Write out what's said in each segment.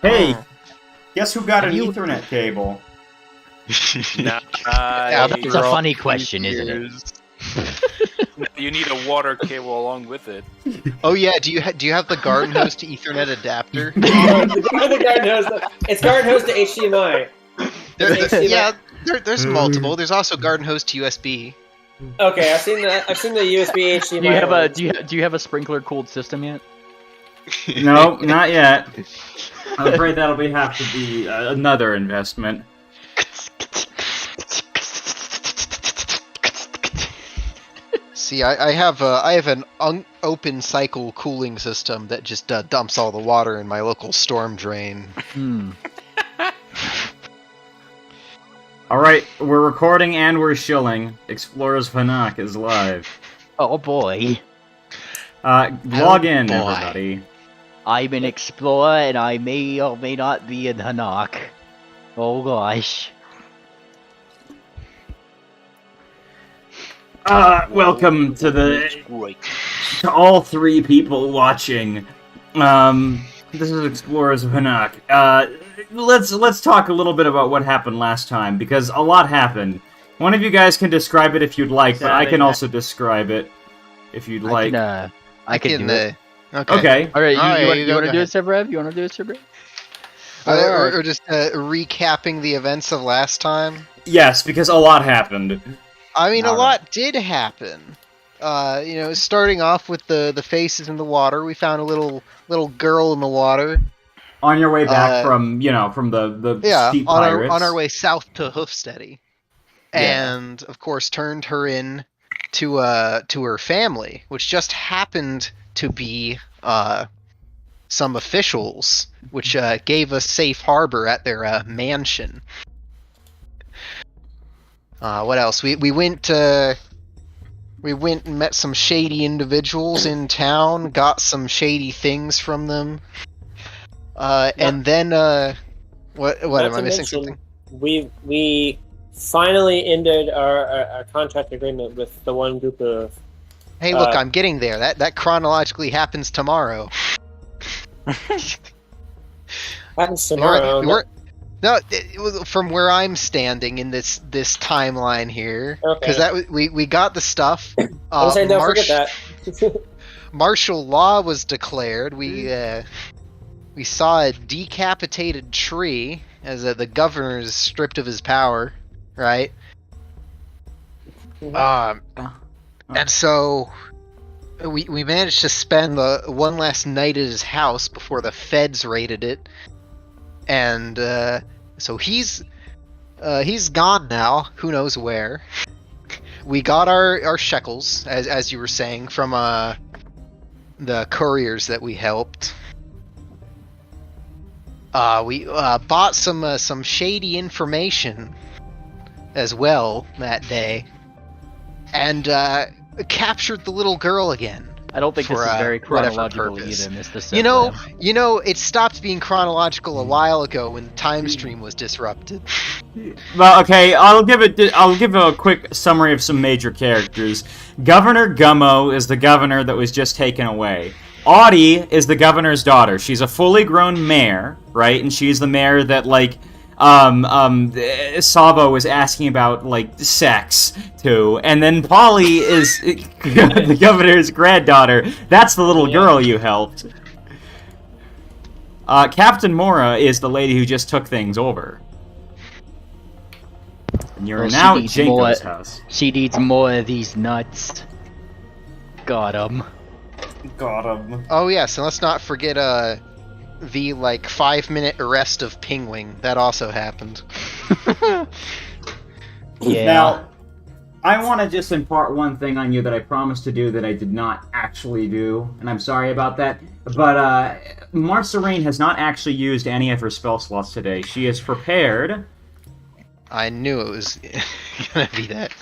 Hey, guess who got an Ethernet cable? That's a funny question, isn't it? You need a water cable along with it. Oh yeah, do you have the garden hose to Ethernet adapter? The garden hose. It's garden hose to HDMI. There's multiple. There's also garden hose to USB. Okay, I've seen that. I've seen the USB HDMI. Do you have a sprinkler cooled system yet? No, not yet. I'm afraid have to be another investment. See, I have an open cycle cooling system that just dumps all the water in my local storm drain. Alright, we're recording and we're shilling. Explorers of Hanaq is live. Oh boy. Log in, everybody. I'm an explorer and I may or may not be in Hanaq. Oh gosh. Welcome to all three people watching. This is Explorers of Hanaq. Let's talk a little bit about what happened last time, because a lot happened. One of you guys can describe it if you'd like, but I can also describe it if you'd like. I can do it. Okay. Alright, you want to do it, Sebrev? You want to do it, Sebrev? Or just recapping the events of last time? Yes, because a lot happened. I mean, a lot did happen. Starting off with the faces in the water, we found a little girl in the water. On your way back from the steep pirates. on our way south to Hoofsteady, and of course turned her in to her family, which just happened to be some officials, which gave us safe harbor at their mansion. What else? We went and met some shady individuals in town, got some shady things from them. And then what am I missing something? We finally ended our contract agreement with the one group of. Hey, look, I'm getting there. That chronologically happens tomorrow. Happens tomorrow. No, from where I'm standing in this timeline here, because we got the stuff. I'm saying don't forget that. Martial law was declared. We saw a decapitated tree as the governor is stripped of his power, right? And so we managed to spend the one last night at his house before the feds raided it. And so he's gone now. Who knows where? We got our shekels, as you were saying, from the couriers that we helped. We bought some shady information as well that day, and captured the little girl again. I don't think this is very chronological either, Mr. Sebrev. You know, it stopped being chronological a while ago when time stream was disrupted. Well, okay, I'll give a quick summary of some major characters. Governor Gummo is the governor that was just taken away. Audie is the governor's daughter. She's a fully grown mayor, right? And she's the mayor that, Savo was asking about, sex to. And then Polly is the governor's granddaughter. That's the little girl you helped. Captain Mora is the lady who just took things over. And you're now at Jenko's house. She needs more of these nuts. Got 'em. Oh yes, and let's not forget the 5-minute arrest of Pingwing. That also happened. Yeah. Now, I want to just impart one thing on you that I promised to do that I did not actually do, and I'm sorry about that. But Marcerine has not actually used any of her spell slots today. She is prepared. I knew it was gonna be that.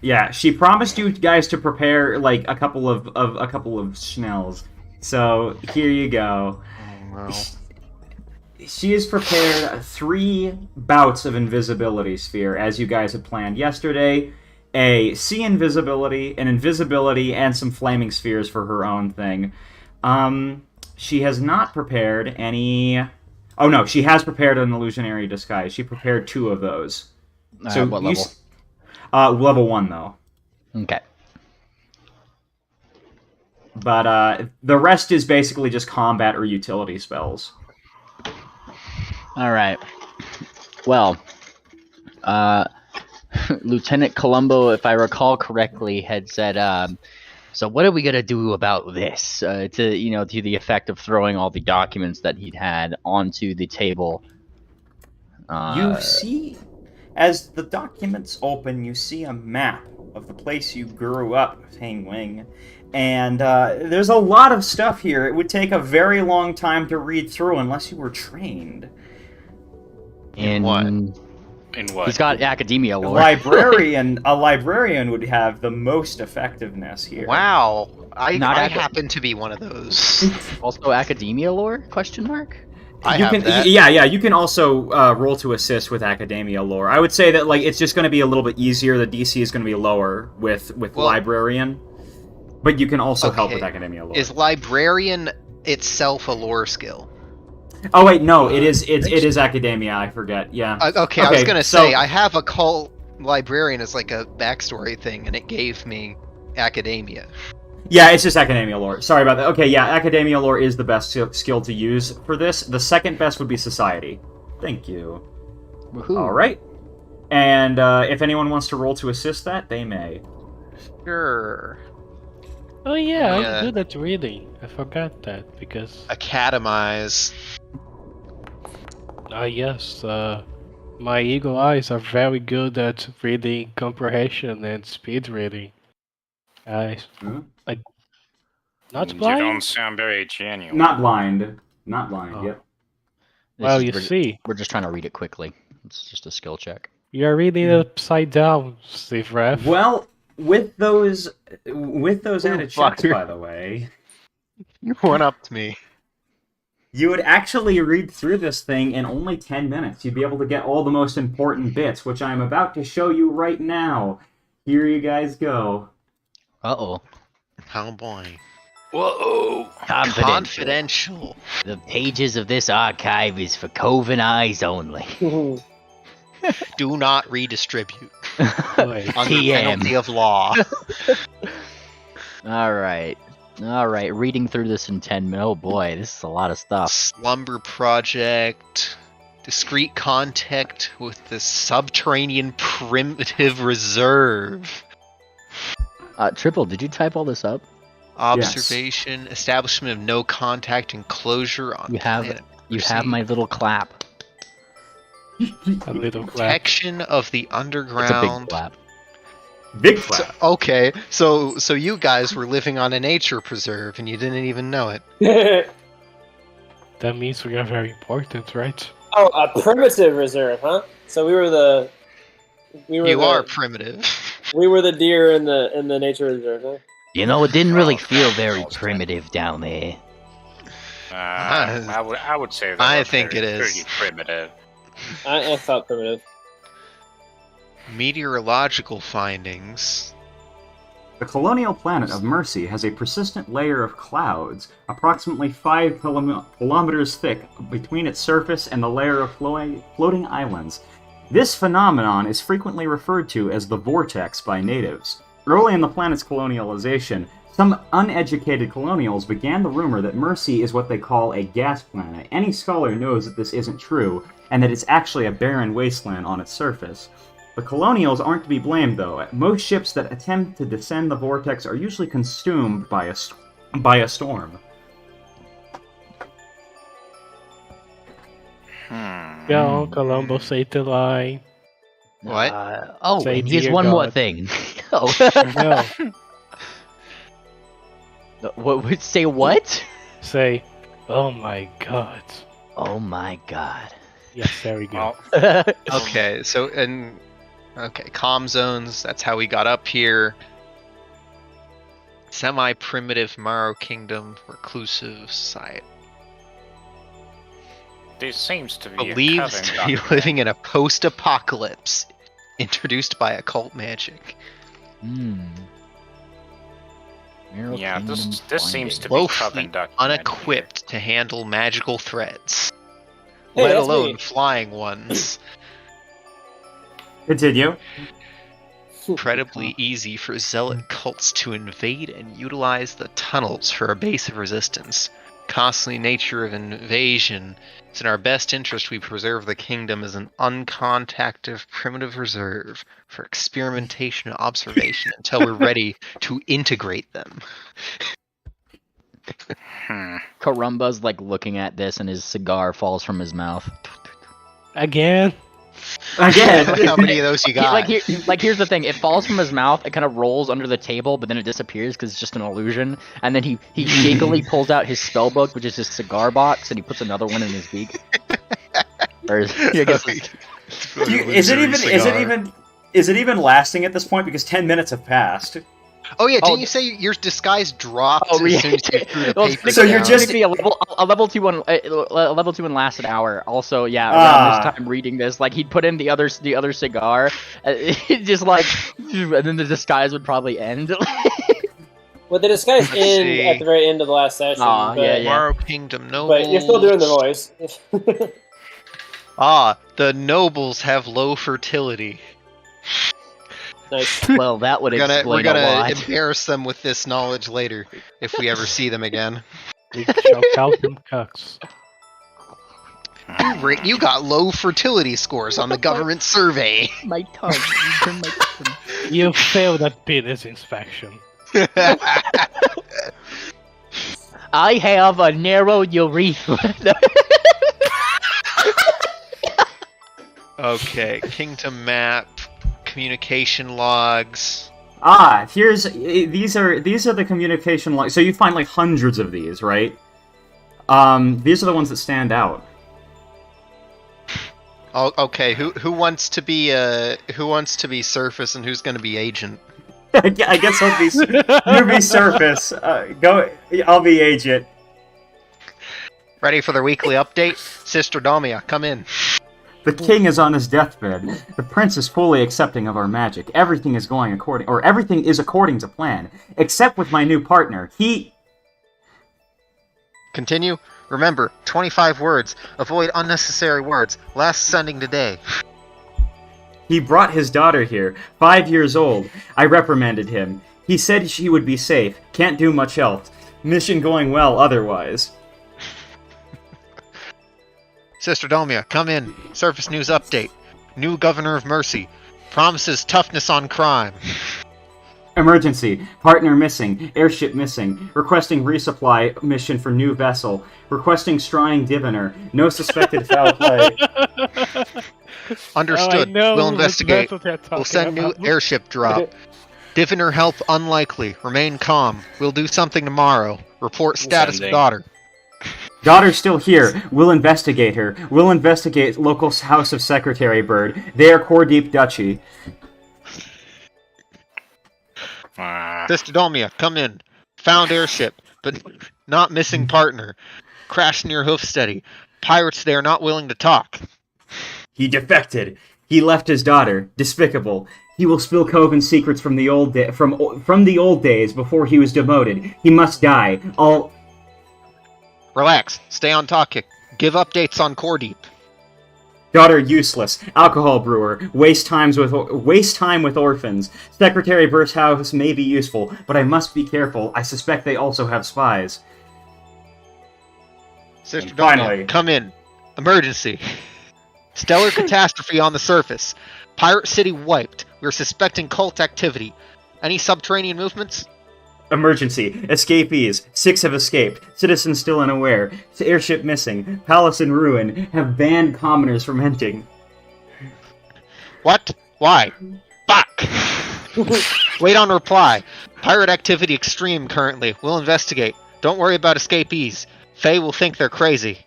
Yeah, she promised you guys to prepare a couple of schnells. So here you go. Oh, wow. She has prepared 3 bouts of invisibility sphere, as you guys had planned yesterday. A sea invisibility, an invisibility, and some flaming spheres for her own thing. she has not prepared any... Oh no, she has prepared an illusionary disguise. She prepared 2 of those. So what you level? Level 1, though. Okay. But the rest is basically just combat or utility spells. All right. Well, Lieutenant Columbo, if I recall correctly, had said, so what are we going to do about this? To the effect of throwing all the documents that he'd had onto the table. You see, as the documents open, you see a map of the place you grew up, Hang Wing. And there's a lot of stuff here. It would take a very long time to read through unless you were trained. In what? In what? He's got academia A lore. librarian would have the most effectiveness here. Wow, I Not happen to be one of those. Also academia lore? Question mark? I you have can, that. Yeah, you can also roll to assist with academia lore. I would say that it's just going to be a little bit easier. The DC is going to be lower with librarian, but you can also help with academia lore. Is librarian itself a lore skill? Oh wait, no, it is academia. I forget. Yeah. Okay, I was gonna say I have a cult librarian as like a backstory thing, and it gave me academia. Yeah, it's just academia lore. Sorry about that. Okay, yeah, academia lore is the best skill to use for this. The second best would be society. Thank you. Woohoo. All right. And if anyone wants to roll to assist that, they may. Sure. Oh yeah, Yeah. I'm good at reading. I forgot that because Academize. yes, my eagle eyes are very good at reading comprehension and speed reading. Not You blind. don't sound very genuine. Not blind. Not blind. Oh. Yep. Well, you see, We're just trying to read it quickly. It's just a skill check. you're reading it upside down, Steve Ref. Well, with those added checks, fucker. by the way, You went up to me. you would actually read through this thing in only 10 minutes. You'd be able to get all the most important bits, which I'm about to show you right now. Here you guys go. Uh-oh. Oh boy. Whoa! Confidential. The pages of this archive is for Coven eyes only. Do not redistribute Wait, under penalty of law. Alright. Alright, reading through this in 10 minutes. Oh boy, this is a lot of stuff. Slumber Project. Discrete contact with the subterranean primitive reserve. Triple, did you type all this up? Observation. Establishment of no contact enclosure on You have planet You Mercy. have my little clap. a little clap. Protection of the It's a big underground. clap. Big So, clap. okay, so you guys were living on a nature preserve and you didn't even know it. That means we are very important, right? Oh, a primitive reserve, huh? So we were the Primitive. we were the deer in the nature reserve, huh? You know, it didn't really Oh, feel very almost primitive down there. I would say that. I was think very, it is. pretty primitive. I felt primitive. Meteorological findings. The colonial planet of Mercy has a persistent layer of clouds, approximately 5 kilometers thick, between its surface and the layer of floating islands. This phenomenon is frequently referred to as the vortex by natives. Early in the planet's colonialization, some uneducated colonials began the rumor that Mercy is what they call a gas planet. Any scholar knows that this isn't true, and that it's actually a barren wasteland on its surface. The colonials aren't to be blamed, though. Most ships that attempt to descend the vortex are usually consumed by a storm. Go, Columbo, say the line. What? Say And here's dear one more God. thing. Oh. No, What would say what? say, oh my god. Oh my god. Yes, there we go. Well, Okay, comm zones, that's how we got up here. Semi-primitive Morrow Kingdom, reclusive society. there seems to be Believes a to coven be document. living in a post-apocalypse, introduced by occult magic. Hmm. Emerald Yeah, Kingdom this seems to be finding. tough woefully induction. unequipped to handle magical threats, Hey, let that's alone me. flying ones. Continue. Incredibly easy for zealot cults to invade and utilize the tunnels for a base of resistance. Costly nature of invasion. It's in our best interest we preserve the kingdom as an uncontacted primitive reserve for experimentation and observation until we're ready to integrate them. Karumba's like looking at this, and his cigar falls from his mouth. Again? Again. How many of those you got? Here's the thing: it falls from his mouth, it kind of rolls under the table, but then it disappears because it's just an illusion. And then he shakily pulls out his spell book, which is his cigar box, and he puts another one in his beak. Or I guess Is it even lasting at this point? Because 10 minutes have passed. Oh yeah, Oh, didn't you say your disguise dropped Oh, as yeah. soon as you threw the Well, paper So you're down? just- be a level 2 one. A level 2 one lasts an hour. Also, yeah, around this time reading this, like he'd put in the other cigar, just like, and then the disguise would probably end. Well, the disguise Let's end see. at the very end of the last session. Aw, but, yeah. Tomorrow Kingdom Nobles. but you're still doing the voice. The nobles have low fertility. Nice. Well, that would We're explain gonna a lot. embarrass them with this knowledge later if we ever see them again. We choke out them cucks. You got low fertility scores on the government survey. My tongue. You turn my tongue. You failed that penis inspection. I have a narrow urethra. Okay, kingdom map, communication logs. These are the communication logs. So you find like hundreds of these, right? These are the ones that stand out. Oh, okay, who wants to be surface and who's going to be agent? I guess you be surface. Go. I'll be agent. Ready for the weekly update? Sister Domia, come in. The king is on his deathbed. The prince is fully accepting of our magic. Everything is according to plan, except with my new partner. Continue. Remember, 25 words. Avoid unnecessary words. Last sending today. He brought his daughter here, 5 years old. I reprimanded him. He said she would be safe. Can't do much else. Mission going well otherwise. Sister Domia, come in. Surface news update. New Governor of Mercy. Promises toughness on crime. Emergency. Partner missing. Airship missing. Requesting resupply mission for new vessel. Requesting scrying diviner. No suspected foul play. Understood. Oh, We'll investigate. That's what they're We'll talking send new about. airship drop. Diviner help unlikely. Remain calm. We'll do something tomorrow. Report status of Sending. daughter. Daughter's still here. We'll investigate her. We'll investigate local House of Secretary Bird. They are Core Deep Duchy. Sister Domia, come in. Found airship, but not missing partner. Crashed near Hoofsteady. Pirates there not willing to talk. He defected. He left his daughter. Despicable. He will spill Coven secrets from the old from the old days before he was demoted. He must die. Relax. Stay on topic. Give updates on Core Deep. Daughter useless. Alcohol brewer. Waste time with orphans. Secretary Bird's house may be useful, but I must be careful. I suspect they also have spies. Sister And finally- Domia, come in. Emergency. Stellar catastrophe on the surface. Pirate City wiped. We're suspecting cult activity. Any subterranean movements? Emergency. Escapees. 6 have escaped. Citizens still unaware. Airship missing. Palace in ruin. Have banned commoners from entering. What? Why? Fuck! Wait on reply. Pirate activity extreme currently. We'll investigate. Don't worry about escapees. Faye will think they're crazy.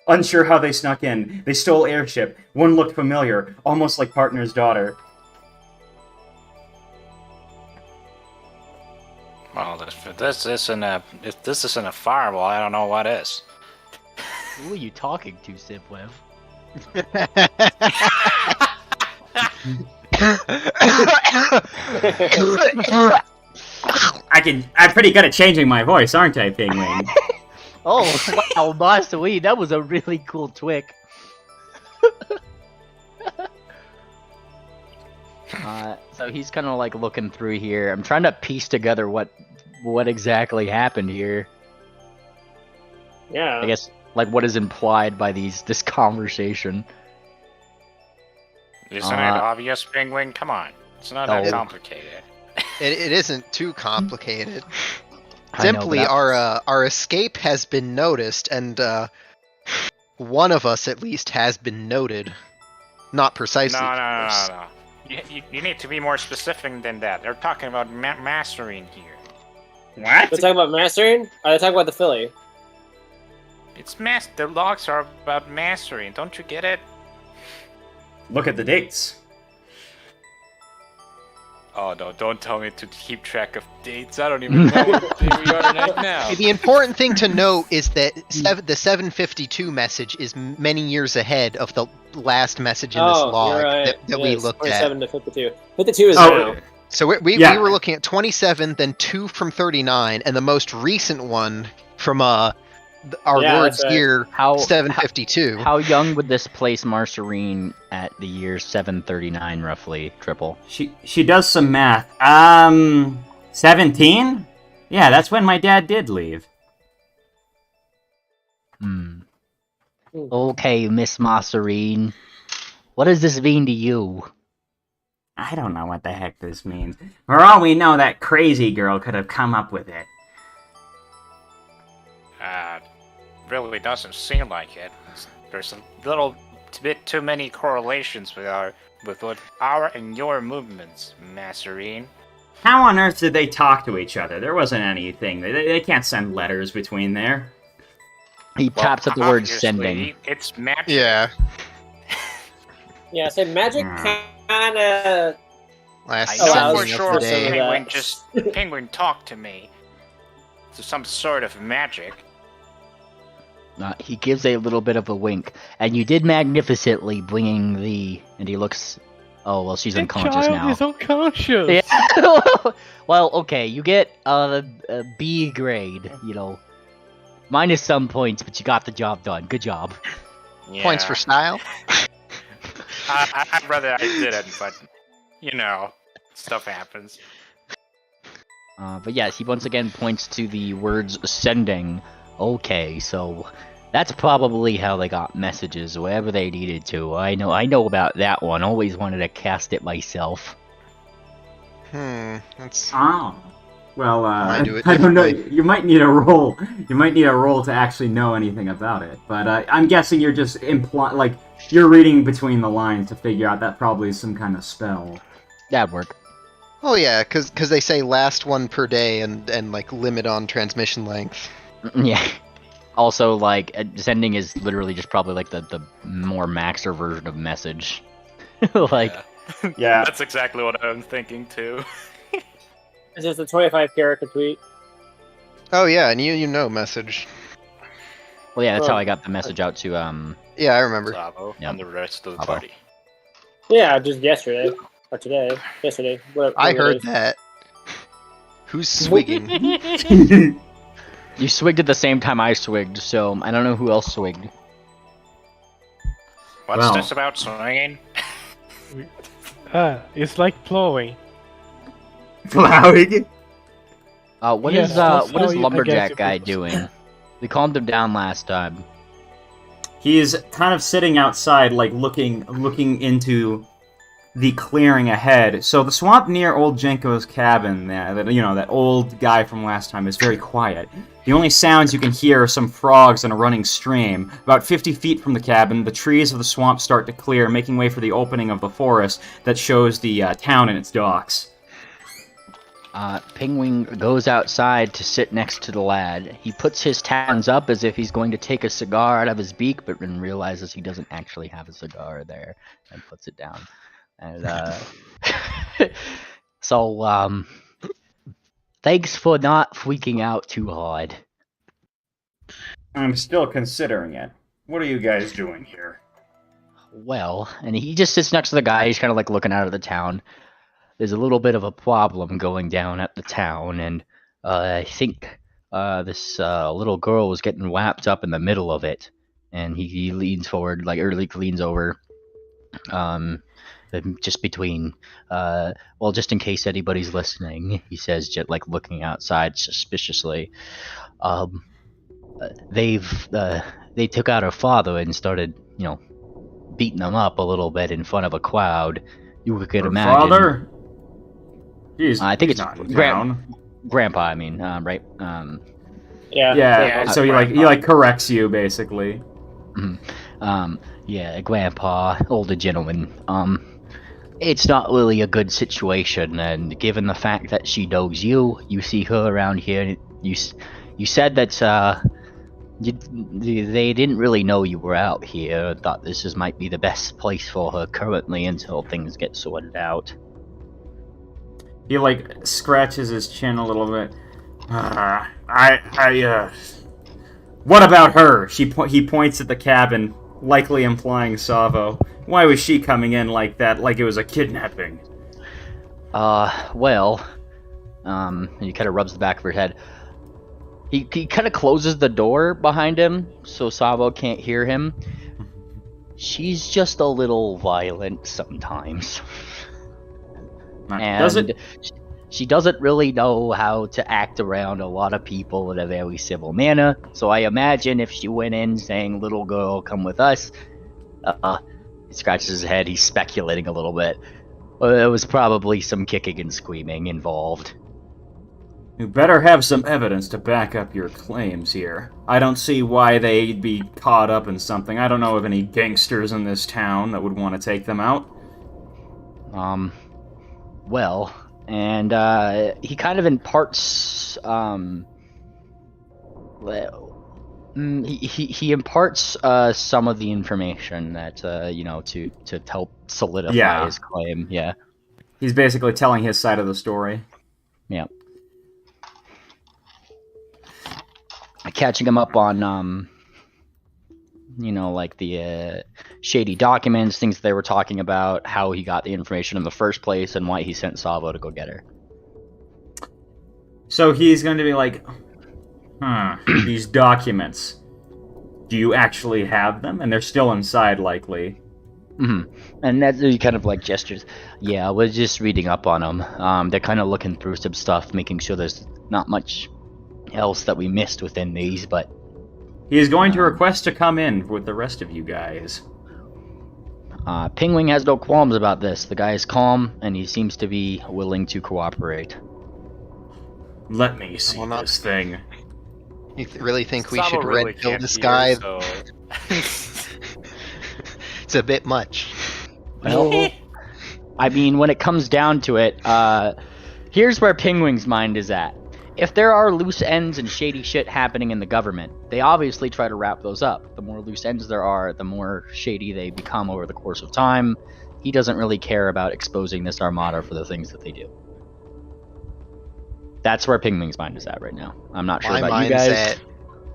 Unsure how they snuck in. They stole airship. One looked familiar, almost like partner's daughter. Well, if this isn't a fireball, I don't know what is. Who are you talking to, Sipweb? I'm pretty good at changing my voice, aren't I, Penguin? Oh, wow, Master Wee, that was a really cool twick. So he's kind of like looking through here. I'm trying to piece together what exactly happened here. Yeah. I guess like what is implied by this conversation. Isn't it obvious, Penguin? Come on. It's not that No. complicated. It isn't too complicated. I know, Simply, but our escape has been noticed, and one of us at least has been noted. Not precisely. No, of no, no, course. no, no. You need to be more specific than that. They're talking about mastering here. What? They're talking about mastering? Are they talking about the filly? It's the logs are about mastering. Don't you get it? Look at the dates. Oh no, don't tell me to keep track of dates. I don't even know what day we are right now. The important thing to note is that the 752 message is many years ahead of the last message in this log you're right. that It we is looked 27 at. to 52. 52 is Oh, now. So we Yeah. were looking at 27, then 2 from 39, and the most recent one from our Yeah, Lord's that's right. year how 752. how young would this place Marcerine at the year 739 roughly? Triple. She does some math. 17? Yeah, that's when my dad did leave. Okay, Miss Marcerine. What does this mean to you? I don't know what the heck this means. For all we know, that crazy girl could have come up with it. Really doesn't seem like it. There's a little bit too many correlations with what our and your movements, Masserine. How on earth did they talk to each other? There wasn't anything. They can't send letters between there. He taps at the word Obviously, sending. It's magic. Yeah. Yeah, so magic kind of... Last I know allows for sending sure of the day. Penguin talked to me. To some sort of magic. He gives a little bit of a wink. And you did magnificently bringing the... And he looks... Oh, well, she's The unconscious child now. is unconscious. Yeah. Well, okay, you get a B grade, you know. Minus some points, but you got the job done. Good job. Yeah. Points for style. I'd rather I didn't, but, you know, stuff happens. But yes, he once again points to the words sending. Okay, so that's probably how they got messages, wherever they needed to. I know about that one. Always wanted to cast it myself. That's... Oh. Well, I do it I don't know. differently. You might need a roll. You might need a roll to actually know anything about it. But I'm guessing you're just you're reading between the lines to figure out that probably is some kind of spell. That'd work. Oh yeah, because they say last one per day and like limit on transmission length. Yeah. Also, like, sending is literally just probably like the more maxer version of message. Like, Yeah. That's exactly what I'm thinking too. It's just a 25 character tweet. Oh yeah, and you know message. well, yeah, that's how I got the message out to Yeah, I remember. Bravo, Yep. and the rest of the Bravo. party. Yeah, just yesterday. Or today. Yesterday. Whatever, I whatever it heard is. that. Who's swigging? You swigged at the same time I swigged, so I don't know who else swigged. What's Well. this about swinging? It's like plowing. Plowing? What Yes, is that's what how is you- I Lumberjack guess guy it was. doing? We calmed him down last time. He's kind of sitting outside, like looking into the clearing ahead. So the swamp near old Jenko's cabin, that old guy from last time, is very quiet. The only sounds you can hear are some frogs and a running stream. About 50 feet from the cabin, the trees of the swamp start to clear, making way for the opening of the forest that shows the town and its docks. Penguin goes outside to sit next to the lad. He puts his talons up as if he's going to take a cigar out of his beak, but then realizes he doesn't actually have a cigar there, and puts it down. And so thanks for not freaking out too hard. I'm still considering it. What are you guys doing here? Well, and he just sits next to the guy. He's kind of like looking out of the town. There's a little bit of a problem going down at the town, and I think this little girl was getting wrapped up in the middle of it, and he leans forward, like Erlich leans over, just between, well, just in case anybody's listening, he says, just like looking outside suspiciously. They took out her father and started, beating him up a little bit in front of a crowd. You could Her imagine. father? Jeez, I think he's it's not in town. Grandpa. I mean, right? Yeah. So he like corrects you basically. Yeah, grandpa, older gentleman. It's not really a good situation, and given the fact that she knows you, you see her around here. You said that they didn't really know you were out here. Thought might be the best place for her currently until things get sorted out. He like scratches his chin a little bit. What about her? He points at the cabin, likely implying Savo. Why was she coming in like that, like it was a kidnapping? Well, he kind of rubs the back of her head. He kind of closes the door behind him so Savo can't hear him. She's just a little violent sometimes. And she doesn't really know how to act around a lot of people in a very civil manner. So I imagine if she went in saying, "Little girl, come with us," he scratches his head, he's speculating a little bit. There was probably some kicking and screaming involved. You better have some evidence to back up your claims here. I don't see why they'd be caught up in something. I don't know of any gangsters in this town that would want to take them out. Well, and he kind of imparts, he imparts some of the information that to help solidify his claim. Yeah, he's basically telling his side of the story. Yeah, catching him up on like the shady documents, things they were talking about, how he got the information in the first place, and why he sent Savo to go get her. So he's going to be like, these documents, do you actually have them? And they're still inside, likely. And that he kind of like gestures. Yeah, we're just reading up on them. They're kind of looking through some stuff, making sure there's not much else that we missed within these, but he is going to request to come in with the rest of you guys. Pingwing has no qualms about this. The guy is calm, and he seems to be willing to cooperate. Let me see this thing. You really think we should really red pill can't this hear, guy? so- It's a bit much. Well, I mean, when it comes down to it, here's where Pingwing's mind is at. If there are loose ends and shady shit happening in the government, they obviously try to wrap those up. The more loose ends there are, the more shady they become over the course of time. He doesn't really care about exposing this armada for the things that they do. That's where Pingwing's mind is at right now. I'm not sure about you guys.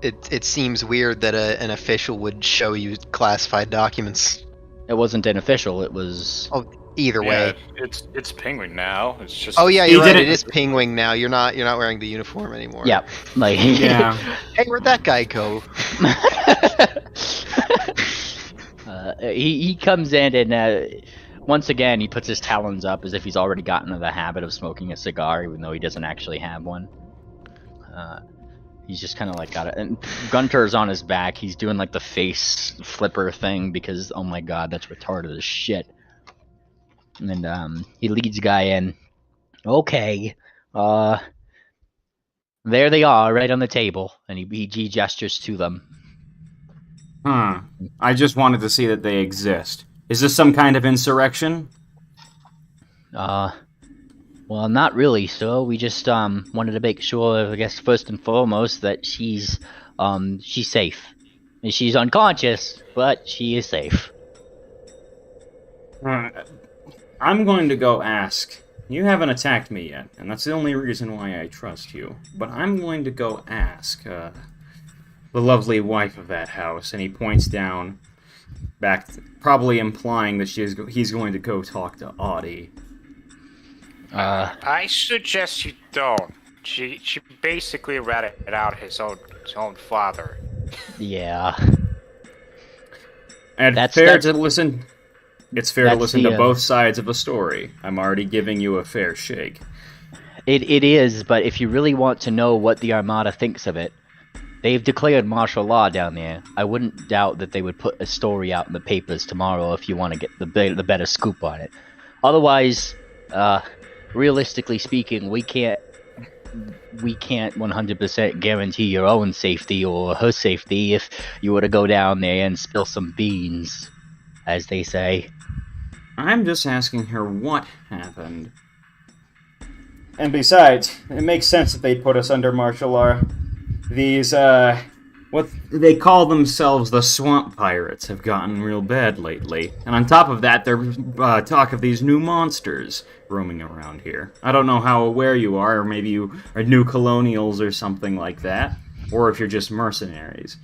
It seems weird that an official would show you classified documents. It wasn't an official, it was... Either way. It's Penguin now. It's just. Oh yeah, you're right. It is Pingwing now. You're not wearing the uniform anymore. Yeah. Like. Yeah. Hey, where'd that guy go? He comes in and once again he puts his talons up as if he's already gotten into the habit of smoking a cigar, even though he doesn't actually have one. He's just kind of like got it. And Gunter's on his back. He's doing like the face flipper thing because oh my god, that's retarded as shit. And he leads guy in. Okay, there they are, right on the table, and he gestures to them. I just wanted to see that they exist. Is this some kind of insurrection? Well, not really, sir. We just wanted to make sure, I guess, first and foremost, that she's safe. She's unconscious, but she is safe. I'm going to go ask. You haven't attacked me yet, and that's the only reason why I trust you. But I'm going to go ask the lovely wife of that house, and he points down, back, probably implying that he's going to go talk to Audie. I suggest you don't. She basically ratted out his own father. Yeah. And That's- fair that's- to listen. It's fair to that's listen the, to both sides of a story. I'm already giving you a fair shake. It is, but if you really want to know what the Armada thinks of it, they've declared martial law down there. I wouldn't doubt that they would put a story out in the papers tomorrow if you want to get the better scoop on it. Otherwise, realistically speaking, we can't 100% guarantee your own safety or her safety if you were to go down there and spill some beans, as they say. I'm just asking her what happened. And besides, it makes sense that they put us under martial law. These, what they call themselves the swamp pirates have gotten real bad lately. And on top of that, there's talk of these new monsters roaming around here. I don't know how aware you are, or maybe you are new colonials or something like that. Or if you're just mercenaries.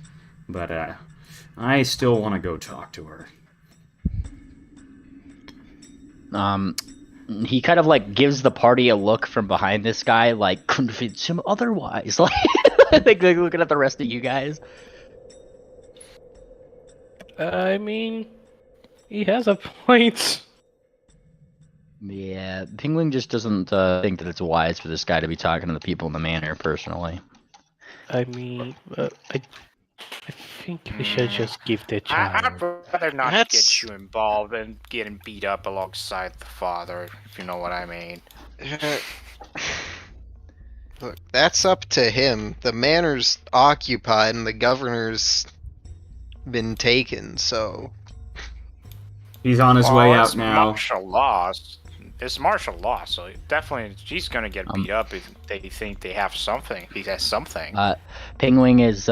But, I still want to go talk to her. He kind of like gives the party a look from behind this guy, like convince him otherwise. Like, I think they're looking at the rest of you guys. I mean, he has a point. Yeah, Pingling just doesn't think that it's wise for this guy to be talking to the people in the manor, personally. I mean, I think we should just give the child. I'd rather not That's- get you involved and getting beat up alongside the father, if you know what I mean. Look, that's up to him. The manor's occupied and the governor's been taken, so... He's on his way it's out now. Martial law. It's martial law, so definitely she's gonna get beat up if they think they have something. If he has something. Pingling is,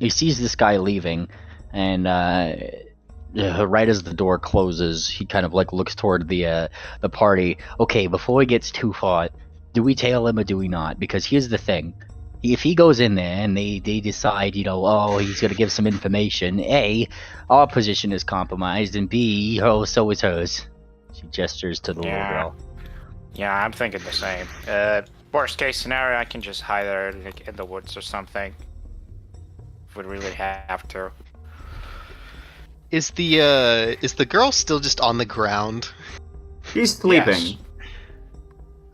he sees this guy leaving, and right as the door closes, he kind of like looks toward the party. Okay, before he gets too far, do we tail him or do we not? Because here's the thing. If he goes in there and they decide, oh, he's going to give some information, A, our position is compromised, and B, oh, so is hers. She gestures to the little girl. Yeah, I'm thinking the same. Worst case scenario, I can just hide her like, in the woods or something. If we really have to. Is the girl still just on the ground? He's sleeping. Yes.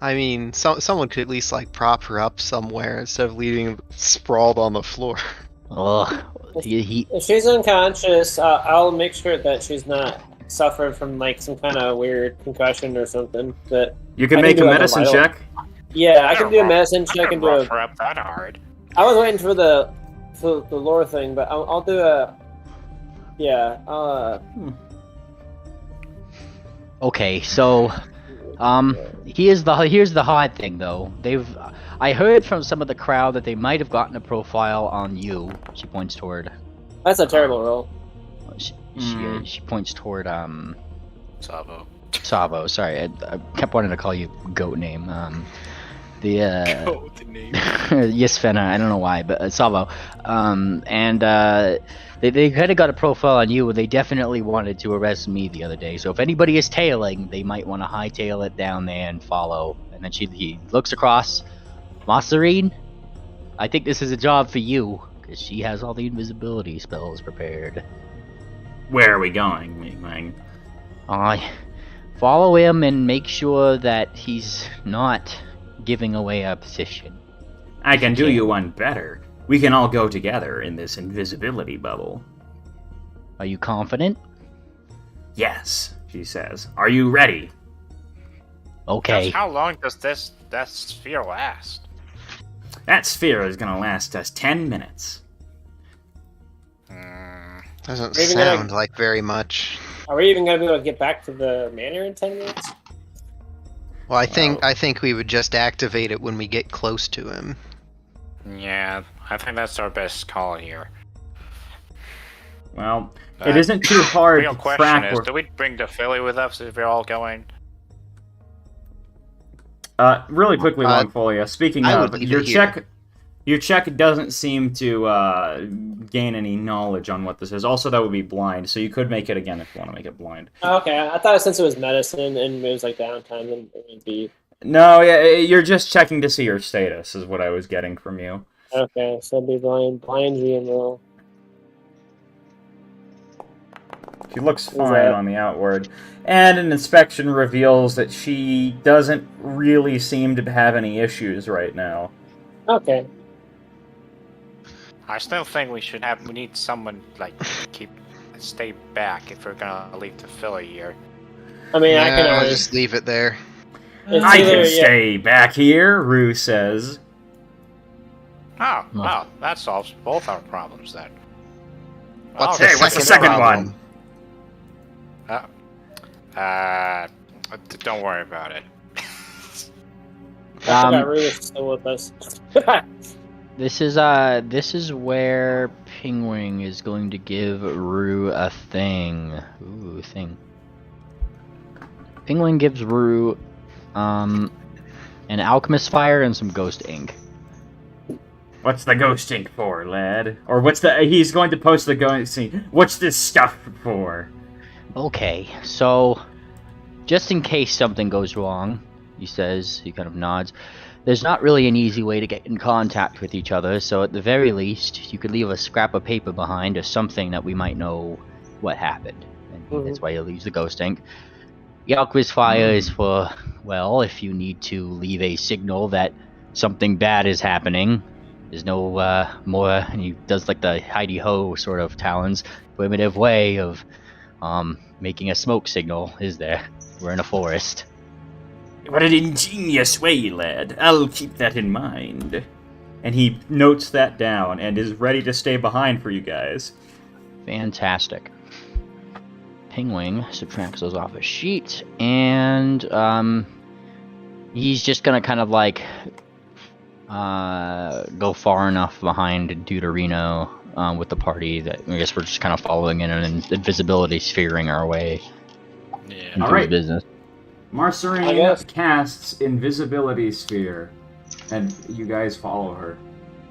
I mean, someone could at least like prop her up somewhere instead of leaving her sprawled on the floor. Ugh. He If she's unconscious, I'll make sure that she's not suffered from like some kind of weird concussion or something. But You can I make can a do, like, a medicine vital- check. yeah, I can do a medicine check and do rough a. her up that hard. I was waiting for the lore thing, but I'll do a. Yeah. Okay, so here's the hard thing though. I heard from some of the crowd that they might have gotten a profile on you. She points toward. That's a terrible roll. She points toward Savo. Savo. Sorry, I kept wanting to call you goat name. The name. yes, Fenna. I don't know why, but Savo. They kind of got a profile on you, and they definitely wanted to arrest me the other day. So if anybody is tailing, they might want to hightail it down there and follow. And then he looks across. Masserine, I think this is a job for you, because she has all the invisibility spells prepared. Where are we going, Ling Lang? Follow him and make sure that he's not giving away our position. I can do you one better. We can all go together in this invisibility bubble. Are you confident? Yes, she says. Are you ready? Okay. How long does that sphere last? That sphere is gonna last us 10 minutes. Doesn't Maybe gonna- sound like very much. Are we even gonna be able to get back to the manor in 10 minutes? Well, I think we would just activate it when we get close to him. Yeah, I think that's our best call here. Well, it isn't too hard Real to question track. is, do we bring the Philly with us if we're all going? Really quickly, Longfolia. Speaking I of, would leave your it here. your check doesn't seem to gain any knowledge on what this is. Also, that would be blind, so you could make it again if you want to make it blind. Okay, I thought since it was medicine and it was like downtime, then it would be. No, yeah, you're just checking to see her status, is what I was getting from you. Okay, so it'd be blind GM roll. She looks Is fine that- on the outward. And an inspection reveals that she doesn't really seem to have any issues right now. Okay. I still think we need someone, like, stay back if we're gonna leave to Philly here. I mean, I can I'll always... just leave it there. It's I either- can stay back here, Rue says. Oh, well, that solves both our problems then. What's Okay, Hey, what's the second problem? one? Don't worry about it. I forgot Rue is still with us. This is where Penguin is going to give Rue a thing. Ooh, thing. Penguin gives Rue an alchemist fire and some ghost ink. What's the ghost ink for, lad? Or he's going to post the ghost ink. What's this stuff for? Okay, so just in case something goes wrong, he says, he kind of nods. There's not really an easy way to get in contact with each other, so at the very least, you could leave a scrap of paper behind or something that we might know what happened. And that's why he leaves the ghost ink. The alchemist fire is for, well, if you need to leave a signal that something bad is happening. There's no more, and he does like the hidey-ho sort of Talon's primitive way of making a smoke signal, is there? We're in a forest. What an ingenious way, lad. I'll keep that in mind. And he notes that down and is ready to stay behind for you guys. Fantastic. Penguin subtracts those off a sheet, and he's just gonna kind of like go far enough behind Deuterino with the party that I guess we're just kind of following in and invisibility sphering our way Yeah. into Alright. the business. I Marcerine guess. casts Invisibility Sphere, and you guys follow her.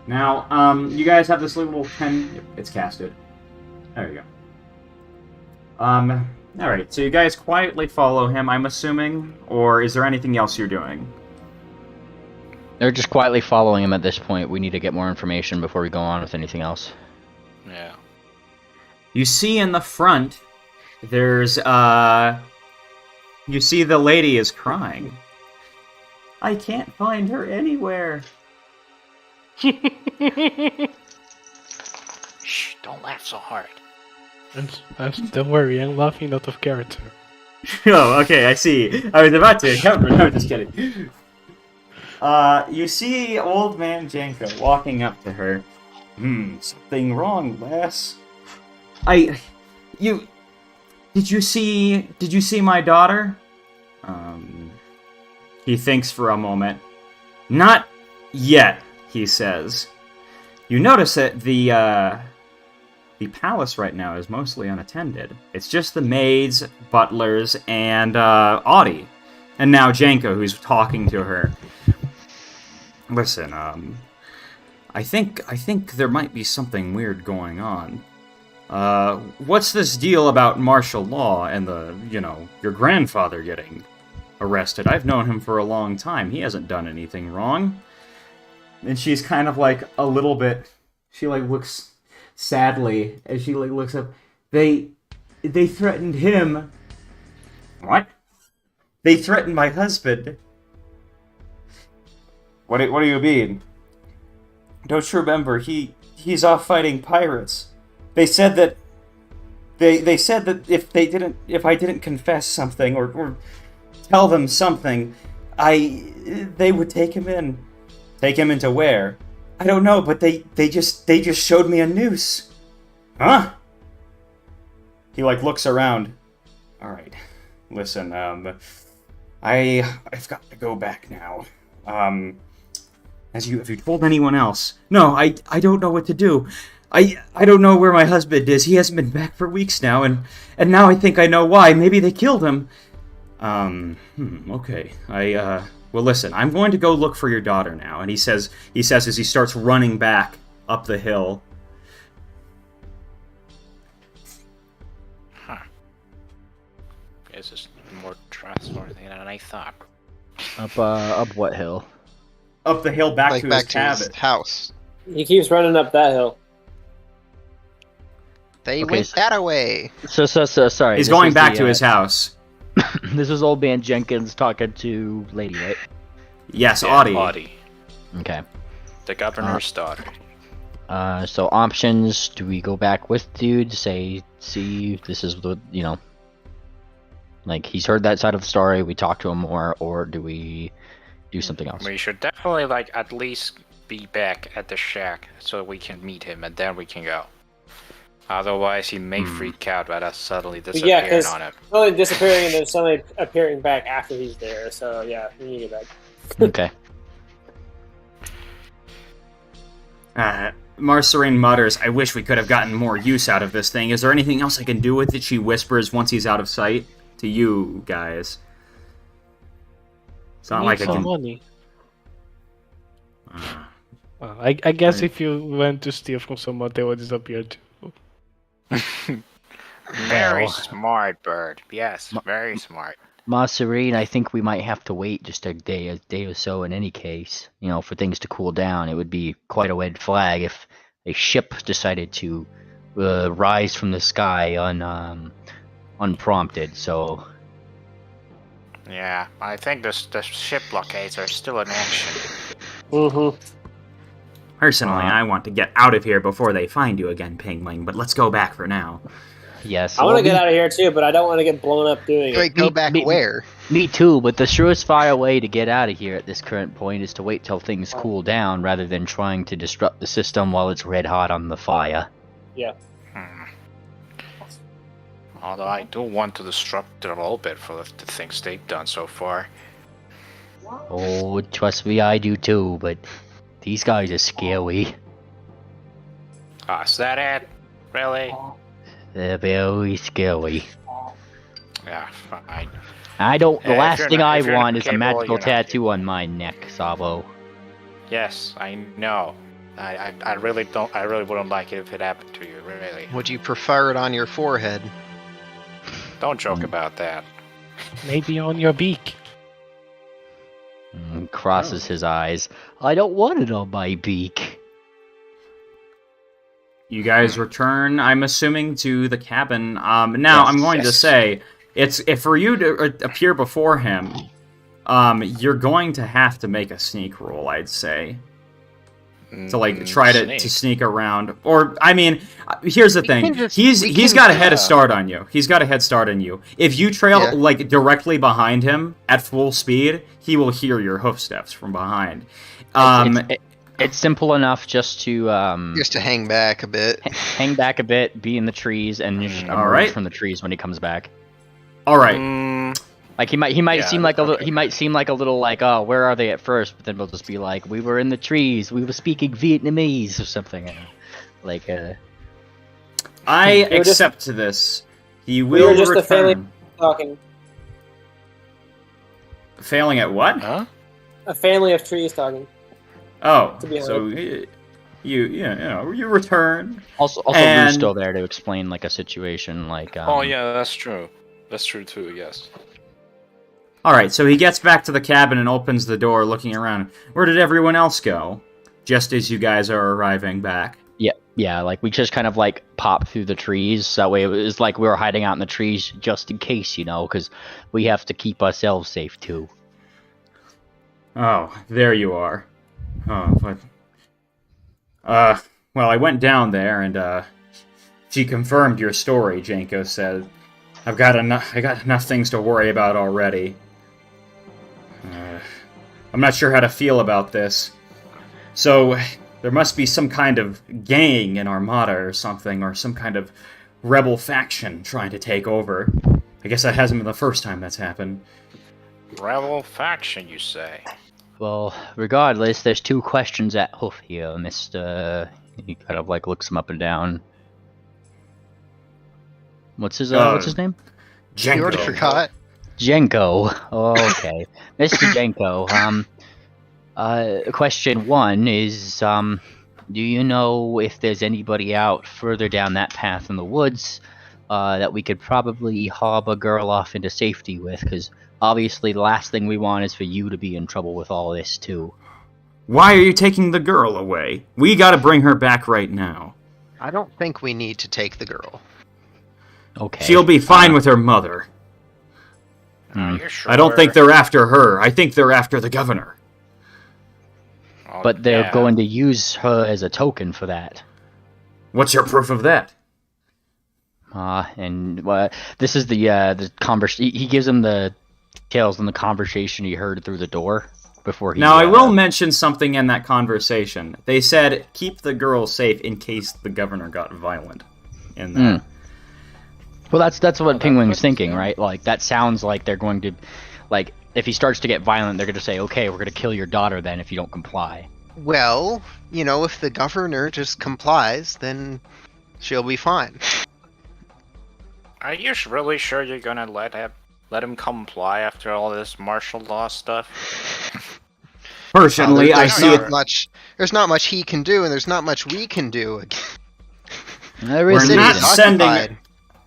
Now, you guys have this little pen. Yep, it's casted. There you go. Alright, so you guys quietly follow him, I'm assuming? Or is there anything else you're doing? They're just quietly following him at this point. We need to get more information before we go on with anything else. Yeah. You see in the front, there's, you see the lady is crying. I can't find her anywhere. Shh, don't laugh so hard. Don't worry, I'm laughing out of character. Oh, okay, I see. I was about to counter. No, just kidding. You see old man Janko walking up to her. Something wrong, lass. Did you see my daughter? He thinks for a moment. Not yet, he says. You notice that the palace right now is mostly unattended. It's just the maids, butlers, and Audie. And now Janko, who's talking to her. Listen, I think there might be something weird going on. What's this deal about martial law and your grandfather getting arrested? I've known him for a long time. He hasn't done anything wrong. And she's kind of like a little bit, she like looks sadly as she like looks up. They threatened him. What? They threatened my husband. What do you mean? Don't you remember? He's off fighting pirates. They said that they said that if I didn't confess something or tell them something, they would take him in. Take him into where? I don't know, but they just showed me a noose. Huh? He like looks around. All right. Listen, I've got to go back now. Have you told anyone else? No, I don't know what to do. I don't know where my husband is. He hasn't been back for weeks now, and now I think I know why. Maybe they killed him. Okay. Well, listen, I'm going to go look for your daughter now. And he says as he starts running back up the hill. This is more trustworthy than I thought. Up what hill? Up the hill back to his back to cabin. his house. He keeps running up that hill. They Okay, went that way. So sorry. He's this going was back the, to his house. This was Old Man Jenkins talking to Lady, right? Yes, Yeah, Audie. Audie, Okay. the governor's daughter. So options, do we go back with dude, see, this is the, like, he's heard that side of the story, we talk to him more, or do we do something else? We should definitely, like, at least be back at the shack so we can meet him, and then we can go. Otherwise, he may freak out by us suddenly disappearing 'cause on him. Only disappearing and then suddenly appearing back after he's there. So yeah, we need to get back. Okay. Marcerine mutters, I wish we could have gotten more use out of this thing. Is there anything else I can do with it? She whispers once he's out of sight to you guys. It's not Need like I some can... money. I guess if you went to steal from someone, they would disappear too. Very Well. smart bird. Yes, very smart. Marcerine, I think we might have to wait just a day or so in any case, for things to cool down. It would be quite a red flag if a ship decided to rise from the sky unprompted, so... Yeah, I think the ship blockades are still in action. Mm-hmm. Personally, I want to get out of here before they find you again, Pingling, but let's go back for now. Yes. I want to get out of here too, but I don't want to get blown up doing it. Wait, go back where? Me too, but the surest fire way to get out of here at this current point is to wait till things cool down rather than trying to disrupt the system while it's red hot on the fire. Yeah. Although I do want to disrupt it a little bit for the things they've done so far. Oh, trust me, I do too, but these guys are scary. Is that it? Really? They're very scary. Yeah, fine. The If last you're thing not- I if you're not want is a capable, magical you're not tattoo on my neck, Sabo. Yes, I know. I really don't. I really wouldn't like it if it happened to you. Really. Would you prefer it on your forehead? Don't joke about that. Maybe on your beak. Crosses his eyes. I don't want it on my beak. You guys return, I'm assuming, to the cabin. Now, Yes, I'm going to yes. say, if for you to appear before him, you're going to have to make a sneak roll, I'd say. To, like, try to sneak around. Or, I mean, here's the thing. He's got a head start on you. He's got a head start on you. If you trail, like, directly behind him at full speed, he will hear your hoofsteps from behind. It's simple enough just to hang back a bit. hang back a bit, be in the trees, and emerge Alright. from the trees when he comes back. All right. Like he might Yeah, seem like a little, okay. he might seem like a little like, oh, where are they at first? But then we'll just be like, we were in the trees, we were speaking Vietnamese or something. Like I accept this. He will were just a return. family talking. Failing at what? Huh? A family of trees talking. Oh, To be so you return. Also, And- Lou's still there to explain like a situation, like. Oh yeah, that's true. That's true too. Yes. All right, so he gets back to the cabin and opens the door, looking around. Where did everyone else go? Just as you guys are arriving back. Yeah, like we just kind of like pop through the trees. That way, it was like we were hiding out in the trees just in case, because we have to keep ourselves safe too. Oh, there you are. Oh, but... well, I went down there, and, she confirmed your story, Janko said. I got enough things to worry about already. I'm not sure how to feel about this. So, there must be some kind of gang in Armada or something, or some kind of rebel faction trying to take over. I guess that hasn't been the first time that's happened. Rebel faction, you say? Well, regardless, there's two questions at hoof here, Mr. He kind of like looks him up and down. What's his name? Janko. You already forgot. Jenko. Oh, okay. Mr. Jenko, question one is, do you know if there's anybody out further down that path in the woods, that we could probably hob a girl off into safety with? Because obviously the last thing we want is for you to be in trouble with all this too. Why are you taking the girl away? We gotta bring her back right now. I don't think we need to take the girl. Okay. She'll be fine with her mother. Are you sure? I don't think they're after her. I think they're after the governor. Oh, But they're yeah. going to use her as a token for that. What's your proof of that? This is the conversation. He gives him the details on the conversation he heard through the door before he. Now, I will mention something in that conversation. They said, keep the girl safe in case the governor got violent. In that. Well, that's what Penguin's thinking, right? Like, that sounds like they're going to... Like, if he starts to get violent, they're going to say, okay, we're going to kill your daughter then if you don't comply. Well, if the governor just complies, then she'll be fine. Are you really sure you're gonna let him comply after all this martial law stuff? Personally, I see it... There's not much he can do, and there's not much we can do. We're not sending...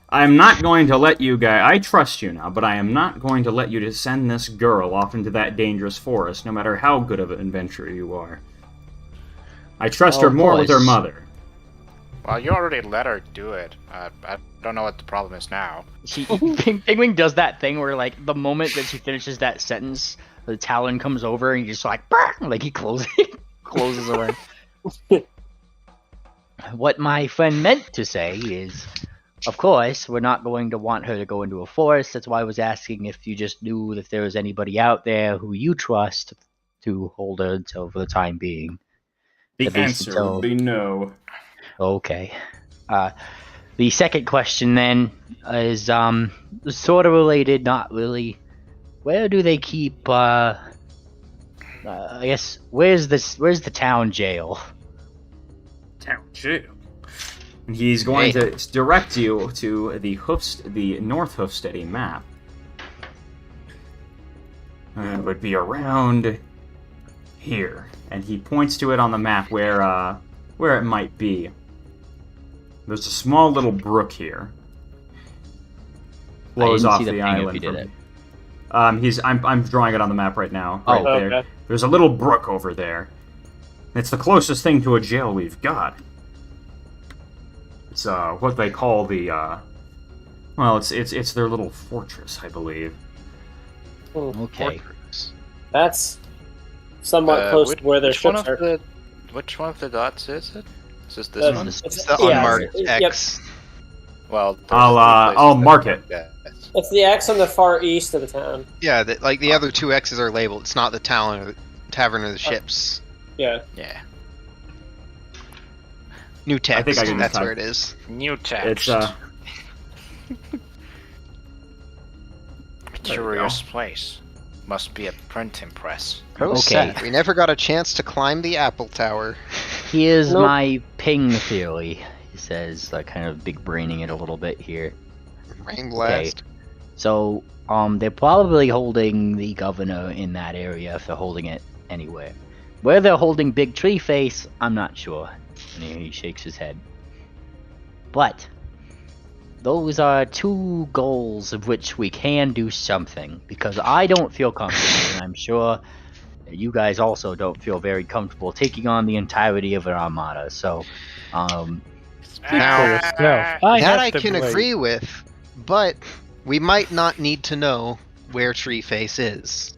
I'm not going to let you guys... I trust you now, but I am not going to let you to send this girl off into that dangerous forest, no matter how good of an adventurer you are. I trust her more with her mother. Well, you already let her do it. I don't know what the problem is now. Penguin does that thing where, like, the moment that she finishes that sentence, the Talon comes over and he's just like, "Brr!" Like he closes away. What my friend meant to say is, of course, we're not going to want her to go into a forest. That's why I was asking if you just knew if there was anybody out there who you trust to hold her until for the time being. The answer would be no. Okay. The second question then is sort of related, not really. Where do they keep? I guess where's the town jail? Town jail. And he's going to direct you to the North Hoofsteady map. It would be around here, and he points to it on the map where it might be. There's a small little brook here. Flows off the island. I'm drawing it on the map right now. Right there. Okay. There's a little brook over there. It's the closest thing to a jail we've got. It's what they call the well, it's their little fortress, I believe. Okay. That's somewhat close to where their ships are. Which one of the dots is it? Is this one? It's the unmarked X. Yep. Well, I'll mark it. It's the X on the far east of the town. Yeah, the other two X's are labeled. It's not the tavern or the ships. Yeah. Yeah. New text. I think I can that's where it is. New text. It's a curious place. Must be a printing press. Okay. We never got a chance to climb the Apple Tower. Here's my ping theory, he says, kind of big braining it a little bit here. Rain blast. Okay. So, they're probably holding the governor in that area if they're holding it anywhere. Where they're holding Big Tree Face, I'm not sure. And he shakes his head. But those are two goals of which we can do something, because I don't feel comfortable, and I'm sure you guys also don't feel very comfortable taking on the entirety of an armada. So, now, that I can agree with, but we might not need to know where Treeface is.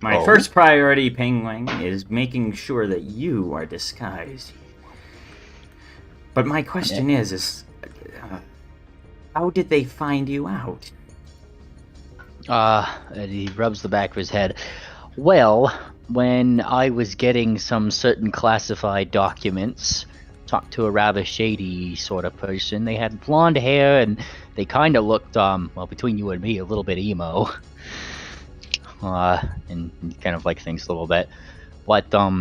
My first priority, Penguin, is making sure that you are disguised. But my question is how did they find you out? And he rubs the back of his head. Well, when I was getting some certain classified documents, talked to a rather shady sort of person. They had blonde hair, and they kind of looked, well, between you and me, a little bit emo. And kind of like thinks a little bit. But, well,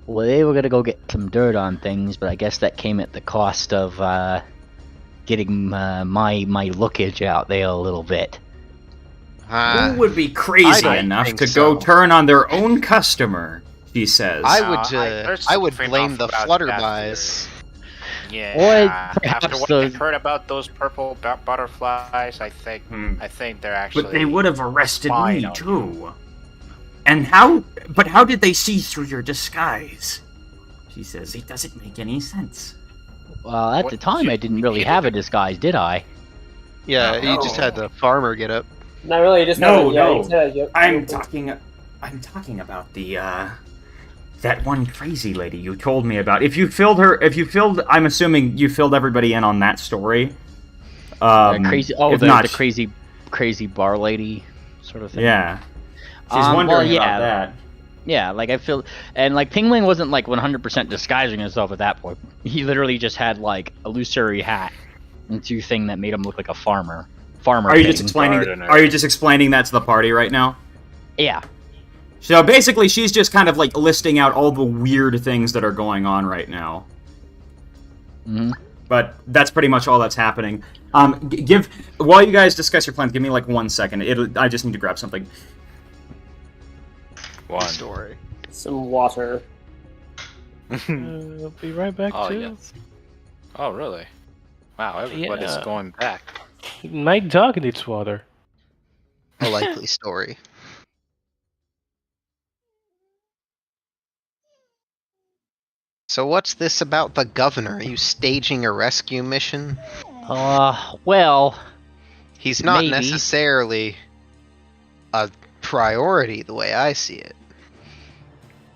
they were gonna go get some dirt on things, but I guess that came at the cost of, getting, my lookage out there a little bit. Who would be crazy enough to go turn on their own customer, he says. I would blame the flutterbys. Yeah. perhaps After what I heard about those purple butterflies, I think they're actually. But they would have arrested spying me on too. And how? But how did they see through your disguise? She says it doesn't make any sense. Well, at the time, I didn't really have a disguise, did I? Yeah, Oh. you just had the farmer get up. Not really. Just No, yeah, no. you said, yep, I'm yep. talking about the that one crazy lady you told me about. If you filled, I'm assuming you filled everybody in on that story. Crazy. Oh, if the not, crazy bar lady sort of thing. Yeah, she's wondering yeah. about that. Yeah, like I feel, and like Penguin wasn't like 100% disguising himself at that point. He literally just had like a illusory hat and two thing that made him look like a farmer. Are you just thing. explaining? Are you just explaining that to the party right now? Yeah. So basically, she's just kind of like listing out all the weird things that are going on right now. Mm-hmm. But that's pretty much all that's happening. While you guys discuss your plans, give me like 1 second. I just need to grab something. One Story. Some water. I'll be right back too. Yes. Oh, really? Wow, everybody's Yeah. going back. My dog needs water. A likely story. So what's this about the governor? Are you staging a rescue mission? Well, He's not Maybe. necessarily a priority the way I see it.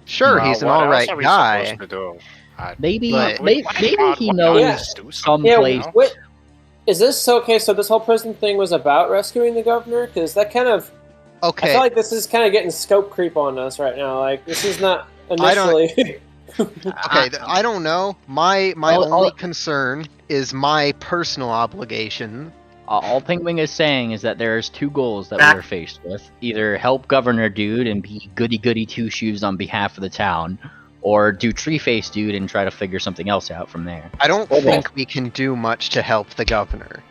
Sure, Well, he's an what else alright are we guy. supposed to do? maybe, But- maybe he knows Yeah. someplace. Wait, is this okay? So this whole prison thing was about rescuing the governor? Because that kind of, I Okay, feel like this is kind of getting scope creep on us right now. Like this is not I don't- initially. I don't know. My I'll- only concern is my personal obligation. All Penguin is saying is that there's two goals that Back- we're faced with: either help Governor Dude and be goody two shoes on behalf of the town, or do Tree Face Dude and try to figure something else out from there. I don't Okay. think we can do much to help the governor.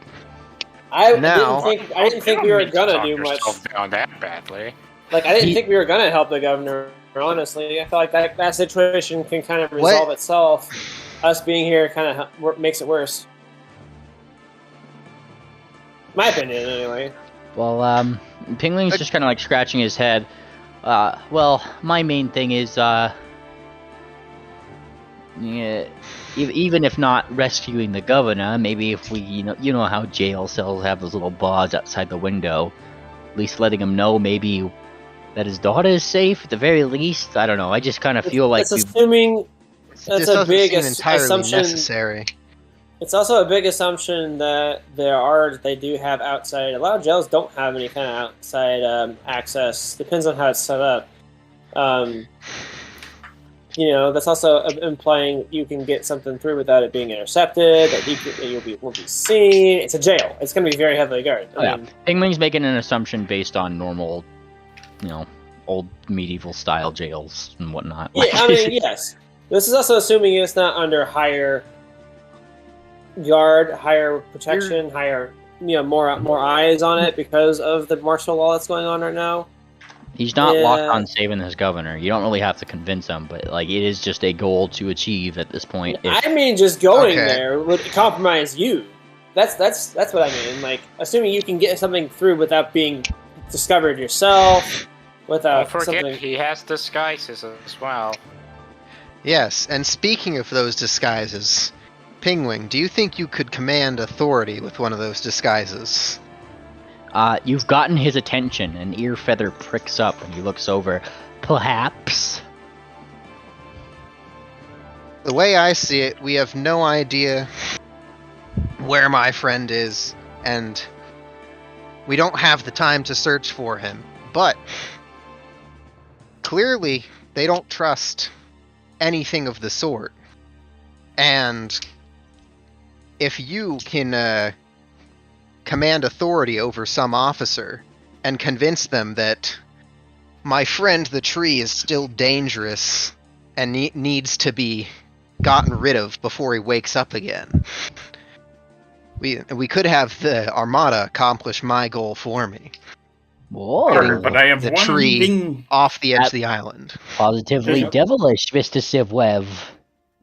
I Now- didn't think we were gonna do much. Down that badly. Like I didn't think we were gonna help the governor. Honestly, I feel like that situation can kind of resolve itself. Us being here kind of makes it worse. My opinion, anyway. Well, Penguin's just kind of like scratching his head. Well, my main thing is, yeah, even if not rescuing the governor, maybe if we, you know how jail cells have those little bars outside the window, at least letting him know maybe that his daughter is safe at the very least. I don't know. I just kind of feel like it's assuming This that's a doesn't big seem entirely assumption. necessary. It's also a big assumption that they do have outside. A lot of jails don't have any kind of outside access. Depends on how it's set up. That's also implying you can get something through without it being intercepted. That you won't be seen. It's a jail. It's going to be very heavily guarded. I mean, Penguin's making an assumption based on normal, old medieval style jails and whatnot. yeah, I mean, yes. This is also assuming it's not under higher guard, higher protection, higher, more eyes on it because of the martial law that's going on right now. He's not Yeah. locked on saving his governor. You don't really have to convince him, but like it is just a goal to achieve at this point. I mean, just going Okay. there would compromise you. That's what I mean. Like, assuming you can get something through without being discovered yourself, Don't without forget, something. he has disguises as well. Yes, and speaking of those disguises, Penguin, do you think you could command authority with one of those disguises? You've gotten his attention. An ear feather pricks up and he looks over. Perhaps. The way I see it, we have no idea where my friend is, and we don't have the time to search for him. But clearly, they don't trust anything of the sort. And if you can command authority over some officer and convince them that my friend the tree is still dangerous and needs to be gotten rid of before he wakes up again, we could have the Armada accomplish my goal for me. Whoa. Getting But I have the one tree thing. off the edge of the island. Positively devilish, Mr. Sivwev.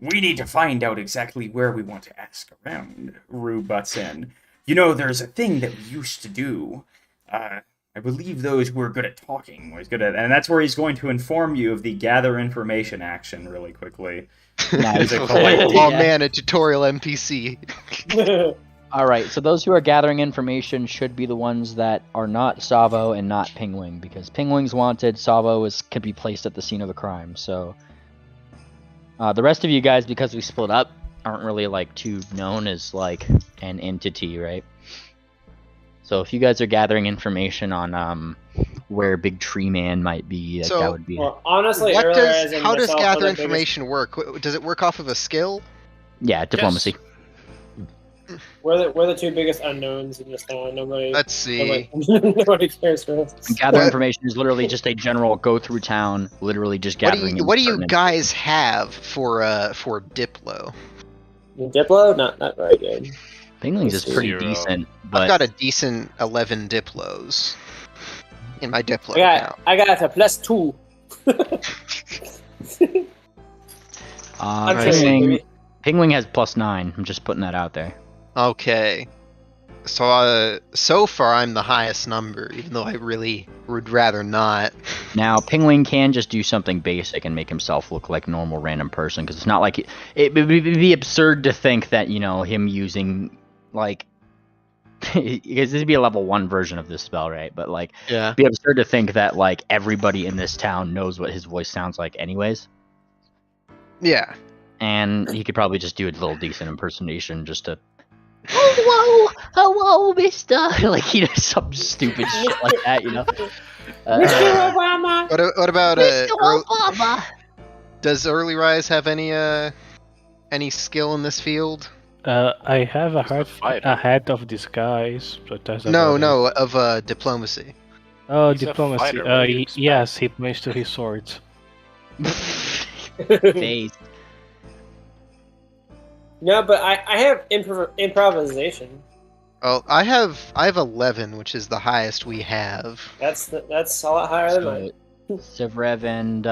We need to find out exactly where we want to ask around, Rue butts in. You know, there's a thing that we used to do. I believe those who are good at talking was good at... And that's where he's going to inform you of the gather information action really quickly. Nice. Oh man, a tutorial NPC. All right, so those who are gathering information should be the ones that are not Savo and not Pingwing, because Pingwing's wanted, Savo could be placed at the scene of the crime. So the rest of you guys, because we split up, aren't really like too known as like an entity, right? So if you guys are gathering information on where Big Tree Man might be, So, that would be. Well, honestly, What earlier does as in how does myself, gather one of the information work? Does it work off of a skill? Yeah, diplomacy. We're the two biggest unknowns in this town. Nobody. Let's see. Nobody cares for us. Gather information is literally just a general go through town, literally just gathering. What do you certain guys have for Diplo? Diplo, not very good. Pingwings is pretty 0. decent, I've but got a decent 11 Diplos in my Diplo account. I got a +2. I'm Pingwing has +9. I'm just putting that out there. Okay. So so far I'm the highest number, even though I really would rather not. Now, Pingwing can just do something basic and make himself look like a normal random person, because it's not like it would be absurd to think that, you know, him using, like, because this would be a level 1 version of this spell, right? But, like, Yeah. it'd be absurd to think that, like, everybody in this town knows what his voice sounds like anyways. Yeah. And he could probably just do a little decent impersonation just to, hello, mister. Like, you know, some stupid shit like that, you know? Mr. Obama. What about Mr. Obama. Does Early Rise have any skill in this field? I have a fighter. hat of disguise, but that's No, about it. of diplomacy. Oh, He's a diplomacy. fighter, what do you expect? Yes, he points to his swords. Face. No, but I have improvisation. Oh, I have 11, which is the highest we have. That's a lot higher than mine. Sivrev and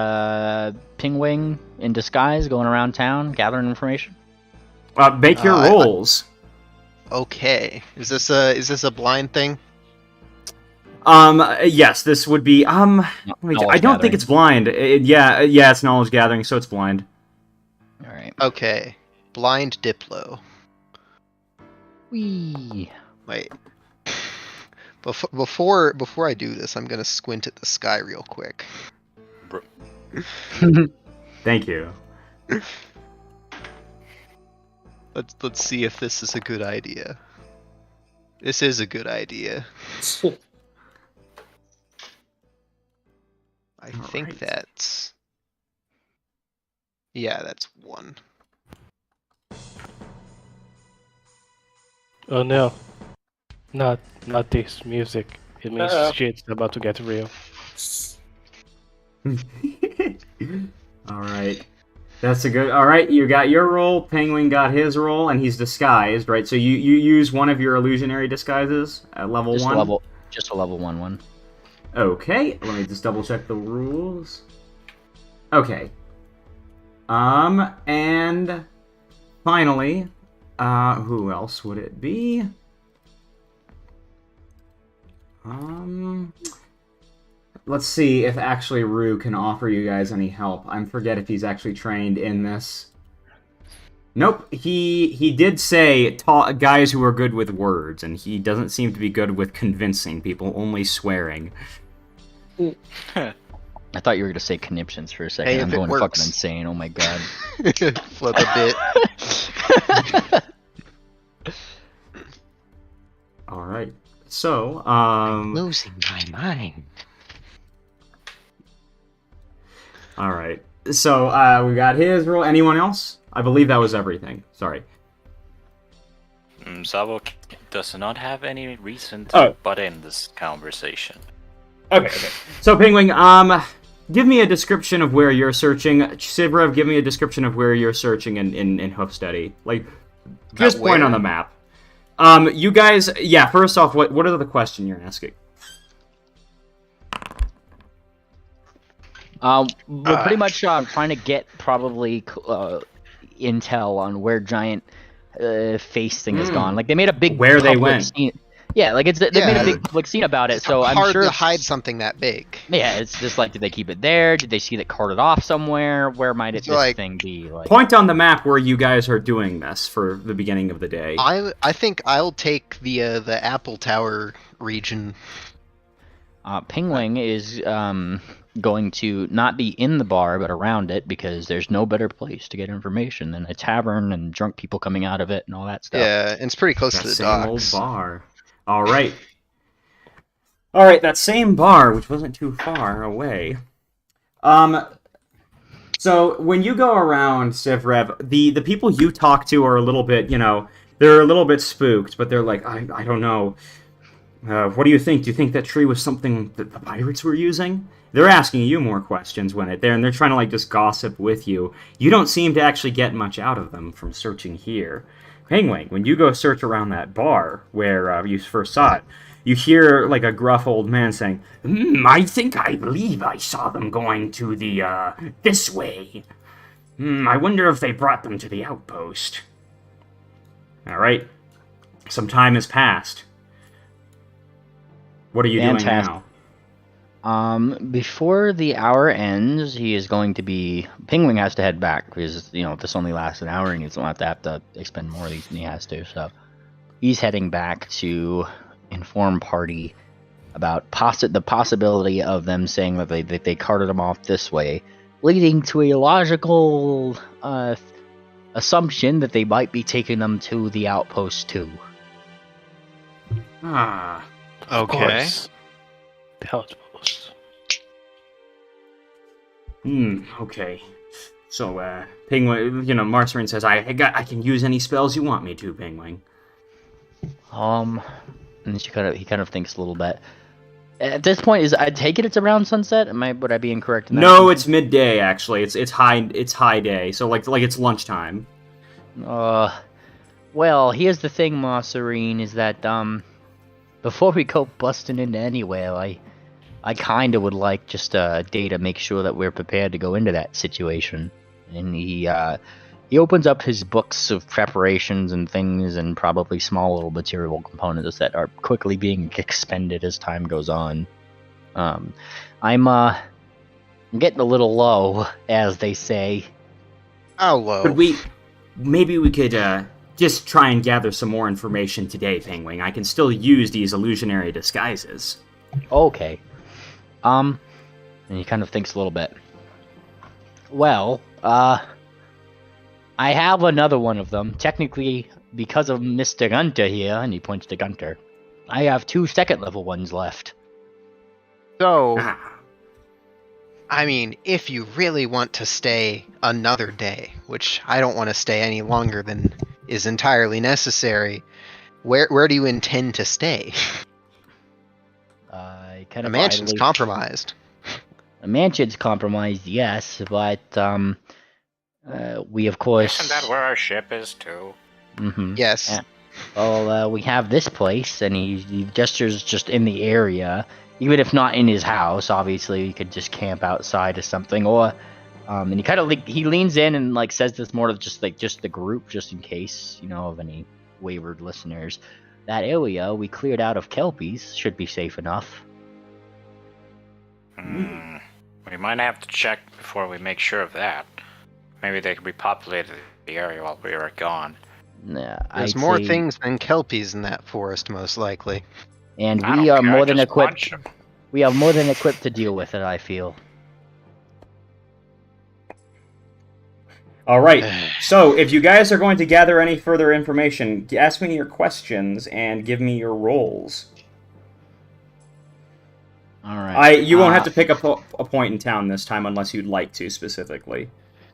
Pingwing in disguise going around town gathering information. Make your rolls. Okay. Is this a blind thing? Yes, this would be, I don't think it's blind. Yeah, it's knowledge gathering, so it's blind. Alright. Okay. Blind Diplo. Whee. Wait. Before I do this, I'm gonna squint at the sky real quick. Thank you. Let's see if this is a good idea. This is a good idea. I think Alright. that's... Yeah, that's 1. Oh no. Not this music. It means shit's about to get real. Alright. That's a good... Alright, you got your roll, Penguin got his roll, and he's disguised, right? So you use one of your illusionary disguises at level 1? Just a level 1 one. Okay, let me just double check the rules. Okay. And finally, who else would it be? Let's see if actually Rue can offer you guys any help. I forget if he's actually trained in this. Nope, he did say guys who are good with words, and he doesn't seem to be good with convincing people, only swearing. I thought you were going to say conniptions for a second. Hey, I'm if it going works. fucking insane. Oh my god. Flip a bit. Alright. So, Losing my mind. alright. So, we got his roll. Anyone else? I believe that was everything. Sorry. Sabo does not have any reason to Oh. butt in this conversation. Okay. So, Penguin, give me a description of where you're searching. Sivrev, give me a description of where you're searching in Hoofsteady. Like, just point where? on the map. You guys, first off, what are the question you're asking? We're pretty much trying to get probably intel on where giant face thing has gone. Like they made a big Where they public went. Scene. Yeah, like they made a big public scene about it. It's So I'm hard sure to hide something that big. Yeah, it's just like, did they keep it there? Did they see it carted off somewhere? Where might this thing be? Like, point on the map where you guys are doing this for the beginning of the day. I think I'll take the Apple Tower region. Pingling is going to not be in the bar, but around it, because there's no better place to get information than a tavern and drunk people coming out of it and all that stuff. Yeah, and it's pretty close that to the same docks. Old bar. All right. All right, that same bar, which wasn't too far away. So when you go around Sivrev, the people you talk to are a little bit, they're a little bit spooked, but they're like, I don't know. What do you think? Do you think that tree was something that the pirates were using? They're asking you more questions and they're trying to like just gossip with you. You don't seem to actually get much out of them from searching here. Penguin, when you go search around that bar where you first saw it, you hear like a gruff old man saying, I believe I saw them going to the, this way. I wonder if they brought them to the outpost. Alright. Some time has passed. What are you doing now? Before the hour ends, he is going to be... Penguin has to head back, because, this only lasts an hour, and he doesn't have to expend more of these than he has to, so... He's heading back to inform party about the possibility of them saying that they carted them off this way, leading to a logical assumption that they might be taking them to the outpost too. Okay. The outpost. Okay. So, Penguin, Marceline says, I can use any spells you want me to, Penguin. And he kind of thinks a little bit. At this point, I take it's around sunset? Would I be incorrect in that? No, it's midday actually. It's high day. So like it's lunchtime. Well, here's the thing, Marceline, is that before we go busting into anywhere, I kind of would like just a day to make sure that we're prepared to go into that situation. And he opens up his books of preparations and things, and probably small little material components that are quickly being expended as time goes on. I'm getting a little low, as they say. How low? Maybe we could just try and gather some more information today, Penguin. I can still use these illusionary disguises. Okay. And he kind of thinks a little bit. Well, I have another one of them. Technically, because of Mr. Gunter here, and he points to Gunter, I have 2 second-level ones left. So, I mean, if you really want to stay another day, which I don't want to stay any longer than is entirely necessary, where do you intend to stay? A mansion's compromised. A mansion's compromised, yes, but we of course. Isn't that where our ship is too? Mm-hmm. Yes. Yeah. Well, we have this place, and he gestures just in the area. Even if not in his house, obviously, he could just camp outside or something. Or, and he kind of he leans in and says this more to just the group, just in case of any wayward listeners. That area we cleared out of Kelpies should be safe enough. We might have to check before we make sure of that. Maybe they could repopulate the area while we were gone. Nah, There's more things than Kelpies in that forest, most likely. And we are more than equipped. We are more than equipped to deal with it, I feel. All right. So, if you guys are going to gather any further information, ask me your questions and give me your rolls. All right. You won't have to pick a point in town this time unless you'd like to specifically.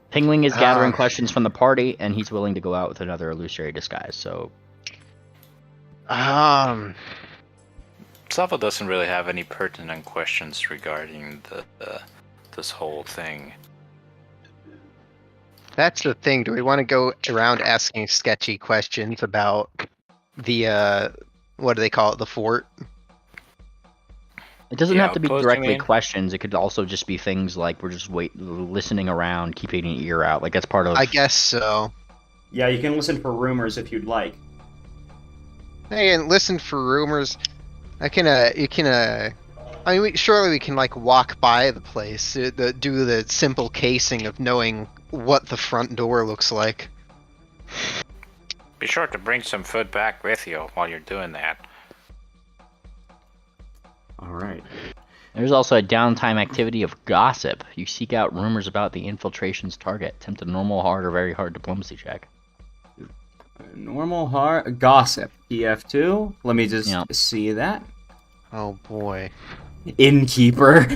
Pingling is gathering questions from the party, and he's willing to go out with another illusory disguise. So, Salvo doesn't really have any pertinent questions regarding this whole thing. That's the thing. Do we want to go around asking sketchy questions about the what do they call it? The fort? It doesn't have to be outpost, you directly mean? questions. It could also just be things like we're just listening around, keeping an ear out. Like that's part of. I guess so. Yeah, you can listen for rumors if you'd like. Hey, and listen for rumors. I mean, surely we can like walk by the place, do the simple casing of knowing what the front door looks like. Be sure to bring some food back with you while you're doing that. All right. There's also a downtime activity of gossip. You seek out rumors about the infiltration's target. Attempt a normal, hard, or very hard diplomacy check. Normal hard gossip. PF2. Let me just Yep. see that. Oh boy. Innkeeper.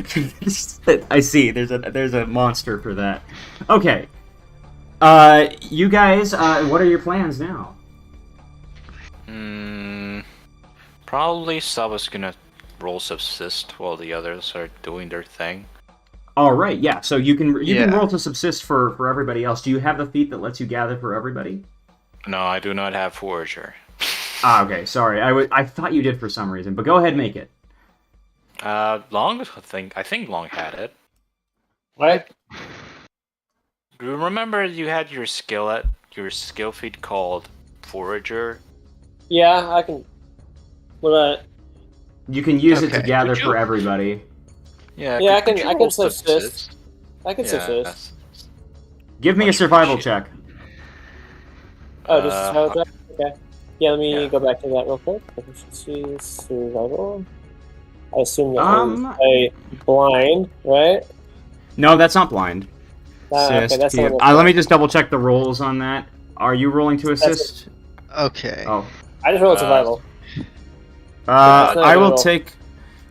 I see. There's a monster for that. Okay. You guys. What are your plans now? Probably Saba's gonna roll subsist while the others are doing their thing. All right. Yeah. So you can Yeah. roll to subsist for everybody else. Do you have the feat that lets you gather for everybody? No, I do not have Forager. Ah, okay. Sorry. I thought you did for some reason, but go ahead and make it. Long, I think Long had it. What? Do you remember you had your skill feat called Forager? Yeah, I can. What about? You can use it to Okay. gather Would you- for everybody. Yeah, Yeah, could I you can roll subsist. I can subsist. that's- Give me a Much survival appreciated. check. Oh, just survival Uh, check? Okay. Yeah, let me yeah. go back to that real quick. Efficiency, survival. I assume that Um, was a blind, right? No, that's not blind. Okay, Assist. that's Yeah. not Let me just double check the rolls on that. Are you rolling to assist? Okay. Oh. I just rolled survival. Uh, not I a will roll.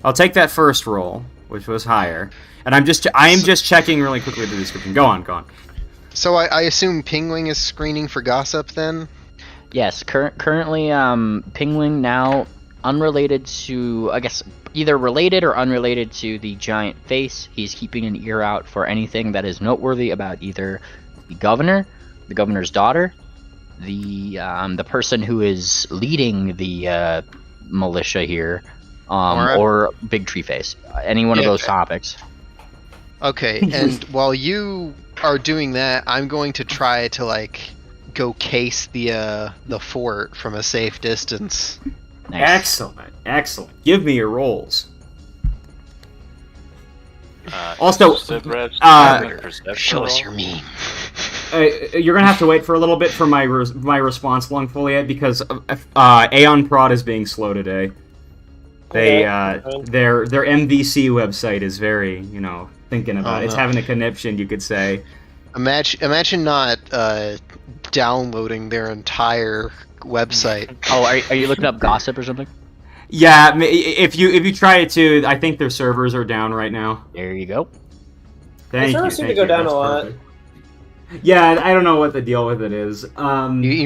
I'll take that first roll, which was higher, and I am just checking really quickly the description. Go on. So I assume Pingwing is screening for gossip then? Yes, currently, Pingwing now unrelated to, I guess, either related or unrelated to the giant face. He's keeping an ear out for anything that is noteworthy about either the governor, the governor's daughter, the person who is leading the militia here, Alright. or Big Tree Face. Any one of Yeah. those topics. Okay, and while you are doing that, I'm going to try to like go case the fort from a safe distance. Nice. Excellent. Give me your rolls. Also, Also, Show us your meme. You're gonna have to wait for a little bit for my response, Longfoliate, because Aeon Prod is being slow today. They their MVC website is very thinking about it. It's no. having a conniption, you could say. Imagine not downloading their entire website. Oh, are you looking up gossip or something? Yeah, if you try it too, I think their servers are down right now. There you go. Thank you. servers seem to thank go you, down that's a lot. perfect. Yeah, I don't know what the deal with it is. You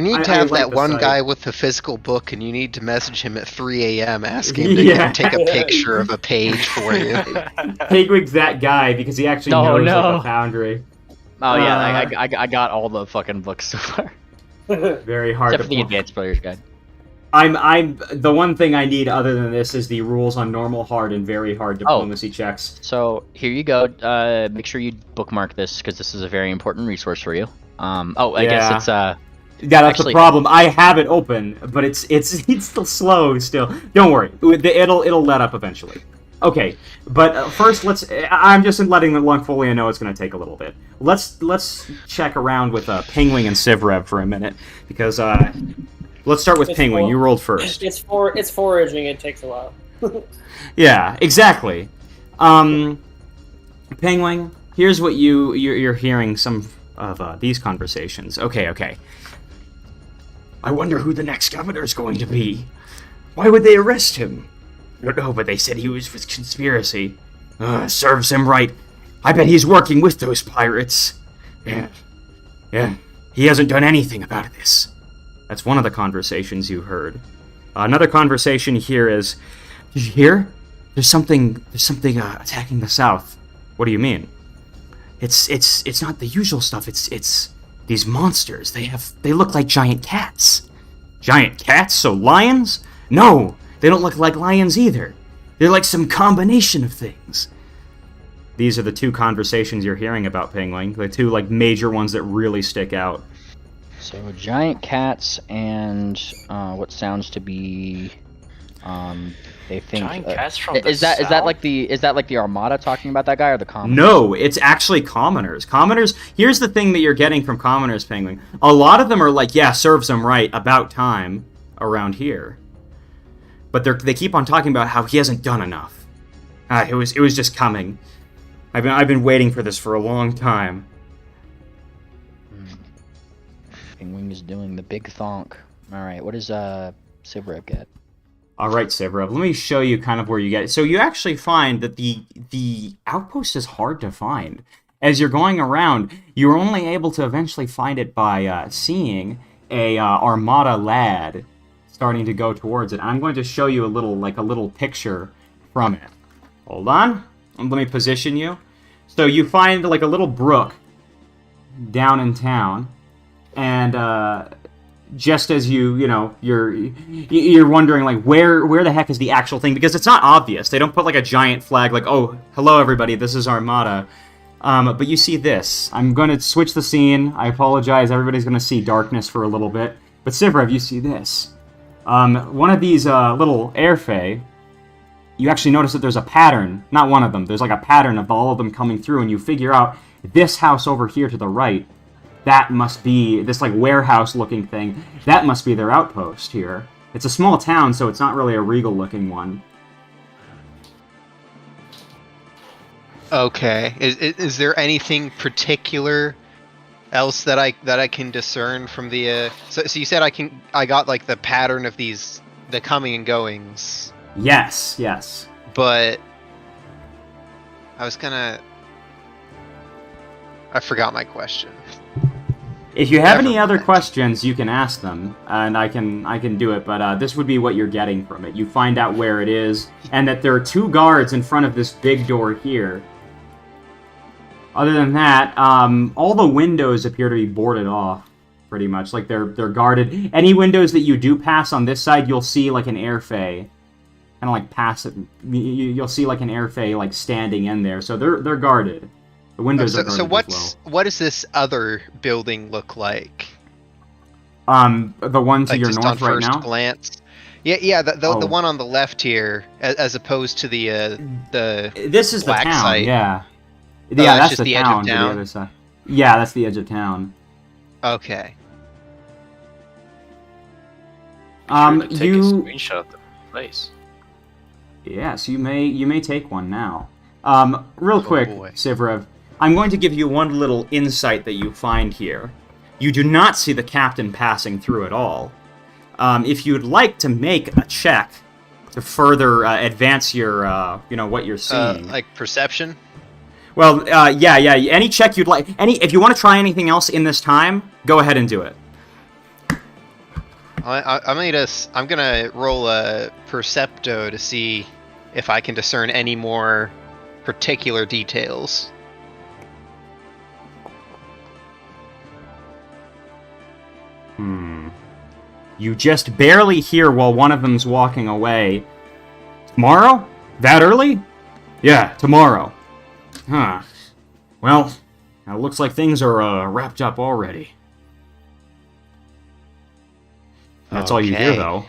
need to I have like that the one site. guy with the physical book, and you need to message him at 3 a.m. asking him to Yeah. take a picture of a page for you. Pigwig's that guy because he actually Oh, knows no. like a foundry. Oh yeah, I got all the fucking books so far, Very hard except to for the advanced player's guide. I'm the one thing I need other than this is the rules on normal, hard, and very hard diplomacy checks. So here you go. Make sure you bookmark this because this is a very important resource for you. I guess Yeah. it's Yeah, that's actually- the problem. I have it open, but it's still slow. Still, don't worry. It'll let up eventually. Okay, but first I'm just letting the Longfolio know it's going to take a little bit. Let's check around with Pingwing and Sivrev for a minute because let's start with It's Pingwing. for- You rolled first. It's foraging. It takes a while. Yeah, exactly. Pingwing, here's what you're hearing some of these conversations. Okay. I wonder who the next governor is going to be. Why would they arrest him? I don't know, but they said he was with conspiracy. Serves him right. I bet he's working with those pirates. Yeah. He hasn't done anything about this. That's one of the conversations you heard. Another conversation here is, did you hear? There's something attacking the south. What do you mean? It's not the usual stuff. It's these monsters. They look like giant cats. Giant cats? So lions? No, they don't look like lions either. They're like some combination of things. These are the two conversations you're hearing about Penguin. The two like major ones that really stick out. So giant cats and what sounds to be, they think. Giant cats from the is that south? like the Armada talking about that guy or the commoners? No, it's actually commoners. Commoners. Here's the thing that you're getting from commoners, Penguin. A lot of them are like, yeah, serves them right, about time around here. But they keep on talking about how he hasn't done enough. It was just coming. I've been waiting for this for a long time. Penguin is doing the big thonk. All right, what does Sivrev get? All right, Sivrev, let me show you kind of where you get it. So you actually find that the outpost is hard to find. As you're going around, you're only able to eventually find it by seeing a Armada lad starting to go towards it. I'm going to show you a little picture from it. Hold on. Let me position you. So you find like a little brook down in town, and just as you're wondering like where the heck is the actual thing, because it's not obvious. They don't put like a giant flag like, oh, hello everybody, this is Armada. But you see this. I'm going to switch the scene. I apologize. Everybody's going to see darkness for a little bit. But Sivrev, you see this. One of these little airfey, you actually notice that there's a pattern. Not one of them. There's like a pattern of all of them coming through, and you figure out this house over here to the right, that must be this like warehouse-looking thing. That must be their outpost here. It's a small town, so it's not really a regal-looking one. Okay. Is there anything particular else that I can discern from the? So you said I got like the pattern of the coming and goings. Yes. But I forgot my question. If you have Never any other mind. questions, you can ask them, and I can do it. But this would be what you're getting from it. You find out where it is, and that there are 2 guards in front of this big door here. Other than that, all the windows appear to be boarded off, pretty much. Like they're guarded. Any windows that you do pass on this side, you'll see like an airfey. Kind of like pass it. You'll see like an airfey like standing in there. So they're guarded. The windows are guarded So as well. what does this other building look like? The one to Like your just north on right first now? glance. Yeah, the Oh. one on the left here, as opposed to the This is the black town, site. yeah. Oh, Yeah, that's that's just the the edge of town to the town? other side. Yeah, that's the edge of town. Okay. Be sure to take a You screenshot of the place. yes, you may take one now. Real quick, boy. Sivrev, I'm going to give you one little insight that you find here. You do not see the captain passing through at all. If you'd like to make a check to further advance your, what you're seeing. Like perception. Well, yeah. Any check you'd like. If you want to try anything else in this time, go ahead and do it. I'm gonna roll a percepto to see if I can discern any more particular details. You just barely hear while one of them's walking away. Tomorrow? That early? Yeah, tomorrow. Huh. Well, it looks like things are wrapped up already. That's all you hear, Okay. though.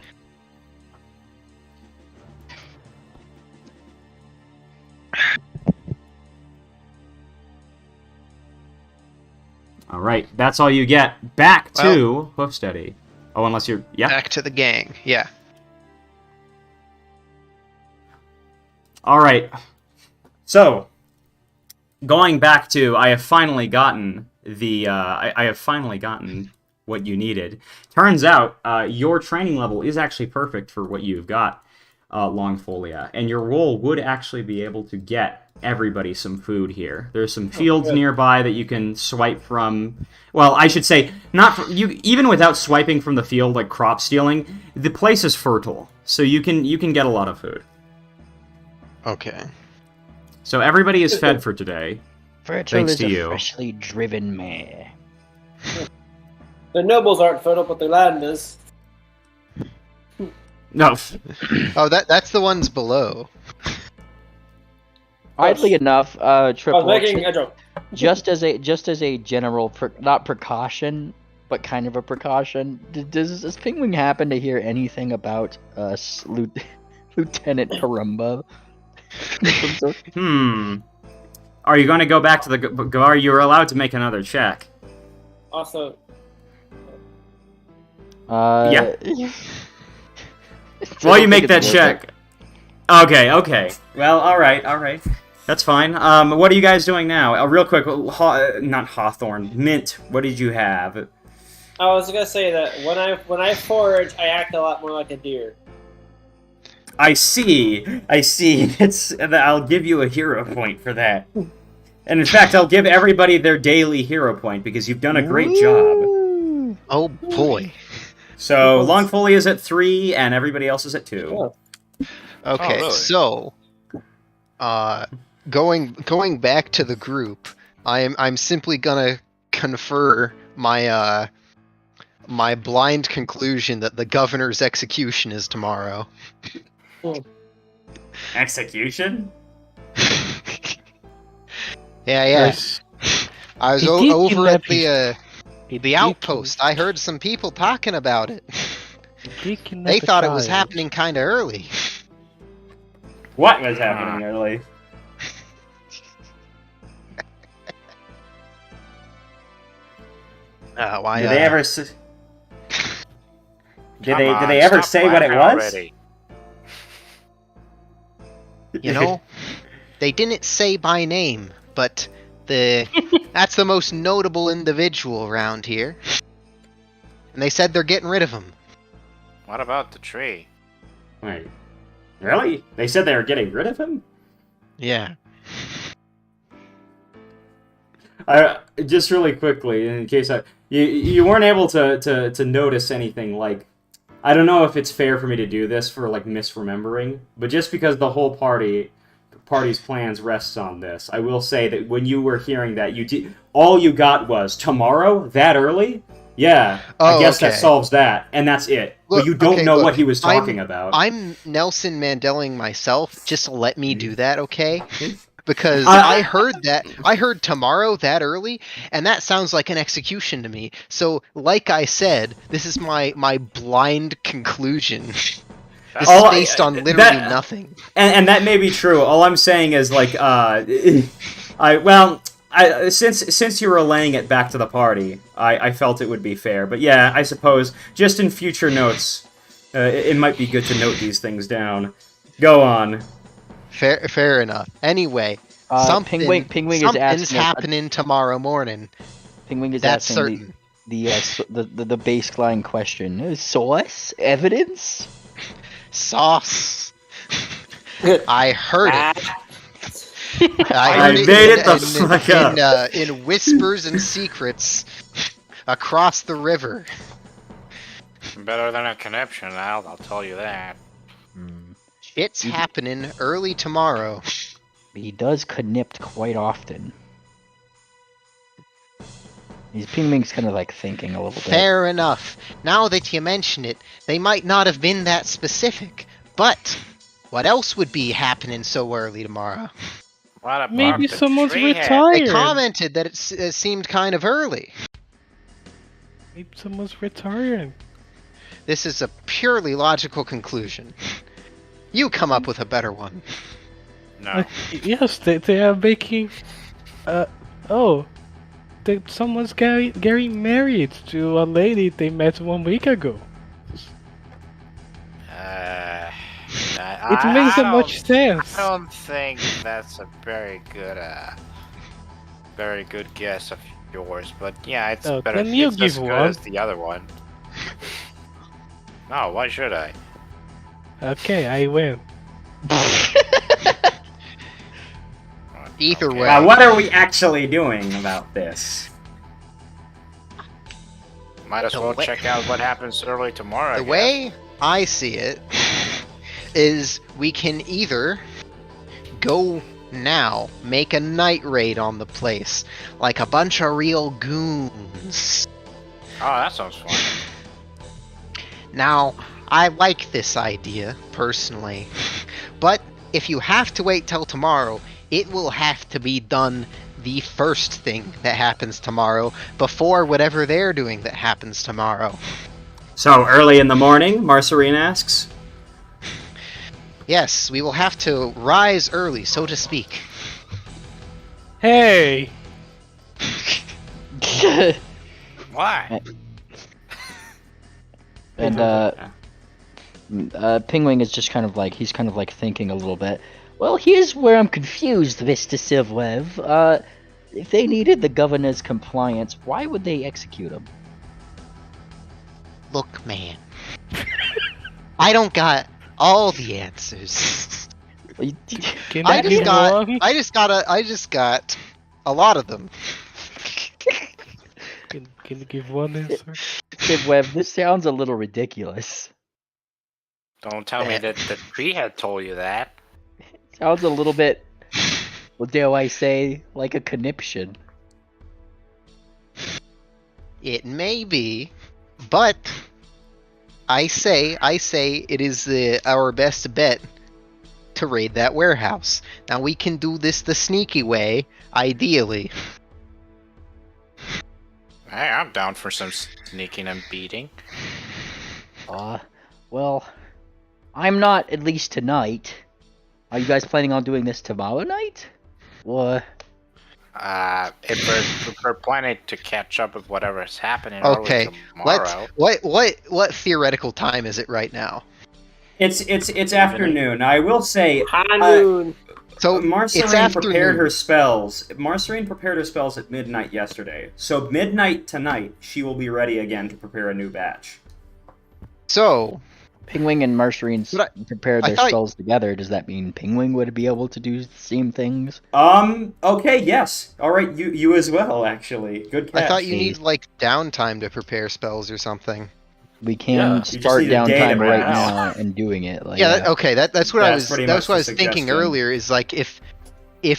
Alright, that's all you get. Back to Hoofsteady. Oh, unless you're... Yeah? Back to the gang. Yeah. Alright. So, going back to... I have finally gotten the... I have finally gotten what you needed. Turns out, your training level is actually perfect for what you've got, Longfolia. And your role would actually be able to get everybody some food here. There's some fields nearby that you can swipe from. Well, I should say, not for, you. Even without swiping from the field, like crop stealing, the place is fertile, so you can get a lot of food. Okay. So everybody is fed for today. Fertile Thanks is to a you. freshly driven mare. The nobles aren't fertile, but the land is. No. Oh, that's the ones below. Oddly enough, I was Triple, making a joke. just as a general, not precaution, but kind of a precaution, does Penguin happen to hear anything about Lieutenant Karumba? Are you going to go back to the guard? You're allowed to make another check. Also, Yeah. I While you don't make think that it's worth check. Okay. Well, alright. That's fine. What are you guys doing now? Real quick, not Hawthorne. Mint, what did you have? I was gonna say that when I forage, I act a lot more like a deer. I see. I'll give you a hero point for that. And in fact, I'll give everybody their daily hero point because you've done a great job. Oh boy. So Longfoley is at 3, and everybody else is at 2. Yeah. Okay, really? so going back to the group, I'm simply gonna confer my my blind conclusion that the governor's execution is tomorrow. Execution? Yeah. Yes. I was He did over at kidnap the outpost. I heard some people talking about it. They thought it was happening kind of early. What was happening early? Why? Did they ever? Did they Come on, ever stop say what it laughing was? already. You know, they didn't say by name, but that's the most notable individual around here. And they said they're getting rid of him. What about the tree? Wait, really? They said they were getting rid of him? Yeah. Just really quickly, in case you weren't able to notice anything, like, I don't know if it's fair for me to do this for like misremembering, but just because the whole party's plans rests on this, I will say that when you were hearing that, all you got was tomorrow that early. Yeah, I guess that solves that, and that's it. Look, but you don't know look, what he was talking about. I'm Nelson Mandeling myself. Just let me do that, okay? Because I heard tomorrow that early, and that sounds like an execution to me. So, like I said, this is my blind conclusion. This is based on literally nothing. And that may be true. All I'm saying is, like, since you were relaying it back to the party, I felt it would be fair. But yeah, I suppose, just in future notes, it might be good to note these things down. Go on. Fair enough. Anyway, Penguin is something's asking happening tomorrow morning. Penguin is That's asking certain. the baseline question: source, evidence, Sauce. I heard it. I made it the fuck up. In whispers and secrets across the river. Better than a conniption, I'll tell you that. It's happening early tomorrow. He does connipt quite often. Penguin's kind of like thinking a little bit. Fair enough. Now that you mention it, they might not have been that specific. But what else would be happening so early tomorrow? What about Maybe the someone's tree head? retired. They commented that it seemed kind of early. Maybe someone's retiring. This is a purely logical conclusion. You come up with a better one. No. Yes, they are making. Someone's getting married to a lady they met 1 week ago. It makes so much sense. I don't think that's a very good guess of yours, but yeah, it's better. Then you It's give as good one. as the other one. No, why should I? Okay, I win. Either Okay. way. What are we actually doing about this? Might as The well way- check out what happens early tomorrow. The way I see it is we can either go now, make a night raid on the place, like a bunch of real goons. Oh, that sounds fun. Now, I like this idea, personally. But if you have to wait till tomorrow, it will have to be done the first thing that happens tomorrow, before whatever they're doing that happens tomorrow. So, early in the morning, Marcerine asks? Yes, we will have to rise early, so to speak. Hey! Why? And Pingwing is just kind of like, he's kind of like thinking a little bit. Well, here's where I'm confused, Mr. Silverev. If they needed the governor's compliance, why would they execute him? Look, man. I don't got all the answers. Can I give one? just got a lot of them. Can you give one answer? Silverev, this sounds a little ridiculous. Don't tell me that the tree had told you that. Sounds a little bit, what dare I say, like a conniption. It may be, but I say it is our best bet to raid that warehouse. Now we can do this the sneaky way, ideally. Hey, I'm down for some sneaking and beating. Well, I'm not, at least tonight. Are you guys planning on doing this tomorrow night? Or... If we're planning to catch up with whatever is happening Okay, early tomorrow. what theoretical time is it right now? It's afternoon. I will say, High noon. So it's Marcerine afternoon. prepared her spells. Marcerine prepared her spells at midnight yesterday. So midnight tonight, she will be ready again to prepare a new batch. So Pingwing and Marcerine prepared their thought- spells together. Does that mean Pingwing would be able to do the same things? Okay, yes. Alright, you as well, actually. Good catch. I thought you need like downtime to prepare spells or something. We can Yeah, you just start need a day to downtime right practice. now and doing it. Like, Yeah, okay, that's what I was pretty that's much what I the was thinking suggestion. earlier is like if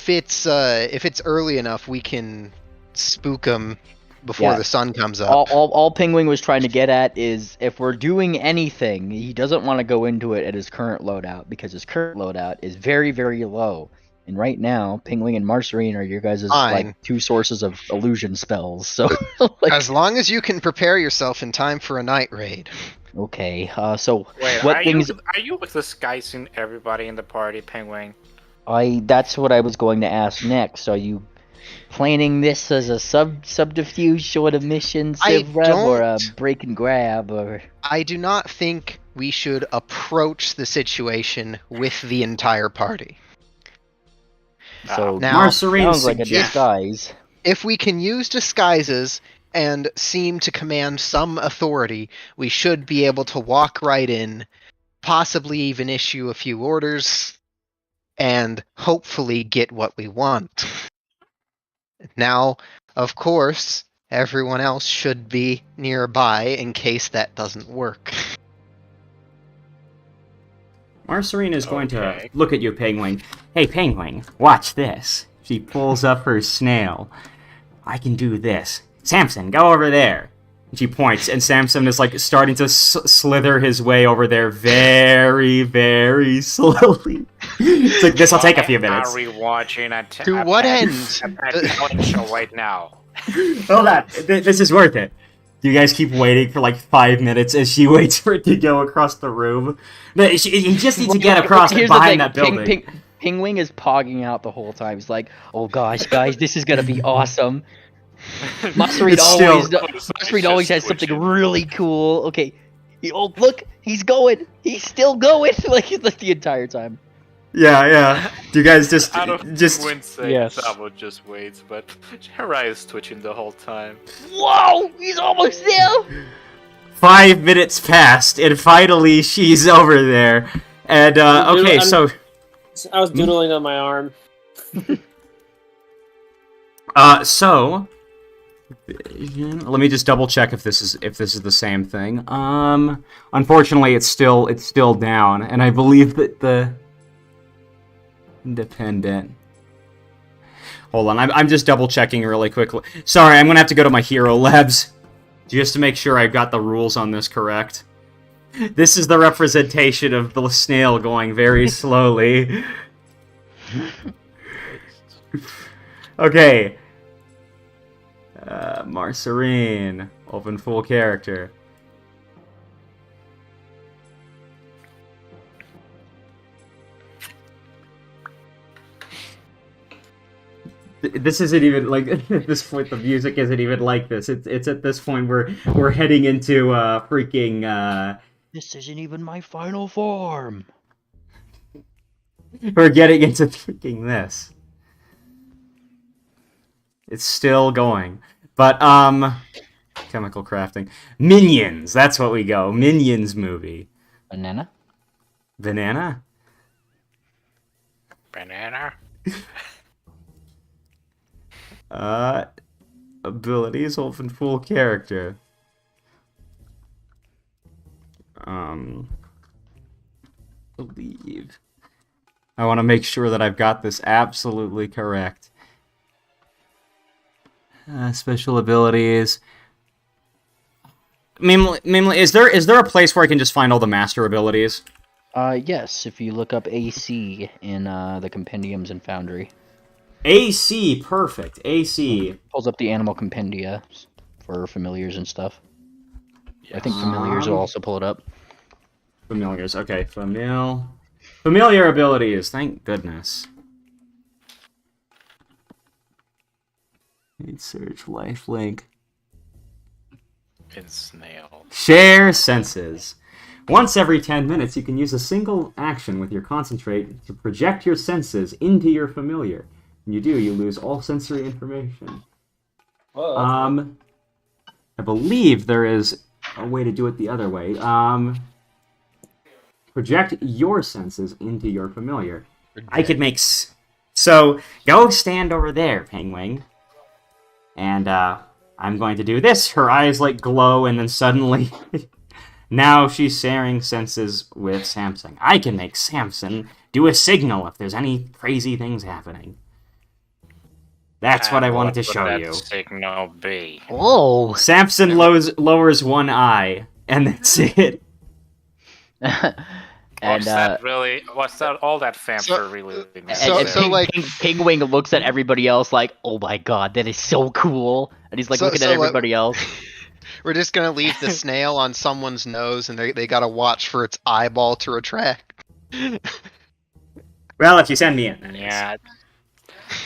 it's early enough we can spook them before Yeah. the sun comes up. all Pingwing was trying to get at is if we're doing anything, he doesn't want to go into it at his current loadout because his current loadout is very, very low. And right now, Pingwing and Marcerine are your guys' Fine. like two sources of illusion spells. So, like, As long as you can prepare yourself in time for a night raid. okay. So Wait, what are things? you disguising everybody in the party, Penguin? That's what I was going to ask next. Are you planning this as a subterfuge sort of mission, I Civ Rev, or a don't- break and grab, or? I do not think we should approach the situation with the entire party. So Now- Marcerine sounds like a suggests... disguise. If we can use disguises and seem to command some authority, we should be able to walk right in, possibly even issue a few orders, and hopefully get what we want. Now, of course, everyone else should be nearby in case that doesn't work. Marcerine is going Okay. to look at you, Penguin. Hey, Penguin, watch this. She pulls up her snail. I can do this. Samson, go over there. And she points, and Samson is like starting to slither his way over there very, very slowly. It's like, this'll take a few minutes. Are we watching To what end? a show right now? Hold on, this is worth it. You guys keep waiting for like 5 minutes as she waits for it to go across the room. You just need to get across Here's the behind thing, that building. Pingwing is pogging out the whole time. He's like, "Oh gosh, guys, this is gonna be awesome." Marcerine It's still- always has something really cool. Okay, oh look, he's going. He's still going like the entire time. Yeah. Do you guys just Out of just Penguin's sake, Yes. Sabo just waits, but her is twitching the whole time. Whoa, he's almost there. 5 minutes passed, and finally she's over there. And okay, so I was doodling on my arm. so let me just double check if this is the same thing. Unfortunately, it's still down, and I believe that the independent. Hold on, I'm just double checking really quickly. Sorry, I'm gonna have to go to my hero labs just to make sure I got the rules on this correct. This is the representation of the snail going very slowly. Okay. Marcerine, open full character. This isn't even like at this point. The music isn't even like this. It's at this point we're heading into freaking. This isn't even my final form. We're getting into freaking this. It's still going, but chemical crafting. Minions. That's what we go. Minions movie. Banana. Banana. Banana. Abilities, open full character. Believe. I want to make sure that I've got this absolutely correct. Special abilities. Mainly, is there a place where I can just find all the master abilities? Yes, if you look up AC in the compendiums and Foundry. AC, perfect. AC. Pulls up the animal compendia for familiars and stuff. I think familiars will also pull it up. Familiars, okay. Familiar abilities, thank goodness. Need search, lifelink. It's snail. Share senses. Once every 10 minutes, you can use a single action with your concentrate to project your senses into your familiar. When you do, you lose all sensory information. Whoa, I believe there is a way to do it the other way. Project your senses into your familiar. I could make... So, go stand over there, Penguin. And, I'm going to do this. Her eyes, like, glow, and then suddenly... now she's sharing senses with Samson. I can make Samson do a signal if there's any crazy things happening. That's what I wanted to show you. Signal B. Whoa! Samson lowers one eye, and that's it. What's that really? What's that? All that fanfare really means? Penguin looks at everybody else like, "Oh my god, that is so cool!" And he's like looking at everybody else. We're just gonna leave the snail on someone's nose, and they gotta watch for its eyeball to retract. Well, if you send me in, then yeah.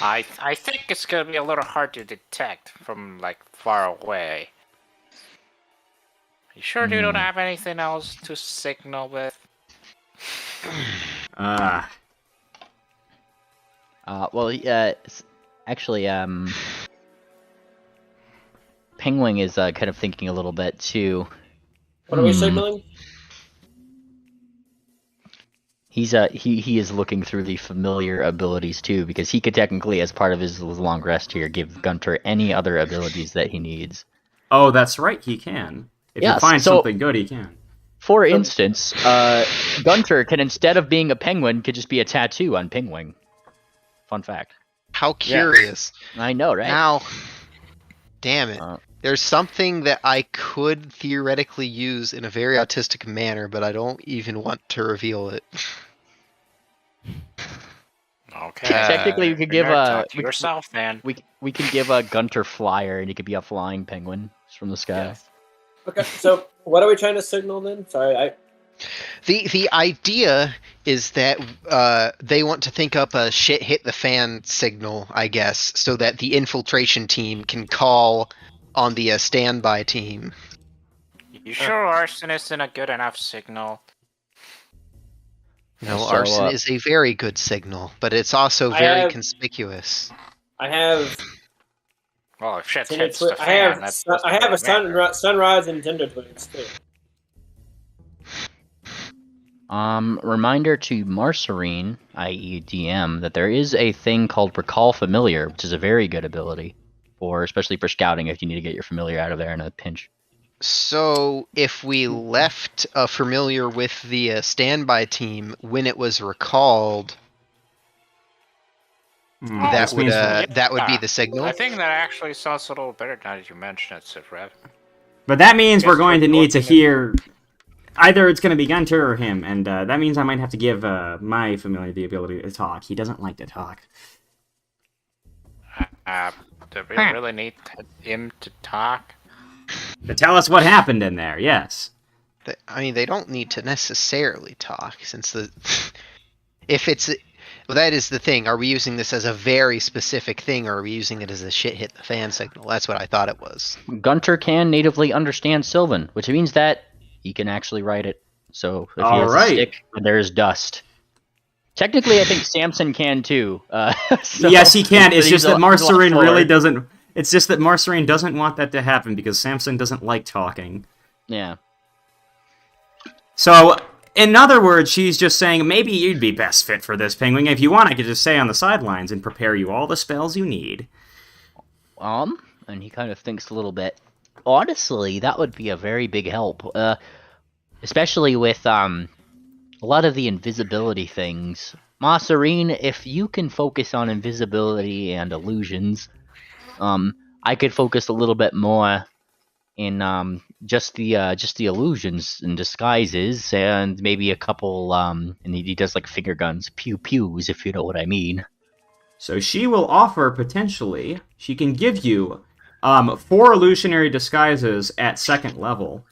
I think it's gonna be a little hard to detect from like far away. You sure you don't have anything else to signal with? Actually, Penguin is kind of thinking a little bit too. What are we signaling? He's he is looking through the familiar abilities too, because he could technically, as part of his long rest here, give Gunter any other abilities that he needs. Oh, that's right, he can. If you find something good, he can. For instance, Gunter can, instead of being a penguin, could just be a tattoo on Penguin. Fun fact. How curious. Yeah. I know, right? Now, damn it. There's something that I could theoretically use in a very autistic manner, but I don't even want to reveal it. Okay. Technically, we could give yourself, man. We can give a Gunter flyer, and he could be a flying penguin from the sky. Yes. Okay, so what are we trying to signal then? Sorry, The idea is that they want to think up a shit hit the fan signal, I guess, so that the infiltration team can call on the standby team. You sure arson isn't a good enough signal? No, arson is a very good signal, but it's also very conspicuous. I have. Oh shit! I have a sunrise and Tinder twigs too. Reminder to Marcerine, i.e. DM, that there is a thing called Recall Familiar, which is a very good ability, especially for scouting if you need to get your familiar out of there in a pinch. So, if we left a familiar with the standby team when it was recalled, that would be the signal? I think that actually sounds a little better now that you mention it, Sifrev. But that means we're going to need to hear either it's going to be Gunter or him, and that means I might have to give my familiar the ability to talk. He doesn't like to talk. Do we really need him to talk? To tell us what happened in there, yes. I mean, they don't need to necessarily talk, since if it's... Well, that is the thing. Are we using this as a very specific thing, or are we using it as a shit hit the fan signal? That's what I thought it was. Gunter can natively understand Sylvan, which means that he can actually write it. So if he has a stick, there's dust. Technically, I think Samson can too. So, yes, he can. It's just that Marceline really doesn't... It's just that Marceline doesn't want that to happen, because Samson doesn't like talking. Yeah. So... In other words, she's just saying, maybe you'd be best fit for this, Penguin. If you want, I could just stay on the sidelines and prepare you all the spells you need. And he kind of thinks a little bit. Honestly, that would be a very big help. Especially with, a lot of the invisibility things. Masserine, if you can focus on invisibility and illusions, I could focus a little bit more in, just the illusions and disguises, and maybe a couple, and he does like finger guns, pew-pews, if you know what I mean. So she will offer, potentially, she can give you 4 illusionary disguises at 2nd level,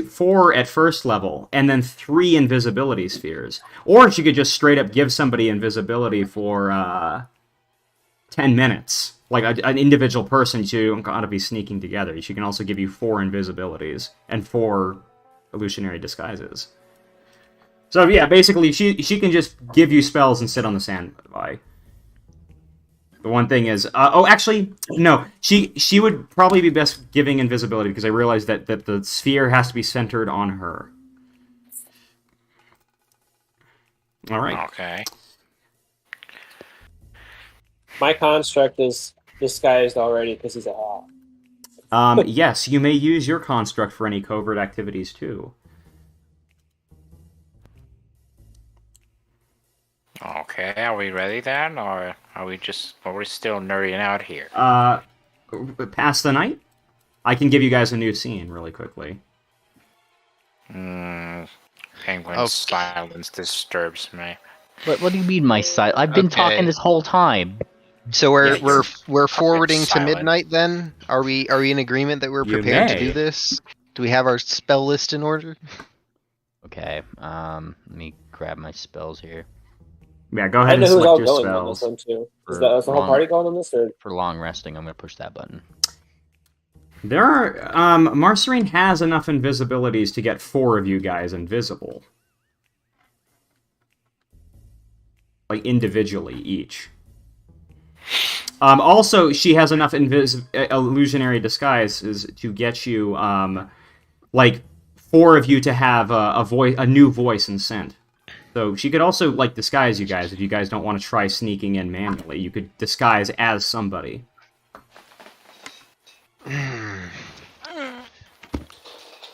4 at 1st level, and then 3 invisibility spheres. Or she could just straight up give somebody invisibility for 10 minutes. Like an individual person, you don't got to be sneaking together. She can also give you 4 invisibilities and 4 illusionary disguises. So yeah, basically she can just give you spells and sit on the sandby. The one thing is, actually no, she would probably be best giving invisibility, because I realized that the sphere has to be centered on her. All right. Okay. My construct is disguised already because he's a hawk. Yes, you may use your construct for any covert activities too. Okay, are we ready then, or are we still nerding out here? Pass the night? I can give you guys a new scene really quickly. Penguin's silence disturbs me. What do you mean, my side? I've been talking this whole time. So we're forwarding to midnight then? Are we in agreement that we're prepared to do this? Do we have our spell list in order? Okay, let me grab my spells here. Yeah, go ahead and select your spells. On this one too. Is the whole party going on this? Or? For long resting, I'm going to push that button. There are, Marceline has enough invisibilities to get 4 of you guys invisible. Like, individually, each. Also, she has enough illusionary disguises to get you, like, 4 of you to have a new voice and scent. So she could also, like, disguise you guys if you guys don't want to try sneaking in manually. You could disguise as somebody.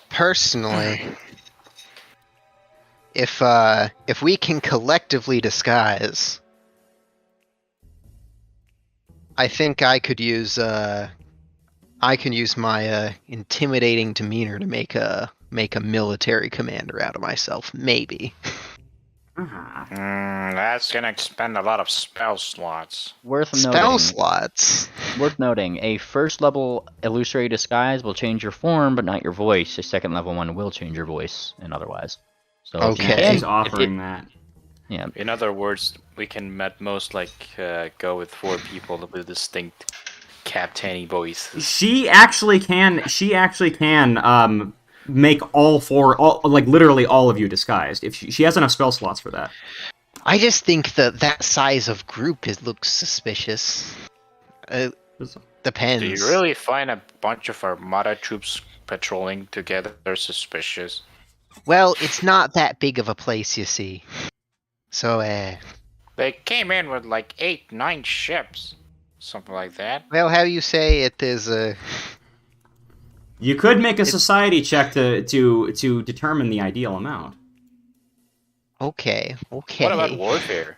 Personally, if we can collectively disguise, I think I could use my intimidating demeanor to make a military commander out of myself, maybe. That's gonna expend a lot of spell slots. Spell slots. Worth noting, a 1st level illusory disguise will change your form, but not your voice. A 2nd level one will change your voice and otherwise. So okay, she's offering that. Yeah. In other words, we can at most go with 4 people with distinct captainy voices. She actually can. Make all 4, like literally all of you disguised. If she has enough spell slots for that. I just think that size of group looks suspicious. Depends. Do you really find a bunch of Armada troops patrolling together suspicious? Well, it's not that big of a place, you see. So, They came in with like 8, 9 ships. Something like that. Well, how you say it is You could make a society check to determine the ideal amount. Okay. What about warfare?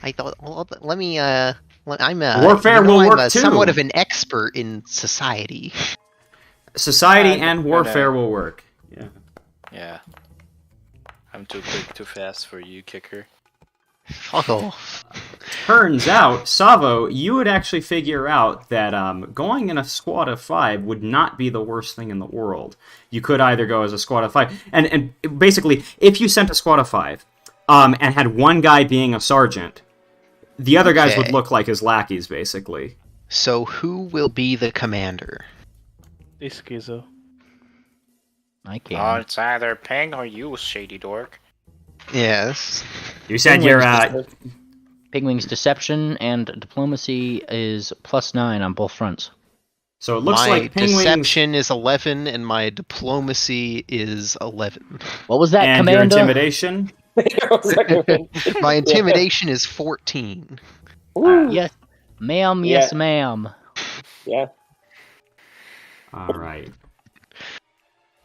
I thought. Well, let me. I'm. Warfare will work too. Somewhat of an expert in society. Society and warfare will work. Yeah. Yeah. I'm too quick, too fast for you, kicker. Fuck off. Turns out, Savo, you would actually figure out that going in a squad of 5 would not be the worst thing in the world. You could either go as a squad of 5, and basically, if you sent a squad of 5, and had one guy being a sergeant, the other guys would look like his lackeys, basically. So who will be the commander? Hey, Schizo. I can't. It's either Ping or you, shady dork. Yes. You said you're, Pigwing's deception and diplomacy is +9 on both fronts. so it looks my like Penguin's... deception is 11 and my diplomacy is 11. What was that, and your Commander? intimidation? My intimidation is 14. Yes, ma'am. Yes, ma'am. Yeah. Alright.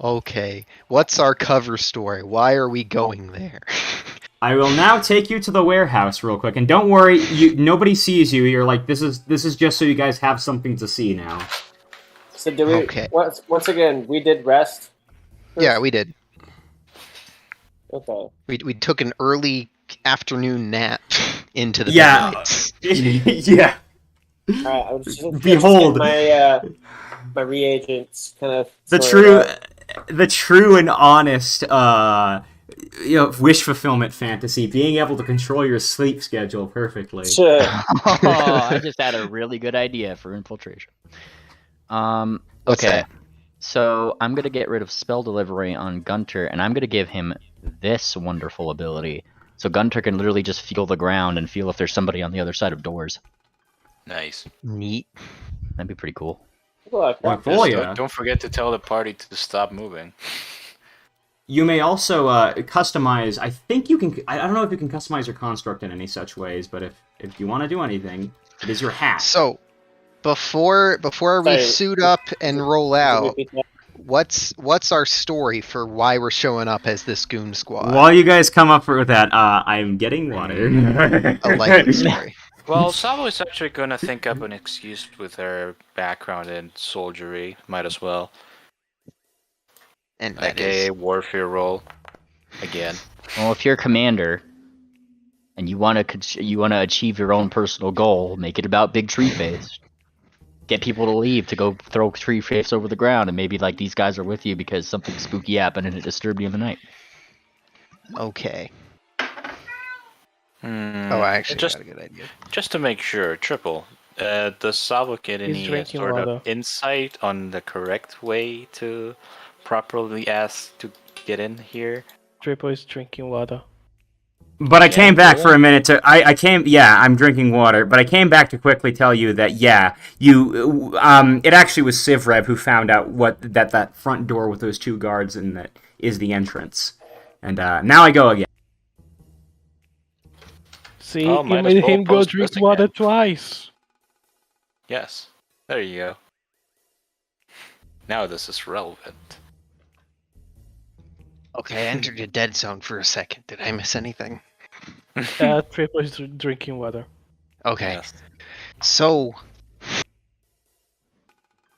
Okay, what's our cover story? Why are we going there? I will now take you to the warehouse real quick, and don't worry, nobody sees you. You're like, this is just so you guys have something to see now. So do we? Okay. Once again, we did rest. Yeah, we did. Okay. We took an early afternoon nap into the Yeah. midnights. Yeah. All right. I was just Behold. getting my reagents kind of The true and honest wish fulfillment fantasy, being able to control your sleep schedule perfectly. Sure. Oh, I just had a really good idea for infiltration. What's Okay. that? So I'm gonna get rid of spell delivery on Gunter, and I'm gonna give him this wonderful ability. So Gunter can literally just feel the ground and feel if there's somebody on the other side of doors. Nice. Neat. That'd be pretty cool. Look, Like, Just oh, yeah. don't forget to tell the party to stop moving. You may also customize. I think you can. I don't know if you can customize your construct in any such ways, but if you want to do anything, it is your hat. So, before we Sorry. suit up and roll out, what's our story for why we're showing up as this goon squad? While you guys come up with that, I'm getting water. A likely story. Well, Sabo is actually gonna think up an excuse with her background in soldiery. Might as well. And Like that is a warfare role. Again. Well, if you're a commander and you want to achieve your own personal goal, make it about Big Tree Face. Get people to leave to go throw Tree Face over the ground, and maybe like these guys are with you because something spooky happened and it disturbed you in the night. okay. Hmm, Oh, I actually just got a good idea. just to make sure, Triple. Does Sabo get He's any drinking sort water. of insight on the correct way to properly ask to get in here? Triple is drinking water. But I came back for a minute to. I'm drinking water, but I came back to quickly tell you that it actually was Sivrev who found out that front door with those two guards and that is the entrance, and now I go again. See, Oh, you might as made well him go post drink this water again. twice. Yes. There you go. Now this is relevant. Okay, I entered a dead zone for a second. Did I miss anything? Triple is drinking water. Okay. Yes. So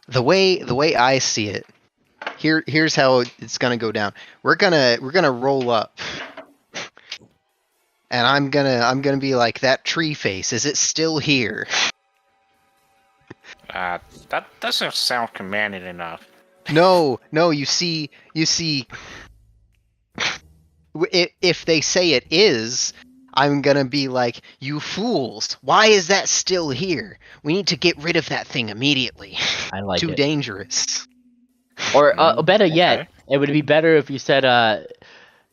the way I see it, here's how it's gonna go down. We're gonna roll up, and I'm gonna be like, that tree face. Is it still here? That doesn't sound commanding enough. No. You see. If they say it is, I'm gonna be like, you fools! Why is that still here? We need to get rid of that thing immediately. I like Too it. dangerous. Or better yet, Okay. it would be better if you said,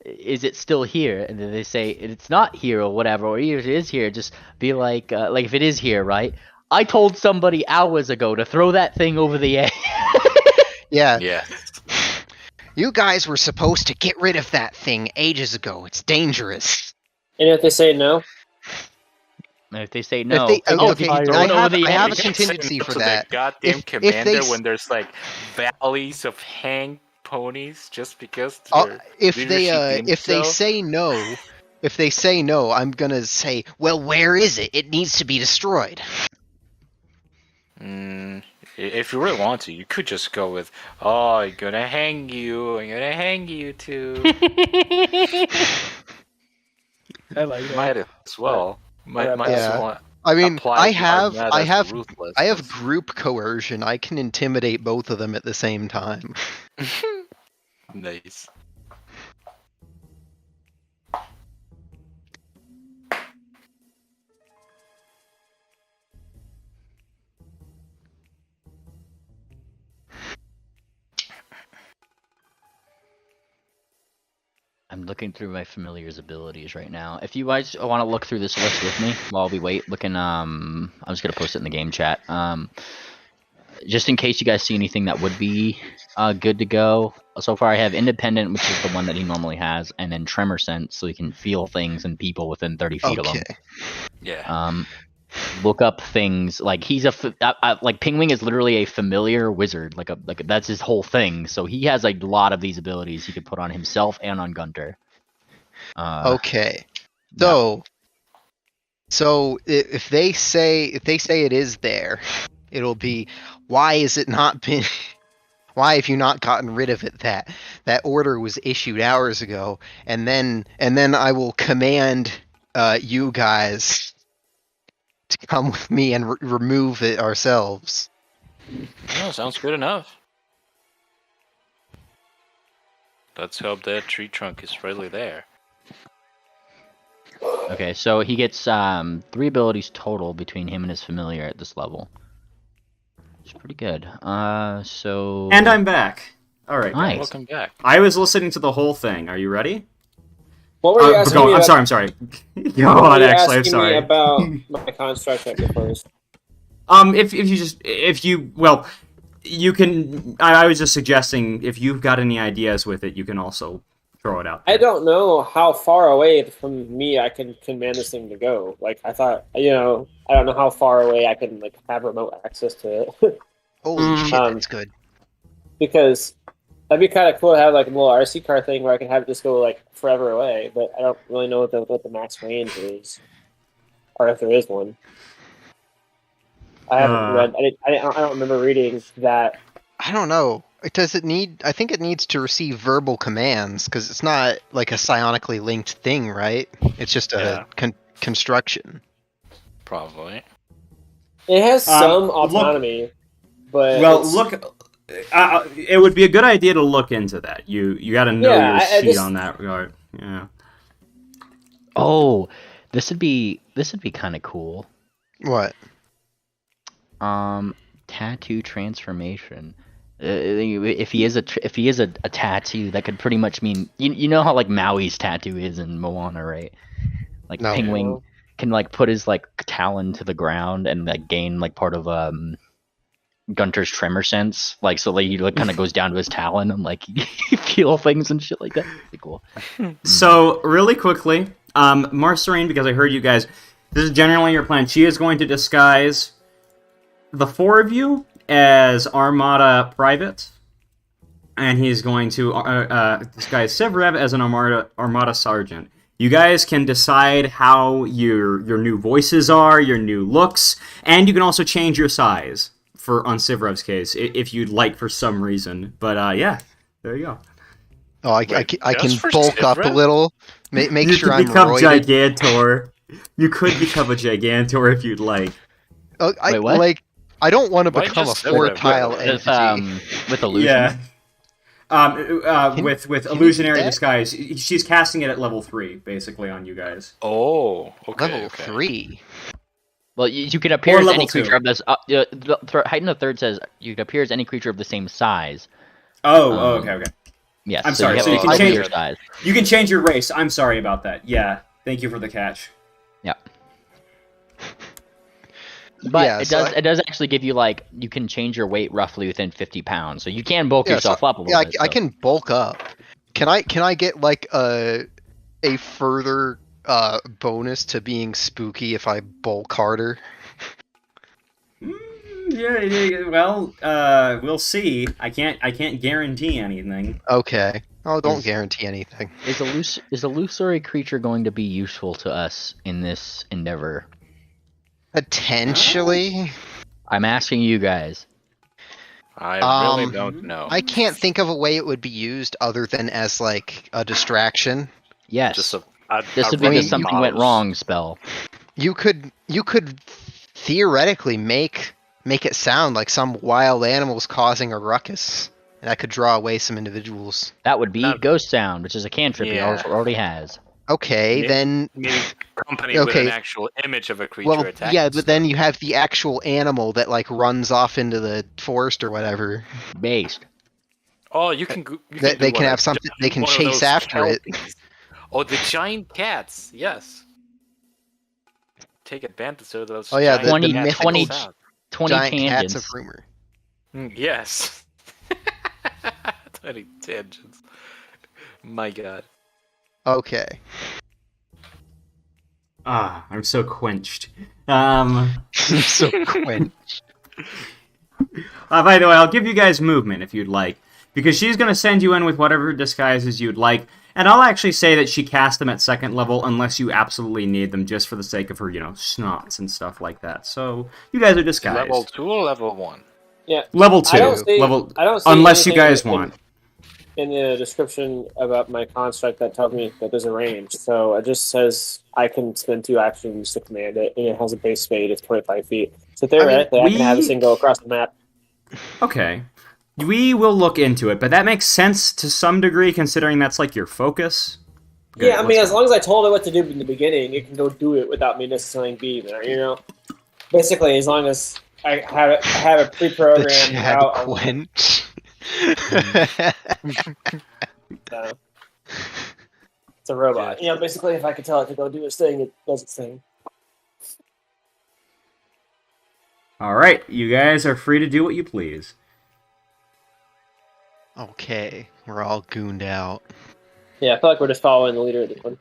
"Is it still here?" And then they say it's not here or whatever, or if it is here, just be like if it is here, right? I told somebody hours ago to throw that thing over the edge. Yeah. Yeah. You guys were supposed to get rid of that thing ages ago. It's dangerous. And if they say no, And if they say no, If they, Oh, okay, fire. throw it over the I have a edge. contingency for To that. the goddamn If commander they s- when there's like valleys of hanged ponies just because their If leadership they deemed if they so? say no, I'm gonna say, well, where is it? It needs to be destroyed. If you really want to, you could just go with, "Oh, I'm gonna hang you. I'm gonna hang you too." I like that. Might as well. Might as Yeah. well. I mean, apply I have Armada's ruthlessness. I have group coercion. I can intimidate both of them at the same time. Nice. I'm looking through my familiar's abilities right now. If you guys want to look through this list with me while we wait, I'm just gonna post it in the game chat. Just in case you guys see anything that would be good to go. So far, I have Independent, which is the one that he normally has, and then Tremor Sense, so he can feel things and people within 30 feet of him. Yeah. Look up things like he's like Pingwing is literally a familiar wizard, like that's his whole thing. So he has a lot of these abilities he could put on himself and on Gunter. Okay, so if they say it is there, it'll be, why is it not been? Why have you not gotten rid of it? That order was issued hours ago, and then I will command you guys to come with me and remove it ourselves. Oh, sounds good enough. Let's hope that tree trunk is really there. Okay, so he gets 3 abilities total between him and his familiar at this level. It's pretty good. So. And I'm back. All right, Nice. guys. Welcome back. I was listening to the whole thing. Are you ready? What were you asking me? I'm sorry. Go what were on, you actually, I'm asking sorry. me about my construct check first? You can. I was just suggesting if you've got any ideas with it, you can also throw it out there. I don't know how far away from me I can command this thing to go. Like, I thought, I don't know how far away I can have remote access to it. Holy shit, that's good. Because that'd be kind of cool to have like a little RC car thing where I can have it just go like forever away. But I don't really know what the max range is, or if there is one. I haven't read. I don't remember reading that. I don't know. Does it need? I think it needs to receive verbal commands because it's not like a psionically linked thing, right? It's just a construction. Probably. It has some autonomy, but it would be a good idea to look into that. You got to know your sheet on that regard. Yeah. Oh, this would be kind of cool. What? Tattoo transformation. If he is a tattoo, that could pretty much mean you know how like Maui's tattoo is in Moana, right? Like No. Pingwing can like put his like talon to the ground and like gain like part of Gunter's tremor sense, like so like he like kind of goes down to his talon and like feel things and shit like that. Pretty cool. So really quickly, Marcerine, because I heard you guys, this is generally your plan. She is going to disguise the 4 of you as Armada Private, and he's going to disguise Sevrev as an Armada Sergeant. You guys can decide how your new voices are, your new looks, and you can also change your size on Sevrev's case if you'd like for some reason. But yeah, there you go. Oh, I can bulk up a little, make You sure can I'm become roided. Gigantor. You could become a Gigantor if you'd like. Wait, what? I don't want to Why become a just Sevrev? 4-tile entity. With illusion. Yeah. With illusionary that? disguise, she's casting it at level 3, basically, on you guys. Oh, okay. Level 3. Well, you can appear as level any 2. creature of this. Heighten the Third says you can appear as any creature of the same size. Okay. Yes. I'm so sorry, You so have you to can alter change your size. You can change your race. I'm sorry about that. Yeah, thank you for the catch. Yeah. But Yeah, it does actually give you like you can change your weight roughly within 50 pounds, so you can bulk Yeah, yourself up a little bit. I can bulk up. Can I get like a further bonus to being spooky if I bulk harder? Yeah. Well, we'll see. I can't guarantee anything. Okay. Oh, don't guarantee anything. Is a illusory creature going to be useful to us in this endeavor? Potentially. I'm asking you guys. I really don't know. I can't think of a way it would be used other than as like a distraction. Yes. Just This would be the something went wrong spell. You could theoretically make it sound like some wild animal's causing a ruckus, and that could draw away some individuals. That would be Not- Ghost Sound, which is a cantrip he already has. Okay, then. Maybe company with an actual image of a creature Well, attacking. yeah, but then you have the actual animal that like runs off into the forest or whatever. Based. Oh, you can. They can have something. They can chase after it. Oh, the giant cats. Yes. Take advantage of those. Oh yeah, giant the cats mythical 20 sound. 20 giant cats tangents. of rumor. Yes. 20 tangents. My God. Okay. I'm so quenched. So quench. By the way, I'll give you guys movement if you'd like, because she's going to send you in with whatever disguises you'd like, and I'll actually say that she cast them at second level unless you absolutely need them, just for the sake of her, snots and stuff like that. So you guys are disguised. Level 2 or level 1? Yeah. Level 2. I don't see Unless you anything guys want. in the description about my construct that tells me that there's a range. So it just says I can spend 2 actions to command it, and it has a base speed. It's 25 feet. So theoretically, I can have this thing go across the map. Okay. We will look into it, but that makes sense to some degree, considering that's like your focus. Good, Yeah, I mean, as long as I told it what to do in the beginning, it can go do it without me necessarily being there. Basically, as long as I have it pre-programmed The Chad out. quench. It's a robot. Basically, if I could tell it to go do its thing, it does its thing. All right, you guys are free to do what you please. Okay, we're all gooned out. Yeah, I feel like we're just following the leader of this one.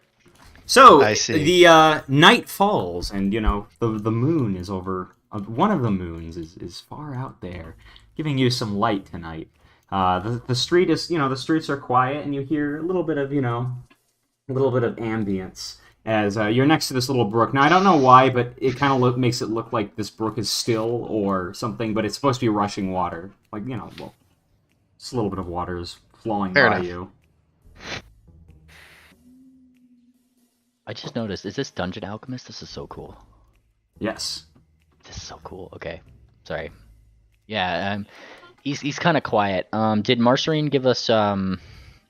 So I see. the night falls, and the moon is over. One of the moons is far out there, giving you some light tonight. The street is the streets are quiet, and you hear a little bit of ambience as you're next to this little brook. Now I don't know why, but it kind of makes it look like this brook is still or something, but it's supposed to be rushing water. Like just a little bit of water is flowing Fair by enough. you. I just noticed, is this Dungeon Alchemist? This is so cool. Yes. This is so cool. Okay. Sorry. Yeah, he's kind of quiet. Did Marcerine give us, No,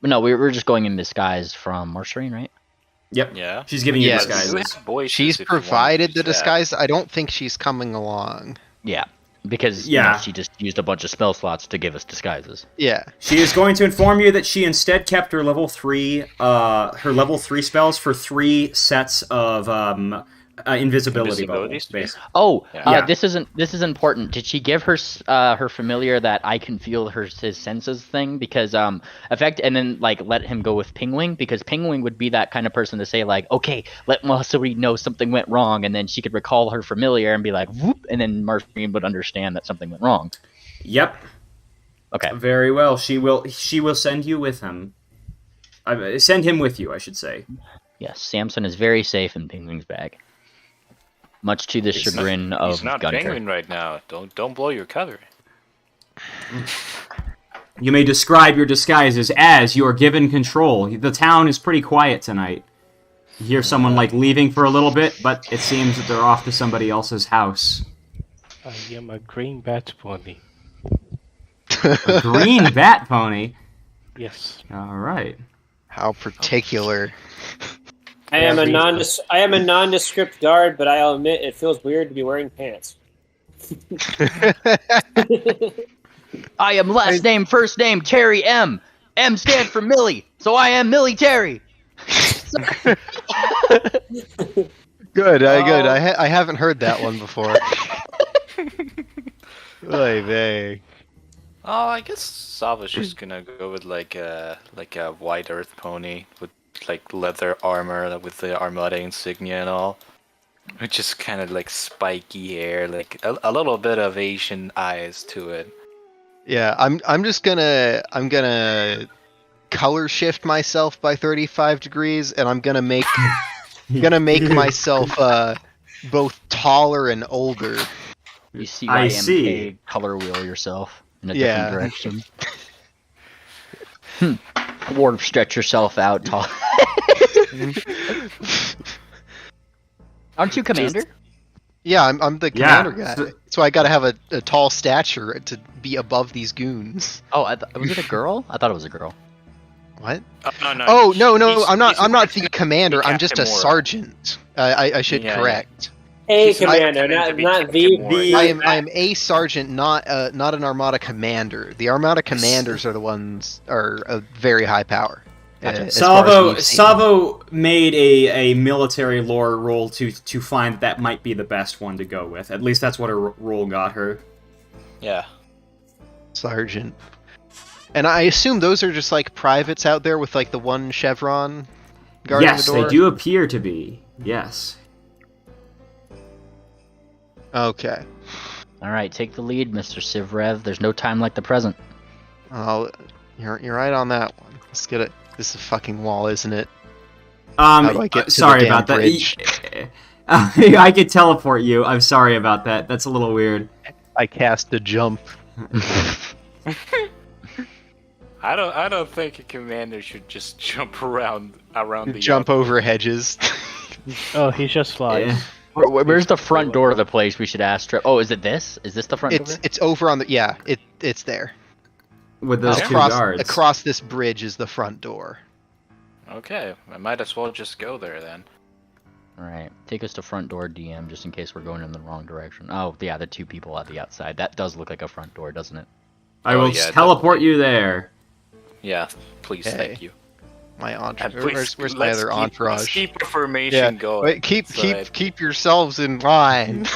we were just going in disguise from Marcerine, right? Yep. Yeah. She's giving you Yes. disguises. She's provided the disguise. I don't think she's coming along. Yeah. Because Yeah. she just used a bunch of spell slots to give us disguises. Yeah. She is going to inform you that she instead kept her level 3 spells for 3 sets of invisibility bubbles. Basically. Oh, Yeah. this is important. Did she give her her familiar that I can feel his senses thing? Because and then let him go with Pingwing, because Pingwing would be that kind of person to say okay, let Marceline know something went wrong, and then she could recall her familiar and be like whoop, and then Marceline would understand that something went wrong. Yep. Okay. Very well. She will send you with him. Send him with you, I should say. Yes, Samson is very safe in Pingwing's bag. Much to the chagrin of He's not Gunter. penguin right now. Don't blow your cover. You may describe your disguises as you're given control. The town is pretty quiet tonight. You hear someone leaving for a little bit, but it seems that they're off to somebody else's house. I am a green bat pony. A green bat pony. Yes. All right. How particular. I am a nondescript guard, but I'll admit it feels weird to be wearing pants. I am last name, first name, Terry M. M stands for Millie, so I am Millie Terry. Good, good. I haven't heard that one before. Oy vey. Oh, I guess Sava's just gonna go with a white earth pony with leather armor with the Armada insignia and all. Which is kind of spiky hair, a little bit of Asian eyes to it. Yeah, I'm just gonna color shift myself by 35 degrees, and I'm gonna make myself both taller and older. You see I why see. MK color wheel yourself. in a Yeah. different direction. Warp, stretch yourself out tall. Aren't you commander? Yeah, I'm the Yeah, commander guy. so- So I gotta have a tall stature to be above these goons. Oh, was it a girl? I thought it was a girl. What? No. Oh no, he's- I'm not. he's I'm not working the to commander. be I'm just a Captain Mora. sergeant. I should Yeah, yeah. correct. A He's not commander, intended to not be not Captain the Mora. the. I am a sergeant, not an Armada commander. The Armada commanders are the ones are of very high power. Gotcha. As far as we've seen. Savo made a military lore roll to find that might be the best one to go with. At least that's what her roll got her. Yeah. Sergeant. And I assume those are just like privates out there with like the one chevron guarding Yes, the door. they do appear to be. Yes. Okay. All right, take the lead, Mr. Sivrev. There's no time like the present. Oh, you're right on that one. Let's get it. This is a fucking wall, isn't it? How do I get to sorry the damn about that. bridge? I could teleport you. I'm sorry about that. That's a little weird. I cast a jump. I don't think a commander should just jump around the Jump over hedges. Oh, he just flies. Yeah. Where's the front door of the place? We should ask. Oh, is it this? Is this the front door? It's over on the it's there. With those two Across guards. across this bridge is the front door. Okay, I might as well just go there then. All right, take us to front door, DM, just in case we're going in the wrong direction. Oh, yeah, the two people at the outside. That does look like a front door, doesn't it? I Oh, will yeah, teleport definitely. you there. Yeah, please, Okay. thank you. My And entourage. please, Where's my let's other keep- entourage? Let's keep our formation Yeah. going. Wait, so that- keep yourselves in line.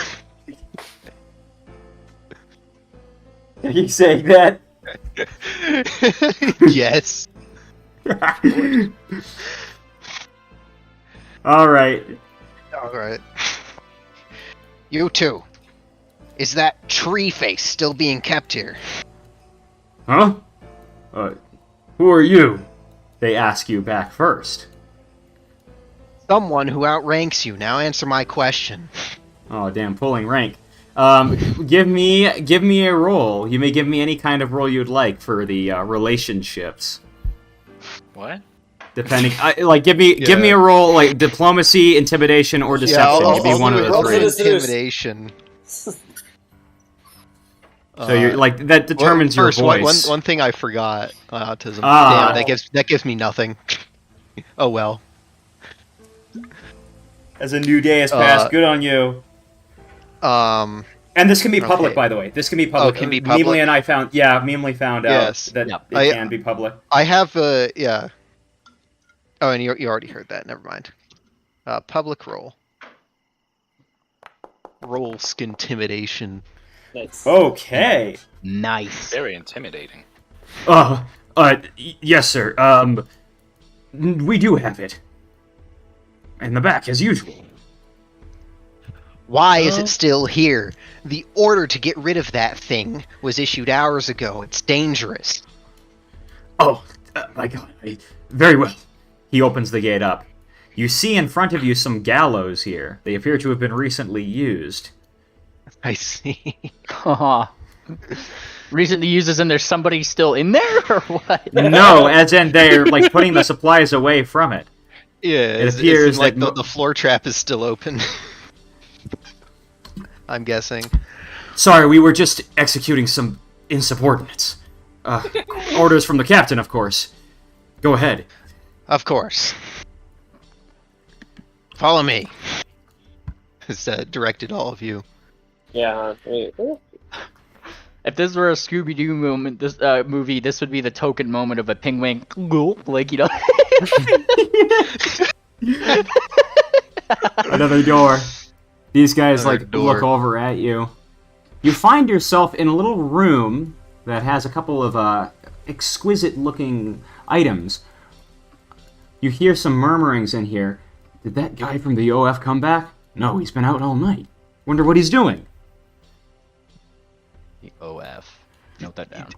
Are you saying that? Yes. All right. All right. You two. Is that tree face still being kept here? Huh? Who are you? They ask you back first. Someone who outranks you. Now answer my question. Oh, damn, pulling rank. Give me a roll. You may give me any kind of roll you'd like for the relationships. What? Depending, give me a roll like diplomacy, intimidation, or deception. Give me one of the I'll three. do this. Intimidation. So you're like that determines your first, voice. one thing I forgot on autism. Ah. Damn, that gives me nothing. Oh well. As a new day has passed, good on you. And this can be public, Okay. by the way. This can be public. Oh, it can be public? Memely and I found, Memely found Yes. out that Yep. it I- can be public. I have yeah. Oh, and you already heard that. Never mind. Public roll. Roll intimidation. Nice. Okay. Nice. Very intimidating. Yes, sir. We do have it. In the back, as usual. Why is it still here? The order to get rid of that thing was issued hours ago. It's dangerous. Oh, my God. Very well. He opens the gate up. You see in front of you some gallows here. They appear to have been recently used. I see. Recently used as in there's somebody still in there, or what? No, as in they're like putting the supplies away from it. Yeah, It appears like that the floor trap is still open. I'm guessing. Sorry, we were just executing some insubordinates. Orders from the captain, of course. Go ahead. Of course. Follow me. It's directed all of you. Yeah. Wait. If this were a Scooby-Doo moment, this movie, this would be the token moment of a penguin, like, you know. Another door. These guys Another like door. look over at you. You find yourself in a little room that has a couple of exquisite-looking items. You hear some murmurings in here. Did that guy from the OF come back? No, he's been out all night. Wonder what he's doing. The OF. Note that down.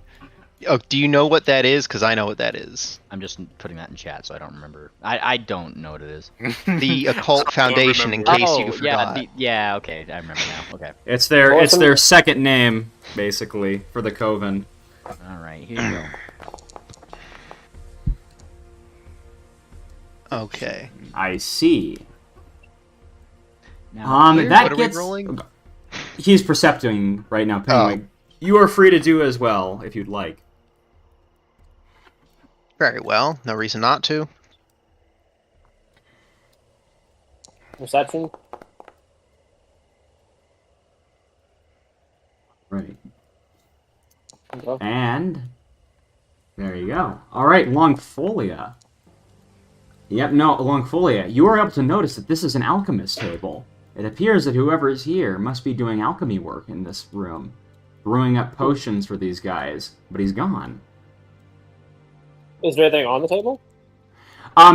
Oh, do you know what that is? Because I know what that is. I'm just putting that in chat, so I don't remember. I don't know what it is. The Occult Foundation, in remember. case you forgot. Yeah, okay, I remember now. Okay. It's their Awesome. second name, basically, for the Coven. All right, here you go. Okay. I see. Now, Here, That what are we gets. rolling? He's percepting right now, Penguin. You are free to do as well if you'd like. Very well. No reason not to. Perception. Right. Okay. And there you go. All right, Longfolia. Yep, no, Longfolia. You are able to notice that this is an alchemist table. It appears that whoever is here must be doing alchemy work in this room, brewing up potions for these guys, but he's gone. Is there anything on the table?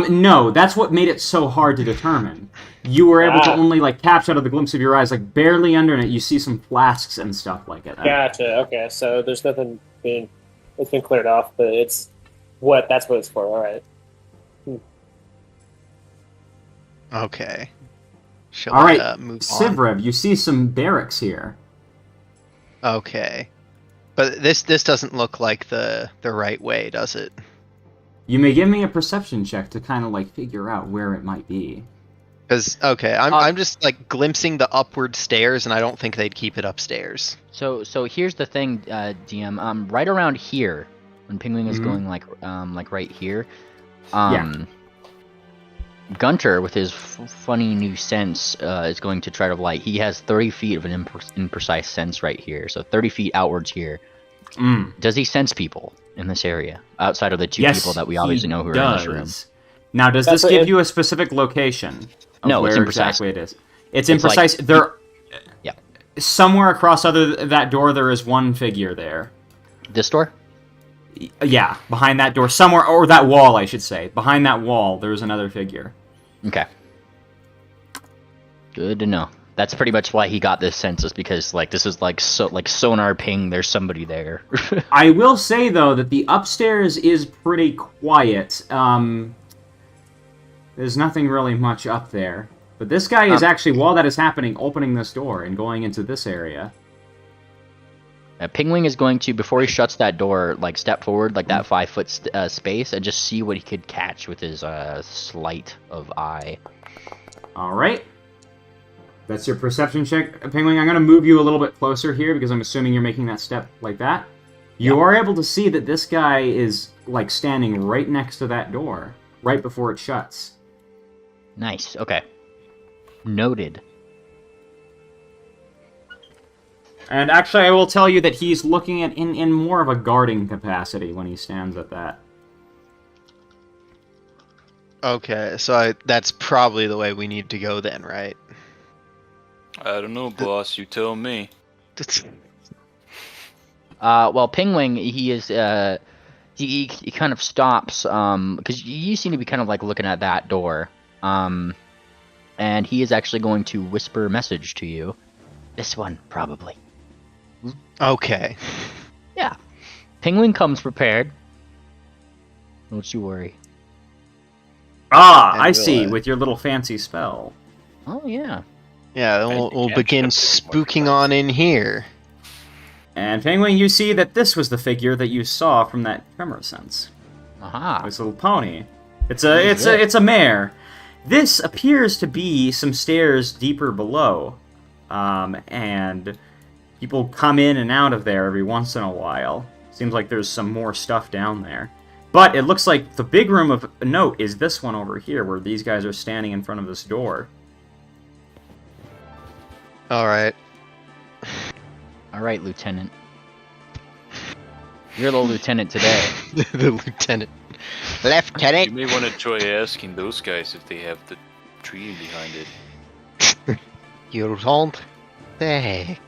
No, that's what made it so hard to determine. You were able to only, like, catch out of the glimpse of your eyes, like, barely under it, you see some flasks and stuff like it. Gotcha. Okay, so there's nothing being. It's been cleared off, but it's what. That's what it's for. All right. Okay. Shall All right, I, move on? Sivrev, you see some barracks here. Okay. But this doesn't look like the right way, does it? You may give me a perception check to kind of, like, figure out where it might be. Because I'm just like glimpsing the upward stairs, and I don't think they'd keep it upstairs. So here's the thing, DM. Right around here, when Penguin is going like right here, Gunter, with his funny new sense, is going to try to light. He has 30 feet of an imprecise sense right here, so 30 feet outwards here. Does he sense people in this area outside of the two people that we obviously know who are in this room? Now, does this give you a specific location? No, where it's imprecise. Exactly it is. It's imprecise. Like, somewhere across that door, there is one figure there. This door? Yeah, behind that door, somewhere, or that wall, I should say. Behind that wall, there's another figure. Okay. Good to know. That's pretty much why he got this census, because like this is like sonar ping. There's somebody there. I will say though that the upstairs is pretty quiet. There's nothing really much up there. But this guy is actually, while that is happening, opening this door and going into this area. Pingwing is going to, before he shuts that door, like step forward, like that 5 foot space, and just see what he could catch with his sleight of eye. All right. That's your perception check, Penguin. I'm going to move you a little bit closer here because I'm assuming you're making that step like that. You are able to see that this guy is like standing right next to that door, right before it shuts. Nice. Okay. Noted. And actually, I will tell you that he's looking at in more of a guarding capacity when he stands at that. Okay, so that's probably the way we need to go then, right? I don't know, boss. You tell me. Well, Pingwing, he is, he kind of stops, because you seem to be kind of like looking at that door, and he is actually going to whisper a message to you. This one, probably. Okay. Yeah. Pingwing comes prepared. Don't you worry. Ah, I see, with your little fancy spell. Oh, yeah. Yeah, then we'll begin spooking on in here. And Penguin, you see that this was the figure that you saw from that tremor sense. Aha. This little pony. It's a mare. This appears to be some stairs deeper below, and people come in and out of there every once in a while. Seems like there's some more stuff down there. But it looks like the big room of note is this one over here, where these guys are standing in front of this door. Alright. Alright, Lieutenant. You're the lieutenant today. The lieutenant. You Lieutenant! may want to try asking those guys if they have the tree behind it. You don't say.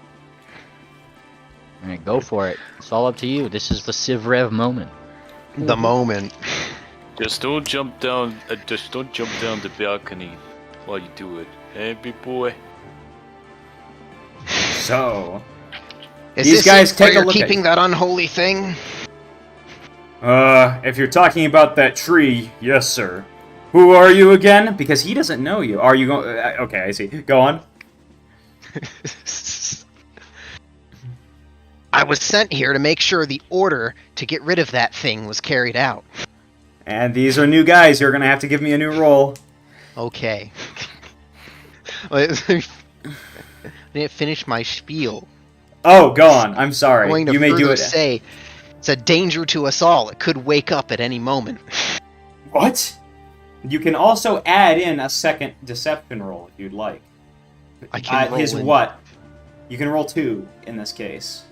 Alright, go for it. It's all up to you. This is the Sivrev moment. The moment. Just don't jump down. Just don't jump down the balcony while you do it, hey, big boy. So, Is these this guys it where take a you're look keeping at... that unholy thing? If you're talking about that tree, yes, sir. Who are you again? Because he doesn't know you. Are you going... okay, I see. Go on. I was sent here to make sure the order to get rid of that thing was carried out. And these are new guys. You're gonna have to give me a new role. Okay. I didn't finish my spiel. Oh, go on. I'm sorry. Going to You may do further it. say, it's a danger to us all. It could wake up at any moment. What? You can also add in a second deception roll if you'd like. I can roll his in. what? You can roll 2 in this case.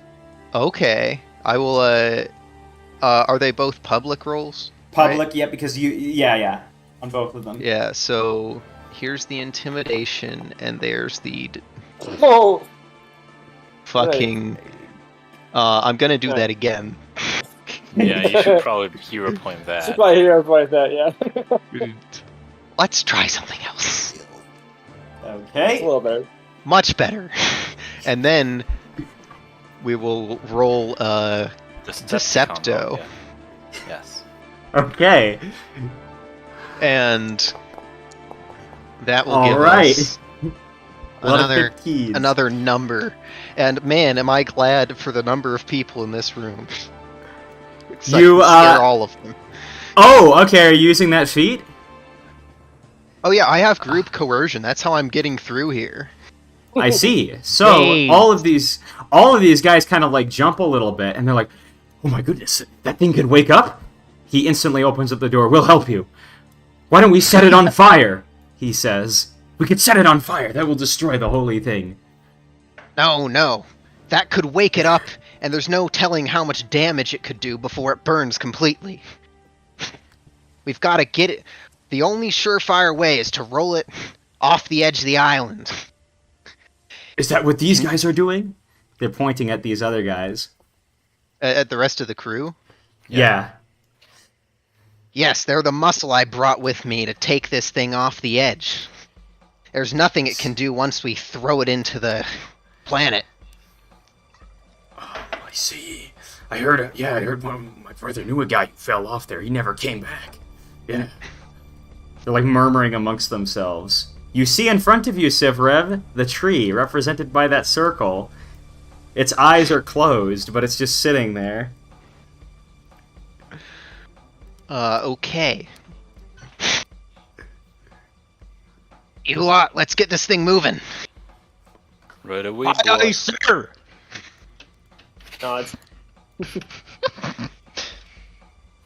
Okay. I will, are they both public rolls? Public, Right? yeah, because yeah, on both of them. Yeah, so here's the intimidation, and there's the Oh, fucking... I'm gonna do Right. that again. Yeah, you should probably hero point should that. probably hear like that. Yeah, Let's try something else. it's Okay. a little better. Much better. And then we will roll Decepto. Yeah. Yes. Okay. and that will All give right. us A lot of another 15s. another number. And man, am I glad for the number of people in this room. So You, I can scare all of them. Oh, okay. Are you using that feat? Oh yeah, I have group coercion. That's how I'm getting through here. I see. So Hey. all of these guys kind of like jump a little bit, and they're like, "Oh my goodness, that thing could wake up!" He instantly opens up the door. "We'll help you. Why don't we set it on fire?" He says. "We could set it on fire. That will destroy the holy thing." No. That could wake it up, and there's no telling how much damage it could do before it burns completely. We've got to get it. The only surefire way is to roll it off the edge of the island. Is that what these guys are doing? They're pointing at these other guys. At the rest of the crew? Yeah. Yes, they're the muscle I brought with me to take this thing off the edge. There's nothing it can do once we throw it into the planet. I see. I heard my brother knew a guy who fell off there. He never came back. Yeah. They're like murmuring amongst themselves. You see in front of you, Sivrev, the tree, represented by that circle. Its eyes are closed, but it's just sitting there. Okay. You lot, let's get this thing moving. Right away, boy. sir. Nods.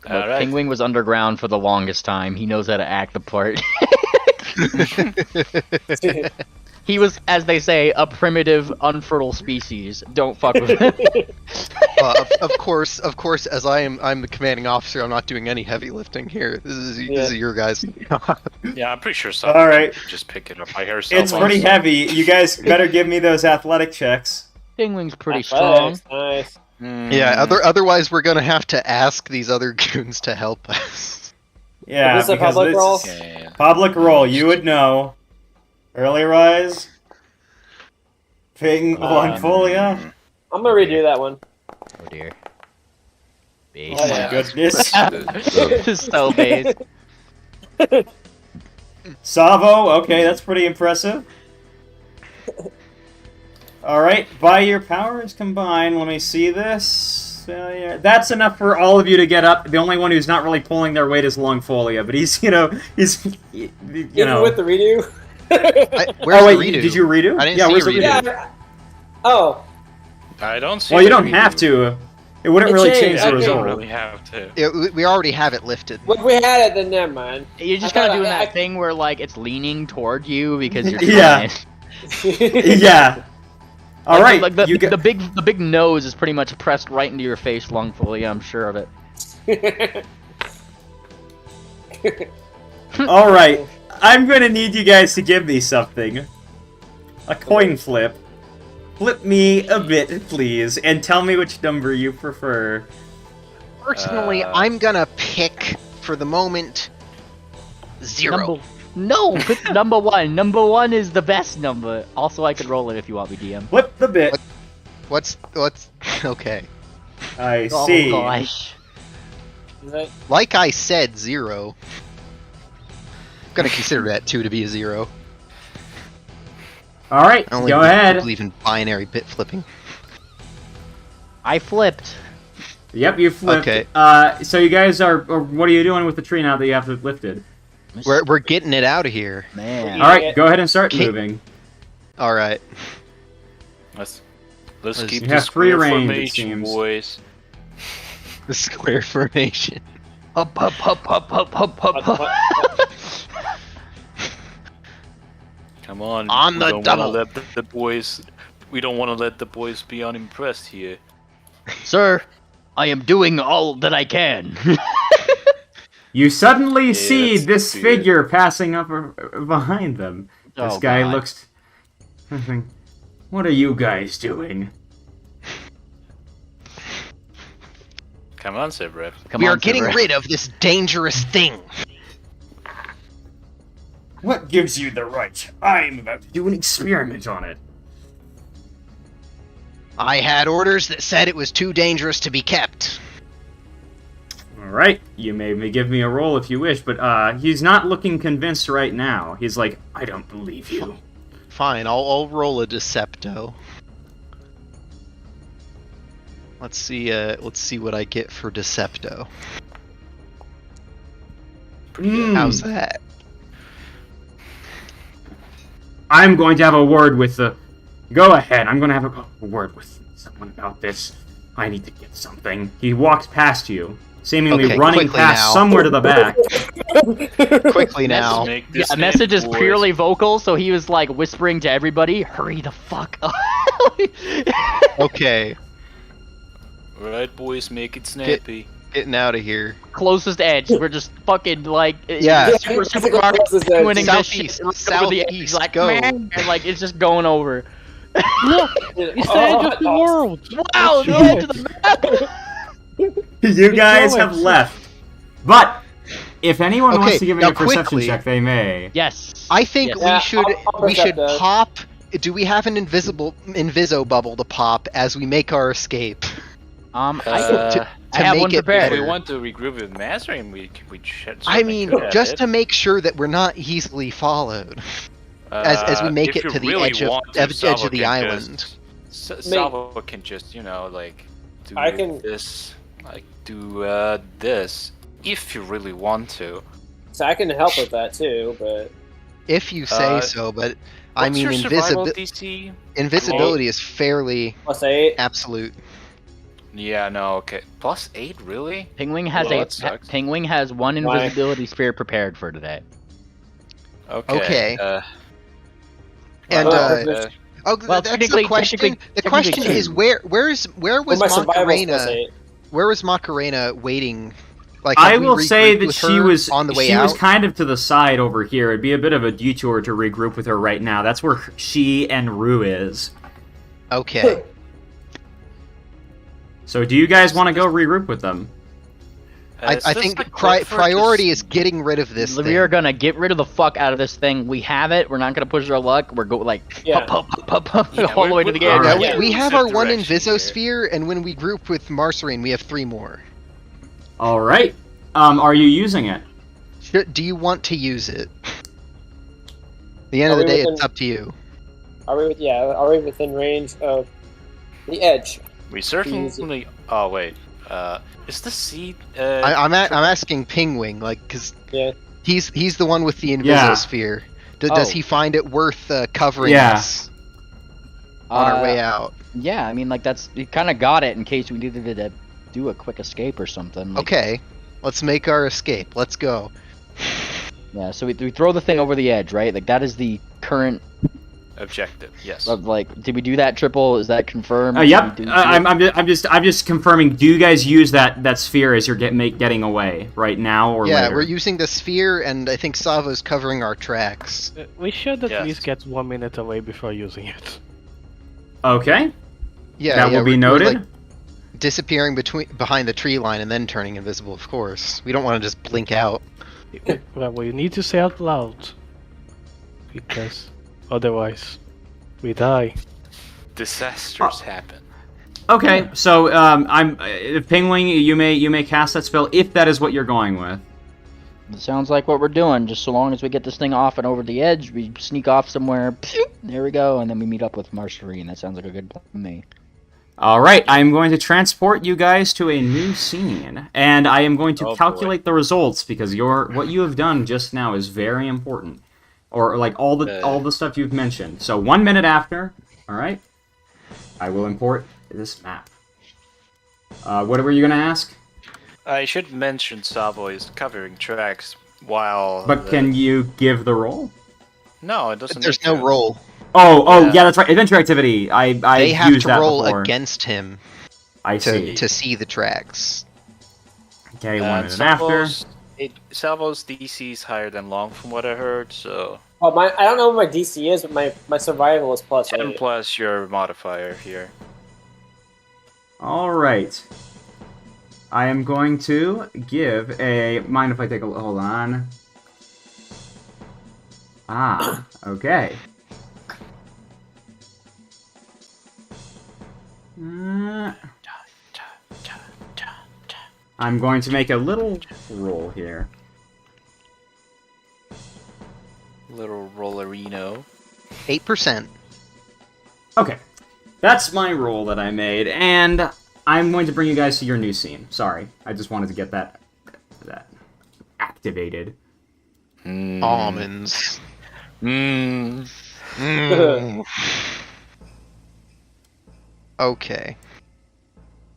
Alright. Pingwing was underground for the longest time. He knows how to act the part. He was, as they say, a primitive, unfertile species. Don't fuck with him. Of course, as I'm the commanding officer, I'm not doing any heavy lifting here. This is your guys. Yeah, I'm pretty sure Savage Alright. can just pick it up by herself. It's pretty also. heavy. You guys better give me those athletic checks. Pingwing's pretty strong. Athletics, nice. Yeah, otherwise we're gonna have to ask these other goons to help us. Yeah, Is this a because public this roll? is Yeah. public roll. You would know. Early rise. Ping one folia. I'm gonna redo that one. Oh dear. Base. Oh, yeah. Goodness. So base. Savo, okay, that's pretty impressive. Alright, by your powers combined, let me see this. Yeah, that's enough for all of you to get up. The only one who's not really pulling their weight is Longfolia, but he's, Even with the redo. Where's Oh wait, the redo? did you redo? I didn't yeah, see where's a the redo. redo? Yeah. Oh. I don't see Well, you the don't redo. have to. It wouldn't It really changed. change I the don't result. really have to. We already have it lifted. If we had it, then never mind. You're just I kind of thought doing I- that thing where, like, it's leaning toward you because you're Yeah. trying. Yeah. All right, Like, the, you get. the big nose is pretty much pressed right into your face, Longfolia. I'm sure of it. All right, I'm gonna need you guys to give me something. A coin flip. Flip me a bit, please, and tell me which number you prefer. Personally, I'm gonna pick for the moment 0. Pick number one. Number one is the best number. Also, I could roll it if you want me, DM. Flip the bit. What's okay? I Oh see. gosh. Like I said, 0. I'm gonna consider that 2 to be a 0. All right, I only go ahead. believe in binary bit flipping. I flipped. Yep, you flipped. Okay. So you guys are. Or what are you doing with the tree now that you have it lifted? We're getting it out of here. Man. All right, go ahead and start Can't- moving. All right. Let's Let's- keep You the have free square range, it formation, seems. boys. The square formation. Up. Come on. On we the don't double. Wanna let the boys. We don't want to let the boys be unimpressed here. Sir, I am doing all that I can. You suddenly see that's this weird. figure passing up behind them. This Oh, guy God. looks. What are you guys doing? Come on, Zebrev. Come We on, are getting Zebra. rid of this dangerous thing. What gives you the right? I'm about to do an experiment on it. I had orders that said it was too dangerous to be kept. Alright, you may give me a roll if you wish, but he's not looking convinced right now. He's like, I don't believe you. Fine, I'll roll a Decepto. Let's see what I get for Decepto. How's that? I'm going to have a word with the... Go ahead, I'm going to have a word with someone about this. I need to get something. He walks past you, seemingly Okay, running quickly past now. somewhere to the back. Quickly now. Make Yeah, this a message is boys. purely vocal, so he was like whispering to everybody, "Hurry the fuck up!" Okay, Alright, boys, make it snappy. getting out of here. Closest edge. We're just fucking like Yeah. super Physical super Mario closest edge. winning this shit Southeast, right over the edge, southeast, like go. man, and like it's just going over. Look, it's the edge of the world. Wow, the Let's edge show of the map. You guys have going. left. But, if anyone wants Okay, to give me now a perception quickly. check, they may. Yes. I think Yes. Yeah, we should I'll pop. Do we have an inviso bubble to pop as we make our escape? Uh, I have make one it If prepared. we better. want to regroup with Mastering, we should. I mean, could have just it. to make sure that we're not easily followed as we make if it you to the really edge of want to, edge Salvo of the can island. Salvo can just, like, do I can- this, like, do this, if you really want to. So I can help with that too, but If you say Uh, so, but I What's mean, your survival DC? invisibility is fairly +8. absolute. Yeah, no, okay. +8, really? Penguin has Well, that sucks. Penguin has one Why? invisibility sphere prepared for today. Okay. Okay. And uh, oh, Well, that's the technically- question. The technically question two. is where was well, my survival's Macarena? +8. Where was Macarena waiting? Like, I have we will say regrouped that with she her was on the way she out. was kind of to the side over here. It'd be a bit of a detour to regroup with her right now. That's where she and Rue is. Okay. So do you guys want to go regroup with them? I think priority is getting rid of this We thing. are gonna get rid of the fuck out of this thing. We have it. We're not gonna push our luck. We're go like Yeah. pop, Yeah, all the way to the we're- edge. Yeah, Alright. we have Set our one direction Invisosphere, and when we group with Marcerine, we have 3 more. All right. Are you using it? Do you want to use it? At the end of Are the we day, within- it's up to you. Are we within range of the edge? We certainly. Oh wait. Is the seed? I'm asking Pingwing, like, because Yeah. he's the one with the Yeah. Invisosphere. Does Oh. he find it worth covering Yeah. us on our way out? Yeah, I mean, like that's you kind of got it in case we needed to do a quick escape or something. Like, Okay, let's make our escape. Let's go. Yeah, so we throw the thing over the edge, right? Like that is the current. Objective. Yes. Like, did we do that triple? Is that confirmed? Yep. Did we do- I'm just confirming. Do you guys use that sphere as you're getting away right now or Yeah, later? we're using the sphere, and I think Savo's covering our tracks. We should at Yes. least get 1 minute away before using it. Okay. Yeah, that will be we're, noted. like, disappearing behind the tree line and then turning invisible, of course. We don't want to just blink out. Well, you need to say out loud. Because otherwise, we die. Disasters happen. Okay. So Pingwing. You may cast that spell if that is what you're going with. It sounds like what we're doing. Just so long as we get this thing off and over the edge, we sneak off somewhere. Pew, there we go, and then we meet up with Marcerine. That sounds like a good plan to me. All right, I'm going to transport you guys to a new scene, and I am going to calculate the results because what you have done just now is very important, or like all the stuff you've mentioned. So 1 minute after, all right, I will import this map. What were you gonna ask? I should mention Savo is covering tracks while. But can you give the roll? No, it doesn't. There's no roll. Yeah, that's right. Adventure activity. They have used to that roll before. against him to see the tracks. Okay, 1 minute after. Salvo's DC is higher than Long, from what I heard. So. Oh, I don't know what my DC is, but my survival is plus 10 8. plus your modifier here. All right. I am going to give a... Mind if I take a... Hold on. Okay. I'm going to make a little roll here. Little rollerino. 8%. Okay. That's my roll that I made, and I'm going to bring you guys to your new scene. Sorry, I just wanted to get that activated. Almonds. Okay.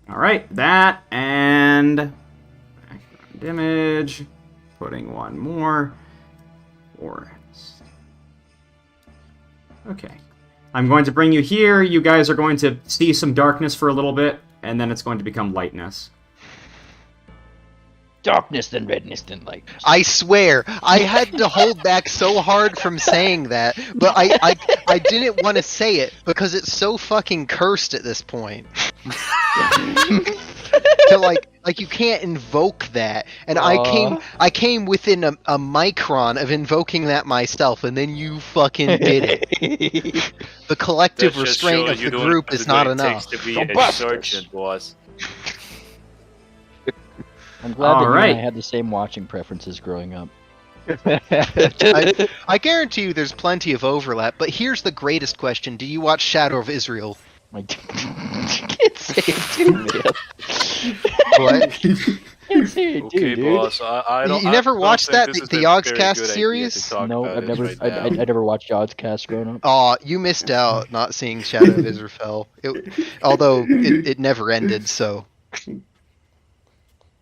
Alright, that, and... image. Putting one more. Okay. I'm going to bring you here. You guys are going to see some darkness for a little bit, and then it's going to become lightness. Darkness, then redness, then light. I swear, I had to hold back so hard from saying that, but I didn't want to say it because it's so fucking cursed at this point. So like you can't invoke that, and I came within a micron of invoking that myself, and then you fucking did it. The collective restraint of the group is not enough. Sergeant was. I'm glad that you and right. I had the same watching preferences growing up. I guarantee you there's plenty of overlap, but here's the greatest question. Do you watch Shadow of Israel? I can't say it too, man. What? Can't say it too, Okay, dude. boss. I don't. You never watched think that, this is the a Yogscast very good idea series? to talk No, about I've it never. right I now. never watched Yogscast growing up. Aw, you missed out not seeing Shadow of Israel. Although it never ended, so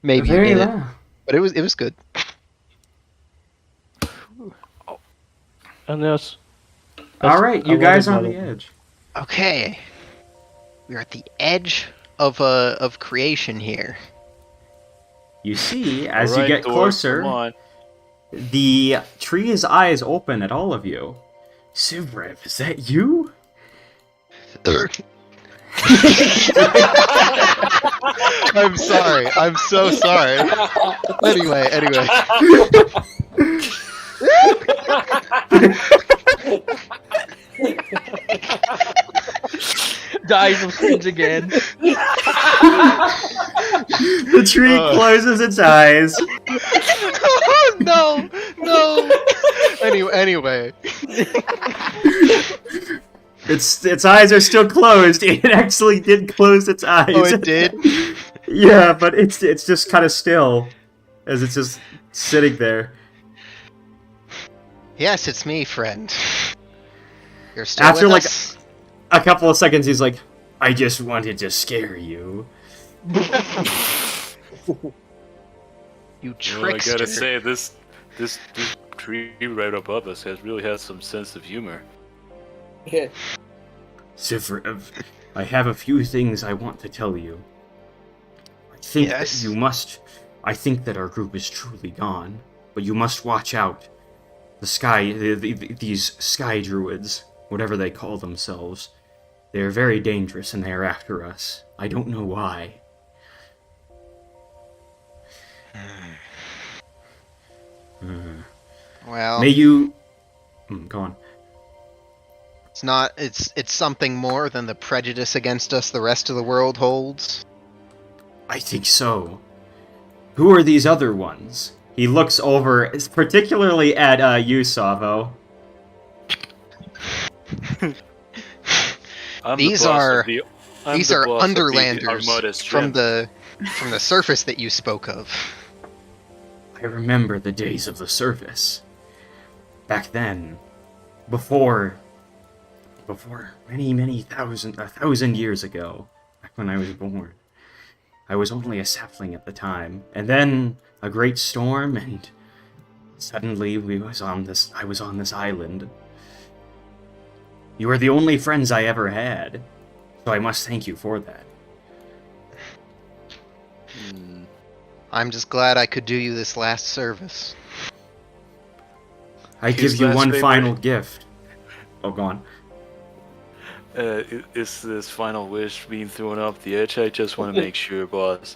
maybe you Very did it. well. But it was good. And that's Alright, you I guys wanted on the one. edge. Okay, we're at the edge of creation here. You see, as Alright, you get Thor, closer, come on. the tree's eyes open at all of you. Sivrev, is that you? I'm sorry. I'm so sorry. Anyway. Dies of cringe again. The tree closes its eyes. No. Anyway. Its eyes are still closed. It actually did close its eyes. Oh, it did? Yeah, but it's just kind of still, as it's just sitting there. Yes, it's me, friend. You're still After with like us? a couple of seconds, he's like, "I just wanted to scare you." You Well, I trickster. gotta say, this tree right above us really has some sense of humor. Yeah. Sivrev, I have a few things I want to tell you. I think Yes? that you must. I think that our group is truly gone, but you must watch out. These sky druids, whatever they call themselves, they are very dangerous and they are after us. I don't know why. Well, May you. Go on. it's not. It's something more than the prejudice against us the rest of the world holds. I think so. Who are these other ones? He looks over, particularly at you, Savo. I'm These the boss are- of the These are underlanders from the surface that you spoke of. I remember the days of the surface. Back then, before many thousand years ago, back when I was born. I was only a sapling at the time, and then a great storm, and suddenly I was on this island. You are the only friends I ever had, so I must thank you for that. I'm just glad I could do you this last service. I give you one final gift. Oh, go on. Is this final wish being thrown off the edge? I just want to make sure, boss.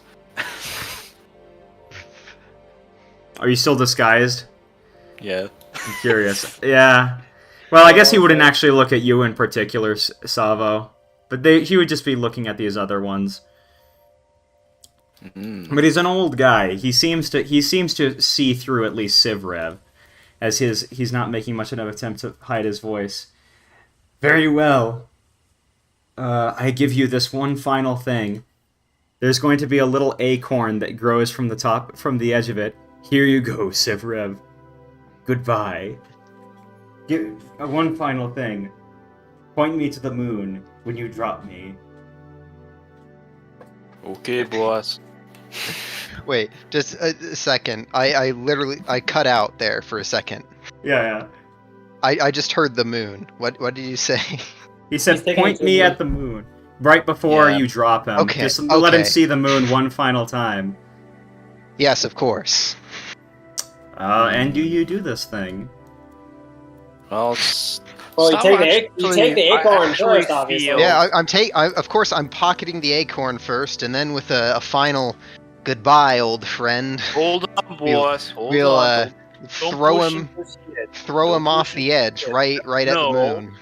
Are you still disguised? Yeah. I'm curious. Yeah. Well, I guess he wouldn't actually look at you in particular, Savo. But he would just be looking at these other ones. Mm-hmm. But he's an old guy. He seems to see through at least Sivrev, as he's not making much of an attempt to hide his voice. Very well. I give you this one final thing. There's going to be a little acorn that grows from the edge of it. Here you go, Sivrev. Goodbye. Give one final thing. Point me to the moon when you drop me. Okay, boss. Wait, just a second. I literally cut out there for a second. Yeah. I just heard the moon. What did you say? He said, point me at the moon. Right before you drop him. Okay. Just let him see the moon one final time. Yes, of course. And do you do this thing? Well, you take the acorn first, obviously. Yeah, of course, I'm pocketing the acorn first, and then with a final goodbye, old friend. Hold on, boss. We'll throw him off the edge, right at the moon.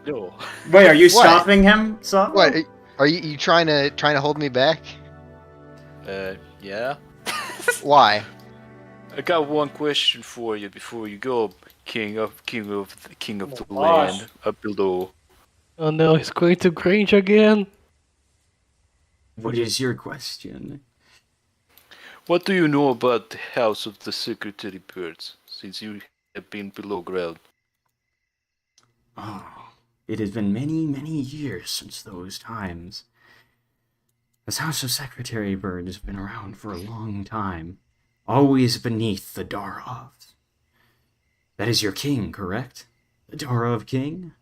No. Wait, are you stopping him? What? Are you trying to hold me back? Yeah. Why? I got one question for you before you go, king of the land up below. Oh no, he's going to Grange again. What is your question? What do you know about the House of the Secretary Birds, since you have been below ground? Oh, it has been many, many years since those times. This House of Secretary Bird has been around for a long time, always beneath the Darovs. That is your king, correct? The Darov king?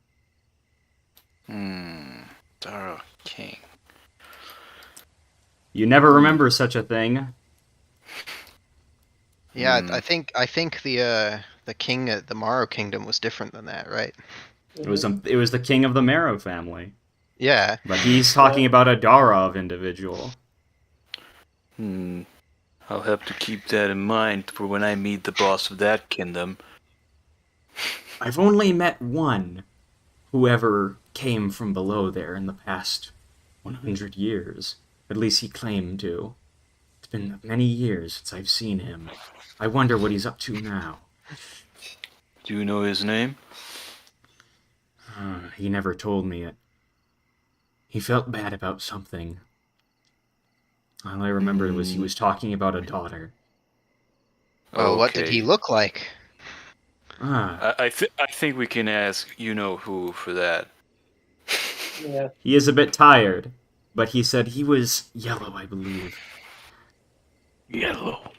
Darov king. You never remember such a thing. Yeah, I think the king of the Morrow Kingdom was different than that, right? It was the king of the Marrow family. Yeah. But he's talking about a Darov individual. I'll have to keep that in mind for when I meet the boss of that kingdom. I've only met one whoever came from below there in the past 100 years. At least he claimed to. It's been many years since I've seen him. I wonder what he's up to now. Do you know his name? He never told me it. He felt bad about something. All I remember was he was talking about a daughter. Well, what did he look like? I think we can ask you-know-who for that. Yeah. He is a bit tired, but he said he was yellow, I believe. Yellow.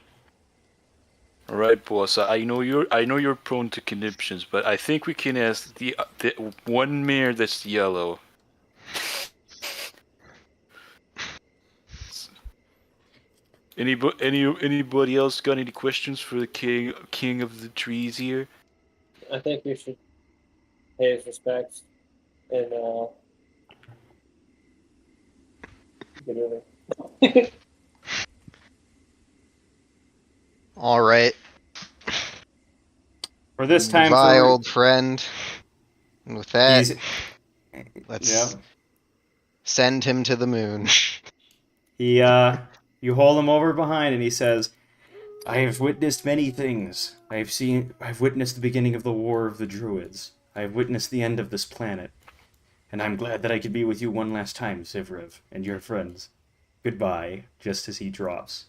All right, boss. I know you're prone to conniptions, but I think we can ask the one mare that's yellow. Anybody else got any questions for the king of the trees here? I think we should pay his respects and get over. All right. For this time, goodbye, old friend. And with that, let's send him to the moon. You hold him over behind, and he says, "I have witnessed many things. I've witnessed the beginning of the War of the Druids. I have witnessed the end of this planet. And I'm glad that I could be with you one last time, Sivrev, and your friends. Goodbye, just as he drops.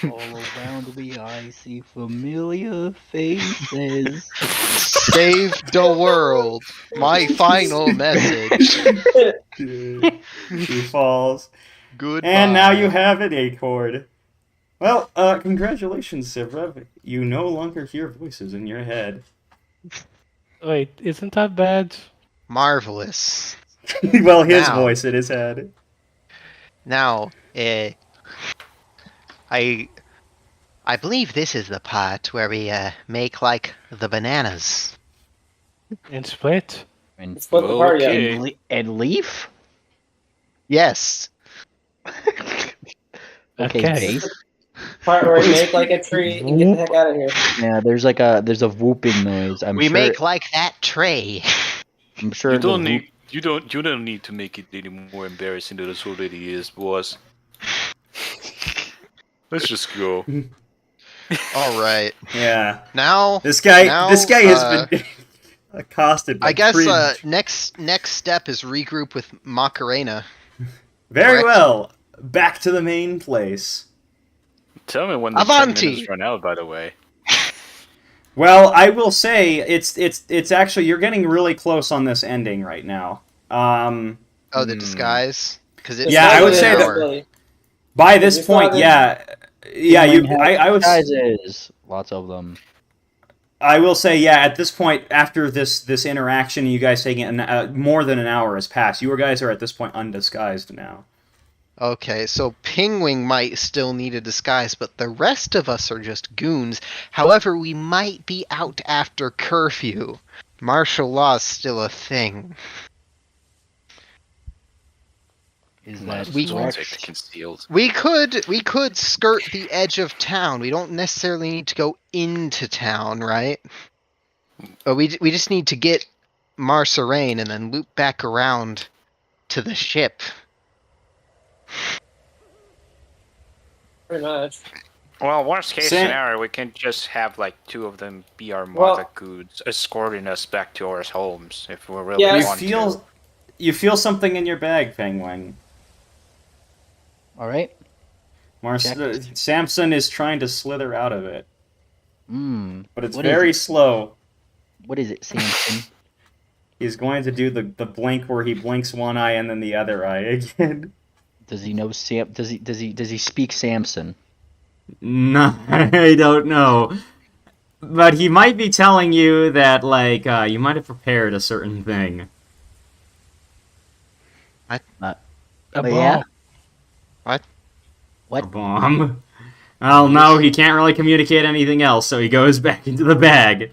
All around me, I see familiar faces. Save the world. My final message. He falls. Goodbye. And now you have an acorn. Well, congratulations, Sivrev. You no longer hear voices in your head. Wait, isn't that bad? Marvelous. Well, his Now. voice in his head. Now, I believe this is the part where we make like the bananas. And split? And, Split the party up. Okay. and leaf? Yes. Okay, Okay. Jace. Part where you make like a tree and get the heck out of here. Yeah, there's a whooping noise. We make like that tray. I'm sure You the don't whoop- need you don't need to make it any more embarrassing than it already is, boss. Let's just go. All right. Yeah. Now This guy has been accosted by I guess cringe. next step is regroup with Macarena. Very correct. well. Back to the main place. Tell me when the 10 Avanti! minutes run out, by the way. Well, I will say it's actually you're getting really close on this ending right now. Oh, the disguise. Because it's Yeah, I would an say that- hour. By this You still point, haven't- yeah, I was disguises. Lots of them. I will say, yeah, at this point, after this interaction, you guys taking more than an hour has passed. You guys are at this point undisguised now. Okay, so Pingwing might still need a disguise, but the rest of us are just goons. However, we might be out after curfew. Martial law's still a thing. Is Might that as we- well correct? take the concealed. We could skirt the edge of town. We don't necessarily need to go into town, right? But we just need to get Marcerain and then loop back around to the ship. Pretty much. Well, worst case Sam- scenario, we can just have like 2 of them be our Well- mother goods, escorting us back to our homes if we really Yeah, want to. You feel something in your bag, Penguin. All right. Checked. Samson is trying to slither out of it, but it's What is very it? slow. What is it, Samson? He's going to do the blink where he blinks one eye and then the other eye again. Does he know Sam? Does he speak Samson? No, I don't know. But he might be telling you that, like, you might have prepared a certain thing. Oh, A yeah. bomb. A bomb. Well, no, he can't really communicate anything else, so he goes back into the bag.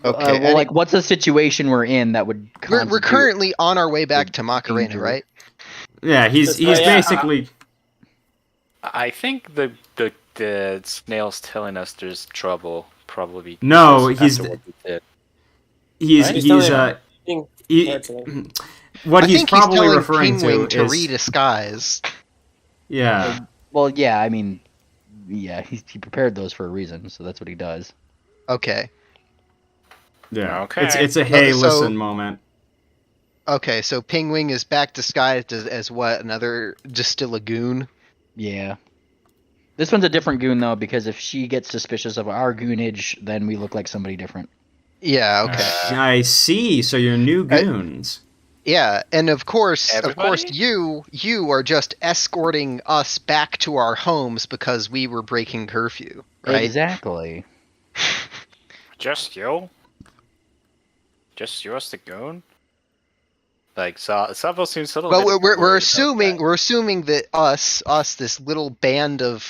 Okay, Well, like, what's the situation we're in that would? we're constitute- currently on our way back to Macarena, danger. right? Yeah, he's Yeah, basically... I think the snail's telling us there's trouble, probably. No, because he's- after what we did. He's, Right? He's he's, telling Ping- he- actually. what I he's think probably he's telling referring Pingwing to to is... redisguise. Yeah. Well, yeah. I mean, yeah. He prepared those for a reason, so that's what he does. Okay. Yeah. Okay. It's a hey, So- listen moment. Okay, so Pingwing is back disguised as what? Another just still a goon? Yeah. This one's a different goon though, because if she gets suspicious of our goonage, then we look like somebody different. Yeah, okay. I see. So you're new goons. Yeah, and of course, Everybody? you are just escorting us back to our homes because we were breaking curfew, right? Exactly. Just you? Just you as the goon? Like, Savo seems a little Well, bit we're worried assuming about we're assuming that us this little band of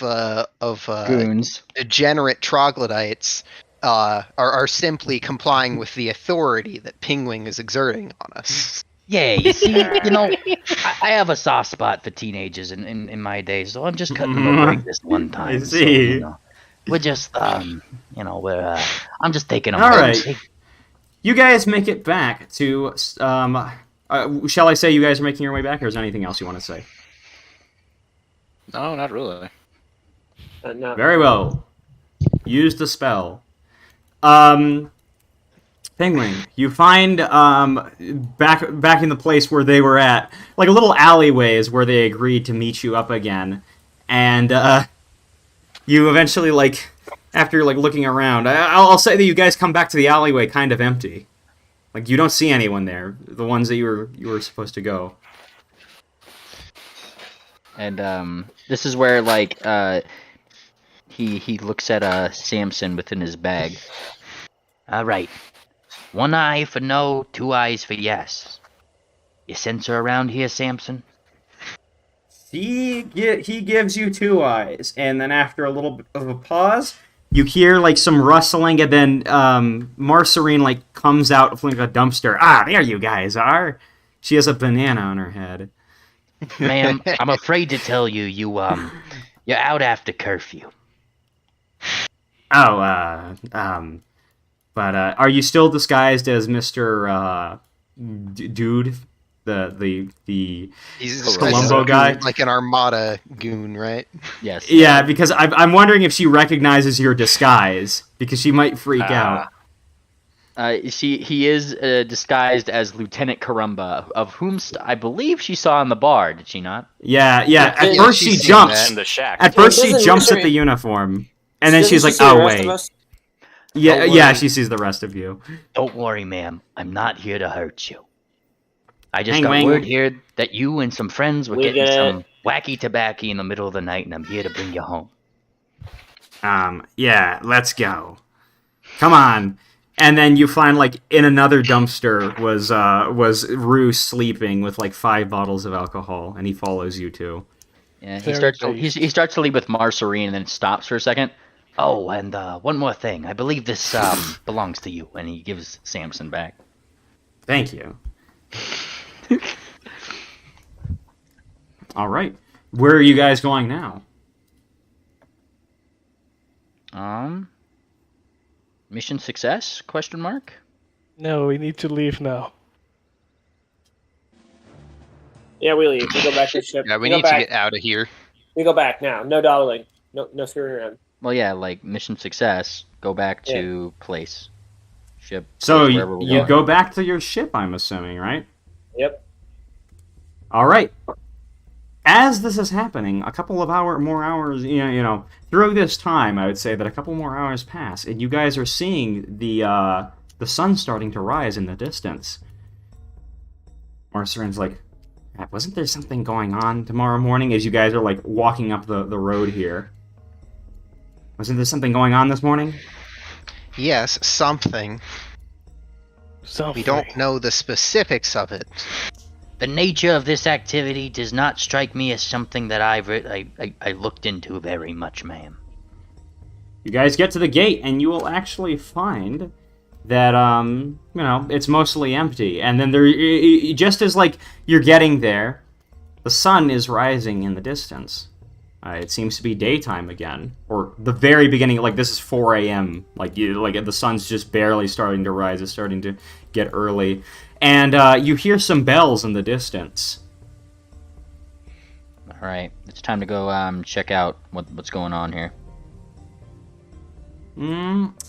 Goons. degenerate troglodytes are simply complying with the authority that Pingwing is exerting on us. Yeah, you see, you know, I have a soft spot for teenagers in my days, so I'm just cutting them a break this one time. I So, see. you know, we're just, you know, I'm just taking them. All home. right. You guys make it back to... shall I say you guys are making your way back, or is there anything else you want to say? that. No, not really. No. Very well. Use the spell. Penguin, you find back in the place where they were at, like a little alleyways where they agreed to meet you up again, and you eventually after looking around, I'll say that you guys come back to the alleyway kind of empty, like you don't see anyone there, the ones that you were supposed to go. And this is where he looks at Samson within his bag. All right. One eye for no, two eyes for yes. You censor around here, Samson? He gives you two eyes, and then after a little bit of a pause, you hear some rustling, and then Marcerine comes out from a dumpster. Ah, there you guys are. She has a banana on her head. Ma'am, I'm afraid to tell you, you're out after curfew. Oh, but are you still disguised as Mr. Dude, the He's Columbo guy? like an Armada goon, right? Yes. Yeah, because I'm wondering if she recognizes your disguise, because she might freak out. He is disguised as Lieutenant Karumba, of whom I believe she saw in the bar, did she not? Yeah. At Yeah, first she she's seen jumps. In the shack. At first she Doesn't jumps at Mr. the uniform, and then Doesn't she's she like, see the "Oh rest of wait." us? Yeah, Don't yeah, worry. she sees the rest of you. Don't worry, ma'am. I'm not here to hurt you. I just Hang got wang. word here that you and some friends were We getting get some wacky tobacco in the middle of the night, and I'm here to bring you home. Yeah, let's go. Come on. And then you find in another dumpster was Rue sleeping with 5 bottles of alcohol, and he follows you too. Yeah, Very he starts to leave with Marcerine and then stops for a second. Oh, and one more thing. I believe this belongs to you, and he gives Samson back. Thank you. All right. Where are you guys going now? Mission success? Question mark. No, we need to leave now. Yeah, we leave. We go back to the ship. Yeah, we go need to back. get out of here. We go back now. No dawdling. No screwing around. Well, yeah, mission success. Go back to place. Ship. So place, wherever we're you going. go back to your ship, I'm assuming, right? Yep. All right. As this is happening, a couple of more hours, through this time, I would say that a couple more hours pass, and you guys are seeing the sun starting to rise in the distance. Marcerine's like, wasn't there something going on tomorrow morning? As you guys are walking up the road here, wasn't there something going on this morning? Yes, something. We don't know the specifics of it. The nature of this activity does not strike me as something that I looked into very much, ma'am. You guys get to the gate, and you will actually find that it's mostly empty. And then just as you're getting there, the sun is rising in the distance. It seems to be daytime again, or the very beginning. This is 4 a.m. The sun's just barely starting to rise. It's starting to get early, and you hear some bells in the distance. All right, it's time to go check out what's going on here.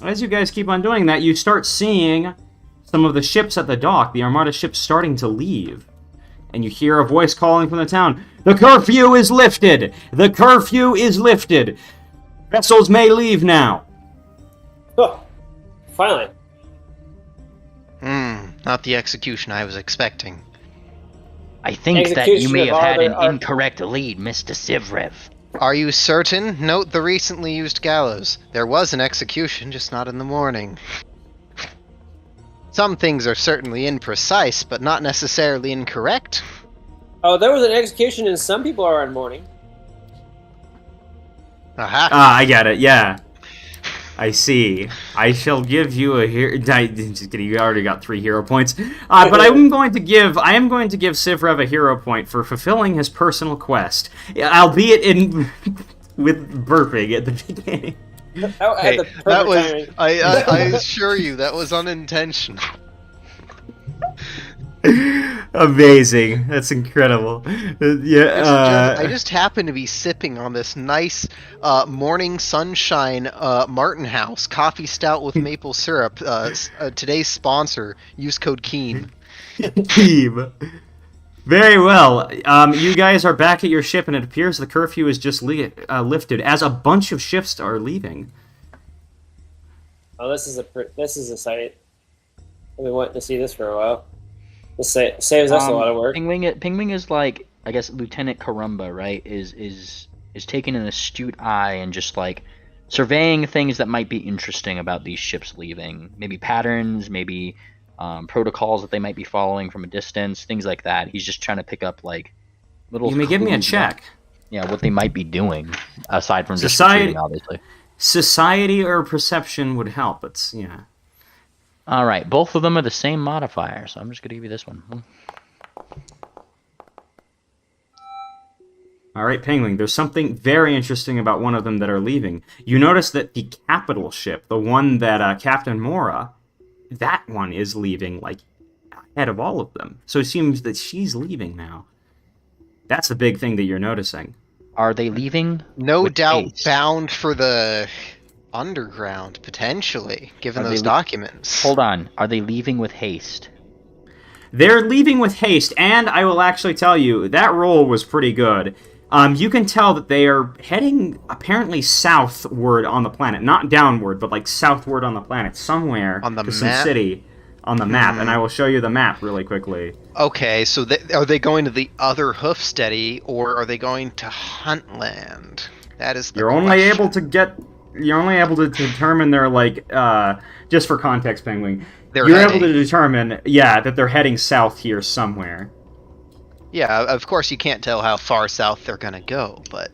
As you guys keep on doing that, you start seeing some of the ships at the dock, the Armada ships starting to leave. And you hear a voice calling from the town, "The curfew is lifted! The curfew is lifted! Vessels may leave now!" Oh, finally. Not the execution I was expecting. I think that you may Execution of have had an Arbor- incorrect lead, Mr. Sivrev. Are you certain? Note the recently used gallows. There was an execution, just not in the morning. Some things are certainly imprecise, but not necessarily incorrect. Oh, there was an execution and some people are on mourning. Aha. I get it, yeah. I see. I shall give you a hero... Just kidding, you already got 3 hero points. But I am going to give Sivrev a hero point for fulfilling his personal quest. Albeit with burping at the beginning. Hey, that was... I assure you, that was unintentional. Amazing. That's incredible. I just happen to be sipping on this nice morning sunshine Martin House coffee stout with maple syrup. Today's sponsor. Use code KEEM. Team. Very well. You guys are back at your ship, and it appears the curfew is just lifted as a bunch of ships are leaving. Oh, this is a sight. I've been wanting to see this for a while. This saves us a lot of work. Pingwing is like, I guess Lieutenant Karumba, right? Is taking an astute eye and just like surveying things that might be interesting about these ships leaving. Maybe patterns, maybe protocols that they might be following from a distance, things like that. He's just trying to pick up like little. You may give me a clues check. About, what they might be doing aside from just retreating, obviously. Society or perception would help. It's yeah. All right, both of them are the same modifier, so I'm just gonna give you this one. All right, Penguin, there's something very interesting about one of them that are leaving. You notice that the capital ship, the one that Captain Mora, that one is leaving, like, ahead of all of them. So it seems that she's leaving now. That's the big thing that you're noticing. Are they leaving? No doubt haste? bound for the underground, potentially, given those documents. Hold on. Are they leaving with haste? They're leaving with haste, and I will actually tell you, that roll was pretty good. You can tell that they are heading, apparently, southward on the planet. Not downward, but, like, southward on the planet. Somewhere on the to map? some city on the map, and I will show you the map really quickly. Okay, so are they going to the other Hoofsteady, or are they going to Huntland? That is the You're only able to determine their, like, just for context, Penguin. You're able to determine, that they're heading south here somewhere. Yeah, of course you can't tell how far south they're gonna go, but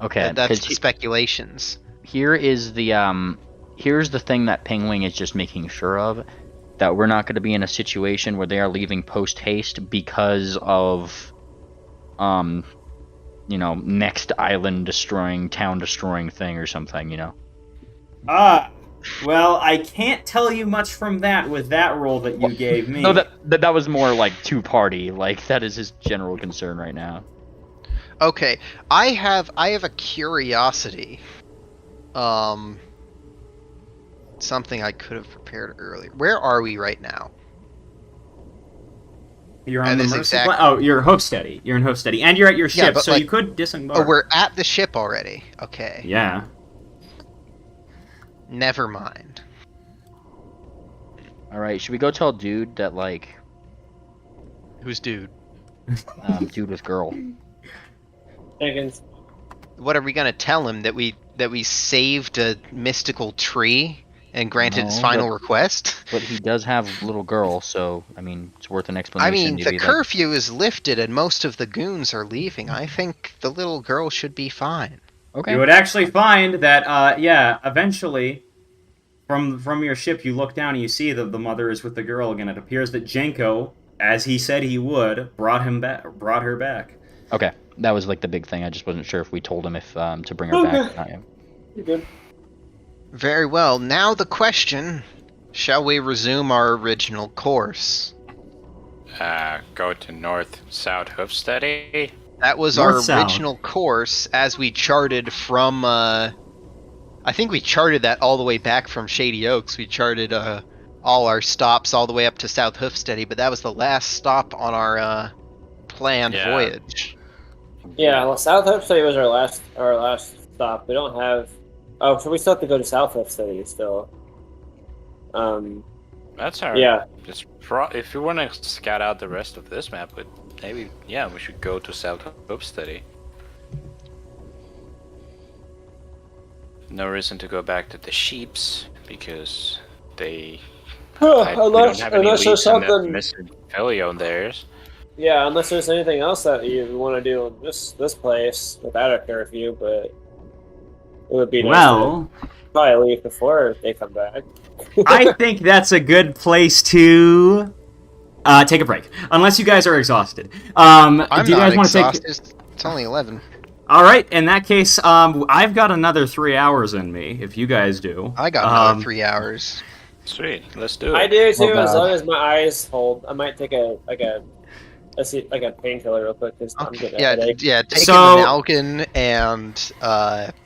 okay, that's speculations. Here is the here's the thing that Penguin is just making sure of, that we're not going to be in a situation where they are leaving post haste because of next island destroying, town destroying thing or something, Well, I can't tell you much from that with that roll that you gave me. No, that was more like two-party. Like, that is his general concern right now. Okay, I have a curiosity. Something I could have prepared earlier. Where are we right now? You're on the Mercy Oh, you're Hoofsteady. You're in Hoofsteady, and you're at your ship, so you could disembark. Oh, we're at the ship already. Okay. Yeah. Never mind. Alright, should we go tell dude that, like... Who's dude? Dude with girl. Jenkins. What are we gonna tell him? That we saved a mystical tree and granted his final request? But he does have a little girl, so, I mean, it's worth an explanation. I mean, the curfew is lifted and most of the goons are leaving. I think the little girl should be fine. Okay. You would actually find that, eventually, from your ship, you look down and you see that the mother is with the girl again. It appears that Jenko, as he said he would, brought her back. Okay, that was like the big thing. I just wasn't sure if we told him if to bring her back or not. You're good. Very well. Now the question: shall we resume our original course? Go to north-south Hoofsteady. That was our original course as we charted from, I think we charted that all the way back from Shady Oaks. We charted all our stops all the way up to South Hoofsteady, but that was the last stop on our planned voyage. Yeah, well, South Hoofsteady was our last stop. We don't have... Oh, so we still have to go to South Hoofsteady still. That's alright. Yeah. Just if you want to scout out the rest of this map, but maybe, we should go to South Hoofsteady. No reason to go back to the Sheeps, because they... unless there's something... Mr. Pelio on theirs. Yeah, unless there's anything else that you want to do in this place without a curfew, but it would be nice to probably leave before they come back. I think that's a good place to take a break, unless you guys are exhausted. I'm do you not guys want to exhausted. take? It's only 11. All right, in that case, I've got another 3 hours in me. If you guys do, I got another 3 hours. Sweet, let's do it. I do too, Oh, as God. long as my eyes hold. I might take a painkiller real quick because I'm getting a headache. Yeah. Take So- an Amalgam and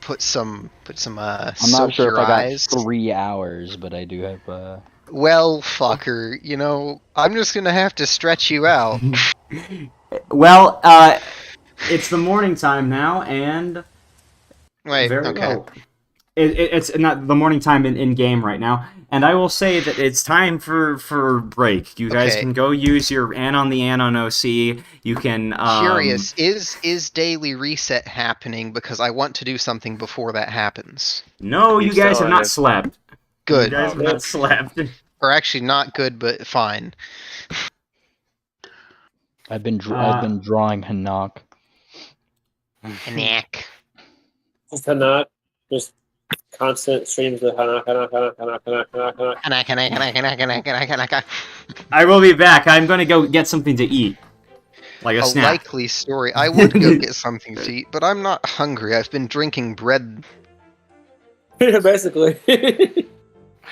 put some I'm not soak sure if your I got eyes. 3 hours, but I do have. Well, fucker, you know, I'm just gonna have to stretch you out. Well, it's the morning time now, and Wait, very okay. well. It's not the morning time in game right now, and I will say that it's time for break. You guys Okay. can go use your on the Anon OC. You can Curious, is daily reset happening? Because I want to do something before that happens. No, you He's guys have telling not it. slept. Good. You guys have not slept. Or actually, not good, but fine. I've been drawing Hanaq. Hanaq. Just Hanaq, just constant streams of Hanaq. Hanaq. I will be back. I'm going to go get something to eat, like a A snack. likely story. I would go get something to eat, but I'm not hungry. I've been drinking bread. Basically.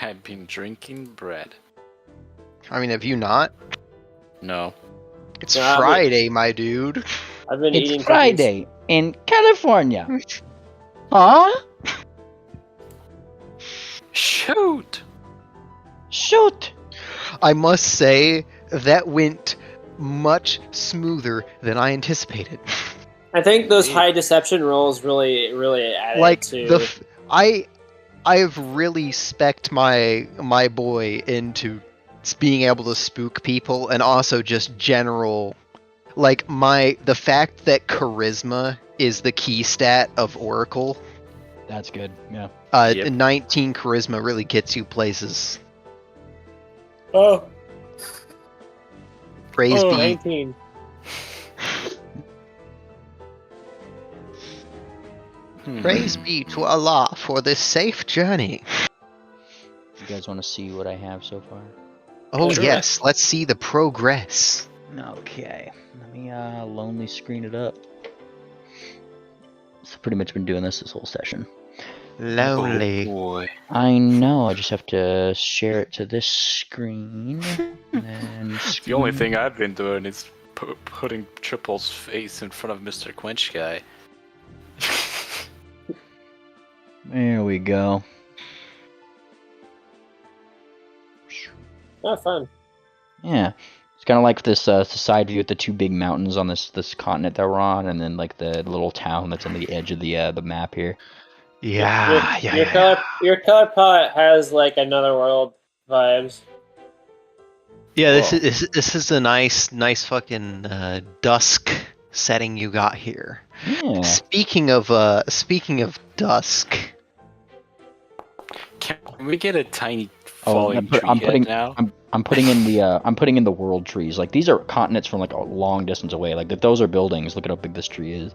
I've been drinking bread. I mean, have you not? No. It's Yeah, Friday, my dude. I've been eating It's Friday in California. Huh? Shoot! Shoot! I must say that went much smoother than I anticipated. I think those high deception rolls really added Like to. I've really specced my boy into being able to spook people, and also just general, like the fact that charisma is the key stat of Oracle. That's good. Yeah. Yep. 19 charisma really gets you places. Oh, Praise be. 19. Praise be to Allah for this safe journey. You guys want to see what I have so far? Oh Sure. yes, let's see the progress. Okay. Let me lonely screen it up. So pretty much been doing this whole session. Lonely. Oh boy. I know. I just have to share it to this screen. And The only thing I've been doing is putting Triple's face in front of Mr. Quench guy. There we go. Oh, fun. Yeah, it's kind of like this side view with the two big mountains on this continent that we're on, and then like the little town that's on the edge of the map here. Yeah, Your color palette has like another world vibes. Yeah, this is a nice fucking dusk setting you got here. Yeah. Speaking of dusk, Can we get a tiny Oh, falling tree I'm head putting now? I'm putting in the world trees. Like these are continents from like a long distance away. Like if those are buildings, look at how big this tree is.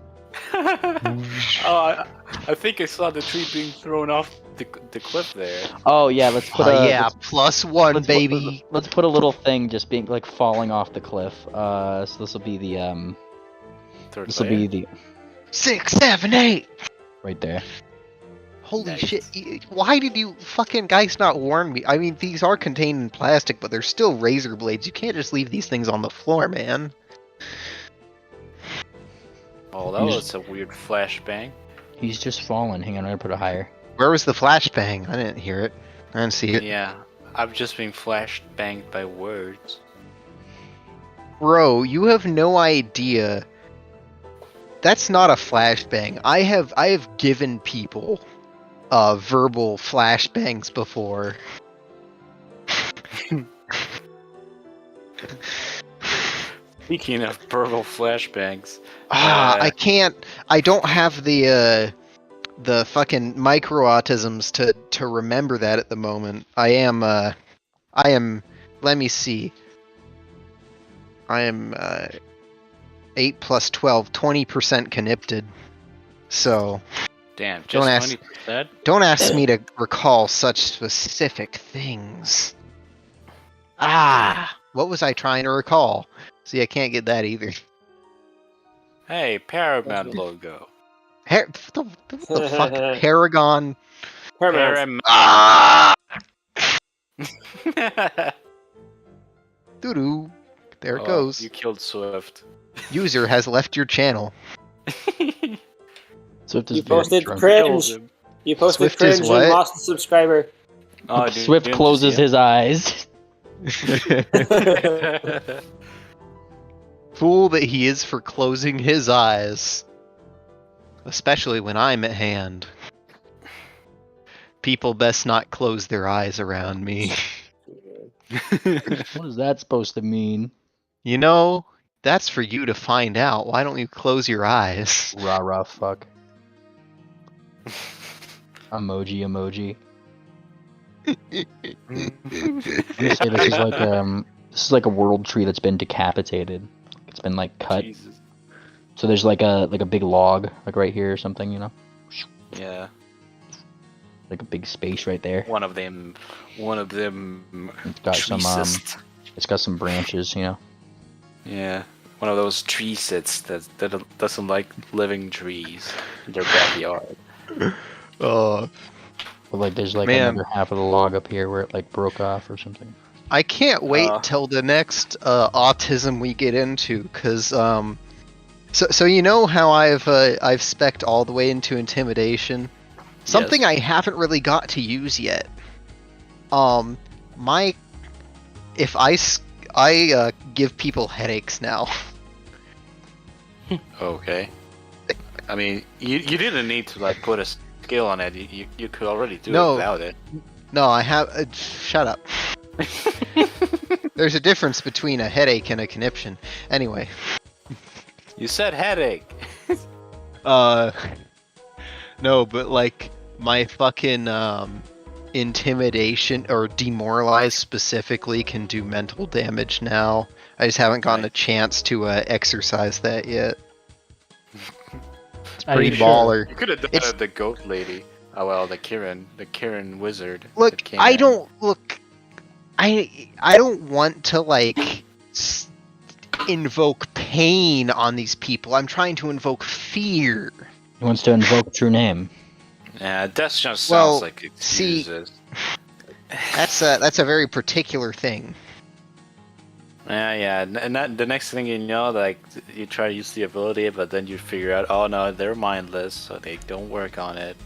Oh, I think I saw the tree being thrown off the cliff there. Oh yeah, let's put yeah, +1, let's baby. let's put a little thing just being like falling off the cliff. So this will be the Third this will layer. be the 6, 7, 8. right there. Holy Nice. shit! Why did you fucking guys not warn me? I mean, these are contained in plastic, but they're still razor blades. You can't just leave these things on the floor, man. Oh, that was a weird flashbang. He's just fallen. Hang on, I'm gonna put it higher. Where was the flashbang? I didn't hear it. I didn't see it. Yeah, I've just been flash banged by words. Bro, you have no idea. That's not a flashbang. I have given people verbal flashbangs before. Speaking of verbal flashbangs, I don't have the fucking micro-autisms to remember that at the moment. I am, let me see. I am, 8 plus 12, 20% connipted. So, damn, just Don't ask- 20%? don't ask me to recall such specific things. What was I trying to recall? See, I can't get that either. Hey, Paramount logo. What the fuck? Paragon. Paramount. Paramount. Doo-doo. There it Oh, goes. You killed Swift. User has left your channel. Swift is You very posted drunk. cringe. him. You posted Swift is cringe what? and lost a subscriber. Oh, dude, Swift didn't you closes see his eyes. it? Fool that he is for closing his eyes. Especially when I'm at hand. People best not close their eyes around me. What is that supposed to mean? You know, that's for you to find out. Why don't you close your eyes? Rah rah fuck. Emoji. I'm gonna say this is like a world tree that's been decapitated. It's been like cut. Jesus. So there's like a big log like right here or something, you know? Yeah. Like a big space right there. One of them. It's got some treesist. it's got some branches, you know. Yeah. One of those tree sits that doesn't like living trees in their backyard. Oh, But like there's like Man. another half of the log up here where it like broke off or something. I can't wait till the next autism we get into, cause so you know how I've spec'd all the way into intimidation. Something Yes. I haven't really got to use yet. If I give people headaches now. Okay. I mean, you didn't need to like put a skill on it. You could already do No. it without it. No, I have. Shut up. There's a difference between a headache and a conniption. Anyway. You said headache. No, but like my fucking intimidation or demoralize specifically can do mental damage now. I just haven't gotten a chance to exercise that yet. It's Are pretty you sure? baller. You could have done It's- it with the goat lady. Oh well, the Kirin wizard. Look, that came I in. don't look. I don't want to like invoke pain on these people. I'm trying to invoke fear. He wants to invoke true name. Yeah, that just sounds Well, like see- excuses. That's a very particular thing. Yeah, and the next thing you know, like you try to use the ability, but then you figure out, oh no, they're mindless, so they don't work on it.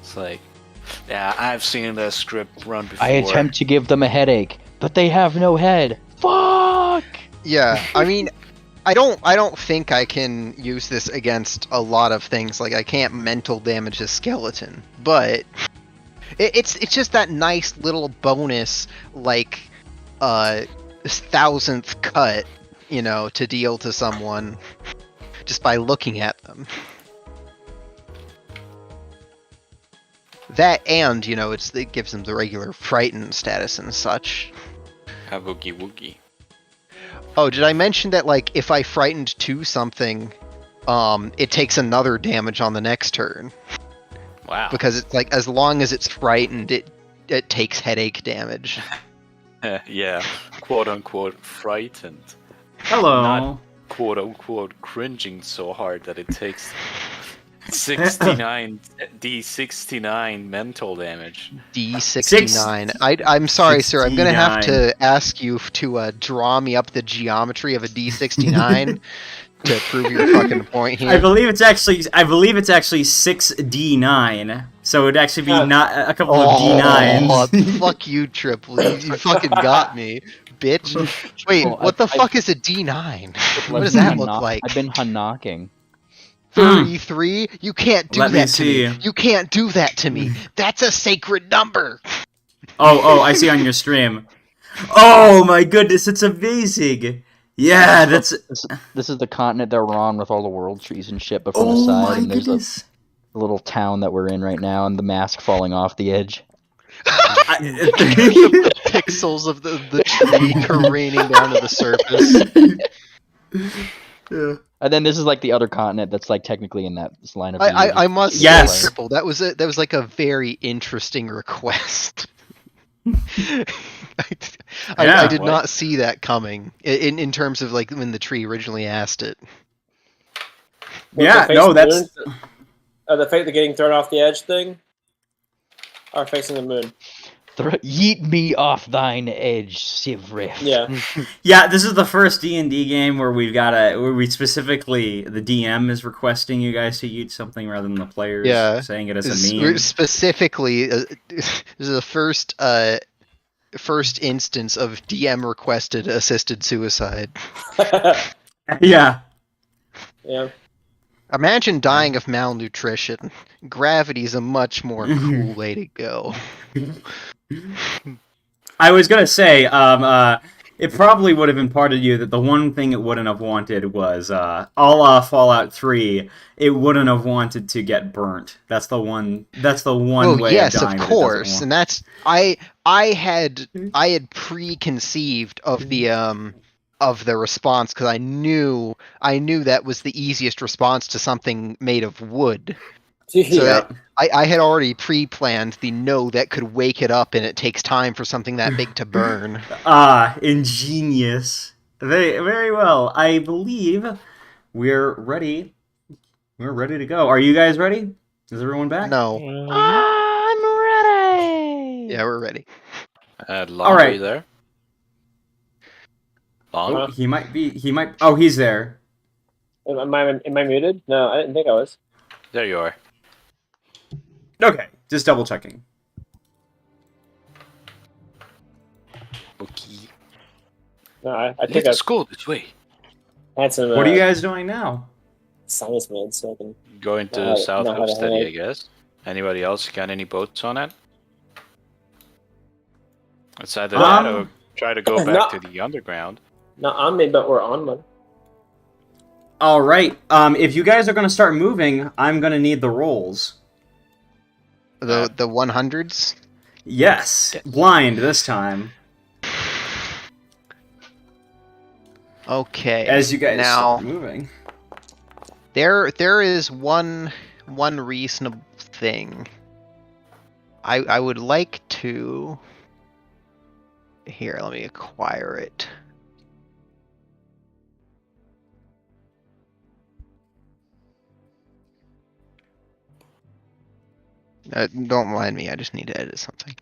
It's like, yeah, I've seen the script run before. I attempt to give them a headache, but they have no head. Fuck! Yeah, I mean, I don't think I can use this against a lot of things. Like I can't mental damage a skeleton, but it's just that nice little bonus, like 1000th cut, you know, to deal to someone just by looking at them. That and, you know, it gives them the regular frightened status and such. A woogie woogie. Oh, did I mention that, like, if I frightened to something, it takes another damage on the next turn? Wow. Because it's like, as long as it's frightened, it takes headache damage. Yeah, quote unquote frightened. Hello. Not quote unquote cringing so hard that it takes 69 D69 mental damage. D69. I'm sorry, sir. I'm gonna have to ask you to draw me up the geometry of a D69 to prove your fucking point here. I believe it's actually 6D9, so it'd actually be not a couple of D9s. Fuck you, Triple. You fucking got me, bitch. Wait, Well, what the I- fuck is a D9? What does that look like? I've been Hanaqing. 33? You can't do Let me that to me. see. You can't do that to me. That's a sacred number. Oh, I see on your stream. Oh my goodness, it's amazing. Yeah, that's. This is the continent that we're on with all the world trees and shit, but from the Oh side, my and there's goodness. a little town that we're in right now, and the mask falling off the edge. Pixels of the tree careening down to the surface. Yeah. And then this is like the other continent that's like technically in that this line of. I must Yes. say, Triple, that was like a very interesting request. I did what? not see that coming in terms of like when the tree originally asked it. With Yeah, the no, face that's. balloon, the fate of getting thrown off the edge thing. are facing the moon. Yeet me off thine edge, Sivrith. Yeah. Yeah, this is the first D&D game where where we specifically, the DM is requesting you guys to eat something rather than the players saying it as a meme. Specifically, this is the first instance of DM requested assisted suicide. Yeah. Yeah. Imagine dying of malnutrition. Gravity's a much more cool way to go. I was gonna say, it probably would have imparted you that the one thing it wouldn't have wanted was, a la Fallout 3, it wouldn't have wanted to get burnt. That's the one way yes, of dying. of course, and that's I had preconceived of the response because I knew that was the easiest response to something made of wood. So I had already pre-planned the no that could wake it up, and it takes time for something that big to burn. Ingenious. Very, very well. I believe we're ready. We're ready to go. Are you guys ready? Is everyone back? No. I'm ready. Yeah, we're ready. Long, All right. are you there? Long? Oh, he might. Oh, he's there. Am I muted? No, I didn't think I was. There you are. Okay, just double checking. Okay. No, I think Let's I've go this way. had some. What are you guys doing now? Sinus meds, so I can. Going to No, south no, of Steady, no. I guess. Anybody else got any boats on it? It's either that or try to go back to the underground. Not on me, but we're on one. All right. If you guys are going to start moving, I'm going to need the rolls. The 100s. Yes, blind this time. Okay. As you guys now start moving. there is one reasonable thing. I would like to. Here, let me acquire it. Don't mind me, I just need to edit something.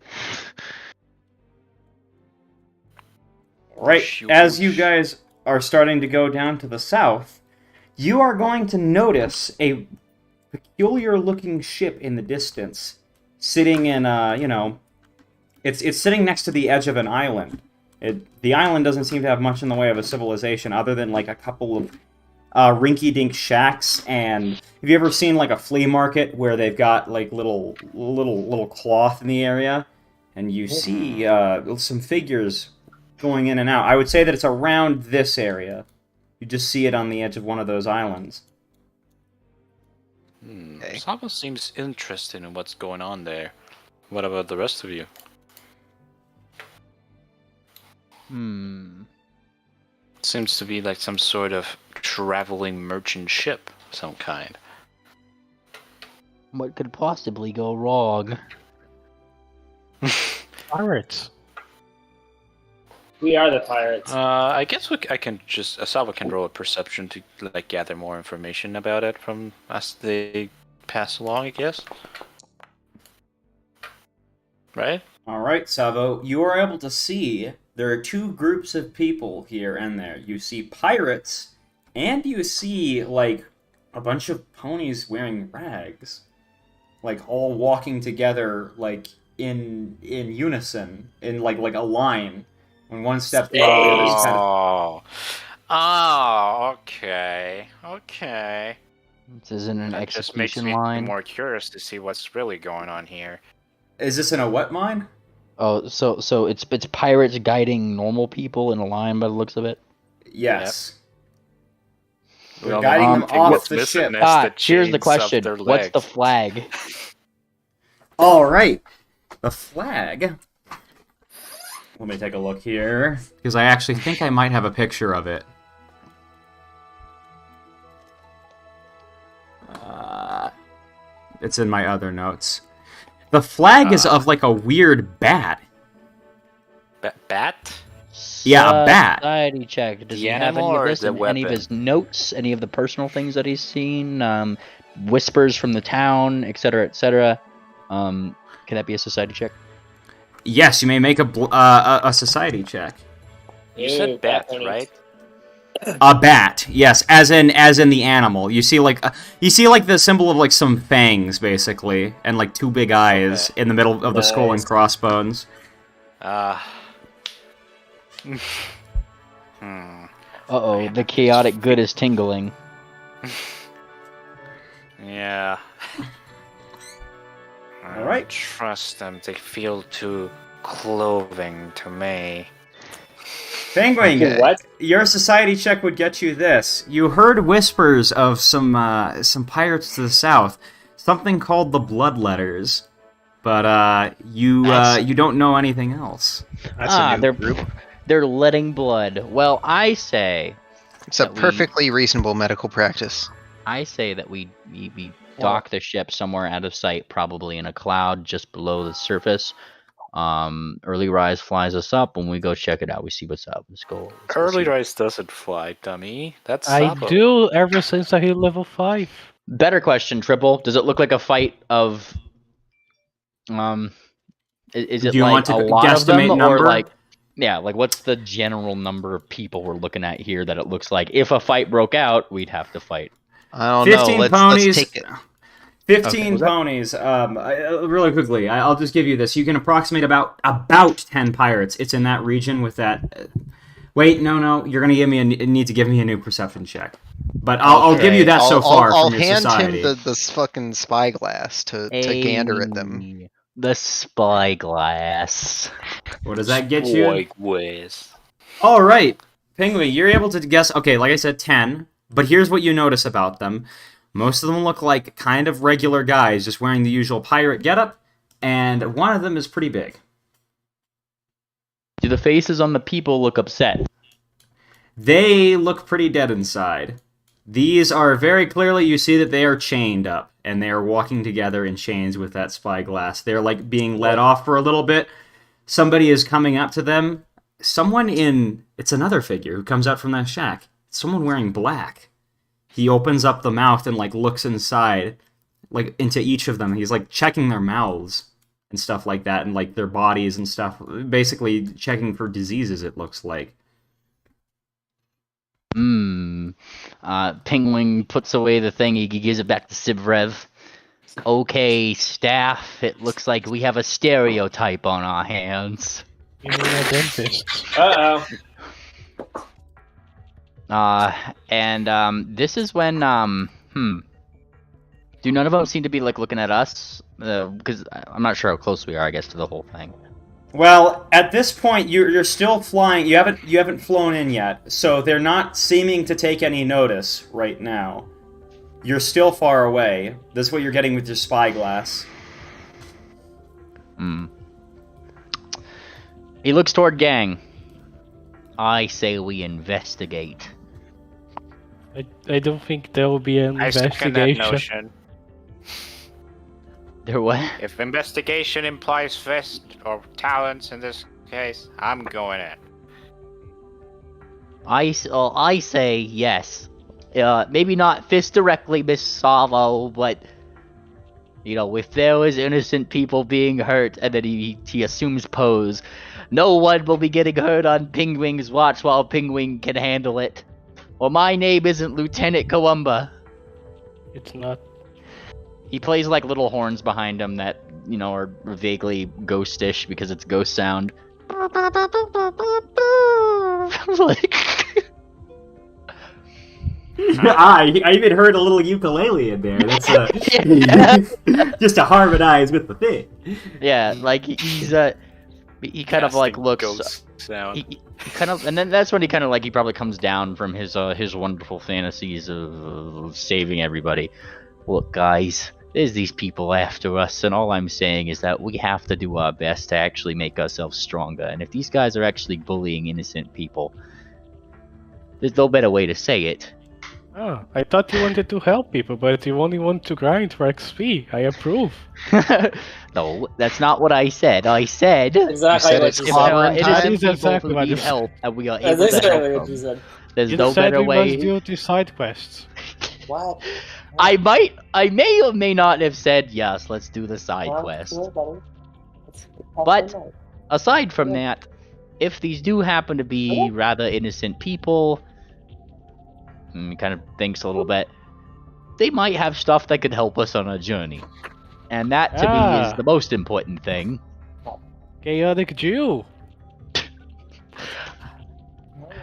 Right, Shoot. as you guys are starting to go down to the south, you are going to notice a peculiar-looking ship in the distance, sitting in it's sitting next to the edge of an island. The island doesn't seem to have much in the way of a civilization, other than like a couple of rinky-dink shacks. And have you ever seen like a flea market where they've got like little cloth in the area, and you see some figures going in and out? I would say that it's around this area. You just see it on the edge of one of those islands. Okay. Saba seems interested in what's going on there. What about the rest of you? Seems to be like some sort of traveling merchant ship of some kind. What could possibly go wrong? Pirates. We are the pirates. I guess I can just Asava can roll a perception to like gather more information about it from as they pass along, I guess. Right? All right, Savo, you are able to see there are two groups of people here and there. You see pirates, and you see like a bunch of ponies wearing rags, like all walking together, like in unison, in like a line. When one steps the other's kind of... Okay. This isn't an That just makes execution me line. more curious to see what's really going on here. Is this in a what mine? Oh, so it's pirates guiding normal people in a line by the looks of it. Yes. We We're all guiding know them what's off the missing ship. is Ah, the here's chains the of question: their what's the legs. flag? All right. The flag. Let me take a look here, because I actually think I might have a picture of it. It's in my other notes. The flag is of like a weird bat. Bat? Yeah, a bat. Society check. Does The he have any animal of or this the in any of weapon? his notes? Any of the personal things that he's seen? Whispers from the town, etc., etc. Can that be a society check? Yes, you may make a society check. You said bat, right? A bat, yes, as in the animal. You see like the symbol of like some fangs basically, and like two big eyes in the middle of the skull and crossbones. Uh-oh, the chaotic good is tingling. Yeah. I All right. don't trust them. They feel too clothing to me. Penguin, What? your society check would get you this. You heard whispers of some pirates to the south, something called the Bloodletters, but you don't know anything else. That's a new they're group. they're letting blood. Well, I say It's a that we- perfectly reasonable medical practice. that we dock the ship somewhere out of sight, probably in a cloud just below the surface. Early Rise flies us up. When we go check it out, we see what's up. Let's go. Early Rise doesn't fly, dummy. That's I Sabo. do ever since I hit level 5. Better question, Triple. Does it look like a fight of? Is it Do you like want to a lot of them, guesstimate or number? like? Yeah, like what's the general number of people we're looking at here that it looks like if a fight broke out, we'd have to fight? I don't know. 15 Let's ponies. take it. 15 Okay. ponies. Really quickly, I'll just give you this. You can approximate about 10 pirates. It's in that region with that. Wait, no. You're gonna need to give me a new perception check. But I'll give you that so far I'll from your hand society. him this fucking spyglass to gander at them. Ayy, the spyglass. What does that get you? White ways. All right, Penguin, you're able to guess. Okay, like I said, 10. But here's what you notice about them. Most of them look like kind of regular guys, just wearing the usual pirate getup, and one of them is pretty big. Do the faces on the people look upset? They look pretty dead inside. These are very clearly, you see that they are chained up, and they are walking together in chains with that spyglass. They're like being led off for a little bit. Somebody is coming up to them. It's another figure who comes out from that shack. Someone wearing black. He opens up the mouth and like looks inside, like into each of them. He's like checking their mouths and stuff like that, and like their bodies and stuff. Basically checking for diseases, it looks like. Penguin puts away the thing. He gives it back to Sivrev. Okay, staff. It looks like we have a stereotype on our hands. You mean a dentist? Uh-oh. This is when do none of them seem to be like looking at us? Because I'm not sure how close we are, I guess, to the whole thing. Well, at this point, you're still flying. You haven't flown in yet, so they're not seeming to take any notice right now. You're still far away. This is what you're getting with your spyglass. He looks toward gang. I say we investigate. I don't think there will be an I second that investigation. notion. There what? If investigation implies fist or talents in this case, I'm going in. I say yes. Maybe not fist directly, Miss Savo, but if there was innocent people being hurt, and then he assumes pose, no one will be getting hurt on Penguin's watch while Penguin can handle it. Well, my name isn't Lieutenant Kawumba. It's not. He plays like little horns behind him that, are vaguely ghostish because it's ghost sound. Like... I even heard a little ukulele in there. That's just to harmonize with the thing. Yeah, like he's he kind of like looks. Ghost sound. He kind of, and then that's when he kind of like he probably comes down from his wonderful fantasies of saving everybody. Look, guys, there's these people after us, and all I'm saying is that we have to do our best to actually make ourselves stronger. And if these guys are actually bullying innocent people, there's no better way to say it. Oh, I thought you wanted to help people, but you only want to grind for XP. I approve. No, that's not what I said. I said Exactly said what it's you if said. there are That innocent is people exactly who what need I help, and we are That's able to exactly help what you them. said. There's You no said better we way. must do the side quests. What? I may or may not have said yes. Let's do the side quest. But aside from that, if these do happen to be rather innocent people, he kind of thinks a little bit, they might have stuff that could help us on our journey. And that, to me, is the most important thing. Chaotic Jew.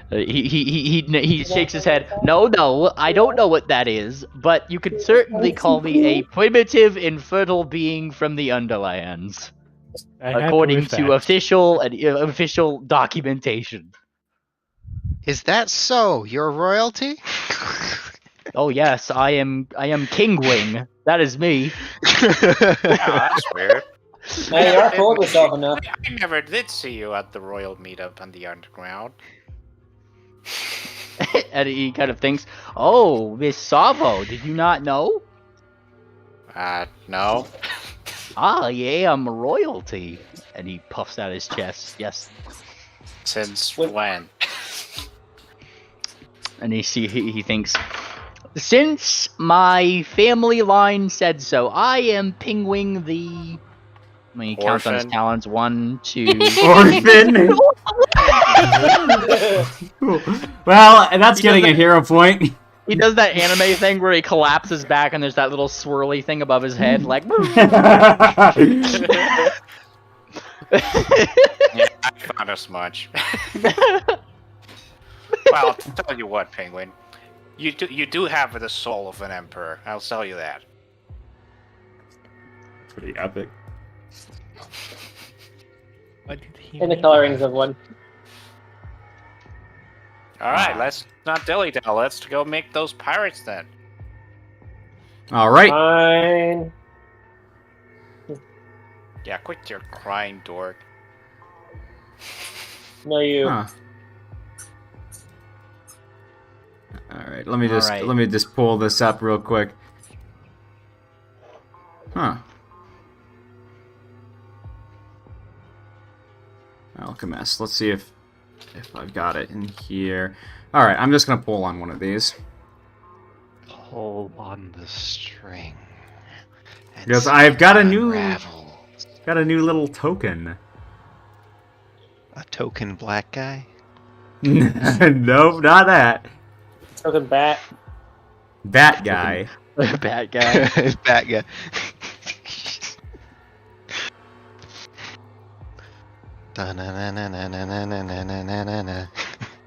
He shakes his head. No, I don't know what that is, but you could certainly call me a primitive, infertile being from the Underlands, according to official documentation. Is that so? You're royalty? Oh yes, I am King Wing. That is me. That's weird. Man, you're full of yourself enough. I never did see you at the royal meetup on the underground. And he kind of thinks, "Oh, Miss Savo, did you not know?" No. Ah, yeah, I'm royalty. And he puffs out his chest. Yes. Since when? And he thinks, since my family line said so, I am Pingwing the. I mean, he counts on his talons. 1, 2. Orphan. Well, and that's getting a hero point. He does that anime thing where he collapses back and there's that little swirly thing above his head, like. Yeah, I found as much. Well, I'll tell you what, Penguin. You do have the soul of an emperor. I'll tell you that. Pretty epic. And the colorings of one. Alright, let's not dilly-dally. Let's go make those pirates then. All right. Fine. Yeah, quit your crying, dork. No, you. Huh. All right. Let me just pull this up real quick. Huh. Alchemist. Let's see if I've got it in here. All right. I'm just gonna pull on one of these. Pull on the string. Because I've got a new unravels. little token. A token black guy? Nope, not that. Token bat. Bat guy. Bad guy. Bat guy. Da-na-na-na-na-na-na-na-na-na.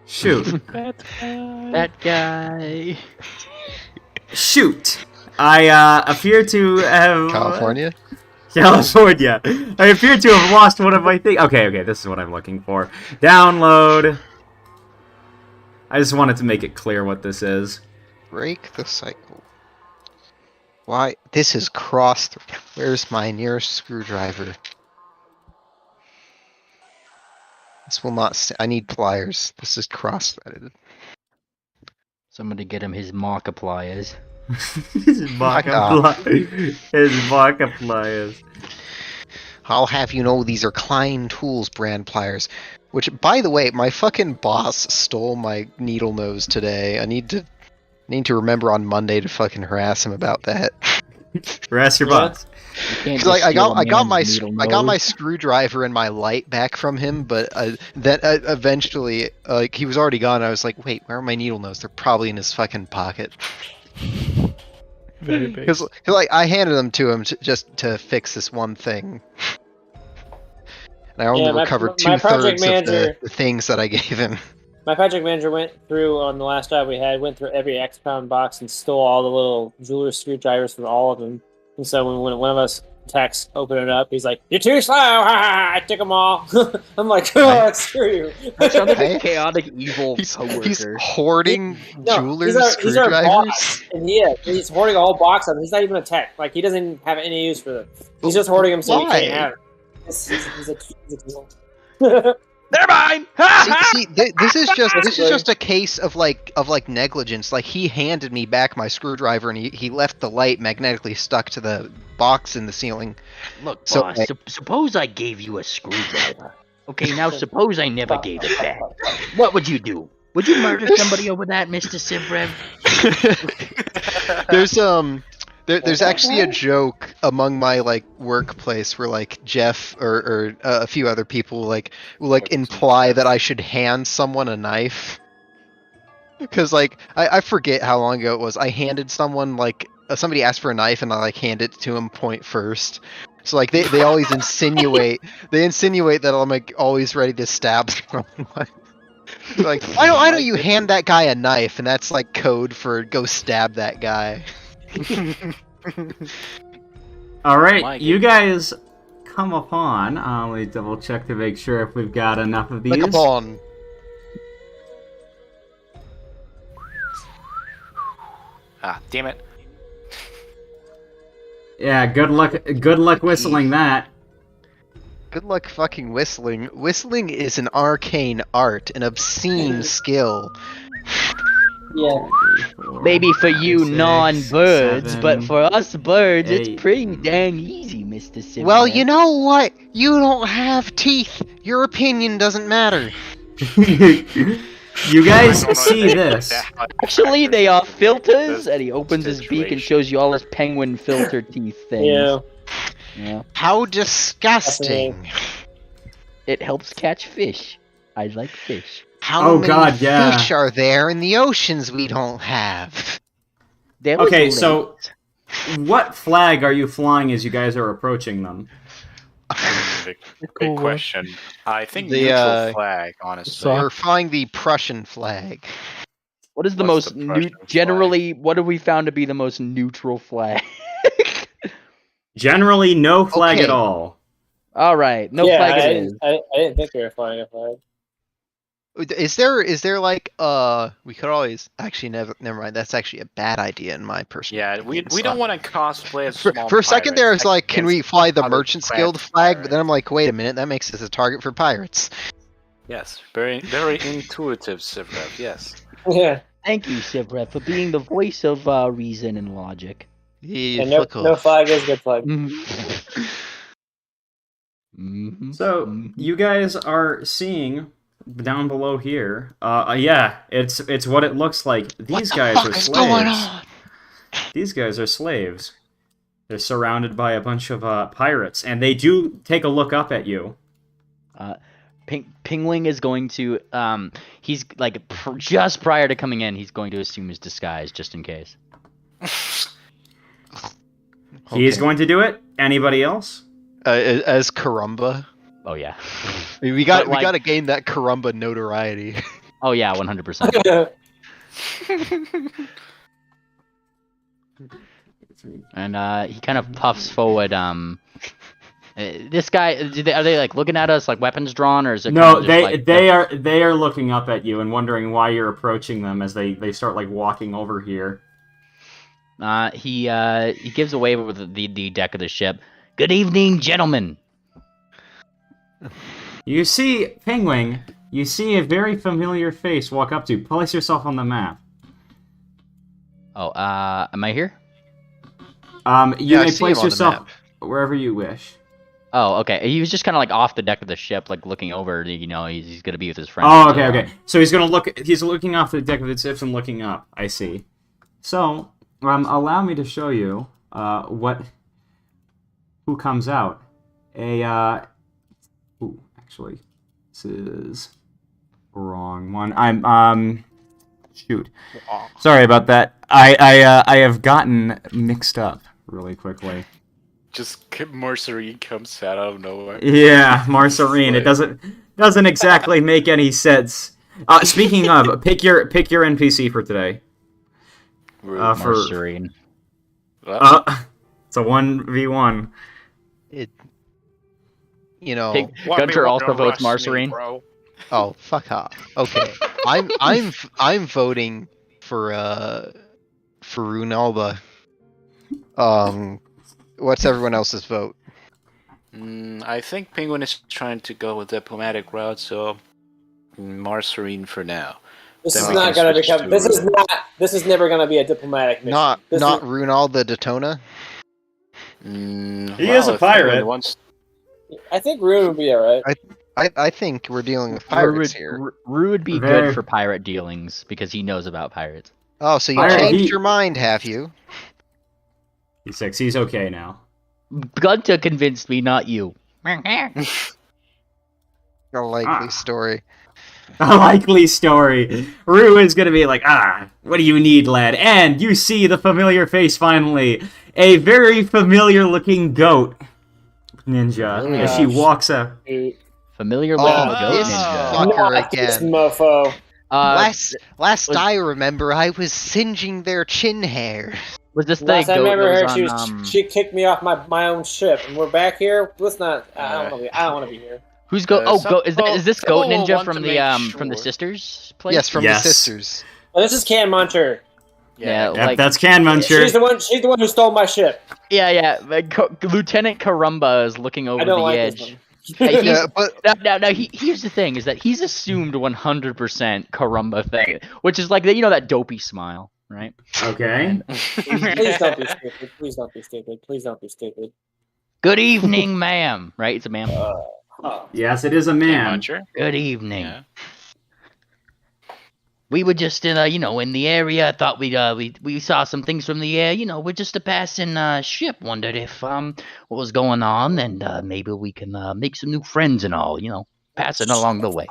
Shoot. That guy. Shoot. I appear to have... California? California. I appear to have lost one of my things. Okay, this is what I'm looking for. Download. I just wanted to make it clear what this is. Break the cycle. Why? This is crossed. Where's my nearest screwdriver? This will not. I need pliers. This is cross-threaded. Somebody get him his Markipliers. His Markipliers. I'll have you know these are Klein Tools brand pliers. Which, by the way, my fucking boss stole my needle nose today. I need to remember on Monday to fucking harass him about that. Harass your boss. Because I got my screwdriver and my light back from him, but then eventually, he was already gone. I was like, wait, where are my needle nose? They're probably in his fucking pocket. Because I handed them to him just to fix this one thing. And I only recovered 2/3 of the things that I gave him. My project manager went through, on the last job we had, went through every X-Pound box and stole all the little jeweler's screwdrivers from all of them. And so when one of us techs opened it up, he's like, "You're too slow! I took them all." I'm like, "Oh, screw you!" Hey, chaotic evil He's coworker. hoarding jeweler's he's our screwdrivers. boss, and he's hoarding a whole box of them. He's not even a tech. Like, he doesn't have any use for them. He's just hoarding them so he can't have them. He's a tool. They're mine. See, this is just a case of negligence. Like, he handed me back my screwdriver and he left the light magnetically stuck to the box in the ceiling. Look, So, boss. Suppose I gave you a screwdriver. Okay, now suppose I never gave it back. What would you do? Would you murder somebody over that, Mr. Sivrev? There's actually a joke among my like workplace where like Jeff or a few other people will like imply that I should hand someone a knife. Because like I forget how long ago it was. I handed someone like somebody asked for a knife and I like hand it to him point first. So like they always insinuate that I'm like always ready to stab someone. Like why don't you hand that guy a knife? And that's like code for go stab that guy. All right, My you guys come upon. Let me double check to make sure if we've got enough of these. Like a pawn. Ah, damn it. Yeah, good luck whistling that. Good luck fucking whistling. Whistling is an arcane art, an obscene skill. Yeah. Maybe for you 6, non-birds, 7, but for us birds, 8. it's pretty dang easy, Mr. Simon. Well, you know what? You don't have teeth. Your opinion doesn't matter. You guys see this? Actually, they are filters, This and he opens his beak and situation. shows you all his penguin filter teeth things. Yeah. Yeah. How disgusting. It helps catch fish. I like fish. How Oh, many God, yeah. fish are there in the oceans we don't have? There was Okay, late. so what flag are you flying as you guys are approaching them? Big Cool. question. I think The, neutral flag, honestly. So- We're flying the Prussian flag. What is the What's most the Prussian flag? generally? What have we found to be the most neutral flag? Generally, no flag Okay. at all. All right, no yeah, flag I it is. didn't think we were flying a flag. Is there like we could always actually never mind. That's actually a bad idea in my personal Yeah, opinion. we don't want to cosplay as For, small for a second there, I was pirates like, can we against fly the other Merchant's Guild craft flag? But then I'm pirates. like, wait a minute, that makes us a target for pirates. Yes, very very intuitive, Sivrev, yes. Yeah. Thank you, Sivret, for being the voice of reason and logic. Yeah, And no, fuck no off. flag is good flag. Mm-hmm. So you guys are seeing down below here. Yeah, it's what it looks like. These guys are slaves. These guys are slaves. They're surrounded by a bunch of pirates, and they do take a look up at you. Pingwing is going to he's like just prior to coming in, he's going to assume his disguise just in case. He is going to do it. Anybody else? As Karumba. Oh yeah. We But, like- gotta gain that Karumba notoriety. Oh yeah, 100%. And he kind of puffs forward. This guy, are they like looking at us like weapons drawn, or is it? No, kinda just, like, they are looking up at you and wondering why you're approaching them as they start like walking over here. He gives a wave over the deck of the ship. Good evening, gentlemen. You see, Penguin, you see a very familiar face walk up to you. Place yourself on the map. Oh, am I here? You Yeah, I may see place him on the yourself map. wherever you wish. Oh, okay. He was just kind of like off the deck of the ship, like looking over. You know, he's gonna be with his friends. Oh, okay, okay. So he's gonna look. He's looking off the deck of the ship and looking up. I see. So, allow me to show you who comes out. Ooh, actually, this is the wrong one. Shoot. Sorry about that. I have gotten mixed up really quickly. Just Mercery comes out of nowhere. Yeah, Marceline. It doesn't exactly make any sense. Speaking of, pick your NPC for today. For Serene. it's a 1v1. You know. Gunter also votes Marcerine. Oh, fuck off. Okay, I'm voting for Runalba. What's everyone else's vote? I think Penguin is trying to go with diplomatic route, so Marcerine for now. This Then is we not can gonna switch become. to- This is never gonna be a diplomatic mission. Not This Runalda Detona. He is a if Penguin pirate. wants- I think Rune would be alright. I think we're dealing with pirates here. Rue would be Very- good for pirate dealings because he knows about pirates. Oh, so you Pirate changed heat. your mind, have you? He's okay now. Gunta convinced me, not you. A likely story. A likely story. Rue is gonna be like, what do you need, lad? And you see the familiar face finally. A very familiar looking goat ninja as she walks up. Familiar looking goat this ninja. fucker This again. mofo. Last I remember, I was singeing their chin hair. Was this the Last I goat remember that her, was on, she kicked me off my own ship, and we're back here. Let's not. I don't want to be here. Who's goat? Is this goat someone will ninja want from to the make from the sure. sisters place? Yes, from Yes. the sisters. Oh, this is Can Muncher. Yeah, Yep, like that's Can Muncher. She's the one who stole my ship. yeah. Lieutenant Karumba is looking over I don't the like edge. this one. Hey, he's- Yeah, but Now, here's the thing: is that he's assumed 100% Karumba thing, which is like that dopey smile, right? Okay. Please don't be stupid. Please don't be stupid. Please don't be stupid. Good evening, ma'am. Right? It's a ma'am. Yes, it is a man. Good evening. Yeah. We were just in in the area. I thought we saw some things from the air. We're just a passing ship. Wondered if what was going on, and maybe we can make some new friends and all. Passing along the way.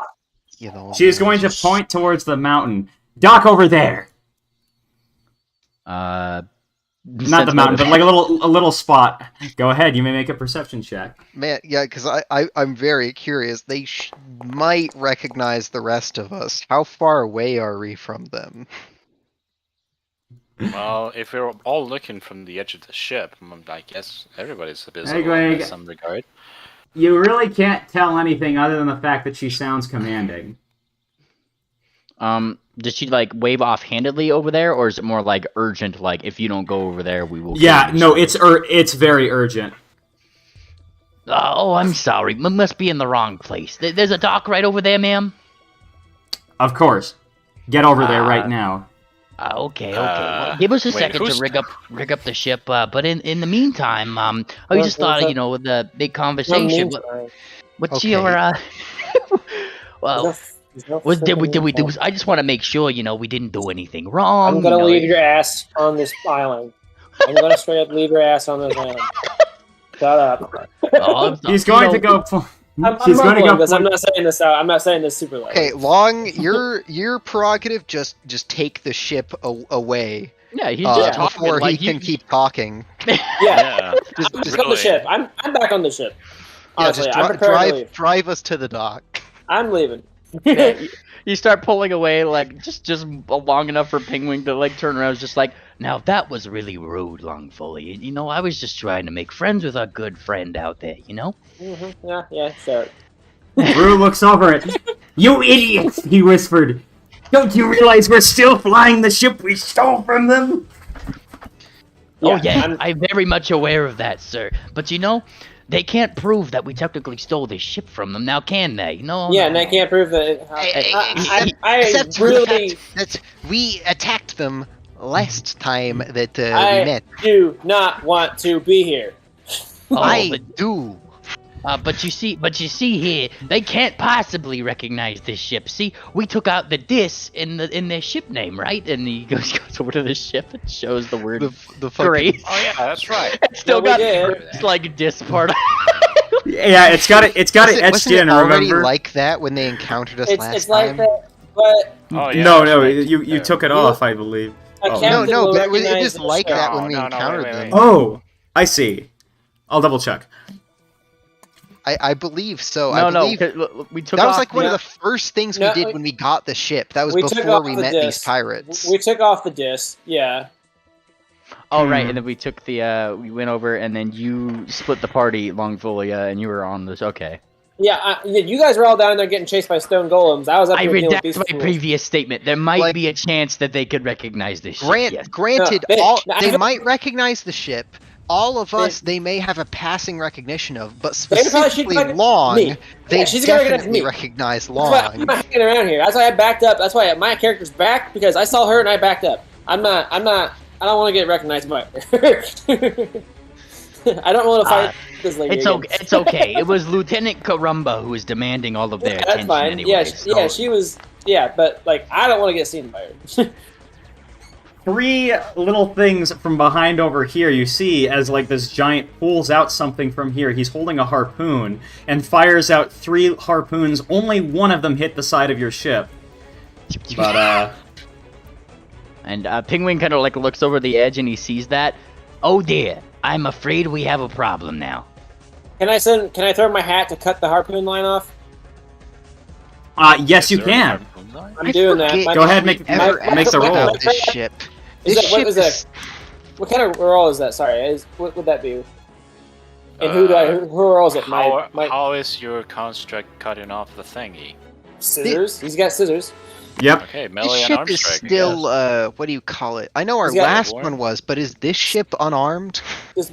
She is going to point towards the mountain. Dock over there. Not the mountain, but like a little spot. Go ahead. You may make a perception check. man, yeah, because I'm very curious. They might recognize the rest of us. How far away are we from them? Well, if we're all looking from the edge of the ship, I guess everybody's visible Hey, Greg. in some regard. You really can't tell anything other than the fact that she sounds commanding. Did she wave offhandedly over there, or is it more like urgent? Like if you don't go over there, we will. Yeah, kill you? no, it's very urgent. Oh, I'm sorry. Must be in the wrong place. There's a dock right over there, ma'am. Of course. Get over there right now. Okay. Well, give us a second to who's- rig up the ship. But in the meantime, I just thought, with the big conversation. What's Okay. your well? What Did we do? I just want to make sure we didn't do anything wrong. I'm gonna leave your ass on this island. I'm gonna straight up leave your ass on this island. Shut up. He's going to go. I'm He's going to mumbling go. this. I'm not saying this out. I'm not saying this super loud. Okay, Long, your prerogative. Just take the ship away Yeah, he's just talking before like he can keep talking. Yeah, Just just on the ship. I'm back on the ship. Yeah, Honestly, just I'm prepared to leave. drive us to the dock. I'm leaving. You start pulling away, just long enough for Penguin to turn around. It's just like, now that was really rude, Longfoley. I was just trying to make friends with our good friend out there. Yeah, sure. Rue looks over it. You idiot! He whispered. Don't you realize we're still flying the ship we stole from them? Oh yeah, I'm very much aware of that, sir. But they can't prove that we technically stole this ship from them. Now, can they? No. Yeah, no, and I no. can't prove that. I Except for the really fact that we attacked them last time that we I met. do not want to be here. Oh, I do. But you see here, they can't possibly recognize this ship. See, we took out the dis in their ship name, right? And he goes over to the ship and shows the word The fucking great. Oh yeah, that's right. It's still we got did. it's dis part. Yeah, it's got it etched Wasn't in. it already Remember? like that when they encountered us last It's like time? that, but Oh yeah. No, that's right. you took it off, I believe. a Oh. captain No, will but it was recognize the like ship. that when we No, encountered wait. them. Oh, I see. I'll double check. I believe so. No, I no, believe 'cause we took that was off like one of yeah. the first things we No, did when we got the ship. That was we took before off we the met these disc. pirates. We took off the disc. Yeah. Oh right, and then we took we went over, and then you split the party, Longfolia, and you were on this. Okay. Yeah, you guys were all down there getting chased by stone golems. I was up I here dealing with redact these my fools. previous statement. There might Like- be a chance that they could recognize this ship. Yes. Granted, No, they I- might recognize the ship. All of us, they may have a passing recognition of, but They probably should specifically recognize Long, me. they Yeah, she's gonna recognize definitely me. recognize That's why I'm Long. not hanging around here. That's why I backed up. That's why my character's back, because I saw her and I backed up. I don't want to get recognized by her. I don't want to fight this lady It's again. okay. It's okay. It was Lieutenant Karumba who was demanding all of their That's attention. fine. Anyway, Yeah, so- yeah, she was. Yeah, but I don't want to get seen by her. three little things from behind over here. You see as like this giant pulls out something from here. He's holding a harpoon and fires out 3 harpoons. Only one of them hit the side of your ship. But And Penguin kind of like looks over the edge and he sees that. Oh dear, I'm afraid we have a problem now. Can I throw my hat to cut the harpoon line off? yes, you can. I'm doing that. Go ahead, make the roll. About this ship. What kind of roll is that? Sorry, what would that be? And who rolls it? How is your construct cutting off the thingy? Scissors. He's got scissors. Yep. Okay, This melee and ship arm is strike. still, what do you call it? I know our He's got last one. one was, but is this ship unarmed? Does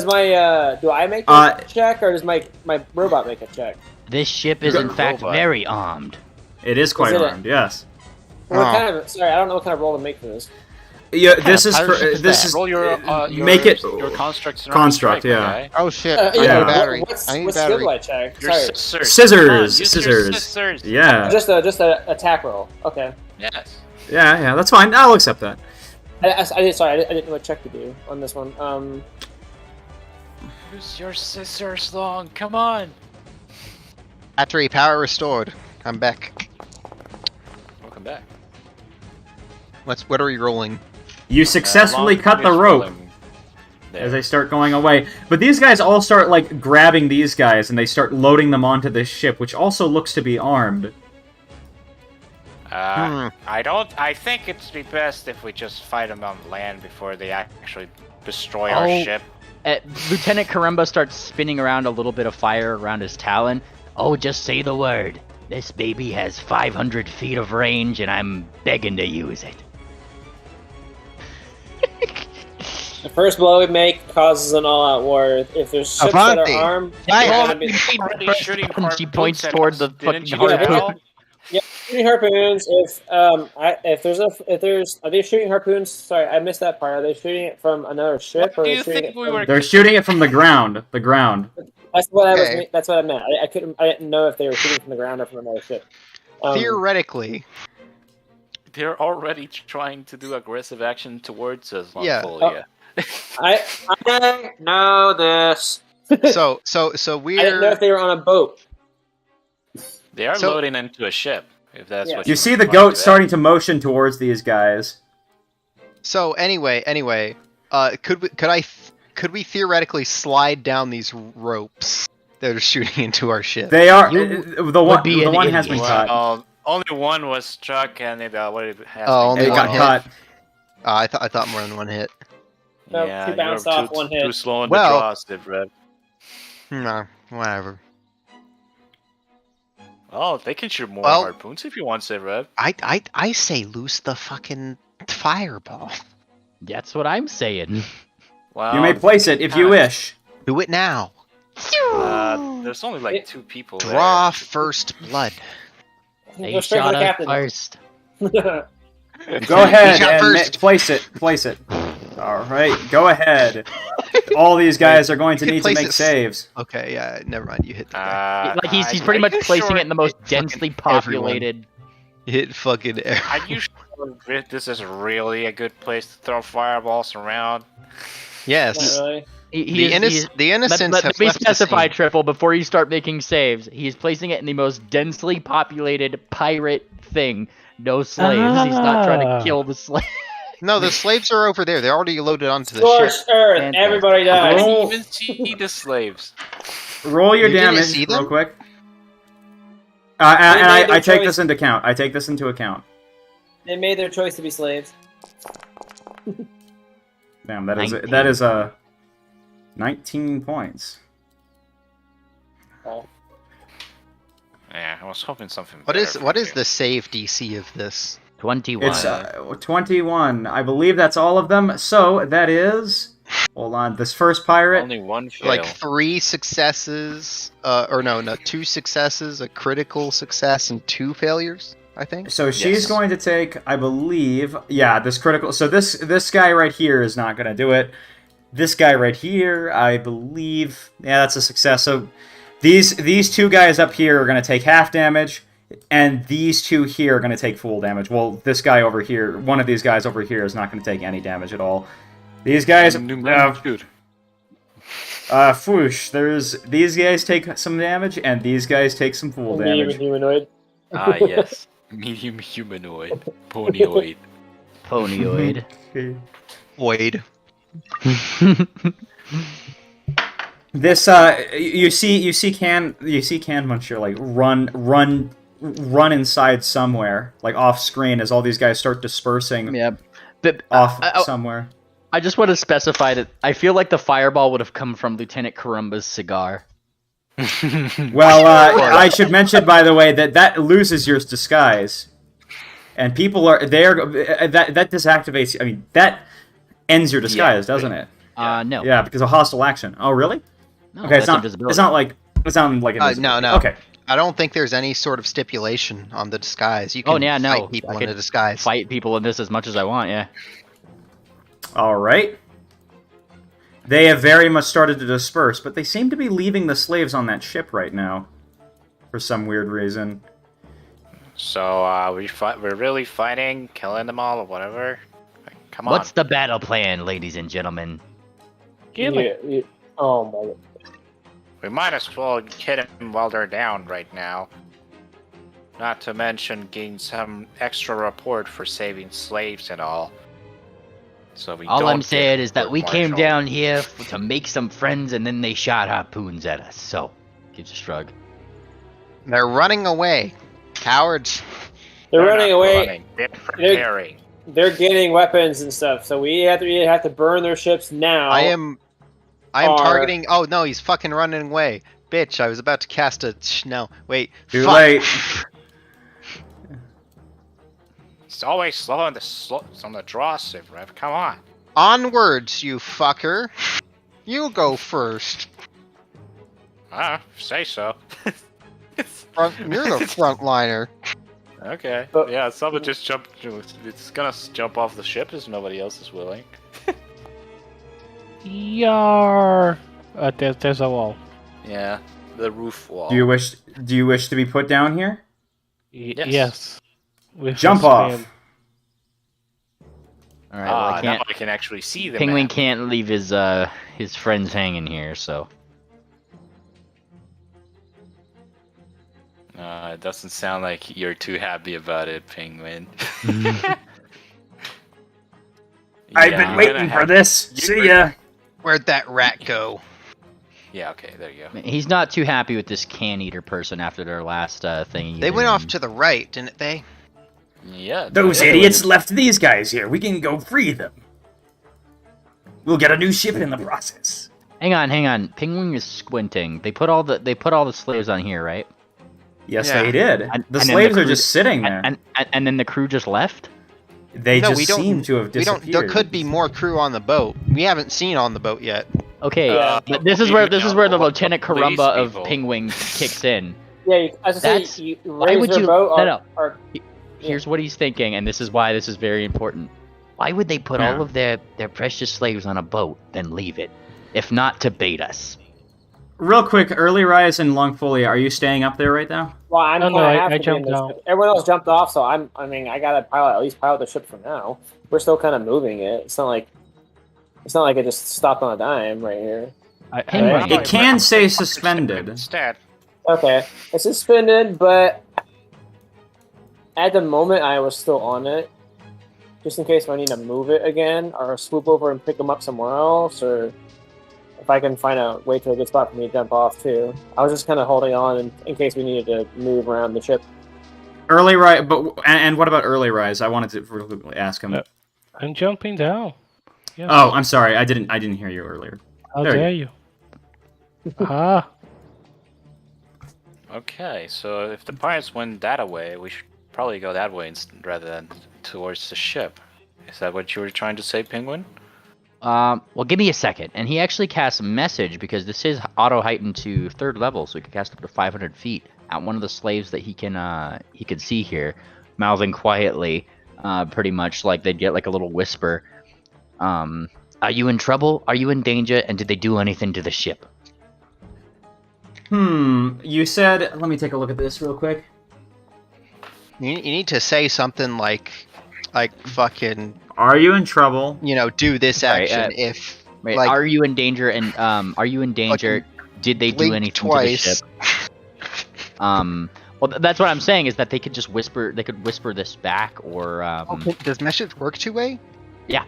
my do I make a check or does my robot make a check? This ship is in fact Robot. very armed. It is quite Is it armed. Yes. What kind of? Sorry, I don't know what kind of roll to make for this. Yeah. This is pirate for, ship is this that? is Roll your make it your constructs. and construct, arm strike, yeah. okay? Oh shit, Yeah, I need a battery. What I need a skill battery. do I check? Your Sorry, scissors. Use your Scissors. scissors. Yeah. just a attack roll. Okay. Yes. Yeah. That's fine. I'll accept that. I didn't know what check to do on this one. Use your scissors long. Come on. Battery power restored. I'm back. Welcome back. What are we rolling? You successfully cut the rope as they start going away. But these guys all start like grabbing these guys and they start loading them onto this ship, which also looks to be armed. I think it'd be best if we just fight them on land before they actually destroy Oh. our ship. Lieutenant Karemba starts spinning around a little bit of fire around his talon. Oh, just say the word. This baby has 500 feet of range, and I'm begging to use it. The first blow we make causes an all-out war. If there's ships that Avanti. are armed, She points toward the fucking harpoon. harpoon. shooting harpoons. Are they shooting harpoons? Sorry, I missed that part. Are they shooting it from another ship? What or do are they you shooting think it we from- were? They're shooting it from the ground. The ground. That's what Okay. That's what I meant. I didn't know if they were shooting from the ground or from another ship. Theoretically, They're already trying to do aggressive action towards us, Yeah. Mongolia. I know this. so I didn't know we're if they were on a boat. They are So- loading into a ship. If that's Yeah. what You see the want goat to do. starting to motion towards these guys. so anyway. Could we theoretically slide down these ropes that are shooting into our ship? They are You the one. would be The an one has been idiot. cut. Well, only one was struck, and it has only It been one got hit. cut. I thought more than one hit. No, Yeah, two bounced you're off, one hit. Too slow in Well- the draw, Steve Red. No, whatever. Oh, they can shoot more Well- harpoons if you want, Steve Red. I say loose the fucking fireball. That's what I'm saying. Wow. You may place it if you wish. Do it now. There's only like 2 people Draw there. first blood. They Go straight for shot the us captain. first. Go ahead shot and first. place it. All right, go ahead. All these guys are going to You can need to place make it- saves. Okay, yeah, never mind. You hit the guy. Like he's Are pretty much you placing sure it in the most fucking densely everyone. populated. You hit fucking air. Are you sure this is really a good place to throw fireballs around? Yes. Not really. The innocents let have me left the specify, scene. Triple, before you start making saves. He's placing it in the most densely populated pirate thing. No slaves. He's not trying to kill the slaves. No, the slaves are over there. They're already loaded onto the ship. Scorched earth. Fantastic. Everybody I dies. didn't Roll- even see the slaves. Roll your You didn't damage see real them? quick. They And made their I take choice. this into account. I take this into account. They made their choice to be slaves. Damn, that is 19. 19 points. Yeah, I was hoping something. What is better from you. the save DC of this? 21. It's 21. I believe that's all of them. So that is. Hold on. This first pirate. Only one fail. Like 3 successes, or no, 2 successes, a critical success, and 2 failures. I think. So she's Yes. going to take, I believe, yeah, this critical. So this guy right here is not going to do it. This guy right here, I believe, yeah, that's a success. So these 2 guys up here are going to take half damage, and these two here are going to take full damage. Well, this guy over here, one of these guys over here, is not going to take any damage at all. These guys, Shoot. There's these guys take some damage, and these guys take some full Medium damage. humanoid. Ah, yes. Medium humanoid. Ponyoid. Ponyoid. Okay. Void. This you see Can Muncher like run inside somewhere, like off screen, as all these guys start dispersing Yeah. But off somewhere. I just want to specify that I feel like the fireball would have come from Lieutenant Karumba's cigar. Well, I should mention, by the way, that loses your disguise, and people are that disactivates. I mean, that ends your disguise, doesn't it? No. Yeah, because of hostile action. Oh, really? No, Okay, it's that's not. invisibility. It's not like invisibility. No. Okay. I don't think there's any sort of stipulation on the disguise. You Oh, can yeah, no. fight people I in could a disguise. fight people in this as much as I want, yeah. All right. They have very much started to disperse, but they seem to be leaving the slaves on that ship right now, for some weird reason. So, we're really fighting, killing them all, or whatever? Come on. What's the battle plan, ladies and gentlemen? Oh my god. We might as well hit them while they're down right now. Not to mention gain some extra report for saving slaves and all. So we All don't I'm get saying is that we came court-martialed. down here to make some friends, and then they shot harpoons at us. So, gives a shrug. They're running away. Cowards. They're They're running not away. running, they're preparing. They're getting weapons and stuff, so we have to burn their ships now. I am targeting. Oh no, he's fucking running away. Bitch, I was about to cast a. No, wait. Too Fuck. late. It's always slow on the draw, Civ Rev. Come on. Onwards, you fucker. You go first. Say so. You're the frontliner. Okay. But- Yeah, someone just jumped. It's gonna jump off the ship as nobody else is willing. Yar. There's a wall. Yeah, the roof wall. Do you wish to be put down here? Yes. Yes. With Jump a off. spam. Alright, well, I now can't. I can actually see the Penguin map. can't leave his friends hanging here, so. It doesn't sound like you're too happy about it, Penguin. I've been waiting for this. See ya. Where'd that rat go? Yeah, okay, there you go. He's not too happy with this can eater person after their last thing. They went off to the right, didn't they? Yeah. Those the other idiots one- left these guys here. We can go free them. We'll get a new ship in the process. Hang on. Penguin is squinting. They put all the slaves on here, right? Yes, Yeah. they did. And The then slaves the are crew- just sitting there. And then the crew just left. They No, just we don't- seem to have We don't. disappeared. There could be more crew on the boat. We haven't seen on the boat yet. Okay, but this is where the Lieutenant Karumba of Penguin kicks in. Yeah, I was gonna That's- say, you why raise would their you- boat no, or Here's what he's thinking, and this is why this is very important. Why would they put all of their precious slaves on a boat, then leave it, if not to bait us? Real quick, Early Rise and Longfolia, are you staying up there right now? well, I'm No, kind I of have to be in jumped this out. ship. Everyone else jumped off, so I mean, I gotta at least pilot the ship for now. We're still kind of moving it. It's not like it just stopped on a dime right here. Penguin. It can say suspended. Instead. Okay, it's suspended, but at the moment I was still on it, just in case if I need to move it again or swoop over and pick them up somewhere else, or if I can find a way to a good spot for me to jump off too. I was just kind of holding on in case we needed to move around the ship. Early Rise, and what about Early Rise? I wanted to really quickly ask him. I'm jumping down. Yes. Oh, I'm sorry. I didn't hear you earlier. How there you dare you? Ah. Okay, so if the pirates went that way, we should probably go that way rather than towards the ship. Is that what you were trying to say, Penguin? Well, give me a second. And he actually casts a message because this is auto heightened to 3rd level, so he can cast up to 500 feet at one of the slaves that he can see here, mouthing quietly, pretty much like they'd get like a little whisper. Are you in trouble? Are you in danger? And did they do anything to the ship? You said... Let me take a look at this real quick. You need to say something like fucking, Are you in trouble? do this Right, action if Right? like Are you in danger? And are you in danger? Did they do blink anything twice. to the ship? Well, that's what I'm saying is that they could just whisper. They could whisper this back, or Does message work two-way? Yeah.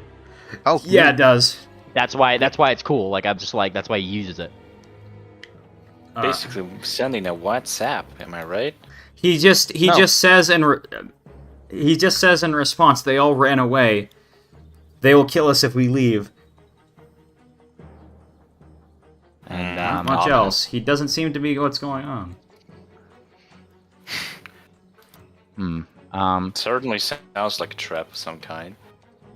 Oh Yeah, neat. it does. that's why it's cool. Like I'm just like that's why he uses it. Basically, sending a WhatsApp. Am I right? He just says in response, they all ran away. They will kill us if we leave. And Not much else. He doesn't seem to be what's going on. Certainly sounds like a trap of some kind.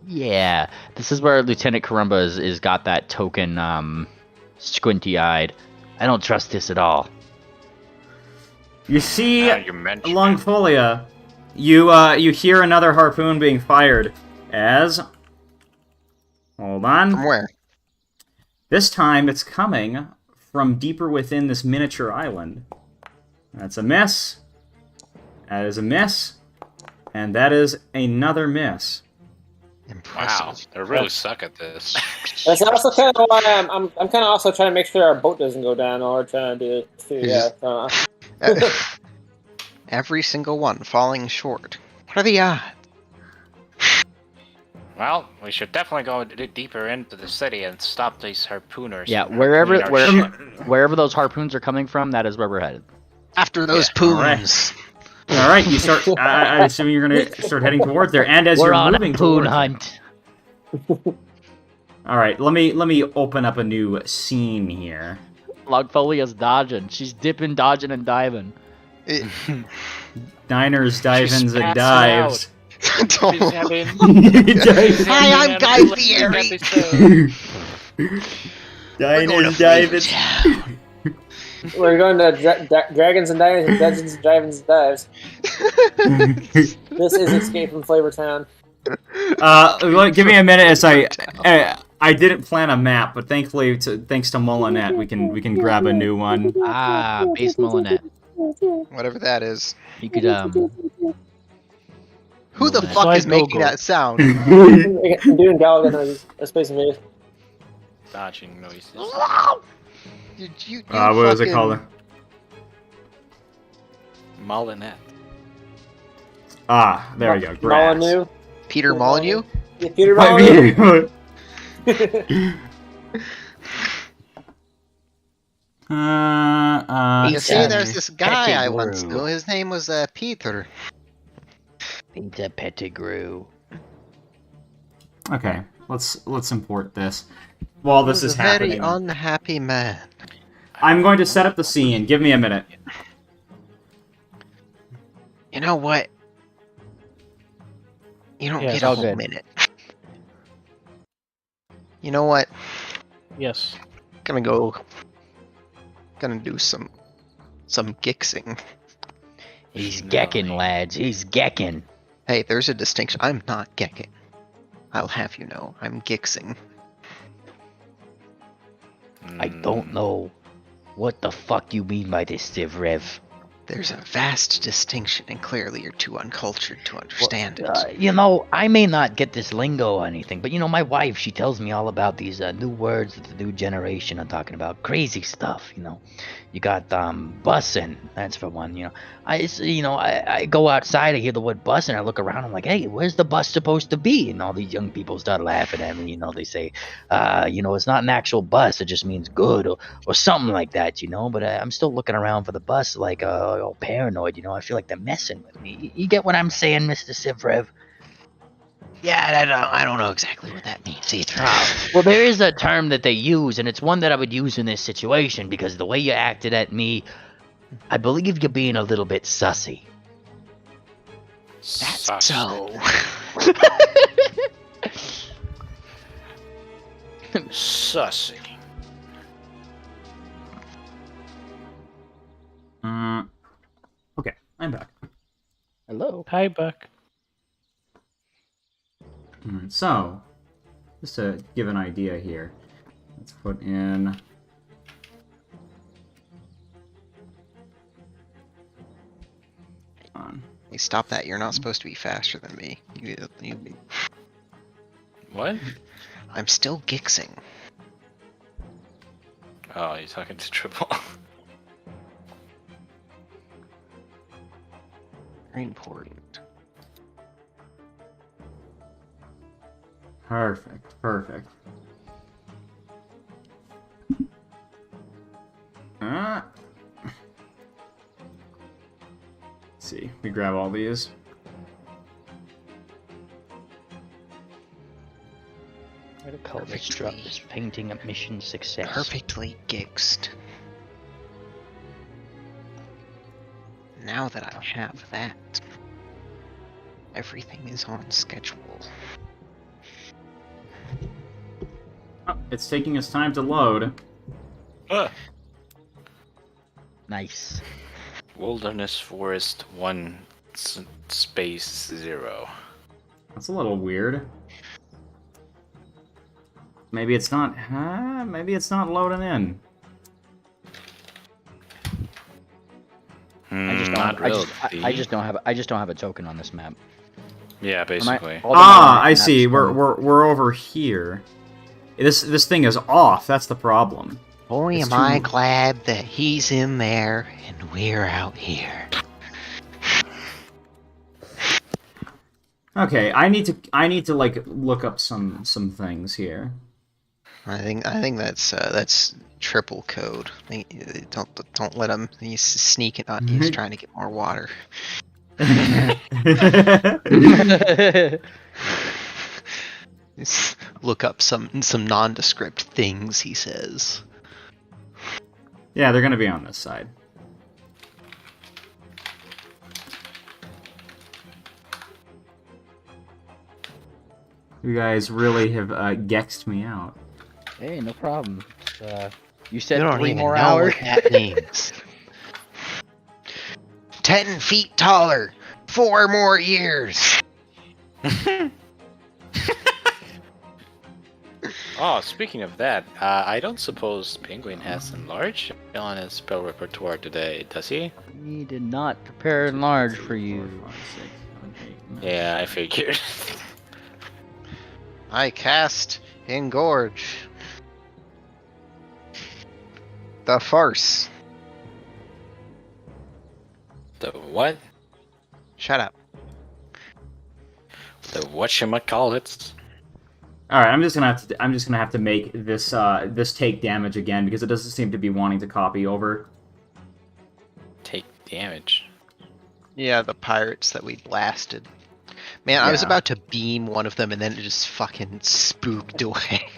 Yeah, this is where Lieutenant Karumba is got that token squinty-eyed. I don't trust this at all. You see, Now you mention it. Longfolia, you hear another harpoon being fired. Hold on. From where? This time it's coming from deeper within this miniature island. That's a miss. That is a miss. And that is another miss. Impressive. Wow, they really suck at this. That's also kind of why I'm kind of also trying to make sure our boat doesn't go down while we're trying to do it too. Yeah. Every single one falling short. What are the odds? Well, we should definitely go deeper into the city and stop these harpooners. Yeah, from wherever harpooning our ship. wherever those harpoons are coming from, that is where we're headed. After those alright. poons. All right, you start. I assume you're going to start heading towards there, and as We're you're on moving a poon towards. hunt. All right, let me open up a new scene here. Logfolia's dodging. She's dipping, dodging, and diving. Diners, dive-ins, and passing dives. Don't- She's having- Hi, I'm Guy Fieri. Diners, dive-ins. We're going to Dragons and Dives and Dungeons and Dragons and Dives. This is Escape from Flavortown. Give me a minute as I didn't plan a map, but thankfully, thanks to Molinet, we can grab a new one. Base Molinet. Whatever that is. You could Who the Molinet. fuck is Slide making logo. that sound? I'm doing Galaga noises. Space Invaders. Dodging noises. Did you What was it fucking- called? Molinet. There we go. Grass. Molyneux. Peter Molyneux? Yeah, Peter Molyneux. You see, Peter there's this guy I once Pettigrew. knew. His name was Peter. Peter Pettigrew. Okay, let's import this. While this He was is a very happening, unhappy man. I'm going to set up the scene. Give me a minute. You know what? You don't Yeah, get it's a all whole good. minute. You know what? Yes. Gonna do some gixing. He's gekking, lads. He's gekking. Hey, there's a distinction. I'm not gecking. I'll have you know, I'm gixing. I don't know what the fuck you mean by this, Civ Rev. There's a vast distinction, and clearly you're too uncultured to understand it. I may not get this lingo or anything, but my wife, she tells me all about these new words that the new generation are talking about. Crazy stuff, You got bussin', that's for one, I go outside, I hear the word bus, and I look around, I'm like, hey, where's the bus supposed to be? And all these young people start laughing at me, they say, it's not an actual bus, it just means good, or something like that, but I'm still looking around for the bus like all paranoid, I feel like they're messing with me. You get what I'm saying, Mr. Sivrev? Yeah, I don't know exactly what that means either. Well, there is a term that they use, and it's one that I would use in this situation, because the way you acted at me, I believe you're being a little bit sussy. That's so. Sussy. Okay, I'm back. Hello. Hi, Buck. Alright, so, just to give an idea here, let's put in... on. Hey, stop that. You're not supposed to be faster than me. What? I'm still gixing. Oh, you're talking to Triple. Very important. Perfect, perfect. Let's see, we grab all these. Try to call this drop this painting a mission success. Perfectly gixed. Now that I have that, everything is on schedule. Oh, it's taking us time to load. Nice. Wilderness Forest 1 space 0. That's a little weird. Maybe it's not. Maybe it's not loading in. I just don't. Not really. I just don't have. I just don't have a token on this map. Yeah, basically. I see. We're over here. This thing is off. That's the problem. Boy, It's am I too- glad that he's in there and we're out here. Okay, I need to like look up some things here. I think that's triple code. Don't let him. He's sneaking on. He's trying to get more water. Just look up some nondescript things. He says. Yeah, they're gonna be on this side. You guys really have gexed me out. Hey, no problem. You said You don't 3 even more know hours. what that means. 10 feet taller. 4 more years. Oh, speaking of that, I don't suppose Penguin has enlarged on his spell repertoire today, does he? We did not prepare large for you. 4, 5, 6, 7, 8, 9. Yeah, I figured. I cast Engorge. The farce. The what? Shut up. The whatchamacallit? All right, I'm just gonna have to make this this take damage again because it doesn't seem to be wanting to copy over. Take damage. Yeah, the pirates that we blasted. Man, I was Yeah. about to beam one of them and then it just fucking spooked away.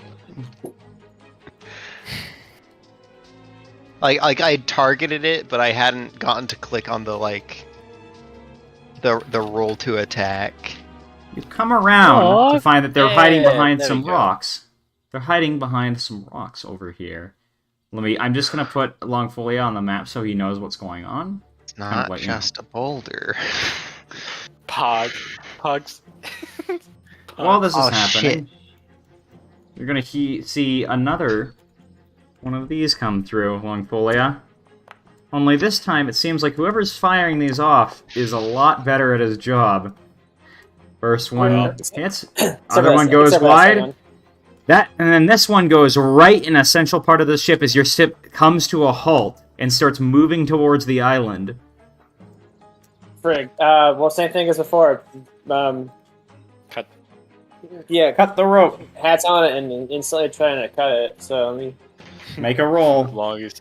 like I targeted it, but I hadn't gotten to click on the the roll to attack. You come around Aw. to find that they're hiding Yeah, behind there some we go. rocks. They're hiding behind some rocks over here. I'm just gonna put Longfolia on the map so he knows what's going on. It's not let you know. just a boulder. Pogs. While this is Oh, happening, you're gonna see another one of these come through, Longfolia. Only this time, it seems like whoever's firing these off is a lot better at his job. First one Well, hits, Except other for one that- goes except for that wide. second one. And then this one goes right in a central part of the ship as your ship comes to a halt and starts moving towards the island. Frig. Well, same thing as before. Cut. Yeah, cut the rope. Hat's on it and instantly trying to cut it. So let me. Make a roll. Bung is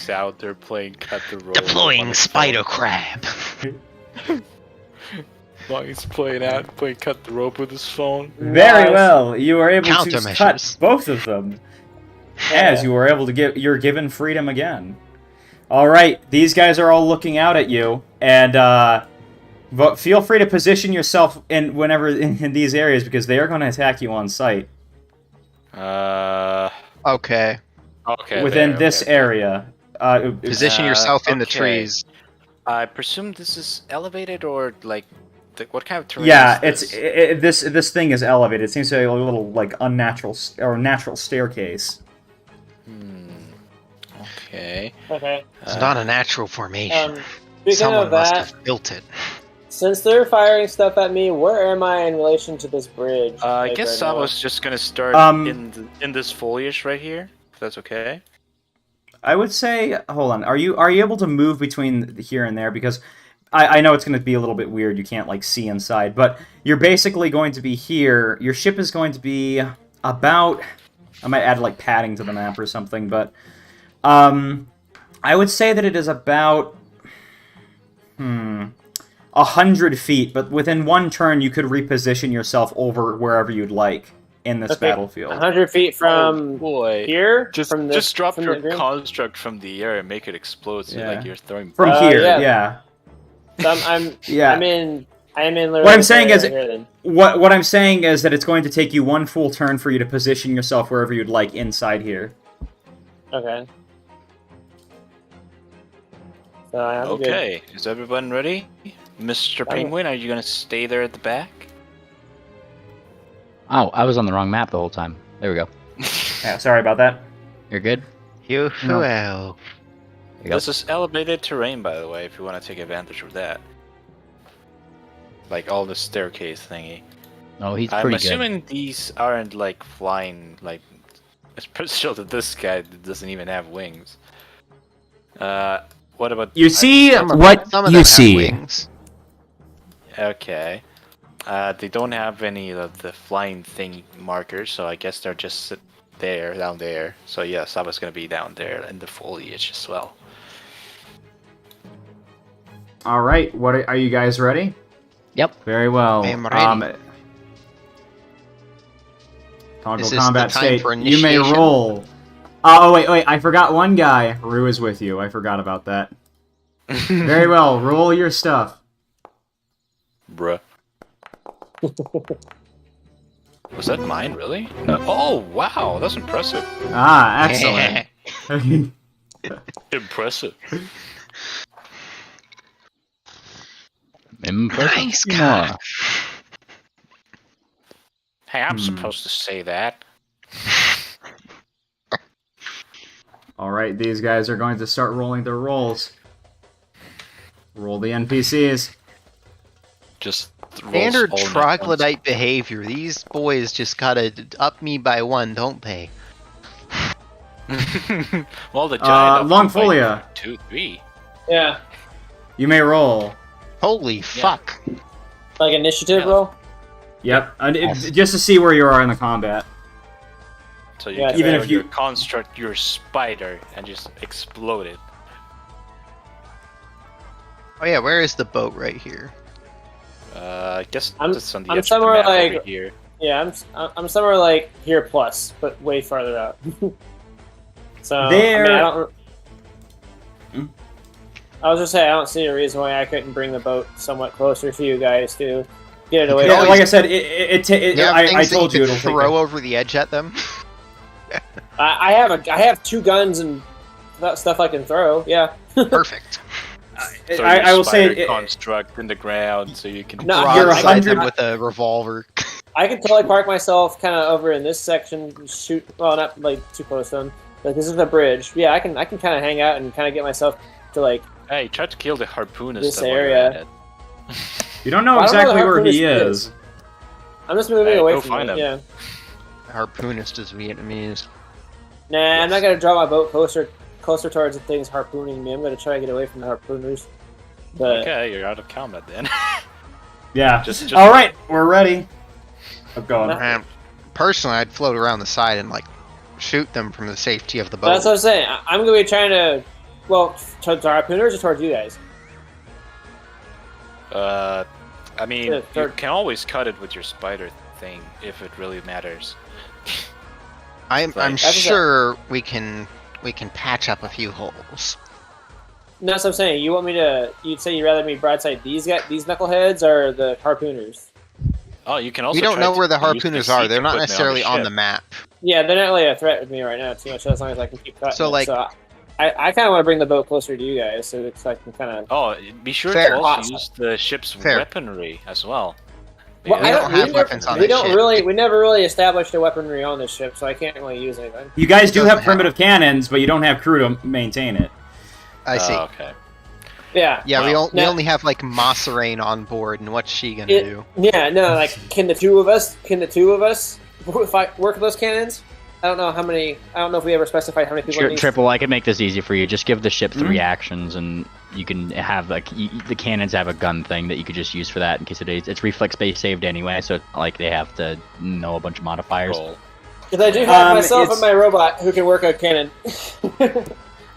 out there playing cut the rope. Deploying spider crab. Long is playing cut the rope with his phone. Very Nice. well. You were able to Countermeasures. cut both of them. As you were able to you're given freedom again. All right, these guys are all looking out at you, and but feel free to position yourself in these areas because they are going to attack you on sight Okay. Okay. within there, this okay. area. Position yourself in the okay. trees. I presume this is elevated or like, what kind of terrain? Yeah, is this thing is elevated. It seems to be a little like unnatural or natural staircase. Okay. Okay. It's not a natural formation. Speaking Someone of must that, have built it. since they're firing stuff at me, where am I in relation to this bridge? I like, guess right I now? was just gonna start in this foliage right here. If that's okay. I would say, hold on. Are you able to move between here and there? Because I know it's going to be a little bit weird. You can't like see inside, but you're basically going to be here. Your ship is going to be about. I might add like padding to the map or something, but I would say that it is about 100 feet. But within one turn, you could reposition yourself over wherever you'd like in this battlefield. 100 feet from here? Just drop your construct from the air and make it explode so like you're throwing from here. Yeah. So I'm in literally what I'm saying is here, what I'm saying is that it's going to take you one full turn for you to position yourself wherever you'd like inside here. Okay. So I'm okay, good. Is everyone ready? Mr. Penguin, are you gonna stay there at the back? Oh, I was on the wrong map the whole time. There we go. Yeah, sorry about that. You're good? Well. This is elevated terrain, by the way, if you want to take advantage of that. Like all the staircase thingy. Oh, he's pretty I'm good. assuming these aren't like flying, like... It's pretty sure that this guy doesn't even have wings. What about... You see what you see. Wings. Okay. They don't have any of the flying thing markers, so I guess they're just down there. So yes, I was gonna be down there in the foliage as well. All right, are you guys ready? Yep. Very well. I am ready. Toggle Is this combat the time state. for You may initiation? roll. Oh wait, I forgot one guy. Rue is with you. I forgot about that. Very well. Roll your stuff. Bruh. Was that mine, really? No. Oh, wow, that's impressive. Ah, excellent. Impressive. Nice guy. Hey, I'm supposed to say that. All right, these guys are going to start rolling their rolls. Roll the NPCs. Just Standard troglodyte behavior. These boys just gotta up me by one, don't they? Well, the giant Longfolia. 2, 3. Yeah. You may roll. Holy fuck. Like initiative roll? Yep. Just to see where you are in the combat. So you can even if you construct your spider and just explode it. Oh yeah, where is the boat right here? I guess it's on the I'm edge of the somewhere map like over here. Yeah, I'm somewhere like here plus, but way farther out. So there. I don't. I was just saying I don't see a reason why I couldn't bring the boat somewhat closer to you guys to get it away. Yeah, like I said, I told you it'll throw over the edge at them. I have 2 guns and stuff I can throw. Yeah. Perfect. So I will say construct in the ground so you can you're 100 with a revolver. I can totally park myself kind of over in this section, and shoot. Well, not like too close to them. Like this is the bridge. Yeah, I can kind of hang out and kind of get myself to like. Hey, try to kill the harpoonist. This area. You don't know exactly where he is. I'm just moving away go from find him. him. The harpoonist is Vietnamese. Nah, I'm not gonna draw my boat closer towards the things harpooning me. I'm gonna try to get away from the harpooners. But okay, you're out of combat then. Yeah. Just all right, we're ready. I'm going. Personally, I'd float around the side and like shoot them from the safety of the boat. That's what I'm saying. I'm gonna be trying to, well, towards the harpooners or towards you guys. I mean, you can always cut it with your spider thing if it really matters. I'm sure we can patch up a few holes. No, that's what I'm saying. You want me to? You'd say you'd rather me broadside these knuckleheads or the harpooners? Oh, you can also. We don't know where the harpooners are. They're not necessarily on the map. Yeah, they're not really a threat with me right now too much. As long as I can keep cutting. So like, I kind of want to bring the boat closer to you guys, so it's like I can kind of. Oh, be sure to also use the ship's weaponry as well. Well, we don't have weapons on this ship. We never really established a weaponry on this ship, so I can't really use anything. You guys do have primitive cannons, but you don't have crew to maintain it. I see. Okay. Yeah. Yeah, we Now- only have like Maserain on board, and what's she gonna It- do? Yeah, no, like, can the two of us work those cannons? I don't know how many. I don't know if we ever specified how many people. Triple, I can make this easy for you. Just give the ship 3 Mhm. actions, and you can have like the cannons have a gun thing that you could just use for that in case it's reflex based saved anyway, so it's not like they have to know a bunch of modifiers. Roll. Because I do have myself it's- and my robot who can work a cannon.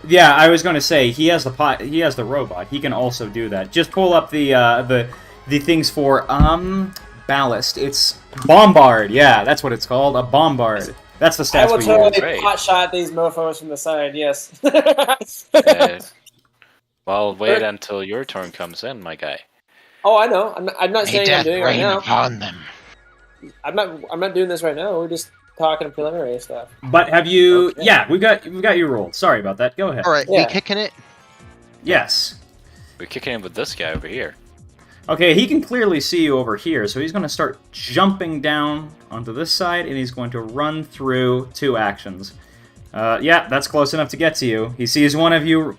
Yeah, I was going to say he has the robot. He can also do that. Just pull up the things for ballast. It's bombard. Yeah, that's what it's called. A bombard. That's the I stats will we totally use. Great. hot shot these mofos from the side. Yes. Well, wait until your turn comes in, my guy. Oh, I know. I'm not May saying I'm death doing it right rain now. upon them. I'm not doing this right now. We're just talking preliminary stuff. But have you? Okay. Yeah, we've got you rolled. Sorry about that. Go ahead. All right, Yeah. we kicking it. Yes. We're kicking in with this guy over here. Okay, he can clearly see you over here, so he's going to start jumping down onto this side, and he's going to run through 2 actions. Yeah, that's close enough to get to you. He sees one of you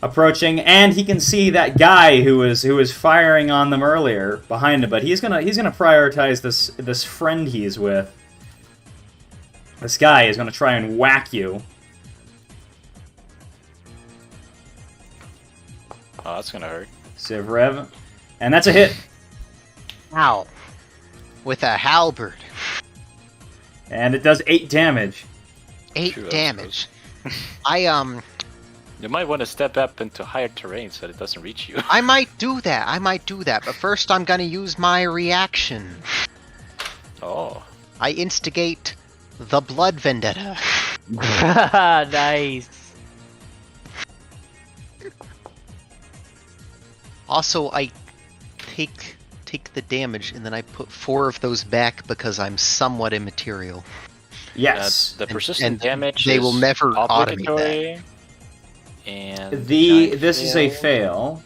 approaching, and he can see that guy who was firing on them earlier behind him. But he's gonna prioritize this friend he's with. This guy is gonna try and whack you. Oh, that's gonna hurt. Civ Rev, and that's a hit. Ow. With a halberd. And it does 8 damage. 8 True, I damage. You might want to step up into higher terrain so that it doesn't reach you. I might do that. But first I'm gonna use my reaction. Oh. I instigate the blood vendetta. Nice. Also, I take the damage, and then I put 4 of those back because I'm somewhat immaterial. Yes. The persistent and damage they is will never automate that. obligatory. And This is a fail.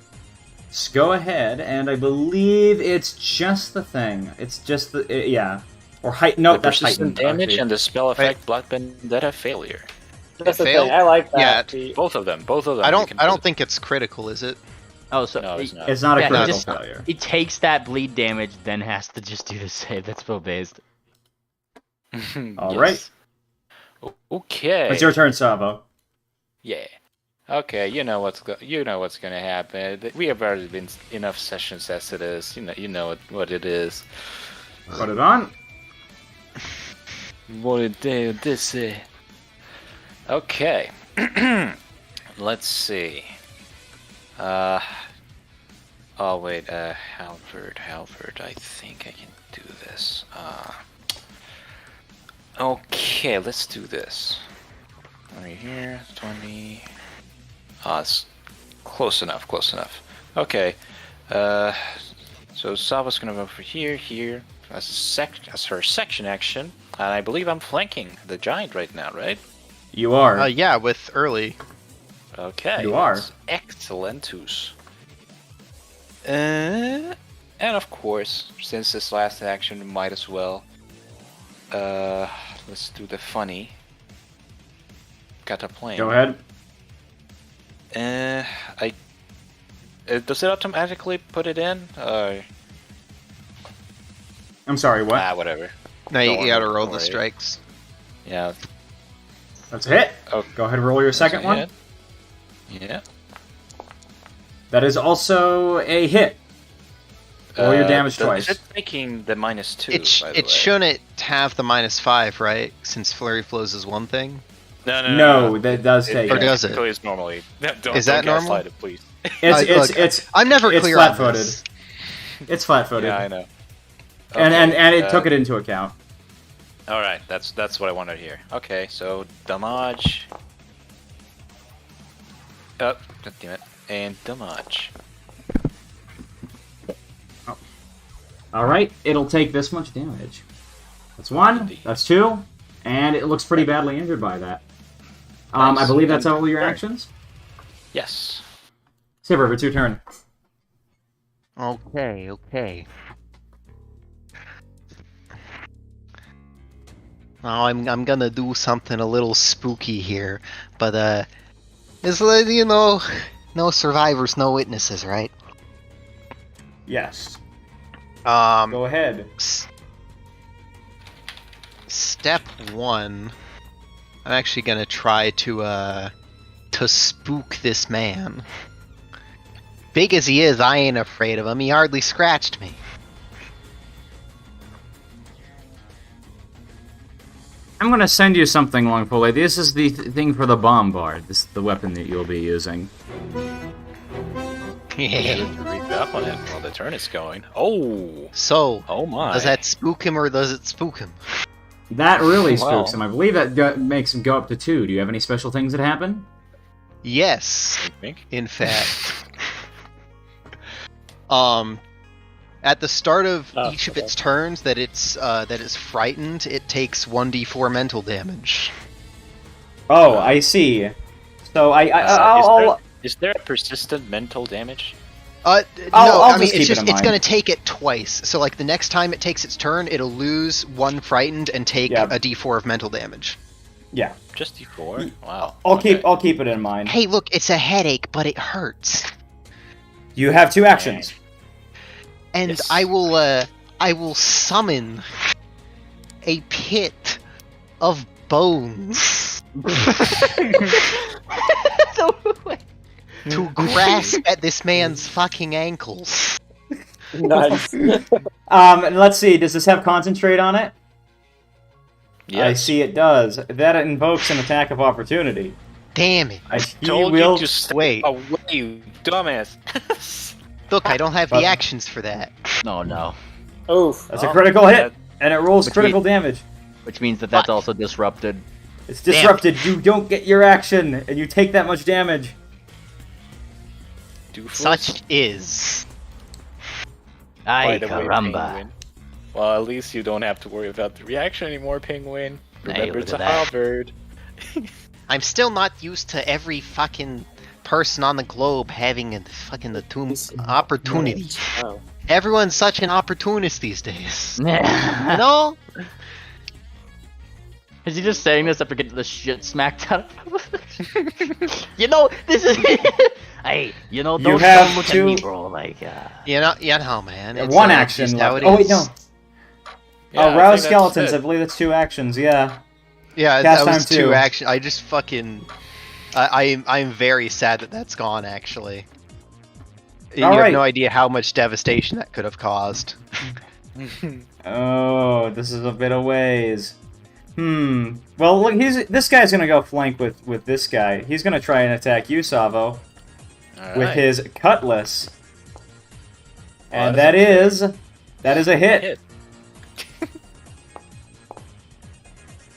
Just go ahead, and I believe it's just the thing. It's just the yeah, or height. No, the that's persistent heightened. damage actually. and the spell effect Blood Vendetta failure. That's the failed? thing. I like Yeah, that. Both of them. I you don't can I don't put- think it's critical, is it? Oh, so No, it's not. It's not a Yeah, he critical just- failure. it takes that bleed damage, then has to just do the save. That's spell based. All right. Okay. It's your turn, Savo. Yeah. Okay, you know what's gonna happen. We have already been enough sessions as it is. You know what it is. Put it on. What it did this? Okay. Let's see. Oh wait. Halford. I think I can do this. Okay, let's do this. Right here, 20. It's close enough. Okay. So Sava's gonna go for here as her section action, and I believe I'm flanking the giant right now, right? You are. Yeah, with early. Okay. You are. That's excellentus. And of course, since this last action, might as well. Let's do the funny. Got a plane. Go ahead. Does it automatically put it in? I'm sorry. What? Whatever. Now you Don't gotta worry, roll don't the worry. strikes. Yeah. That's a hit. Oh. Go ahead and roll your second one. Yeah. That is also a hit. Roll your damage twice. Is it taking the -2? by the It way? shouldn't have the -5, right? Since flurry flows is one thing. No, that does take Or it. does it? Technically, it's normally. Is that normal? Slide it, please. It's I'm never it's clear on flat-footed. this. It's flat-footed. Yeah, I know. And Okay, it took it into account. All right, that's what I wanted to hear. Okay, so damage. Oh, God damn it! And damage. All right, it'll take this much damage. That's 1. That's 2, and it looks pretty badly injured by that. I Nice. believe that's all your actions. Yes. Saber, it's your turn. Okay. Now I'm gonna do something a little spooky here, but it's like, No survivors, no witnesses, right? Yes. Um, Go ahead. Step 1. I'm actually gonna try to spook this man. Big as he is, I ain't afraid of him. He hardly scratched me. I'm gonna send you something, Longpole. This is the thing for the bombard. This is the weapon that you'll be using. Read that one in while the turn is going. Oh! So, Oh my. does that spook him or does it spook him? That really spooks Well. him. I believe that makes him go up to 2. Do you have any special things that happen? Yes, I think? in fact. At the start of each of its turns that it's frightened, it takes 1d4 mental damage. Oh, I see. So Is there a persistent mental damage? I'll I mean, just keep it in it's mind. gonna take it twice. So like the next time it takes its turn, it'll lose 1 frightened and take Yeah. a d4 of mental damage. Yeah, Just D4? Wow. I'll Okay. keep it in mind. Hey, look, it's a headache, but it hurts. You have 2 actions. And Yes. I will summon a pit of bones to grasp at this man's fucking ankles. Nice. Let's see. Does this have concentrate on it? Yes. I see it does. That invokes an attack of opportunity. Damn it. He Told will. you to stay Wait. away, you dumbass. Look, I don't have But- the actions for that. No, no. Oof. That's a critical hit, and it rolls Which critical damage. Which means that that's Fuck. also disrupted. It's disrupted. You don't get your action, and you take that much damage. Doofus. Such is. By Ay, the way, caramba. Penguin. Well, at least you don't have to worry about the reaction anymore, Penguin. Hey, Remember, look it's at a that. halberd. I'm still not used to every fucking person on the globe having a fucking opportunity. Oh. Everyone's such an opportunist these days. You Yeah. know? Is he just saying this after getting the shit smacked out of him? You know, this is. Hey, you know, You don't have look two- at me, bro. Like, You know, man. It's, One it's action just how left. it Oh wait, is. no. Yeah, I Rouse think that's skeletons. it. I believe that's 2 actions. Yeah. Yeah, Cast that was time 2 2. action. I just fucking. I'm very sad that that's gone. Actually, you All have right. no idea how much devastation that could have caused. Oh, this is a bit of ways. Well, look, this guy's gonna go flank with this guy. He's gonna try and attack you, Savo, with Alright. his cutlass, and that's that is a hit, hit.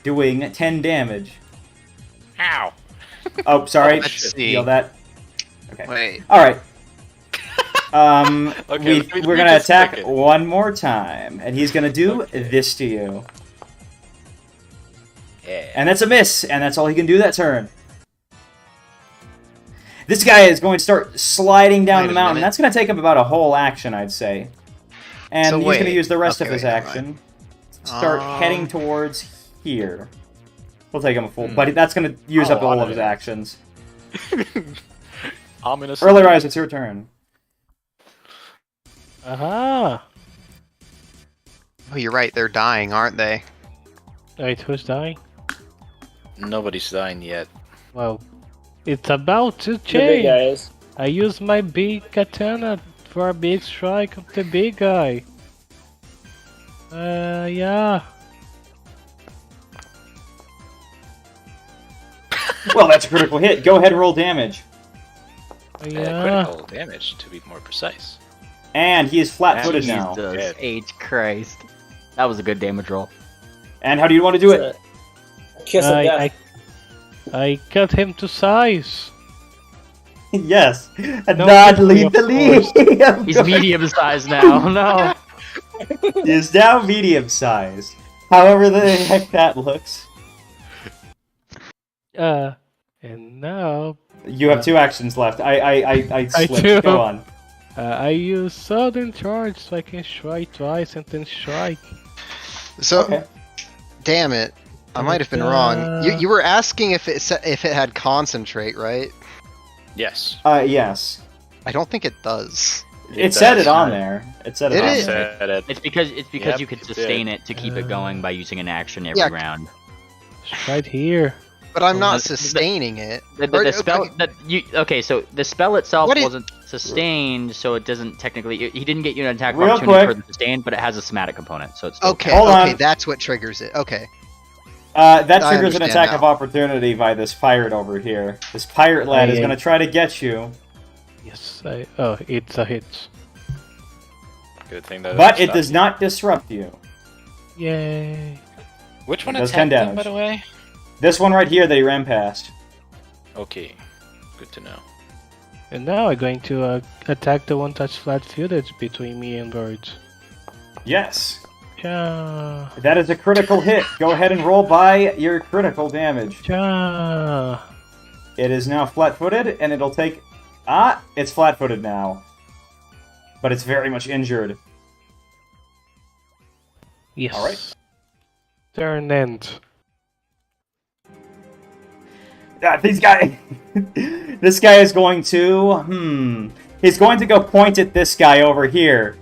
doing 10 damage. Ow. Oh, sorry. Let's see. Heal that. Okay. Wait. All right. Okay, let me we're gonna just attack click it. one more time, and he's gonna do Okay. this to you, Yeah. and that's a miss, and that's all he can do that turn. This guy is going to start sliding down Wait the a mountain. minute. That's going to take up about a whole action, I'd say. And So he's going to wait. use the rest of Okay, his wait, action to start heading towards here. We'll take him a full, but that's going to use Oh, up all of lot his of it. actions. Ominous. Early Rise, it's your turn. Aha! Oh, you're right. They're dying, aren't they? Wait, who's dying? Nobody's dying yet. Well, it's about to The big change. guy is. I use my big katana for a big strike of the big guy. Yeah. Well, that's a critical hit. Go ahead and roll damage. Yeah. Critical damage, to be more precise. And he is flat-footed now. Jesus Dead. H. Christ. That was a good damage roll. And how do you want to do it? Kiss of death. I cut him to size. Yes. No, Not of lethally. He's medium sized now. No. He is now medium-sized. However the heck that looks. And now You have 2 actions left. I slipped. do. Go on. I use sudden charge so I can strike twice and then strike. So, Okay. damn it. I might have been wrong. You were asking if it had concentrate, right? Yes. Yes. I don't think it does. It said does. it on there. It said it It on is. there. Said it. It's because Yep, you could it sustain did. it to keep it going by using an action every Yeah. round. It's right here. But I'm not The- sustaining it. The Or- spell okay. that you so the spell itself What is- wasn't sustained, so it doesn't technically. He didn't get you an attack of Real opportunity quick. for the sustained, but it has a somatic component, so it's still Okay, Hold okay, on. that's what triggers it. Okay. That triggers an understand attack now. of opportunity by this pirate over here. This pirate lad is yeah. going to try to get you, Yes, oh, it's a hit. Good thing that. but it stopped. does not disrupt you. Yay. Which one It does 10 attacked him, by damage. the way? This one right here that he ran past. Okay. Good to know. And now I'm going to attack the one-touch flat-footed between me and birds. Yes. Cha. That is a critical hit. Go ahead and roll by your critical damage. Cha. It is now flat-footed, and it'll take... Ah, it's flat-footed now. But it's very much injured. Yes. Alright. Turn end. These guys... This guy is going to... He's going to go point at this guy over here.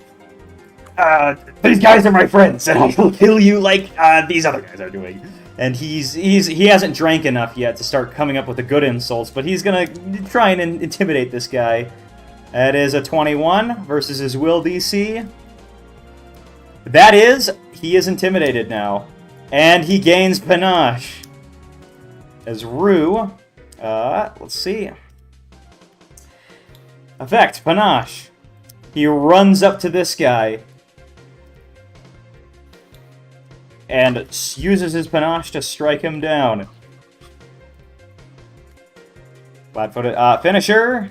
These guys are my friends, and I will kill you like these other guys are doing. And he hasn't drank enough yet to start coming up with the good insults, but he's gonna try and intimidate this guy. That is a 21 versus his will DC. That is, he is intimidated now. And he gains panache. As Rue, let's see. Effect, panache. He runs up to this guy. And uses his panache to strike him down. Flat-footed, finisher.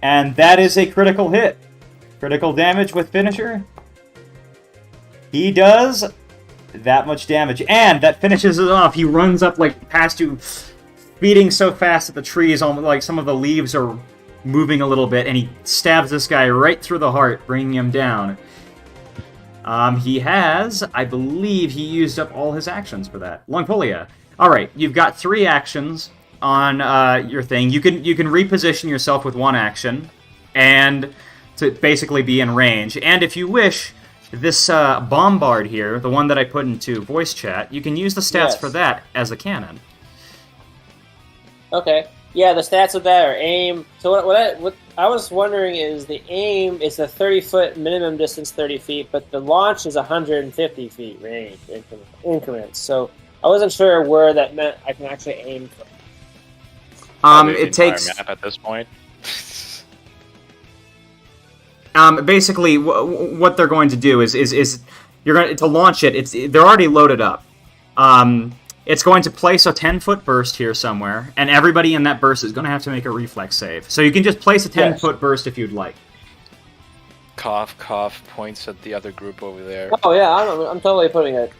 And that is a critical hit. Critical damage with finisher. He does that much damage. And that finishes it off. He runs up like past you, speeding so fast that the trees, almost like some of the leaves are moving a little bit, and he stabs this guy right through the heart, bringing him down. He has, I believe he used up all his actions for that. Longpolia. Alright, you've got 3 actions on your thing. You can reposition yourself with 1 action, and to basically be in range. And if you wish, this bombard here, the one that I put into voice chat, you can use the stats Yes. for that as a cannon. Okay. Yeah, the stats of that are aim. So what I was wondering is the aim is the 30-foot minimum distance, 30 feet, but the launch is 150 feet range increments. So I wasn't sure where that meant I can actually aim from. Probably the It entire takes... map at this point. Basically, what they're going to do is you're going to launch it. They're already loaded up. It's going to place a 10-foot burst here somewhere, and everybody in that burst is going to have to make a reflex save. So you can just place a 10-foot burst if you'd like. Cough, cough, points at the other group over there. Oh yeah, I'm totally putting it.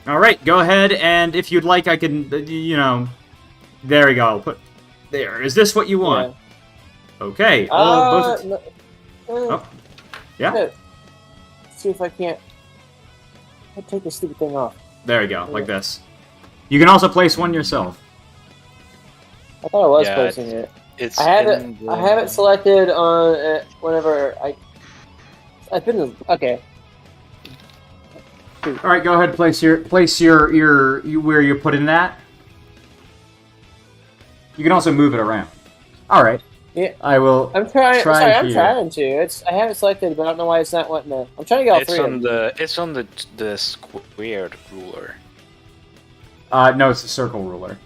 All right, go ahead, and if you'd like, I can, there we go. I'll put there. Is this what you want? Okay. Both. Oh. Yeah. Let's see if I can't. I'll take this stupid thing off. There you go, like this. You can also place one yourself. I thought I was Yeah, placing it. It's I have in it. the- I have it selected on whenever I've been okay. All right, go ahead. Place your where you're putting that. You can also move it around. All right. Yeah. I will. I'm trying. Sorry, I'm here. trying to. I have it selected, but I don't know why it's not wanting to. I'm trying to get all It's three of on them. it's on the squared ruler. No, it's a circle ruler.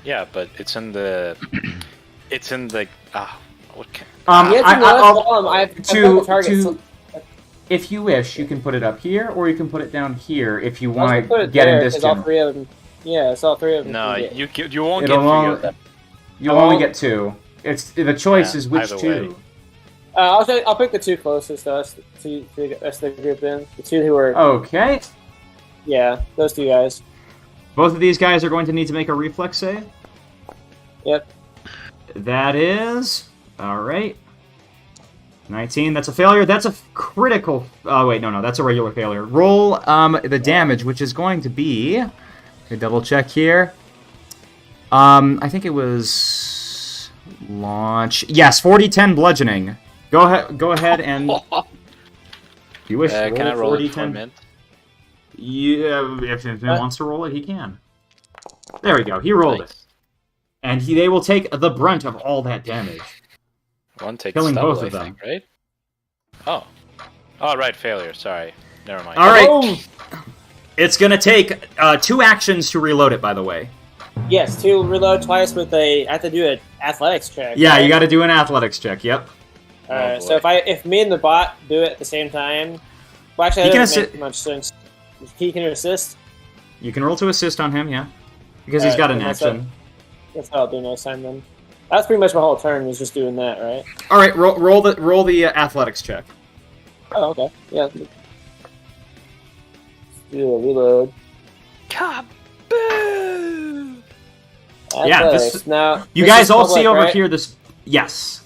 Yeah, but it's in the what can Yeah, I've got the target. if you wish, you can put it up here, or you can put it down here if you I was gonna want put to it get there, in this 'cause all general. 3 of them. Yeah, it's all 3 of them. No, can get. you won't get It'll 3 only, of them. you'll Oh. only get 2. It's the choice Yeah, is which either 2. way. I'll pick the 2 closest to us to the rest of the group. Then the 2 who are Okay. yeah, those 2 guys. Both of these guys are going to need to make a reflex save. Yep. That is all right. 19. That's a failure. That's a critical. Oh wait, no, that's a regular failure. Roll the damage, which is going to be. Double check here. I think it was launch. Yes, 40-10 bludgeoning. Go ahead and. If you wish, Can I roll it for a 40-10. minute? Yeah, if he wants to roll it, he can. There we go. He rolled it, Nice. and they will take the brunt of all that damage. One takes Killing double, both I of them. think, right? Oh. Oh, right, failure. Sorry. Never mind. All right. Boom! It's gonna take 2 actions to reload it. By the way. Yes, 2 reload twice with a. I have to do an athletics check. Yeah, right? you got to do an athletics check. Yep. Alright, Oh, so boy. if me and the bot do it at the same time, well, actually, He that can doesn't assi- make much sense. He can assist. You can roll to assist on him. Yeah, because he's got an Alright, action. That's what I'll do next time then. That's pretty much my whole turn was just doing that, right? All right, roll the athletics check. Oh, okay. Yeah. Let's do a reload. Kaboom! Yeah, Athletics. this- Now You this guys is all public, see over right? here this. Yes.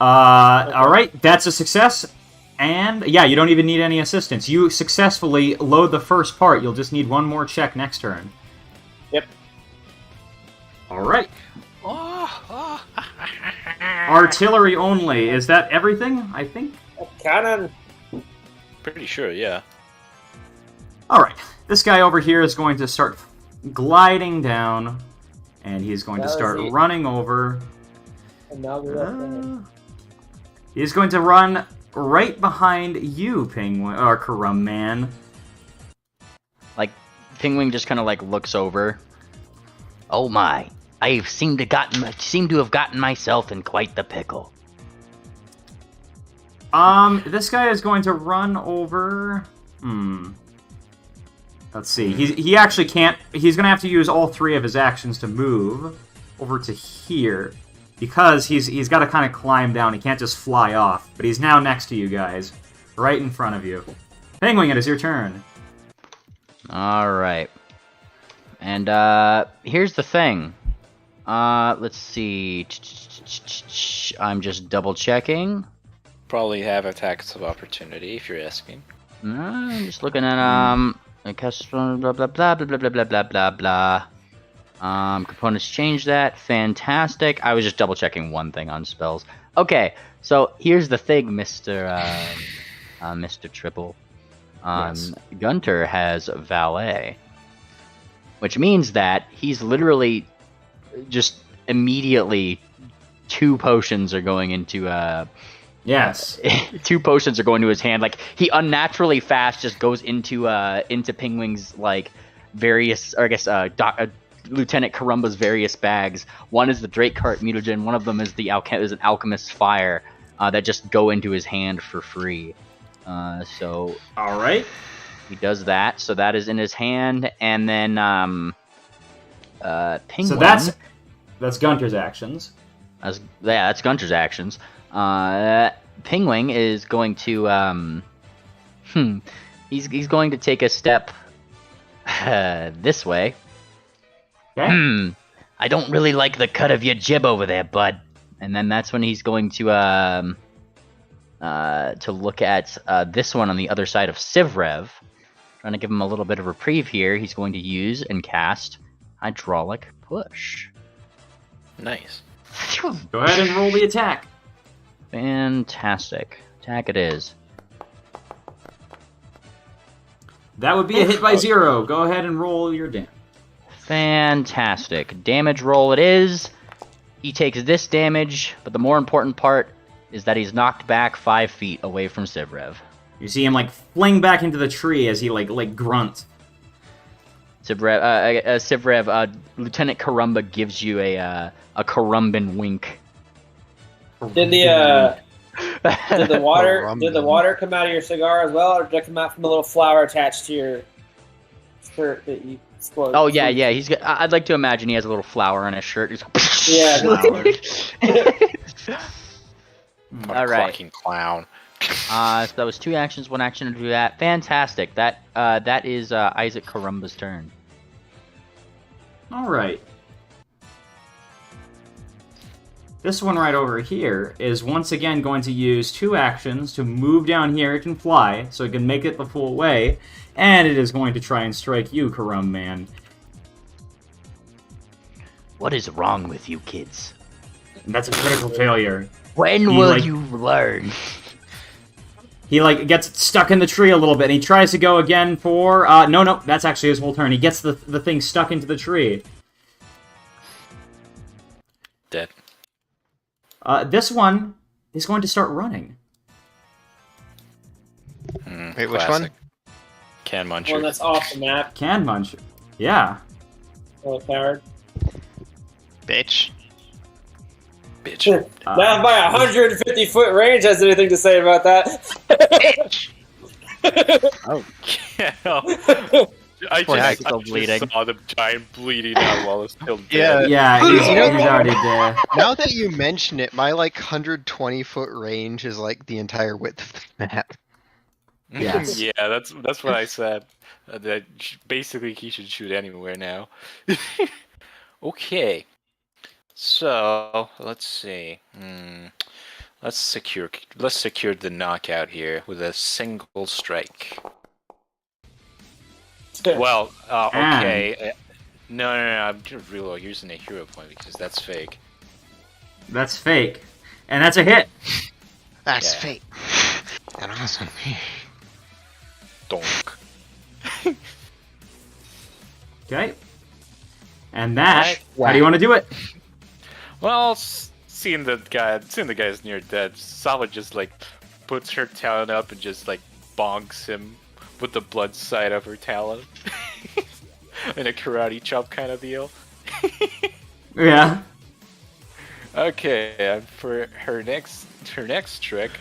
All right, that's a success. And yeah, you don't even need any assistance. You successfully load the first part. You'll just need one more check next turn. Yep. All right. Oh. Artillery only. Is that everything? I think. Cannon. Pretty sure, yeah. All right. This guy over here is going to start gliding down, and he's going to That was start the- running over. And now we're up there. He's going to run right behind you, Penguin or Karum Man. Like, Pingwing just kind of like looks over. Oh my! I seem to have gotten myself in quite the pickle. This guy is going to run over. Let's see. He actually can't. He's going to have to use all 3 of his actions to move over to here, because he's got to kind of climb down. He can't just fly off. But he's now next to you guys, right in front of you. Penguin, it is your turn. All right. And here's the thing. Let's see. I'm just double checking. Probably have attacks of opportunity if you're asking. I'm just looking at blah blah blah blah blah blah blah blah blah blah. Components change that. Fantastic. I was just double checking one thing on spells. Okay, so here's the thing, Mr. Triple. Yes. Gunter has valet, which means that he's literally just immediately 2 potions are going into Yes. 2 potions are going to his hand. Like, he unnaturally fast just goes into Pingwing's like various, or I guess Lieutenant Karumba's various bags. One is the Drakecart mutagen. One of them is is an Alchemist's Fire that just go into his hand for free. So All right. he does that. So that is in his hand, and then Penguin. So that's Gunter's actions. That's Gunter's actions. Penguin is going to he's going to take a step this way. Okay. I don't really like the cut of your jib over there, bud. And then that's when he's going to look at this one on the other side of Sivrev. Trying to give him a little bit of reprieve here. He's going to use and cast Hydraulic Push. Nice. Go ahead and roll the attack. Fantastic. Attack it is. That would be a hit by 0. Go ahead and roll your damage. Fantastic. Damage roll it is. He takes this damage, but the more important part is that he's knocked back 5 feet away from Sivrev. You see him like fling back into the tree as he like grunts. Sivrev, Lieutenant Karumba gives you a Karumban wink. Did the water come out of your cigar as well, or did it come out from a little flower attached to your shirt that you exploded? Oh yeah. I'd like to imagine he has a little flower on his shirt. He's Yeah. What All a right. fucking clown. So that was 2 actions, 1 action to do that. Fantastic. That is Isaac Karumba's turn. All right. This one right over here is once again going to use 2 actions to move down here. It can fly, so it can make it the full way. And it is going to try and strike you, Karum Man. What is wrong with you kids? That's a critical failure. When He, will like- you learn? He, like, gets stuck in the tree a little bit, and he tries to go again for... no, that's actually his whole turn. He gets the thing stuck into the tree. Dead. This one is going to start running. Wait, which one? Can Muncher. One that's off the map. Can munch. Yeah. Oh, coward. Bitch. Bitch. Not by 150-foot range has anything to say about that. Oh, I Poor Hack's just, still I bleeding. just saw the giant bleeding out while it's still Yeah. dead. Yeah, he's You know already dead. Now that you mention it, my like 120-foot range is like the entire width of the map. Yes. Yeah, that's what I said. That basically he should shoot anywhere now. Okay. So let's see. Let's secure the knockout here with a single strike. Well, okay. No, I'm just reload using a hero point because that's fake. That's fake. And that's a hit. That's Yeah. fate. And awesome. Donk. Okay. And that... Alright. How do you want to do it? Well, seeing the guy's near dead, Sava just like puts her talon up and just like bonks him with the blood side of her talon in a karate chop kind of deal. Yeah. Okay, and for her next trick.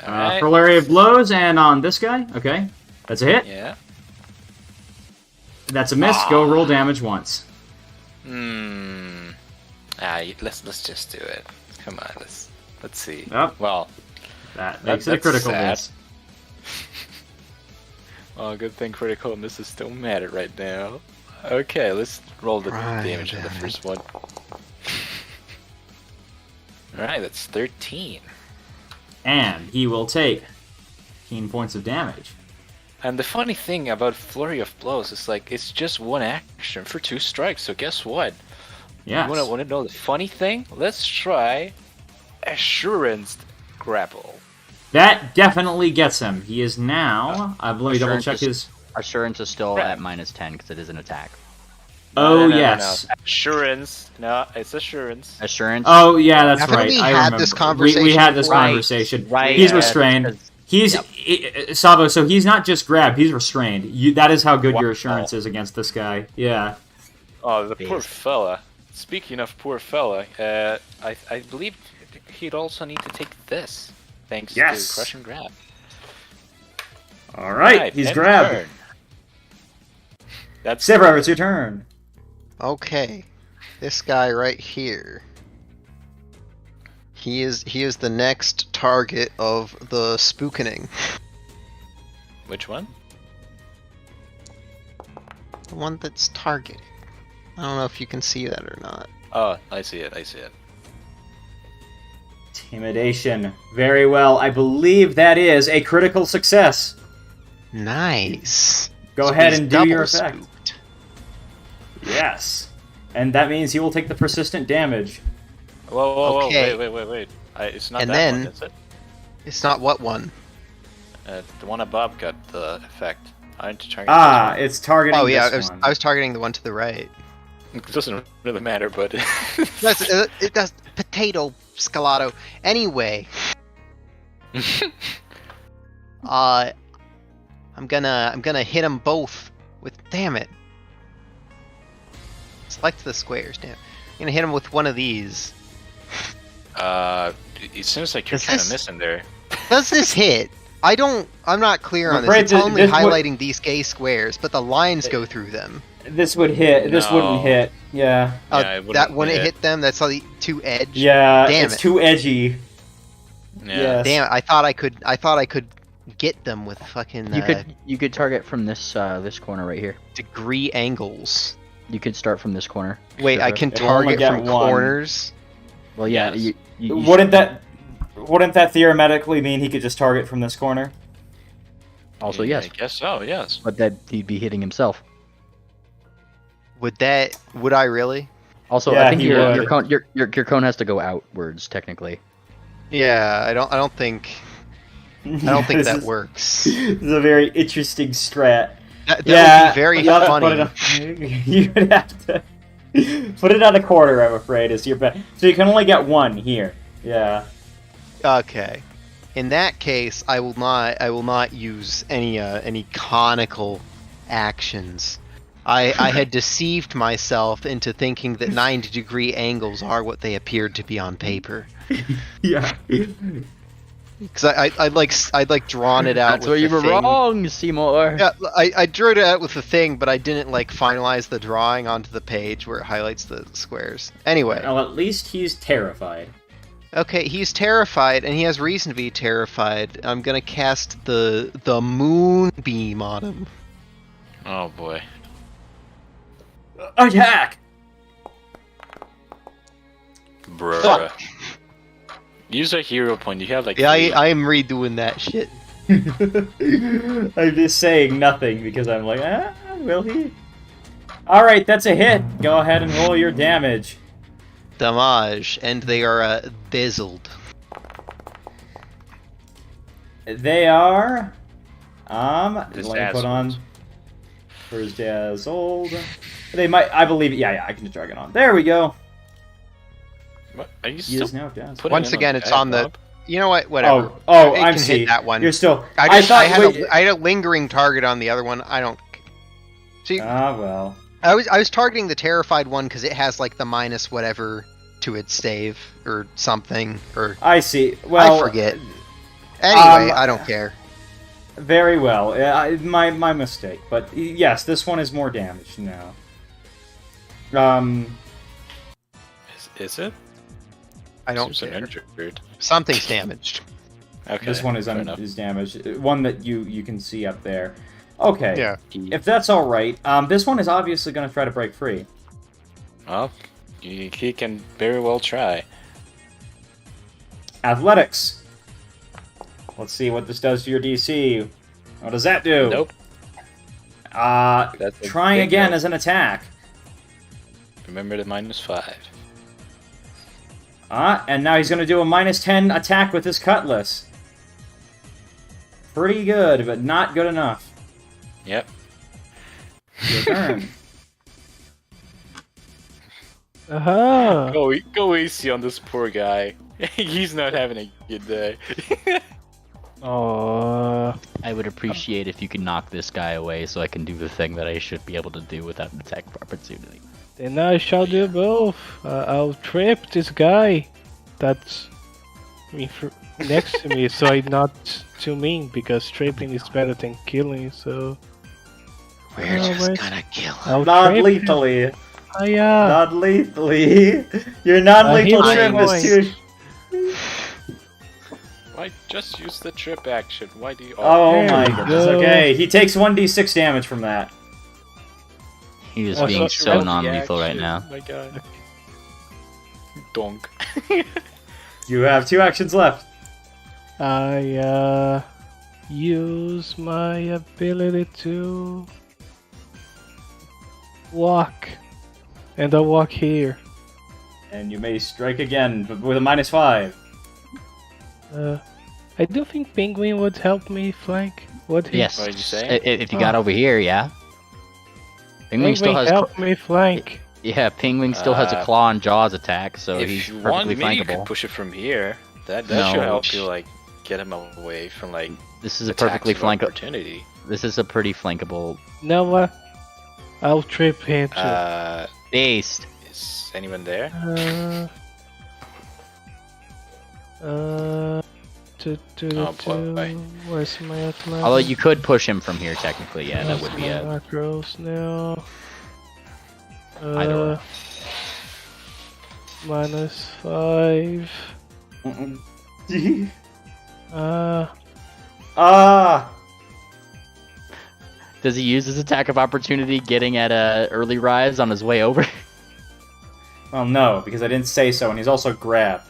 Alright. Flurry of blows, and on this guy. Okay. That's a hit. Yeah. That's a miss. Go roll damage once. Let's just do it. Come on, let's see. Yep. Well, That makes it a that's critical sad. miss. well, good thing critical misses still matter right now. Okay, let's roll the Right, damage on the damn it. first one. Alright, that's 13. And he will take 15 points of damage. And the funny thing about Flurry of Blows is like, it's just one action for 2 strikes, so guess what? Yes. You wanna know the funny thing? Let's try Assurance Grapple. That definitely gets him. He is now... let me double check his... Assurance is still Right. at -10 because it is an attack. Oh, No. yes. Assurance. No, it's Assurance. Assurance. Oh, yeah, that's Haven't right. we I had remember. this We conversation had this before? conversation. Right. He's yeah, restrained. because- He's... Sabo, so he's not just grabbed, he's restrained. That is how good your Wow. assurance is against this guy. Yeah. Oh, the poor Beast. fella. Speaking of poor fella, I believe he'd also need to take this, thanks Yes. to Crush and Grab. Alright, he's end grabbed. turn. That's Saber, it's your turn. Okay, this guy right here. He is the next target of the spookening. which one? The one that's targeted. I don't know if you can see that or not. Oh, I see it. Intimidation. Very well. I believe that is a critical success. Nice. Go So ahead he's and do your double effect. spooked. Yes. And that means he will take the persistent damage. Whoa, Okay. wait. It's not And that then- one, is it? It's not what one? The one above got the effect. Aren't you trying Ah, it's targeting Oh yeah, this one. I was targeting the one to the right. It doesn't really matter, but... It does potato scalato. Anyway, I'm gonna hit them both with. Damn it! Select the squares. Damn. I'm gonna hit him with one of these. it seems like you're Does kind of this- missing there. Does this hit? I'm not clear I'm on this. afraid It's that only this would- highlighting these gay squares, but the lines go through them. This would hit. This No. wouldn't hit. Yeah. Yeah, it That wouldn't when it hit. hit them, that's how the two edge. Yeah. Damn it's it. too edgy. Yeah. Yes. Damn it! I thought I could get them with fucking You could target from this this corner right here. degree angles. You could start from this corner. Wait, I can It'll only target get from one. corners. Well, yeah. Yes. You Wouldn't that theoretically mean he could just target from this corner? Also, Yeah, yes, I guess so. Yes. but that he'd be hitting himself. Would I really? Also, Yeah, I think he your would. your cone has to go outwards technically. Yeah, I don't think This that is- works. This is a very interesting strat. That Yeah, would be very you have to funny. put it on- you would have to put it on a quarter, I'm afraid, is your bet. So you can only get one here. Yeah. Okay. In that case, I will not use any conical actions. I had deceived myself into thinking that 90-degree angles are what they appeared to be on paper. Yeah. Because I'd like drawn it out. That's with where you the were thing. wrong, Seymour. Yeah, I drew it out with the thing, but I didn't like finalize the drawing onto the page where it highlights the squares. Anyway, Well, at least he's terrified. okay, he's terrified, and he has reason to be terrified. I'm gonna cast the moonbeam on him. Oh boy. Attack! Bruh. Fuck. Use a hero point. You have like. Yeah, three. I am redoing that shit. I'm just saying nothing because I'm like, will he? Alright, that's a hit. Go ahead and roll your damage. Damage, and they are bizzled. They are. Let me Dazzled. put on. Where's Dazzled? They might. I believe. Yeah, I can just drag it on. There we go. What? Are you He still is now Dazzled. putting Once him again, on it's on the. Bob? You know what? Whatever. Oh, It I'm can see. hit that one. You're still. I thought. I had a lingering target on the other one. I don't. See, Well. I was targeting the terrified one because it has like the minus whatever to its stave or something or I see. Well, I forget. Anyway, I don't care. Very well. My mistake. But yes, this one is more damaged now. Is it? I don't Seems care. injured. Something's damaged. Okay. This one is fair enough. damaged. One that you can see up there. Okay. Yeah. If that's all right, this one is obviously going to try to break free. Well, he can very well try. Athletics. Let's see what this does to your DC. What does that do? Nope. That's a Trying big again no. as an attack. Remember the -5. And now he's going to do a -10 attack with his cutlass. Pretty good, but not good enough. Yep. Your turn. Aha! Go easy on this poor guy. He's not having a good day. Oh, I would appreciate if you could knock this guy away so I can do the thing that I should be able to do without an attack of opportunity. then I shall do both. I'll trip this guy that's next to me, so I'm not too mean because tripping is better than killing. So We're Oh, just wait. gonna kill him. I'll Not trip him. lethally. Hiya! Not lethally. Your non-lethal heal trim my is too... Why just use the trip action? Why do you? Oh There my we goodness. go. Okay, he takes 1d6 damage from that. He is Oh, being so- so the non-lethal right now. My guy. Donk. You have 2 actions left. I use my ability to walk, and I walk here. And you may strike again but with a -5. I do think Penguin would help me flank. What he Yes. What did you say? If you got over here, yeah. Penguin still Penguin has help me flank. yeah. Penguin still has a claw and jaws attack, so if he's you want, perfectly maybe you could flankable. push it from here. That No. should help you like get him away from like This is a attacks perfectly of flankable. opportunity. This is a pretty flankable No, what? I'll trip him too. beast. Is anyone there? Oh, boy. Where's my athletics? Although you could push him from here, technically, yeah, that would be a macros now. Either way. -5. Ah! Does he use his attack of opportunity getting at a early rise on his way over? Well, no, because I didn't say so, and he's also grabbed.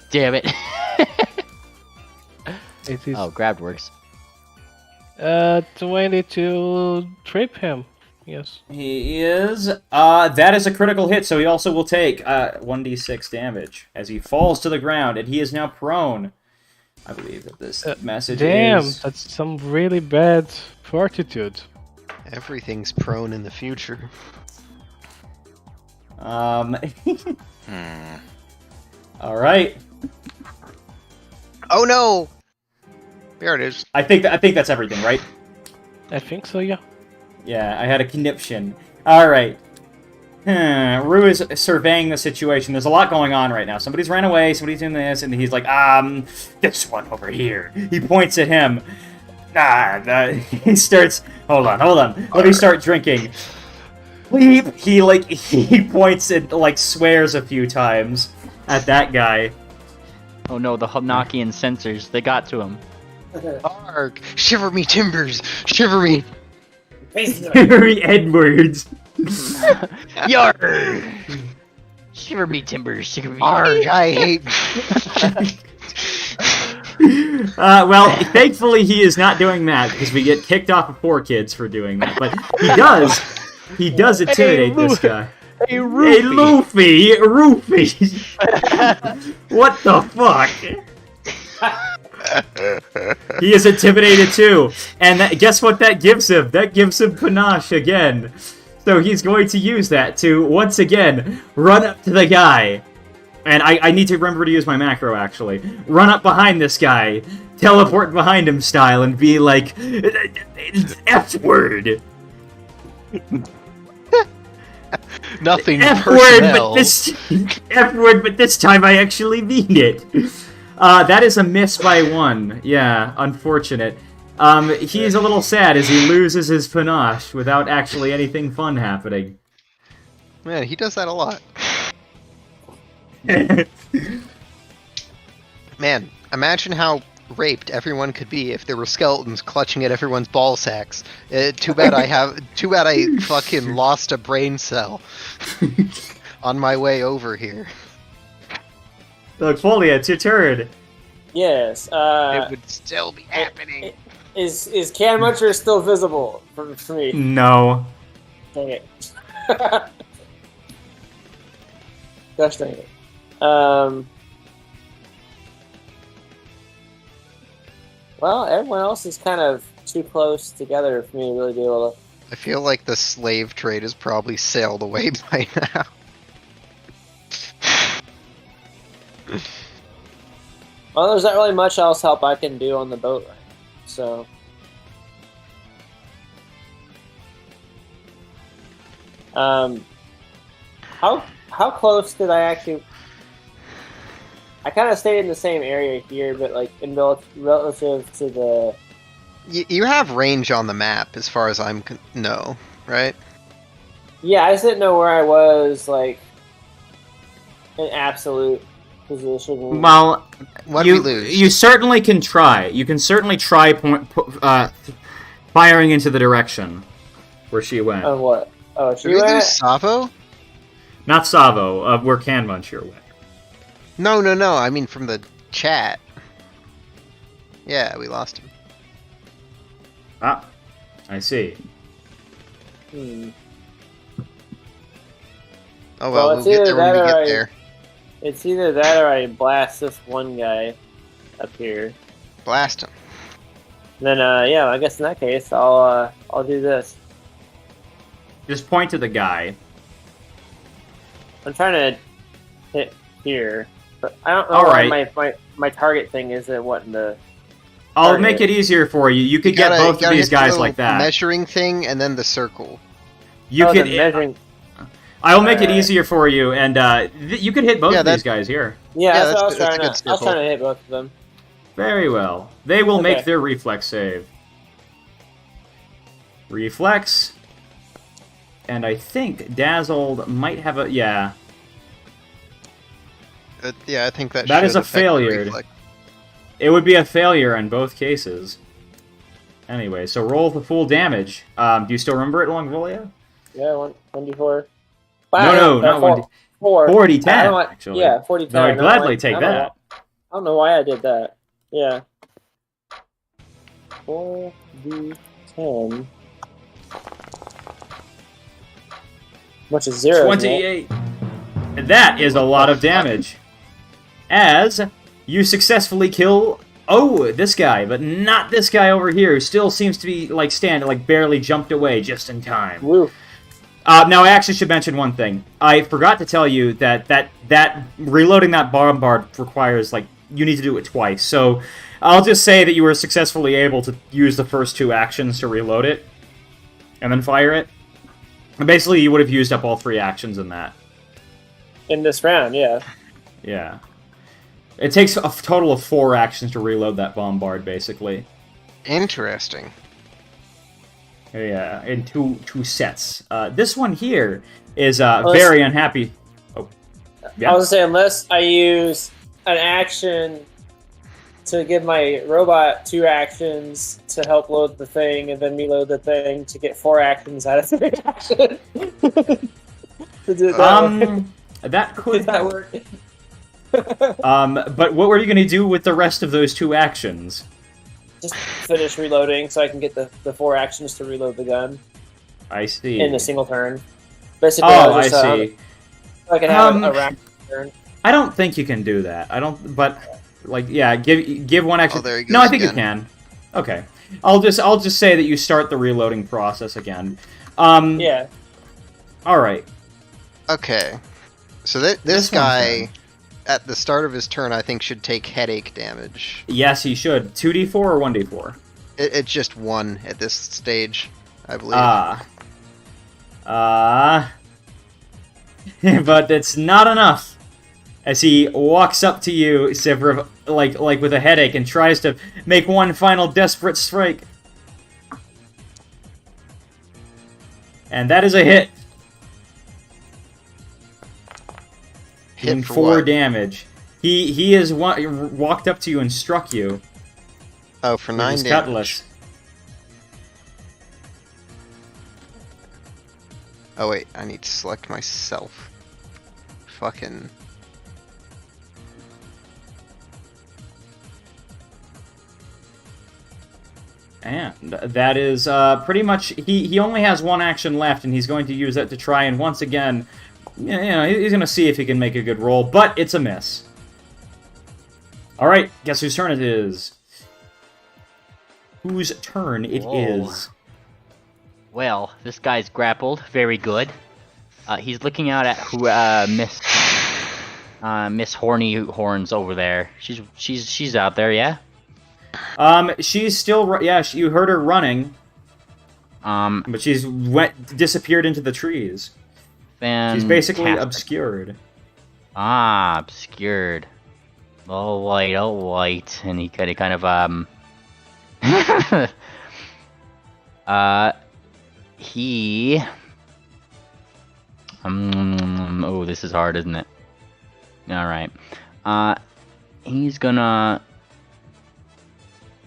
Damn it. It is. Oh, grabbed works. 20 to trip him. Yes. He is. That is a critical hit, so he also will take 1d6 damage as he falls to the ground, and he is now prone. I believe that this message Damn, is. that's some really bad fortitude. Everything's prone in the future. All right. Oh no! There it is. I think that's everything, right? I think so, yeah. Yeah, I had a conniption. All right. Rue is surveying the situation. There's a lot going on right now. Somebody's ran away, somebody's doing this, and he's like, this one over here. He points at him. He starts, hold on. Let me start drinking. Bleep. He points and, swears a few times at that guy. Oh no, the Hanaqian censors, they got to him. Arg! Shiver me timbers! Shiver me! Harry Edwards. Yarr! Shiver me timbers, shiver me. Arg! I hate. Well, thankfully he is not doing that because we get kicked off of 4Kids for doing that. But he does intimidate this guy. Hey, Rufy! Hey, Rufy! What the fuck? He is intimidated too, and guess what that gives him? That gives him panache again. So he's going to use that to, once again, run up to the guy. And I need to remember to use my macro, actually. Run up behind this guy, teleport behind him style, and be like, F-word. Nothing F-word, personnel. F-word, but this time I actually mean it. That is a miss by 1. Yeah, unfortunate. He's a little sad as he loses his panache without actually anything fun happening. Man, he does that a lot. Man, imagine how raped everyone could be if there were skeletons clutching at everyone's ball sacks. Too bad I fucking lost a brain cell on my way over here. Look, Folia, it's your turn. Yes. It would still be happening. Is Can Muncher still visible for me? No. Dang it. Gosh dang it. Well, everyone else is kind of too close together for me to really be able to. I feel like the slave trade has probably sailed away by now. Well, there's not really much else help I can do on the boat right now, so. How close did I actually? I kind of stayed in the same area here, but like in relative to the. You have range on the map, as far as I'm know, right? Yeah, I just didn't know where I was, like, in absolute position. Well, What did we lose? you certainly can try. You can certainly try firing into the direction where she went. Of what? Oh, Did she we went. lose Savo? Not Savo, where Can Muncher went. No. I mean from the chat. Yeah, we lost him. Ah, I see. Hmm. Oh Well, well, it's we'll get either there when that we or get I- there. It's either that or I blast this one guy up here. Blast him. And then, yeah, I guess in that case, I'll do this. Just point to the guy. I'm trying to hit here, but I don't know All why right. my target thing isn't wanting to. I'll Target. make it easier for you. You could get Gotta- both of gotta these hit the guys little like that. Measuring thing and then the circle. You Oh, could. the measuring. I'll make it Alright. easier for you, and you could hit both Yeah, of these that- guys here. Yeah, Yeah, that's what I was that's trying a good to. I was circle. trying to hit both of them. Very well. They will make Okay. their reflex save. Reflex. And I think Dazzled might have a... Yeah. Yeah, I think that. That should is a affect the failure. reflex. It would be a failure in both cases. Anyway, so roll the full damage. Do you still remember it, Longvolia? Yeah, 1d4. No, not 1d. 4. 40-10, I don't know why- actually. Yeah, 40-10. No, I'd I don't know gladly why- take I don't know that. why- I don't know why I did that. Yeah. 4 D10. Much as 0. 28. And that is a lot of damage. As you successfully kill, this guy, but not this guy over here, who still seems to be, like, barely jumped away just in time. Woo. Now, I actually should mention one thing. I forgot to tell you that reloading that bombard requires, like, you need to do it twice. So, I'll just say that you were successfully able to use the first 2 actions to reload it, and then fire it. And basically, you would have used up all 3 actions in that. In this round, yeah. Yeah. It takes a total of 4 actions to reload that bombard, basically. Interesting. Yeah, in two sets. This one here is very unhappy. Oh, yeah. I was gonna say, unless I use an action to give my robot 2 actions to help load the thing, and then reload the thing to get 4 actions out of 3 actions. To do that that could Does that work? But what were you going to do with the rest of those 2 actions? Just finish reloading so I can get the 4 actions to reload the gun I see. in a single turn. Basically, I see. I can have a rack turn. I don't think you can do that. I don't. But like, yeah, give 1 action. Oh, there he goes No, I think again. you can. Okay, I'll just say that you start the reloading process again. Yeah. All right. Okay. So this This guy, one's at the start of his turn, I think should take headache damage. Yes, he should. 2d4 or 1d4? It's just 1 at this stage, I believe. But it's not enough. As he walks up to you, Sivriv, like with a headache, and tries to make one final desperate strike. And that is a hit. Hit Doing for 4 what? damage. He has walked up to you and struck you. Oh, for with 9 his damage. cutlass. Oh wait, I need to select myself. Fucking... And that is pretty much... He only has 1 action left, and he's going to use that to try and once again... You know, he's going to see if he can make a good roll, but it's a miss. Alright, guess whose turn it is? Whose turn it Whoa. is? Well, this guy's grappled. Very good. He's looking out at who Miss Horny Horns over there. She's out there, yeah. She's still... Yeah, you heard her running. But she's disappeared into the trees. She's basically Fantastic. obscured. Ah, obscured. Oh white, and he kind of he oh, this is hard, isn't it? All right. He's gonna.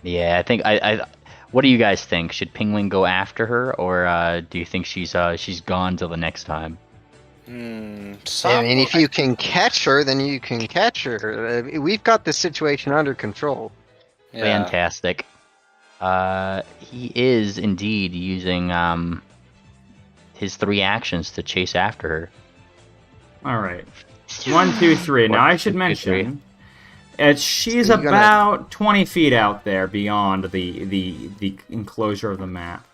Yeah, I think I. What do you guys think? Should Penguin go after her, or do you think she's gone till the next time? I mean, if you can catch her, then you can catch her. We've got this situation under control. Yeah. Fantastic. He is indeed using his 3 actions to chase after her. Alright. 1, 2, 3. Now, I should 1, 2, 3. mention... she's So you're gonna- about 20 feet out there beyond the enclosure of the map.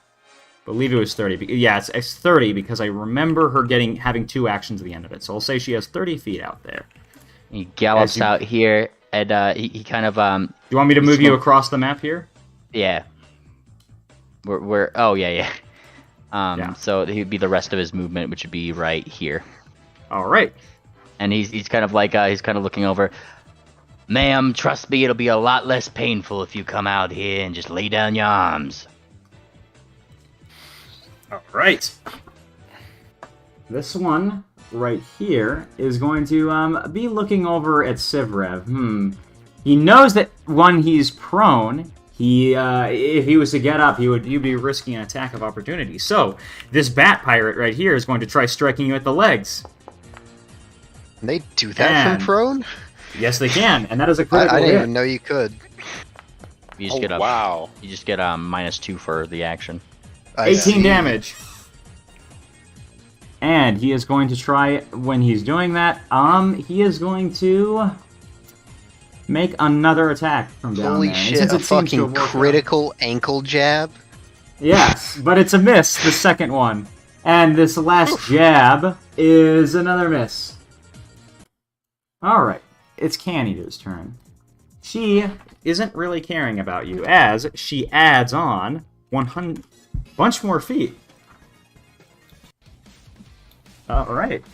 I believe it was 30. Yeah, it's 30 because I remember her having 2 actions at the end of it. So I'll say she has 30 feet out there. He gallops As you- out here, and he kind of Do you want me to move you across the map here? yeah. We're oh yeah. Yeah. So he'd be the rest of his movement, which would be right here. Alright. And he's kind of like he's kind of looking over. Ma'am, trust me, it'll be a lot less painful if you come out here and just lay down your arms. Alright. This one right here is going to be looking over at Sivrev. He knows that when he's prone, if he was to get up, he'd be risking an attack of opportunity. So, this bat pirate right here is going to try striking you at the legs. Can they do that And- from prone? Yes, they can, and that is a critical I didn't hit. even know you could. You just get a wow. You just get a -2 for the action. 18 damage. And he is going to try, when he's doing that, he is going to make another attack from down Holy there. And shit, since a it seems to fucking have worked out- critical ankle jab? Yes, but it's a miss, the second one. And this last jab is another miss. Alright, it's Can-Eater's turn. She isn't really caring about you, as she adds on 100... bunch more feet. Alright.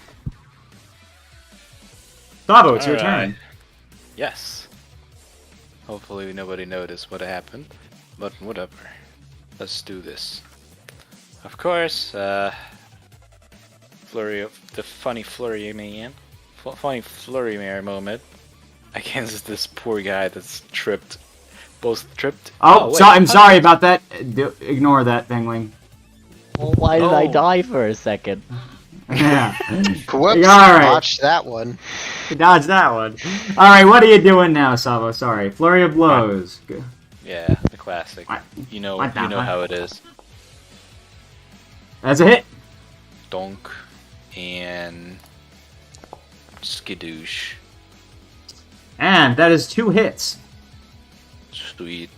Sabo, it's your Alright. turn. Yes. Hopefully nobody noticed what happened, but whatever. Let's do this. Of course, flurry of the funny flurry man, funny flurry mare moment against this poor guy that's tripped, both tripped. Oh, wait, so I'm sorry about that. Ignore that, Pengling. Well, why did I Oh. die for a second? Yeah. Whoops, Alright. watch that one. Dodge that one. Alright, what are you doing now, Savo? Sorry. Flurry of blows. Good. Yeah, the classic. What? You know, What the you know fuck? how it is. That's a hit. Donk and skidoosh. And that is 2 hits. Sweet.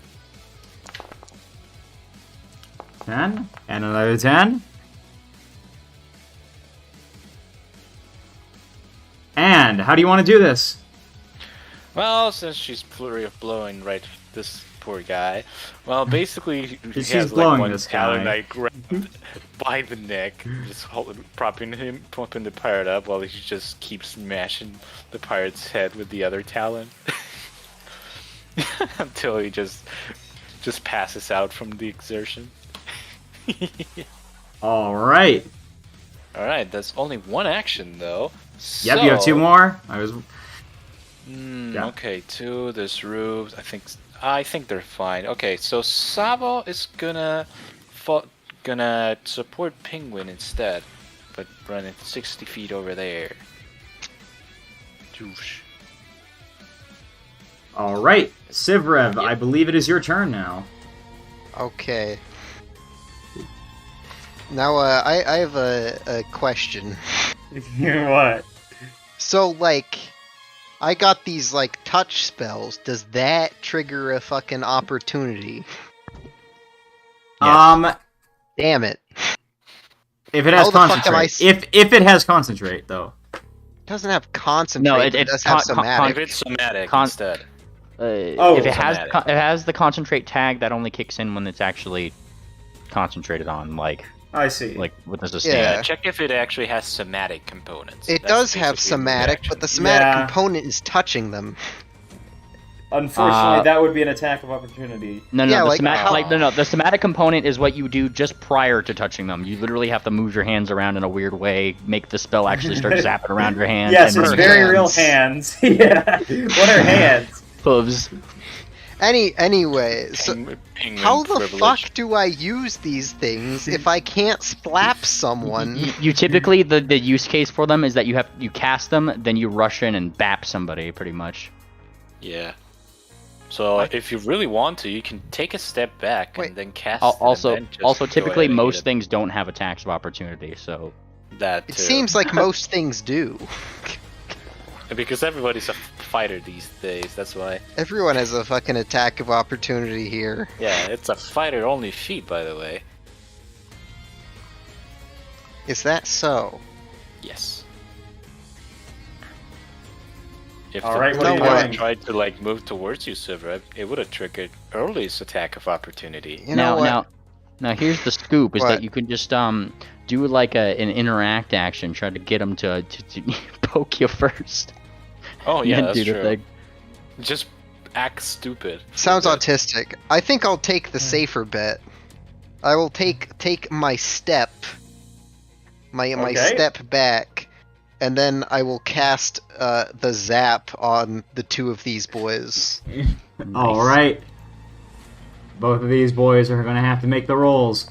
10. And another 10. And how do you want to do this? Well, since she's flurry of blowing right this poor guy, well, basically he She's has blowing like one this talon guy. I grabbed by the neck, just propping the pirate up while he just keeps smashing the pirate's head with the other talon until he just passes out from the exertion. Alright. All right, that's only one action though. Yep, you have 2 more. Yeah. Okay, 2. This roof. I think they're fine. Okay, so Sabo is gonna support Penguin instead, but running 60 feet over there. Doosh. Alright. Sivrev, I believe it is your turn now. Okay. Now, I have a question. What? So, like, I got these, like, touch spells. Does that trigger a fucking opportunity? Yes. Damn it. If it has How the fuck am I concentrate. If it has concentrate, though. It doesn't have concentrate, No, but it does have somatic. If it's somatic Con- instead. If it has somatic. it has the concentrate tag, that only kicks in when it's actually concentrated on, like I see. what does it Yeah. stand? Yeah, check if it actually has somatic components. It That's does have basically the somatic, reaction. but the somatic Yeah. component is touching them. Unfortunately, that would be an attack of opportunity. No, Yeah, the like, somatic, how- no. The somatic component is what you do just prior to touching them. You literally have to move your hands around in a weird way, make the spell actually start zapping around your hands. Yes, and it's then very hands. real hands. Yeah. What are hands? hooves. Anyway, so Penguin how the privilege. fuck do I use these things if I can't slap someone? You typically the use case for them is that you cast them, then you rush in and bap somebody, pretty much. Yeah. So if you really want to, you can take a step back Wait. and then cast. Also, it and then just go typically ahead and most hit things don't have attacks of opportunity, so that. It too. seems like most things do. Because everybody's a fighter these days. That's why. Everyone has a fucking attack of opportunity here. Yeah, it's a fighter-only feat, by the way. Is that so? Yes. If All the right, what are you pirate doing? tried to like move towards you, Sivrev, it would have triggered Early's attack of opportunity. You know what? Now here's the scoop: is What? that you can just do like an interact action, try to get them to poke you first. Oh yeah, and that's do the true. thing. Just act stupid. Sounds With it. autistic. I think I'll take the safer bet. I will take my step, my Okay. step back, and then I will cast the zap on the two of these boys. All right. Both of these boys are going to have to make the rolls.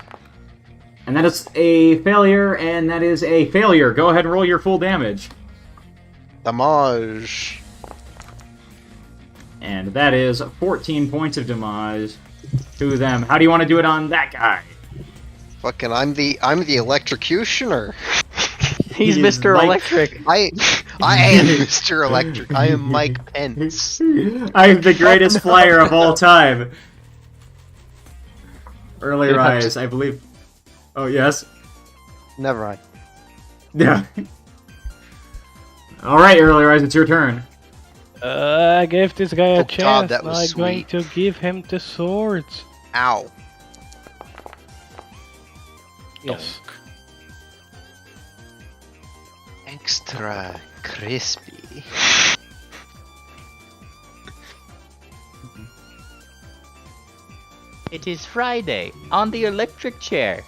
And that is a failure, and that is a failure. Go ahead and roll your full damage. Damage. And that is 14 points of damage to them. How do you want to do it on that guy? Fucking, I'm the electrocutioner. He's He is Mr. Mike- Electric. I am Mr. Electric. I am Mike Pence. I'm the greatest flyer of all time. Early rise, I believe. Oh, yes? Never mind. Yeah. Alright, early rise, it's your turn. I gave this guy a Oh, God, chance. that was I'm going sweet. to give him the swords. Ow. Yes. Extra crispy. It is Friday on the electric chair.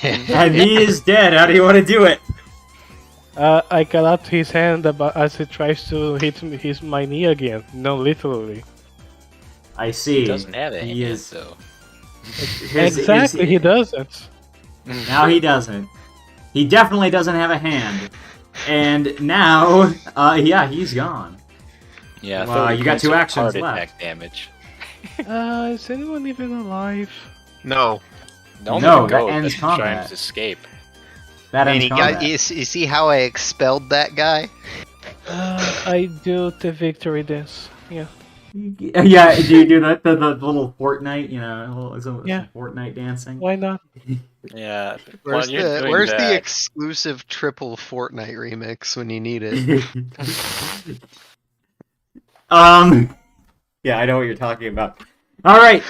And he is dead. How do you want to do it? I cut out his hand as he tries to hit me, my knee again. No, literally. I see. He doesn't have a hand, He is. though. Exactly, he doesn't. Now he doesn't. He definitely doesn't have a hand. And now, yeah, he's gone. Yeah, Well, 30 you got points 2 of actions heart left. attack damage. Is anyone even alive? No. No, No, the that goat ends that's trying combat. to escape. That And ends he got, combat. you see how I expelled that guy? I do the victory dance. Yeah. Yeah, do you do that the little Fortnite, you know, some Yeah. Fortnite dancing? Why not? Yeah. Where's while you're doing the that, exclusive triple Fortnite remix when you need it? Yeah, I know what you're talking about. All right,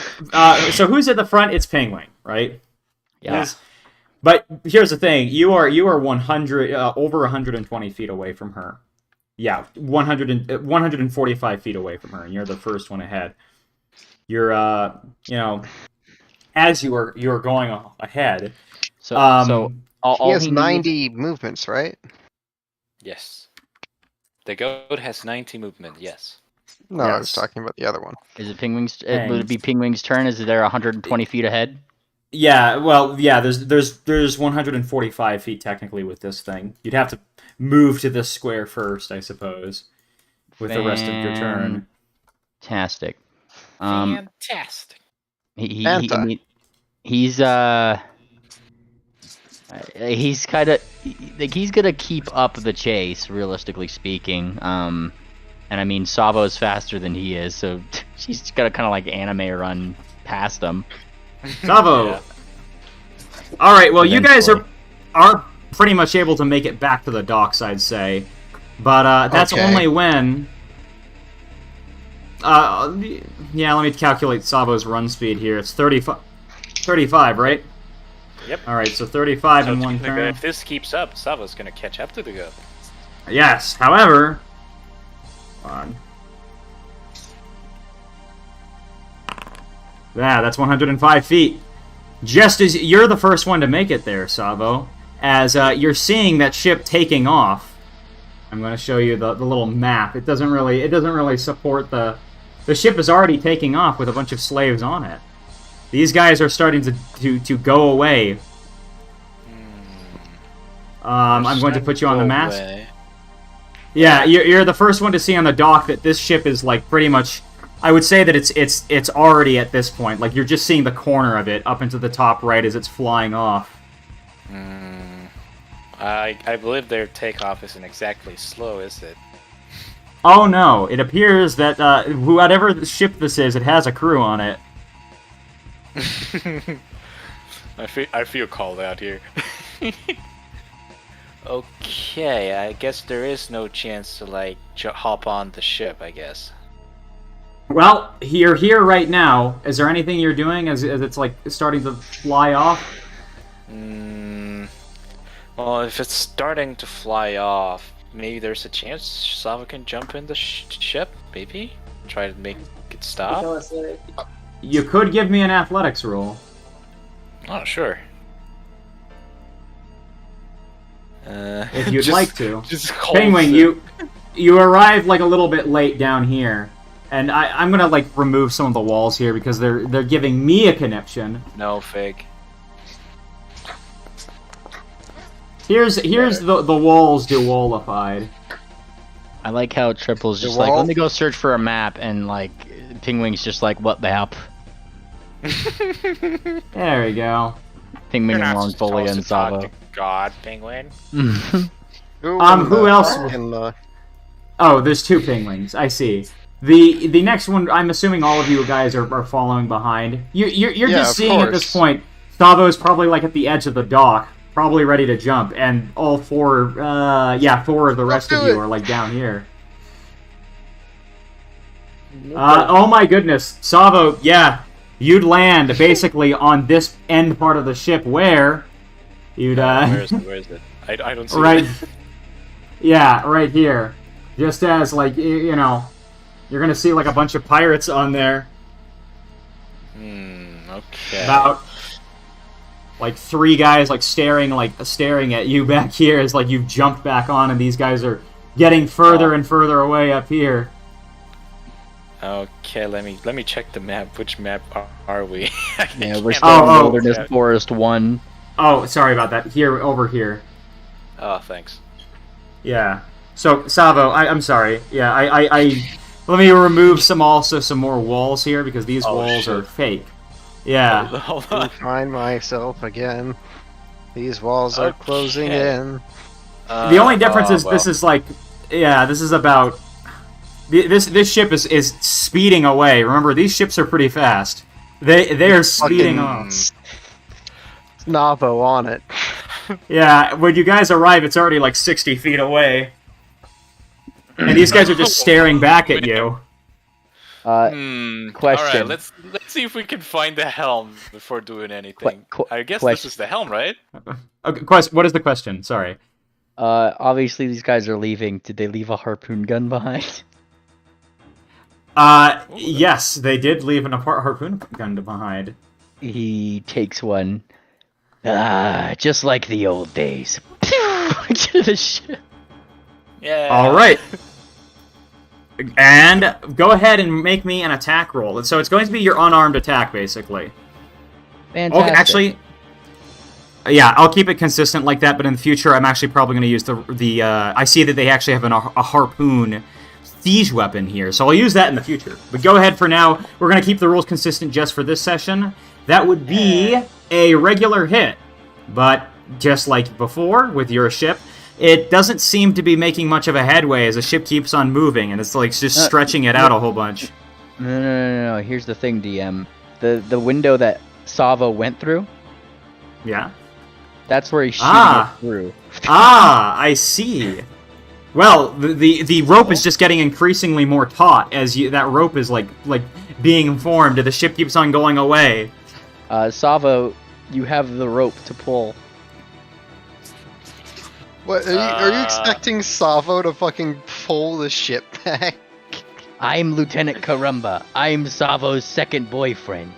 so who's at the front? It's Penguin, right? Yeah. Yes. But here's the thing: you are 100 over 120 feet away from her. Yeah, 145 feet away from her, and you're the first one ahead. You're you know, as you are going ahead. So, He all has he needs- 90 movements, right? yes. The goat has 90 movement, yes. No, I was Yes. talking about the other one. Is it Penguin's? Would it be Penguin's turn? Is there 120 feet ahead? Yeah, well, yeah. There's 145 feet technically with this thing. You'd have to move to this square first, I suppose, with the rest of your turn. Fantastic. Fantastic. I Fanta. mean, he's kind of like he's gonna keep up the chase, realistically speaking. And I mean, Savo's faster than he is, so she's gonna kind of like anime run past him. Savo. Yeah. All right. Well, you guys Eventually. are pretty much able to make it back to the docks, I'd say, but that's Okay. only when. Yeah, let me calculate Savo's run speed here. It's 35, right? Yep. All right, so 35 So in one technically, turn. if this keeps up, Sava's gonna catch up to the goat. Yes. However, hold on. Yeah, that's 105 feet. Just as you're the first one to make it there, Savo, as you're seeing that ship taking off. I'm going to show you the little map. It doesn't really support the ship is already taking off with a bunch of slaves on it. These guys are starting to go away. I'm going to put you on the mast. Away. Yeah, you're the first one to see on the dock that this ship is like pretty much. I would say that it's already at this point. Like you're just seeing the corner of it up into the top right as it's flying off. I believe their takeoff isn't exactly slow, is it? Oh no! It appears that whatever the ship this is, it has a crew on it. I feel called out here. Okay, I guess there is no chance to like hop on the ship, I guess. Well, you're here right now. Is there anything you're doing as it's like starting to fly off? Well, if it's starting to fly off, maybe there's a chance Sava can jump in the ship, maybe? Try to make it stop? You could give me an athletics roll Oh, sure. if you'd Just- like to. Just holds Penguin, it. you arrived like a little bit late down here, and I'm gonna like remove some of the walls here because they're giving me a conniption. No, fake. Here's the walls dualified. I like how Triple's The just like, wall? let me go search for a map, and like, Pingwing's just like, what map? There we go. Pingwing You're and not Longfolia supposed and to talk Savo. to God, Penguin. Who else? Oh, there's 2 penguins. I see. The next one, I'm assuming all of you guys are following behind. You're Yeah, just of seeing at this course. point, Savo's probably like at the edge of the dock, probably ready to jump, and all 4, 4 of the rest of do you it. are like down here. Oh my goodness, Savo, yeah, you'd land basically on this end part of the ship where you'd Where is it? Where is it? I don't see right, it. yeah, right here. Just as like you know, you're gonna see like a bunch of pirates on there. Okay. About like 3 guys like staring at you back here as like you've jumped back on, and these guys are getting further and further away up here. Okay, let me check the map. Which map are we? I Yeah, we're can't still in Oh, Wilderness yeah. Forest 1. Oh, sorry about that. Here, over here. Oh, thanks. Yeah. So, Savo, I'm sorry. Yeah, I let me remove some more walls here because these Oh, walls shit. are fake. Yeah. Hold I on. find myself again. These walls are closing Okay. in. The only difference is well. this is like, yeah, this is about. This ship is speeding away. Remember, these ships are pretty fast. They are speeding Fucking off. Navo on it. Yeah, when you guys arrive, it's already like 60 feet away, and these guys are just staring back at you. Question. Alright, let's see if we can find the helm before doing anything. I guess this is the helm, right? Okay, what is the question? Sorry. Obviously these guys are leaving. Did they leave a harpoon gun behind? Yes, they did leave an harpoon gun behind. He takes one. Just like the old days. To the ship. Yeah. All right. And go ahead and make me an attack roll. So it's going to be your unarmed attack, basically. Fantastic. Okay, actually, yeah, I'll keep it consistent like that. But in the future, I'm actually probably going to use the. I see that they actually have a harpoon siege weapon here, so I'll use that in the future. But go ahead for now. We're going to keep the rules consistent just for this session. That would be a regular hit, but just like before with your ship, it doesn't seem to be making much of a headway as the ship keeps on moving, and it's like just stretching it out a whole bunch. No. Here's the thing, DM. The window that Savo went through, Yeah. that's where he's shooting it through. I see. Well, the rope is just getting increasingly more taut as that rope is like being formed. The ship keeps on going away. Savo, you have the rope to pull. What are you expecting Savo to fucking pull the ship back? I'm Lieutenant Karumba. I'm Savo's second boyfriend.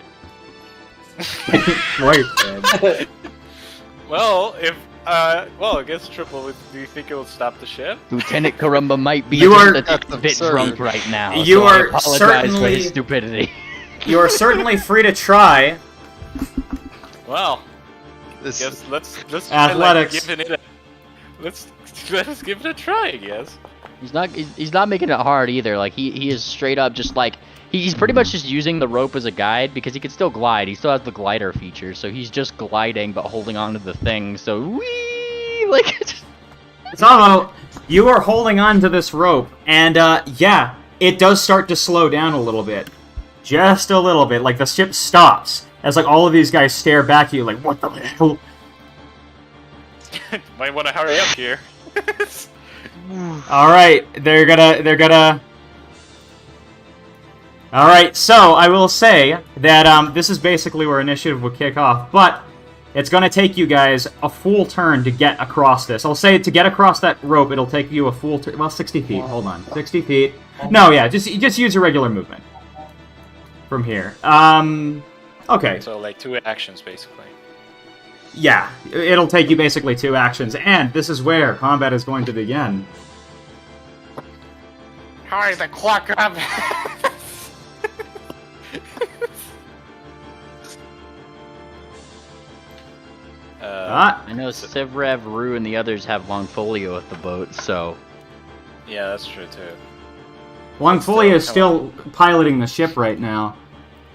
Wait. Well, I guess Triple. Do you think it will stop the ship? Lieutenant Karumba might be You just are- a That's bit absurd. drunk right now. You so I are apologize for certainly- his stupidity. You are certainly free to try. Well, This guess let's Athletics. try, like, let's give it a try, I guess. He's not making it hard either. Like he is straight up just like he's pretty much just using the rope as a guide because he can still glide. He still has the glider feature, so he's just gliding but holding on to the thing. So wee like. Savo, you are holding on to this rope, and yeah, it does start to slow down a little bit. Just a little bit. Like the ship stops as like all of these guys stare back at you like, what the hell? Might want to hurry up here. Alright, they're gonna... Alright, so I will say that this is basically where initiative will kick off, but it's gonna take you guys a full turn to get across this. I'll say to get across that rope, it'll take you a full turn. Well, 60 feet. Hold on. 60 feet. No, yeah, just use your regular movement. From here. Okay. So like 2 actions basically. Yeah, it'll take you basically 2 actions, and this is where combat is going to begin. Hurry the clock up! I know Sivrev, Rue, and the others have Longfolio at the boat, so Yeah, that's true too. Longfolia is Still, still piloting the ship right now.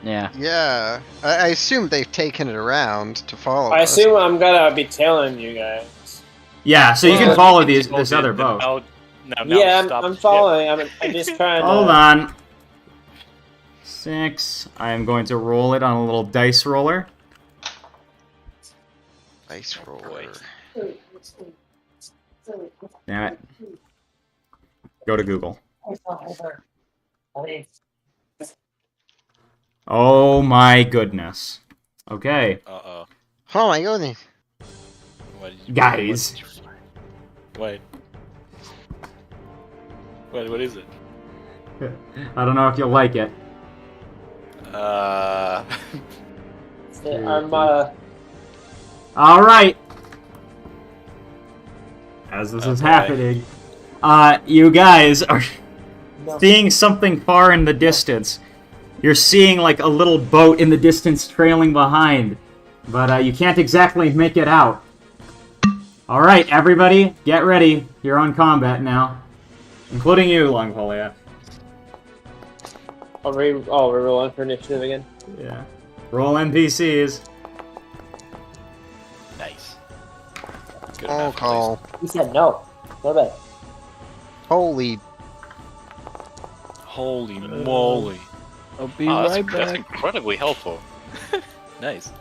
Yeah. Yeah, I assume they've taken it around to follow I us. assume I'm gonna be tailing you guys. Yeah, so you Well, can you follow You can this hold other it, boat. Now Yeah, stop I'm the ship. following. I'm just trying Hold to. on. 6. I am going to roll it on a little dice roller. Dice roller. Wait. Damn it. Go to Google. Oh my goodness. Okay. Uh-oh. Oh my goodness. What did you Guys. Wait. What is it? I don't know if you'll like it. It's the Armada. Alright. As this is Okay. happening, you guys are No. seeing something far in the distance. You're seeing like a little boat in the distance trailing behind, but you can't exactly make it out. Alright, everybody, get ready. You're on combat now. Including you, Longfolia. We're rolling for initiative again. Yeah. Roll NPCs. Nice. Good Oh, enough, at call. He said no. Go back. Holy. least. Holy moly. I'll be Oh, right that's back. incredibly helpful. Nice.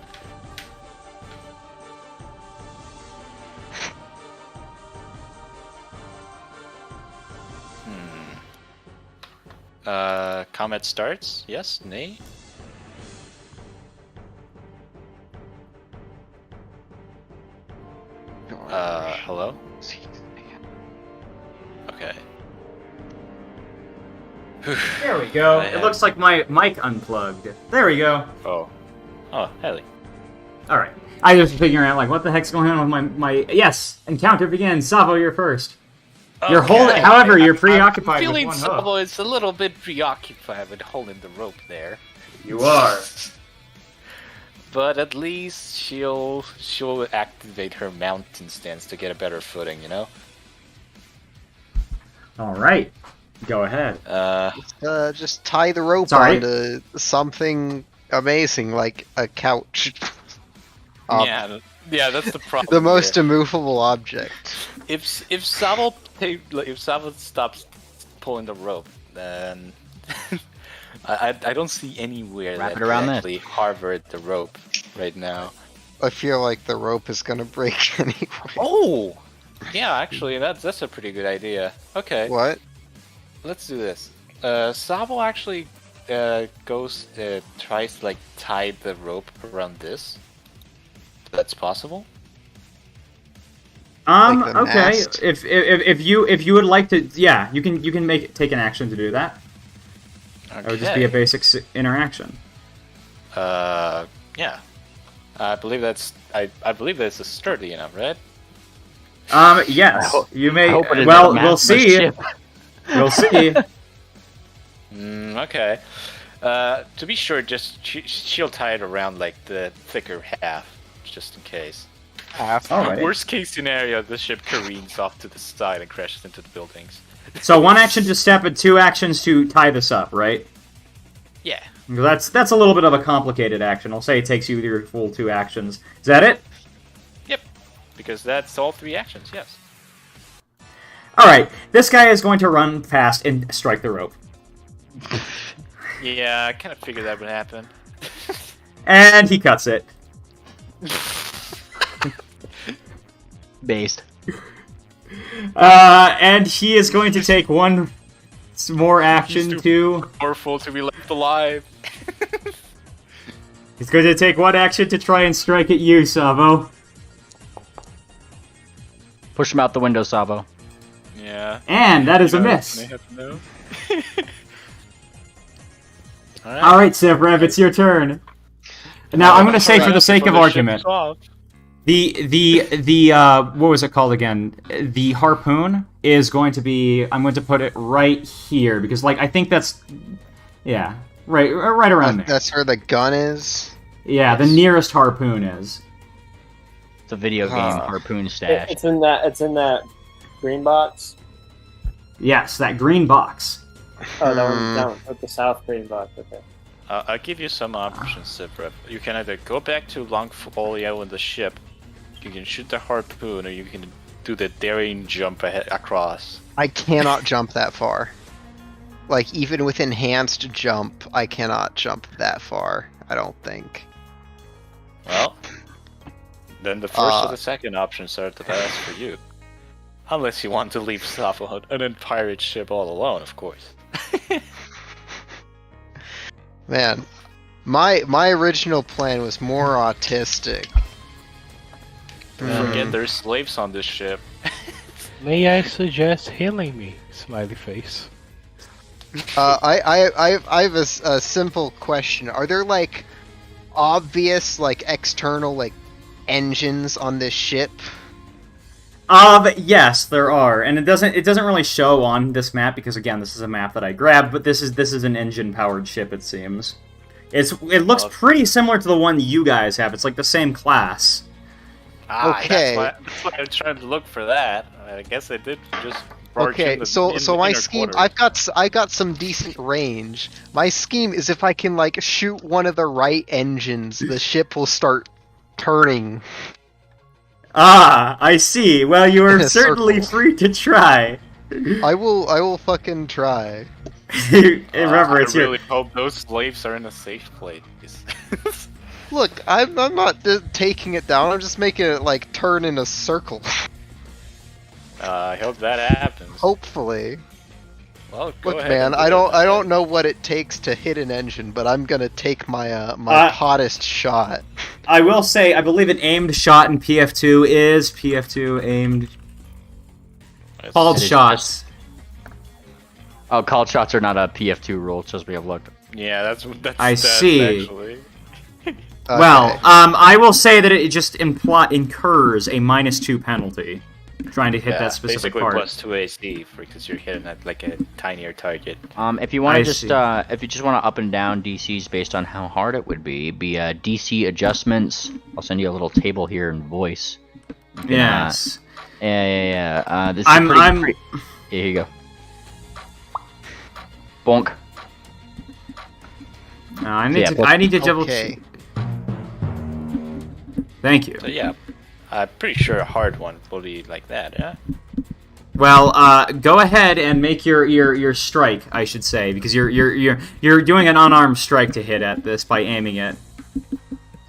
Combat starts? Yes? Nay? Hello? Okay. There we go. I It have- looks like my mic unplugged. There we go. Oh. Oh, Haley. Alright. I was just figuring out, like, what the heck's going on with my... Yes! Encounter begins. Savo, you're first. You're holding... However, you're preoccupied I'm with feeling one Sabo hoof. is a little bit preoccupied with holding the rope there. You are. But at least she'll activate her mountain stance to get a better footing, you know? Alright. Go ahead. Just tie the rope Sorry. onto something amazing like a couch. Yeah, that's the problem. The most here. immovable object. If Sabo stops pulling the rope, then I don't see anywhere Wrap that it around can that. actually harbor the rope right now. I feel like the rope is gonna break anyway. Oh, yeah, actually, that's a pretty good idea. Okay, What? let's do this. Sabo actually tries to like tie the rope around this. That's possible. Like the Okay. mast? If you would like to, yeah, you can take an action to do that. Okay. It would just be a basic interaction. Yeah. I believe that's a sturdy enough, right? Yes. You may. I hope it is Well, a we'll massive see. ship. We'll see. Okay. To be sure, just she'll tie it around like the thicker half, just in case. Alright. Worst case scenario, the ship careens off to the side and crashes into the buildings. So 1 action to step and 2 actions to tie this up, right? Yeah. That's a little bit of a complicated action. I'll say it takes you your full 2 actions. Is that it? Yep. Because that's all 3 actions. Yes. Alright, this guy is going to run fast and strike the rope. Yeah, I kind of figured that would happen. And he cuts it. Based. And he is going to take 1 more action He's to... Powerful to be left alive. He's going to take 1 action to try and strike at you, Savo. Push him out the window, Savo. Yeah. And that is a miss. May have to know. Alright, Sivrev, it's your turn. Now, I'm going to say for the sake of argument, the what was it called again? The harpoon is going to be, I'm going to put it right here, because, like, I think that's, yeah, right around there. That's where the gun is? Yeah, the nearest harpoon is. It's a video game harpoon stash. It's in that green box. Yes, that green box. Oh, that one. With the south green box. Okay. I'll give you some options, Siprep. You can either go back to Longfolio in the ship, you can shoot the harpoon, or you can do the daring jump across. I cannot jump that far. Like, even with enhanced jump, I cannot jump that far, I don't think. Well, then the first or the second options are the best for you. Unless you want to leave Safo on an pirate ship all alone, of course. Man, my original plan was more autistic. Forget there's slaves on this ship. May I suggest healing me? Smiley face. I have a simple question. Are there like obvious like external like engines on this ship? Yes, there are, and it doesn't really show on this map because again, this is a map that I grabbed, but this is an engine-powered ship. It seems. It looks pretty similar to the one you guys have. It's like the same class. Okay. That's why I'm trying to look for that. I guess I did just. Okay, so my scheme, I got some decent range. My scheme is if I can like shoot one of the right engines, the ship will start turning. Ah, I see. Well, you are In a certainly circle. free to try. I will fucking try. Remember, it's I your. really hope those slaves are in a safe place. Look, I'm not taking it down. I'm just making it like turn in a circle. I hope that happens. Hopefully. Well, go Look, ahead man, and do I it. don't know what it takes to hit an engine, but I'm gonna take my hottest shot. I will say, I believe an aimed shot in PF2 is PF2 aimed. It's- Called It is shots. Oh, called shots are not a PF2 rule, just as we have looked. Yeah, that's I that, see. Actually. Okay. Well, I will say that it just incurs a -2 penalty trying to hit Yeah, that specific basically part. plus 2 AC because you're hitting at like a tinier target. If you want I to just see. if you just want to up and down DCs based on how hard it would be DC adjustments. I'll send you a little table here in voice. Yes. Yeah. This is I'm- pretty. Here you go. Bonk. I need Yeah, to. but- I need to double. Okay. Thank you. So yeah, I'm pretty sure a hard one will be like that, yeah? Well, go ahead and make your strike. I should say because you're doing an unarmed strike to hit at this by aiming it.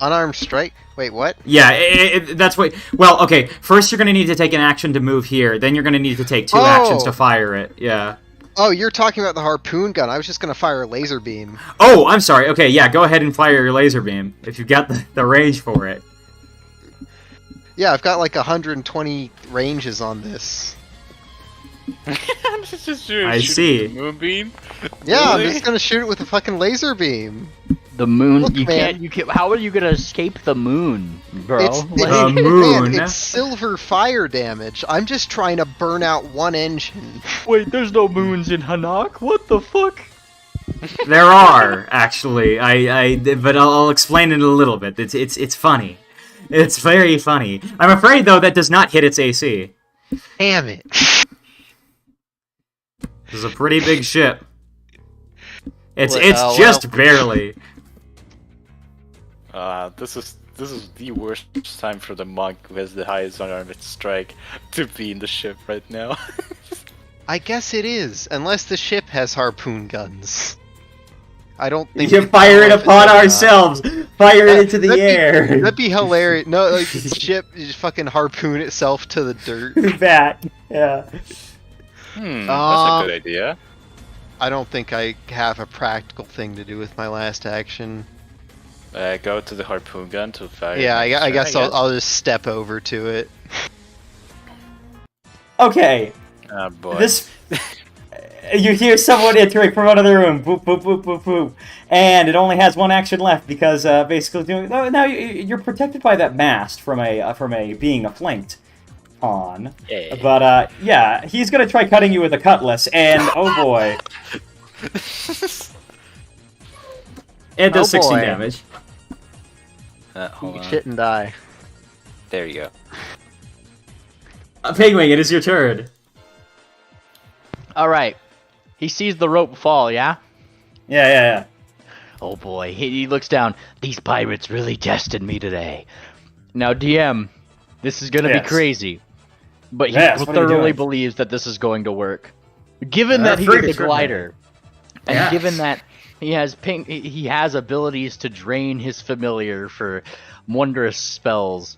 Unarmed strike? Wait, what? Yeah, that's what. Well, okay. First, you're gonna need to take an action to move here. Then you're gonna need to take 2 actions to fire it. Yeah. Oh, you're talking about the harpoon gun. I was just gonna fire a laser beam. Oh, I'm sorry. Okay, yeah. Go ahead and fire your laser beam if you've got the range for it. Yeah, I've got like 120 ranges on this. I see. Moonbeam? Yeah, I'm Really? just gonna shoot it with a fucking laser beam. The moon. Look, you man. can't. You can't. How are you gonna escape the moon, bro? It's The man, moon. it's silver fire damage. I'm just trying to burn out one engine. Wait, there's no moons in Hanaq. What the fuck? There are actually. But I'll explain it in a little bit. It's funny. It's very funny. I'm afraid though that does not hit its AC. Damn it. This is a pretty big ship. It's Well, just barely. This is the worst time for the monk who has the highest unarmed strike to be in the ship right now. I guess it is, unless the ship has harpoon guns. I don't We think can we fire it know if upon does or not. ourselves. Fire it into the That'd be- air. That'd be hilarious. No, like the ship just fucking harpoon itself to the dirt. That. Yeah. That's Uh, a good idea. I don't think I have a practical thing to do with my last action. Go to the harpoon gun to fire. Yeah, I guess Sure, I'll just step over to it. Okay. Oh boy. This. You hear someone entering from another room. Boop boop boop boop boop. And it only has 1 action left because basically doing. Now you're protected by that mast from a being flanked on. Yeah. But yeah, he's gonna try cutting you with a cutlass, and oh boy, it does Oh 16 boy. damage. Hold Eat on. shit and die. There you go. Pigwing, it is your turn. All right. He sees the rope fall, yeah? Yeah. Oh boy, he looks down. These pirates really tested me today. Now, DM, this is gonna be crazy, but he thoroughly believes that this is going to work. Given that he is a glider, and given that he has abilities to drain his familiar for wondrous spells,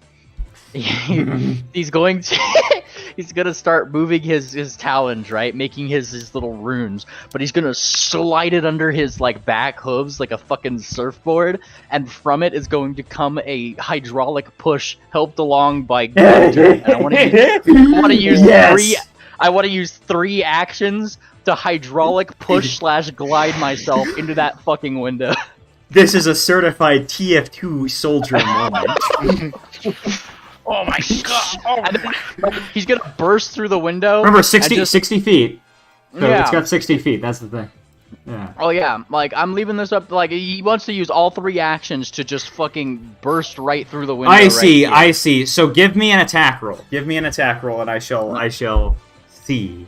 he's going to start moving his talons, right, making his little runes, but he's gonna slide it under his like back hooves like a fucking surfboard, and from it is going to come a hydraulic push helped along by Gunter. And I want to use three actions to hydraulic push / glide myself into that fucking window. This is a certified TF2 soldier moment. Oh my god! He's gonna burst through the window. Remember, 60 feet. So yeah. It's got 60 feet, that's the thing. Yeah. Oh yeah, like, I'm leaving this up, like, he wants to use all three actions to just fucking burst right through the window. I see. So give me an attack roll. And I shall see.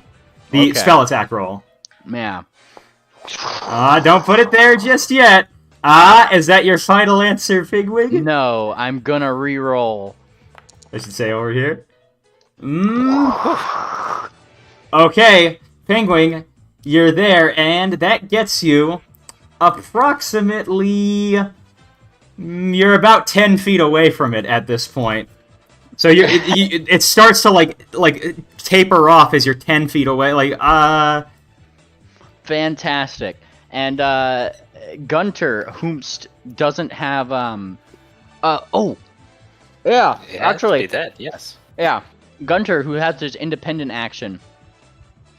The spell attack roll. Yeah. Don't put it there just yet. Is that your final answer, Pigwig? No, I'm gonna re-roll. I should say over here. Okay, Penguin, you're there, and that gets you approximately... You're about 10 feet away from it at this point. So it starts to like taper off as you're 10 feet away. Fantastic. And Gunter, whomst doesn't have Yeah, actually, that, yes. Yeah, Gunter, who has his independent action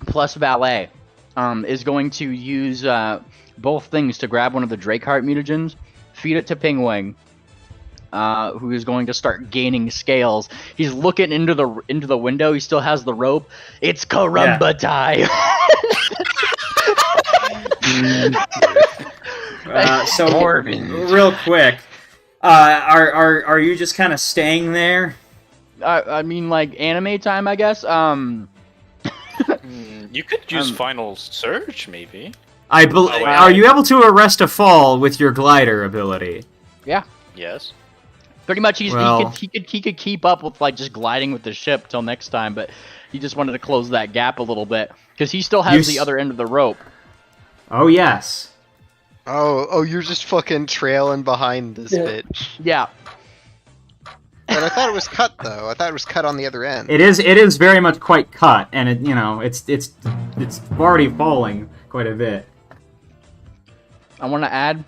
plus valet, is going to use both things to grab one of the Drakeheart mutagens, feed it to Pingwing, who is going to start gaining scales. He's looking into the window. He still has the rope. It's Karumba time. So real quick. Are you just kind of staying there? I mean, like, anime time, I guess. You could use Final Surge, maybe. Are you able to arrest a fall with your glider ability? Yeah. Yes. Pretty much, he could keep up with, like, just gliding with the ship till next time, but he just wanted to close that gap a little bit because he still has the other end of the rope. Oh yes. Oh, you're just fucking trailing behind this bitch. Yeah. But I thought it was cut though. I thought it was cut on the other end. It is very much quite cut, and it's already falling quite a bit. I want to add,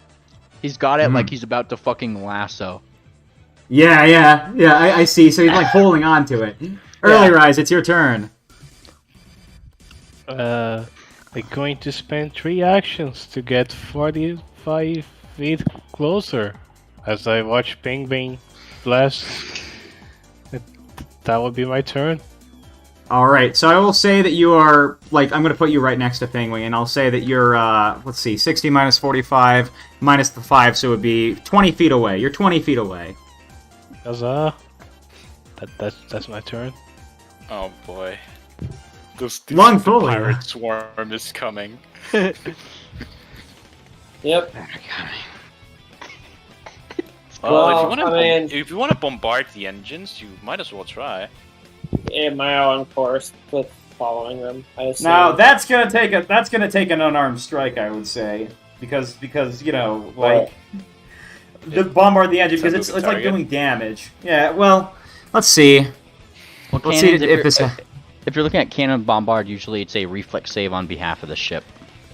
he's got it like he's about to fucking lasso. Yeah, I see. So he's like holding on to it. Early Rise, it's your turn. I'm going to spend 3 actions to get 45 feet closer as I watch Ping Bing blast. That would be my turn. Alright, so I will say that you are, like, I'm going to put you right next to Penguin, and I'll say that you're, let's see, 60 minus 45 minus the 5, so it would be 20 feet away. You're 20 feet away. Huzzah. That's my turn. Oh boy. This Long fully. pirate swarm is coming. Yep. Well, if you want to bombard the engines, you might as well try. In my own course with following them. Now that's gonna take an unarmed strike, I would say, because like the bombard the engine because it's like doing damage. Yeah. Well, let's see. Well, let's see if you're looking at cannon bombard, usually it's a reflex save on behalf of the ship.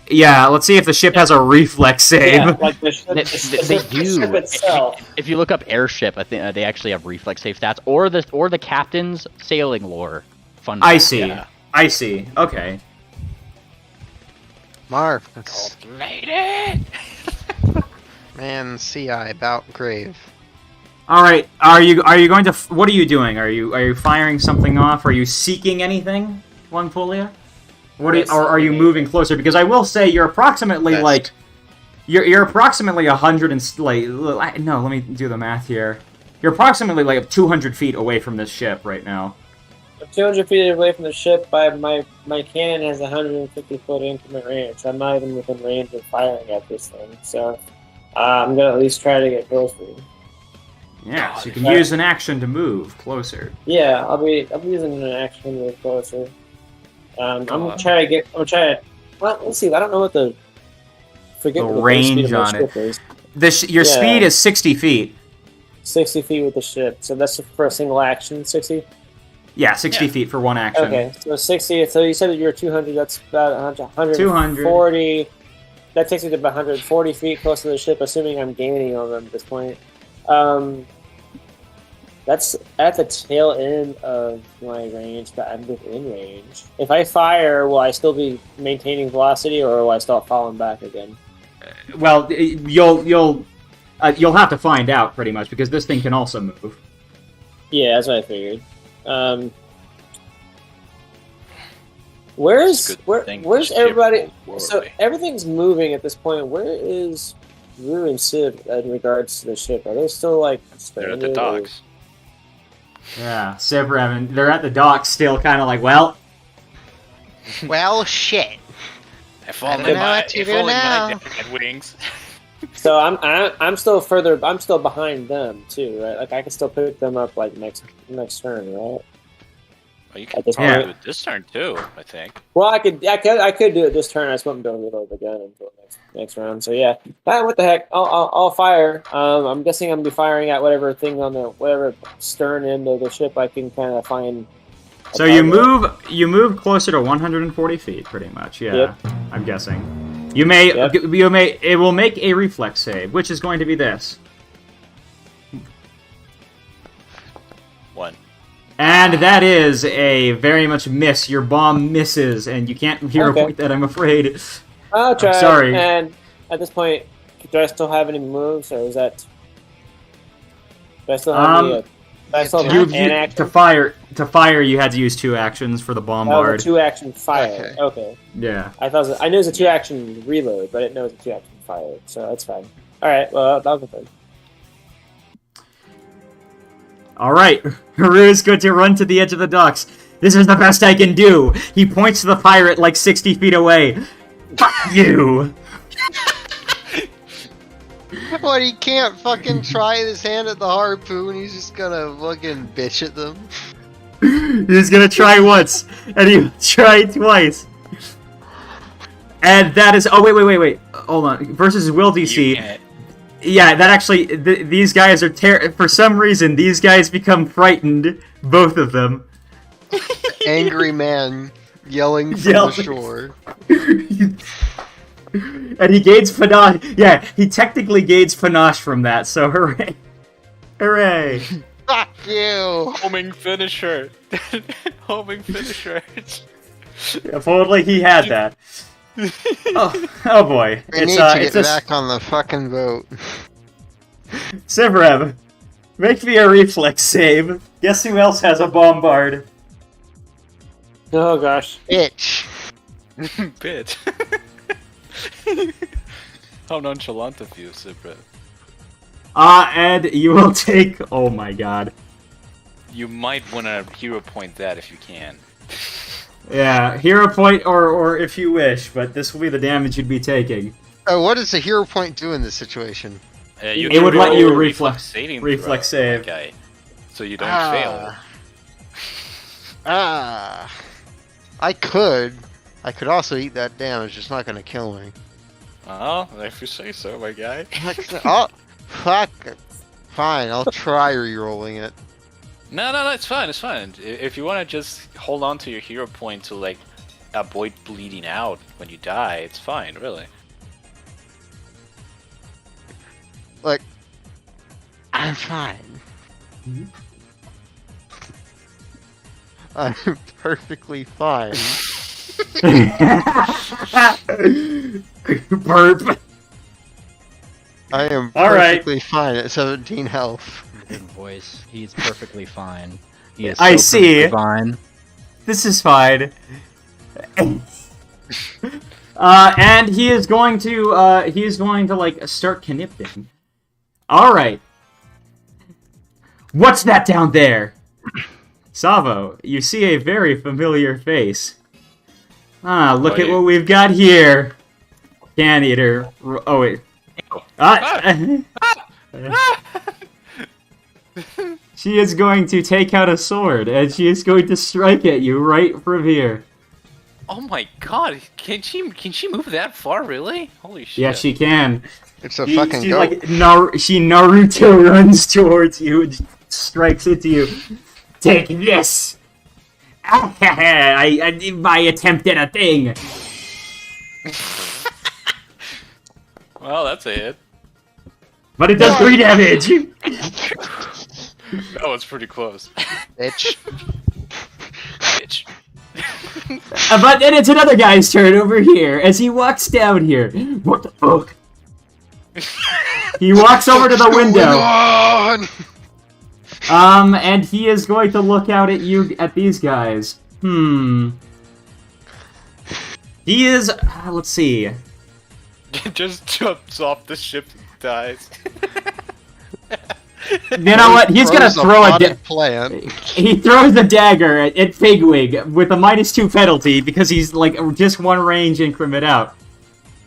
Yeah, let's see if the ship has a reflex save. Yeah, like the ship itself. If you look up airship, I think they actually have reflex save stats, or the captain's sailing lore. Fun fact. I see. Yeah. I see. Okay. Marv, lady. Man, CI bout grave. All right. Are you going to? What are you doing? Are you firing something off? Are you seeking anything, Longfolia? Or are you moving closer? Because I will say you're approximately you're approximately 100 and no, let me do the math here. You're approximately like 200 feet away from this ship right now. I'm 200 feet away from the ship. My cannon has 150-foot increment range. I'm not even within range of firing at this thing. So I'm gonna at least try to get closer. Yeah, so you can use an action to move closer. Yeah, I'm using an action to move closer. I'm gonna try to. Well, let's see. I don't know what the range on it. Is. Your speed is 60 feet. 60 feet with the ship. So that's for a single action. 60. Yeah, 60 feet for one action. Okay, so 60. So you said that you're 200. That's about 140. 200. That takes me to about 140 feet close to the ship, assuming I'm gaining on them at this point. That's at the tail end of my range, but I'm within range. If I fire, will I still be maintaining velocity, or will I start falling back again? Well, you'll have to find out pretty much because this thing can also move. Yeah, that's what I figured. Where's everybody? So everything's moving at this point. Where is Rue and Sid in regards to the ship? Are they still like they're at the docks? Yeah, Sivrev, and they're at the docks still, kind of like, well, shit. If only my dad had wings. So I'm still further. I'm still behind them too, right? Like I can still pick them up like next turn, right? Well, you can probably do it this turn too, I think. Well, I could do it this turn. I just wouldn't be able to reload the gun until next round. So yeah, what the heck? I'll fire. I'm guessing I'm gonna be firing at whatever thing on the whatever stern end of the ship I can kind of find. So you move closer to 140 feet, pretty much. Yeah, yep. I'm guessing. It will make a reflex save, which is going to be this. 1. And that is a very much miss. Your bomb misses, and you can't hero point that, I'm afraid. I'll try. I'm sorry. And at this point, do I still have any moves, or is that? Do I still have any? To fire, you had to use 2 actions for the bombard. 2-action fire. Okay. Yeah. I knew it was a 2-action reload, but I didn't know it was a 2-action fire. So that's fine. All right. Well, that'll be fun. All right, Haru is going to run to the edge of the docks. This is the best I can do. He points to the pirate like 60 feet away. Fuck you. What, he can't fucking try his hand at the harpoon? He's just gonna fucking bitch at them? He's gonna try once, and he'll try twice. And that is... Oh, wait. Hold on. Versus will DC. Yeah, that actually... these guys are... For some reason, these guys become frightened. Both of them. Angry man yelling from the shore. And he gains panache. Yeah, he technically gains panache from that, so hooray. Hooray. Fuck you. Homing finisher. Homing finisher. If only he had that. Oh boy. We need to get back on the fucking boat. Sivrev, make me a reflex save. Guess who else has a bombard? Oh gosh. Bitch. Bitch. How nonchalant of you, Sivrev. And you will take... Oh my god. You might want to hero point that if you can. Yeah, hero point or if you wish, but this will be the damage you'd be taking. What does a hero point do in this situation? It would let you reflex save. Okay. So you don't fail. I could also eat that damage, it's not gonna kill me. Oh, if you say so, my guy. Oh, fuck. Fine, I'll try re-rolling it. No, it's fine, it's fine. If you want to just hold on to your hero point to, like, avoid bleeding out when you die, it's fine, really. Look, I'm fine. Mm-hmm. I'm perfectly fine. Burp. I am perfectly fine at 17 health. Good voice. He's perfectly fine. He is I see. Fine. This is fine. And he is going to like start connipting. All right. What's that down there? Savo, you see a very familiar face. Ah, look Oh, at yeah. what we've got here. Can eater. Oh wait. She is going to take out a sword, and she is going to strike at you right from here. Oh my god, can she move that far, really? Holy shit. Yes, she can. It's a She fucking goat. like she Naruto runs towards you and strikes into you. Take this! I did my attempt at a thing. Well, that's a hit. But it does 3 damage. That was pretty close. Bitch. Bitch. But then it's another guy's turn over here as he walks down here. What the fuck? He walks over to the window. And he is going to look out at you, at these guys. He is, let's see. Just jumps off the ship and dies. You know what? He's gonna throw a plant. he throws a dagger at Figwig with a -2 penalty because he's like just 1 range increment out.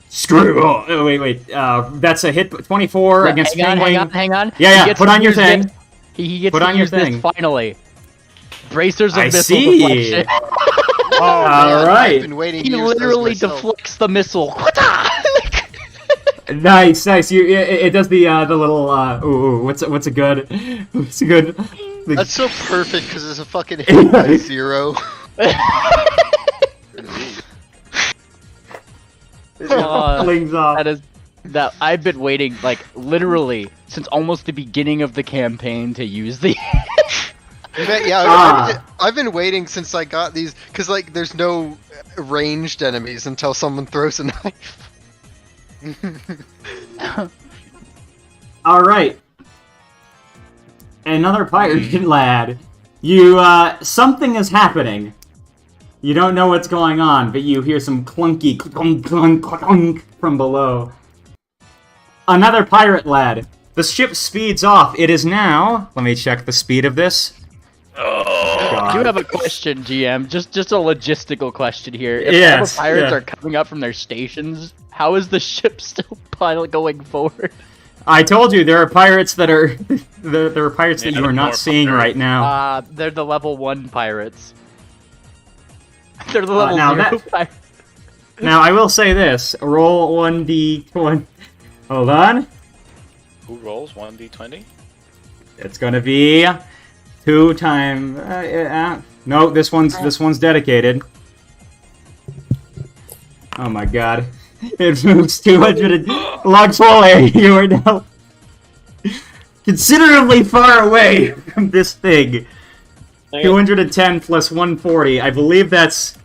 Screw! Oh, wait. That's a hit. 24 against Figwig. Hang on. Yeah. Put on your thing. This. He gets Put to on your use this thing. finally. Bracers of I missile see. deflection. All right. I've been waiting He to use those literally myself. deflects the missile. Nice. It does the little what's a good? What's a good? That's so perfect because it's a fucking hit by 0. Flings off. That I've been waiting like literally since almost the beginning of the campaign to use the. I've been waiting since I got these because like there's no ranged enemies until someone throws a knife. All right. Another pirate lad. You something is happening. You don't know what's going on, but you hear some clunky clunk clunk clunk from below. Another pirate lad. The ship speeds off. It is now. Let me check the speed of this. I do have a question, GM. Just a logistical question here. If Yes, all the pirates yeah. are coming up from their stations, how is the ship still pilot going forward? I told you there are pirates that are there are pirates that you are not seeing right now. They're the level 1 pirates. They're the level now 0 that- pirates. Now I will say this: roll 1d20. Hold on. Who rolls 1d20? It's gonna be 2 times. No, this one's dedicated. Oh my god! It moves 200. Logswole, you are now considerably far away from this thing. 210 plus 140. I believe that's.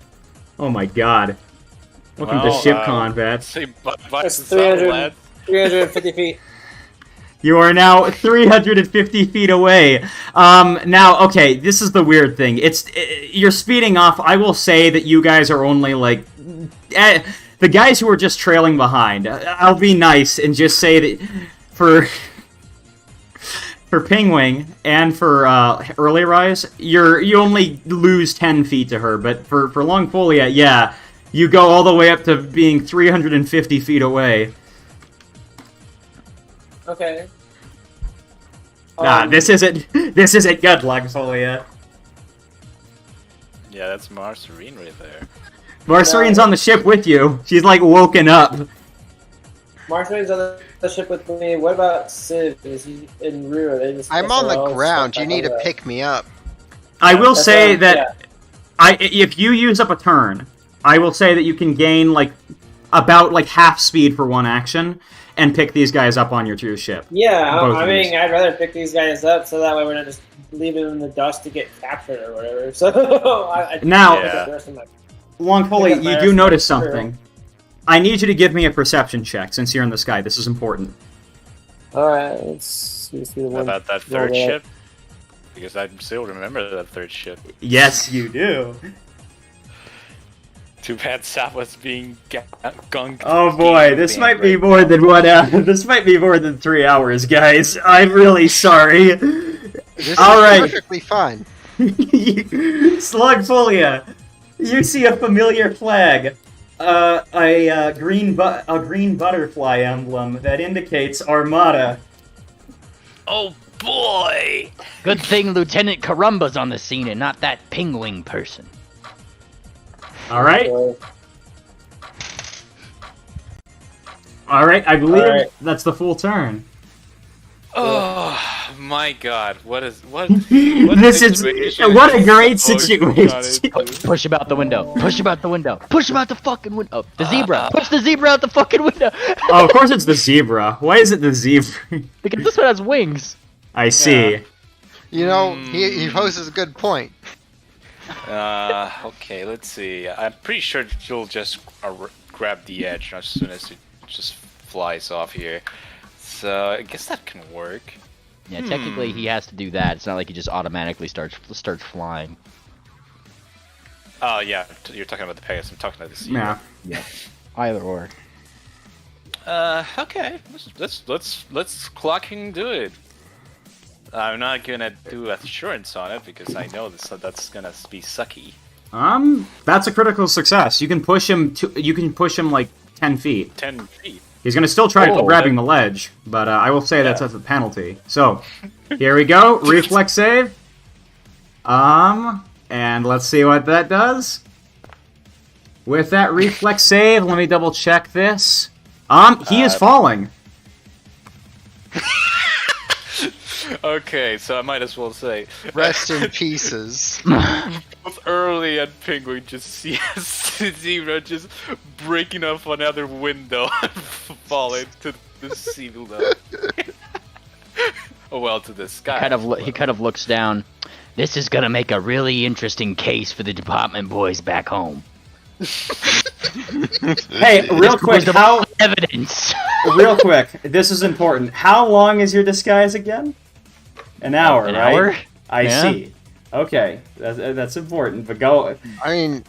Oh my god! Welcome to ship combat. Say bye That's to Sal, 300. lad. 350 feet. You are now 350 feet away. Now, okay, this is the weird thing. You're speeding off. I will say that you guys are only like the guys who are just trailing behind. I'll be nice and just say that for Pingwing and for Early Rise, you only lose 10 feet to her. But for Longfolia, yeah, you go all the way up to being 350 feet away. Okay. Nah, this isn't good, Longfolia. Yeah, that's Marcerine right there. Marcerine's on the ship with you. She's like woken up. Marshall's on the ship with me. What about Civ? Is he in rear? They just I'm on the SOL ground. stuff You need like to that. pick me up. I will That's say what that if you use up a turn, I will say that you can gain like about like half speed for 1 action and pick these guys up on your ship. Yeah, Both I of mean, these. I'd rather pick these guys up so that way we're not just leaving them in the dust to get captured or whatever. So Now- Yeah. Longfolly, Pick up you my do ass notice for real. something. I need you to give me a perception check since you're in the sky. This is important. All right, let's see the How one. about that roll third that. ship? Because I still remember that third ship. Yes, you do. Too bad Sap was being gunked. Oh boy, this being might be right more now. than 1 hour. This might be more than 3 hours, guys. I'm really sorry. This All is right. perfectly fine. Slugfolia, you see a familiar flag. A green butterfly emblem that indicates Armada. Oh boy! Good thing Lieutenant Karumba's on the scene and not that pingwing person. All right. All right. I believe that's the full turn. Oh my God! What This is what a great situation. Push him out the window. Push him out the window. Push him out the fucking window. Oh, the zebra. Push the zebra out the fucking window. Oh, of course it's the zebra. Why is it the zebra? Because this one has wings. I see. Yeah. You know, he poses a good point. Okay, let's see. I'm pretty sure you'll just grab the edge as soon as it just flies off here. So I guess that can work. Yeah, technically he has to do that. It's not like he just automatically starts flying. Oh yeah, you're talking about the Pegasus. I'm talking about the zebra. Yeah. Either or. Okay. Let's clocking do it. I'm not gonna do assurance on it because I know that's gonna be sucky. That's a critical success. You can push him like 10 feet. 10 feet. He's gonna still try grabbing the ledge, but I will say that's a penalty. So, here we go. Reflex save. And let's see what that does. With that reflex save, let me double check this. He is falling. Okay, so I might as well say Rest in pieces. both Early and Penguin just see Zebra just breaking off another window and falling to the sea below. Oh well, to the sky. He kind of looks down. This is gonna make a really interesting case for the department boys back home. Hey, real quick, evidence? Real quick, this is important. How long is your disguise again? An hour, An right? hour? I Yeah. see. Okay, that's important. But go. I mean,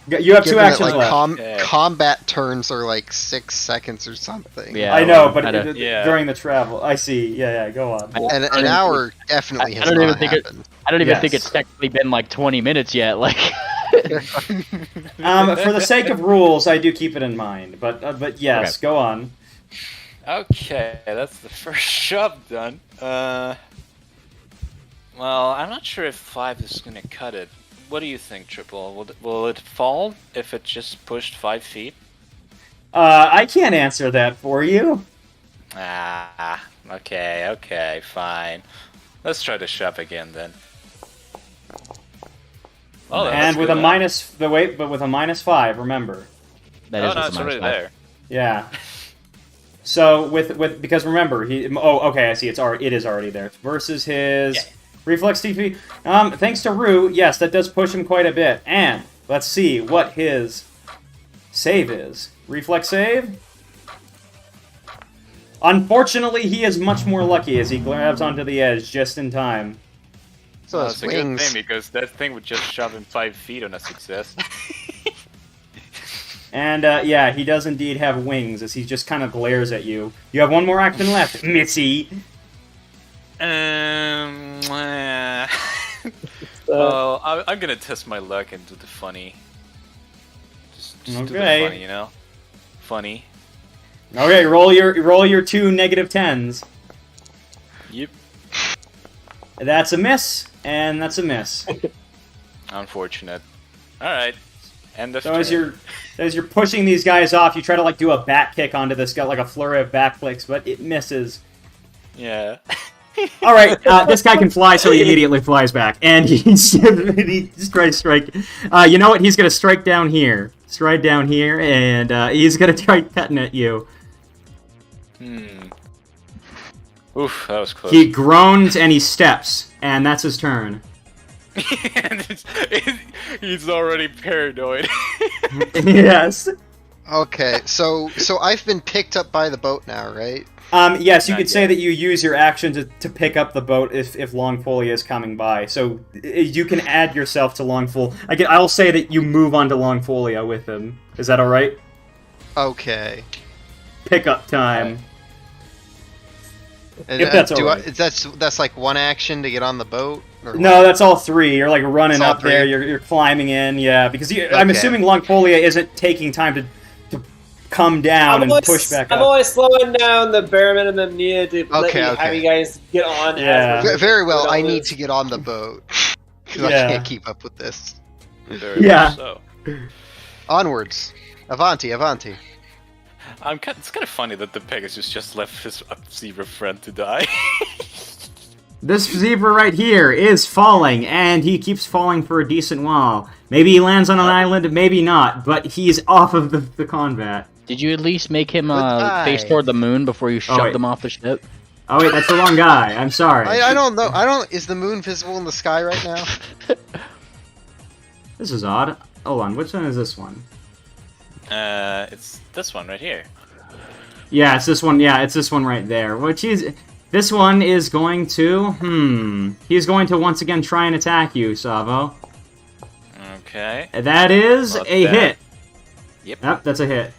You have 2 given that, actions like, left. combat turns are like 6 seconds or something. Yeah. I know, but Yeah. during the travel, I see. Yeah, go on. And an hour definitely has I don't even not think happened. I don't even Yes. think it's technically been like 20 minutes yet. Like. For the sake of rules, I do keep it in mind. But yes, go on. Okay, that's the first job done. Well, I'm not sure if 5 is gonna cut it. What do you think, Triple? Will it fall if it just pushed 5 feet? I can't answer that for you. Okay, fine. Let's try to shove again then. Oh, And with a -5, remember. That is it's already there. Yeah. So because remember I see it is already there versus his reflex TP. Thanks to Rue, yes, that does push him quite a bit. And let's see what his save is. Reflex save. Unfortunately, he is much more lucky as he grabs onto the edge just in time. So Well, it's it's a good wings. thing because that thing would just shove him 5 feet on a success. And he does indeed have wings as he just kind of glares at you. You have 1 more action left, Missy. Well, I'm gonna test my luck and do the funny. Just do the funny, you know? Funny. Okay, roll your 2 -10s. Yep. That's a miss, and that's a miss. Unfortunate. Alright. End of So turn. as you're pushing these guys off, you try to do a back kick onto this guy, like a flurry of back flicks, but it misses. Yeah. All right, this guy can fly, so he immediately flies back, and he just tries to strike. You know what? He's gonna strike down here, and he's gonna try cutting at you. Oof, that was close. He groans and he steps, and that's his turn. He's already paranoid. Yes. Okay, so I've been picked up by the boat now, right? Yes, you Not could say that you use your action to pick up the boat if Longfolia is coming by. So you can add yourself to Longfolia. I'll say that you move on to Longfolia with him. Is that all right? Okay. Pickup time. And, If that's alright. that's like 1 action to get on the boat, No, that's all three. You're like running It's all up there. three? You're climbing in. Yeah, because I'm Okay. assuming Longpolia isn't taking time to come down and push back I'm up. always slowing down the bare minimum needed to Okay, have okay. you guys get on. Yeah. as we're Very well. doing I all need this. to get on the boat because Yeah. I can't keep up with this. Very Yeah. much so. Onwards, Avanti, Avanti. It's kind of funny that the Pegasus just left his zebra friend to die. This zebra right here is falling, and he keeps falling for a decent while. Maybe he lands on an island, maybe not, but he's off of the combat. Did you at least make him Goodbye. face toward the moon before you shoved wait. him off the ship? Oh wait, that's the wrong guy. I'm sorry. I don't know. I don't. Is the moon visible in the sky right now? This is odd. Hold on, which one is this one? It's this one right here. Yeah, it's this one. Yeah, it's this one right there. Which is... This one is going to... He's going to once again try and attack you, Savo. Okay. That is Not a bad. hit. Yep. That's a hit.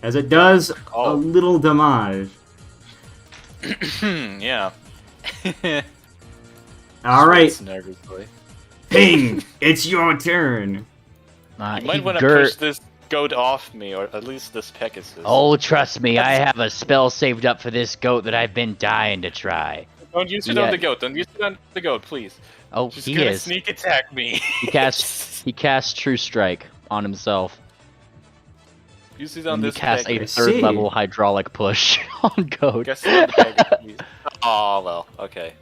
As it does a Oh. little damage. Yeah. Alright, Sweats nervously. Ping! It's your turn! You might want to push this goat off me, or at least this Pegasus. Oh, trust me, I have a spell saved up for this goat that I've been dying to try. Don't use it Yeah. on the goat. Don't use it on the goat, please. Oh, She's he gonna is. sneak attack me. He casts True Strike on himself. Use it on And he this casts a Pegasus. See. third level hydraulic push on goat. Guess on the Pegasus, please. Oh well, okay.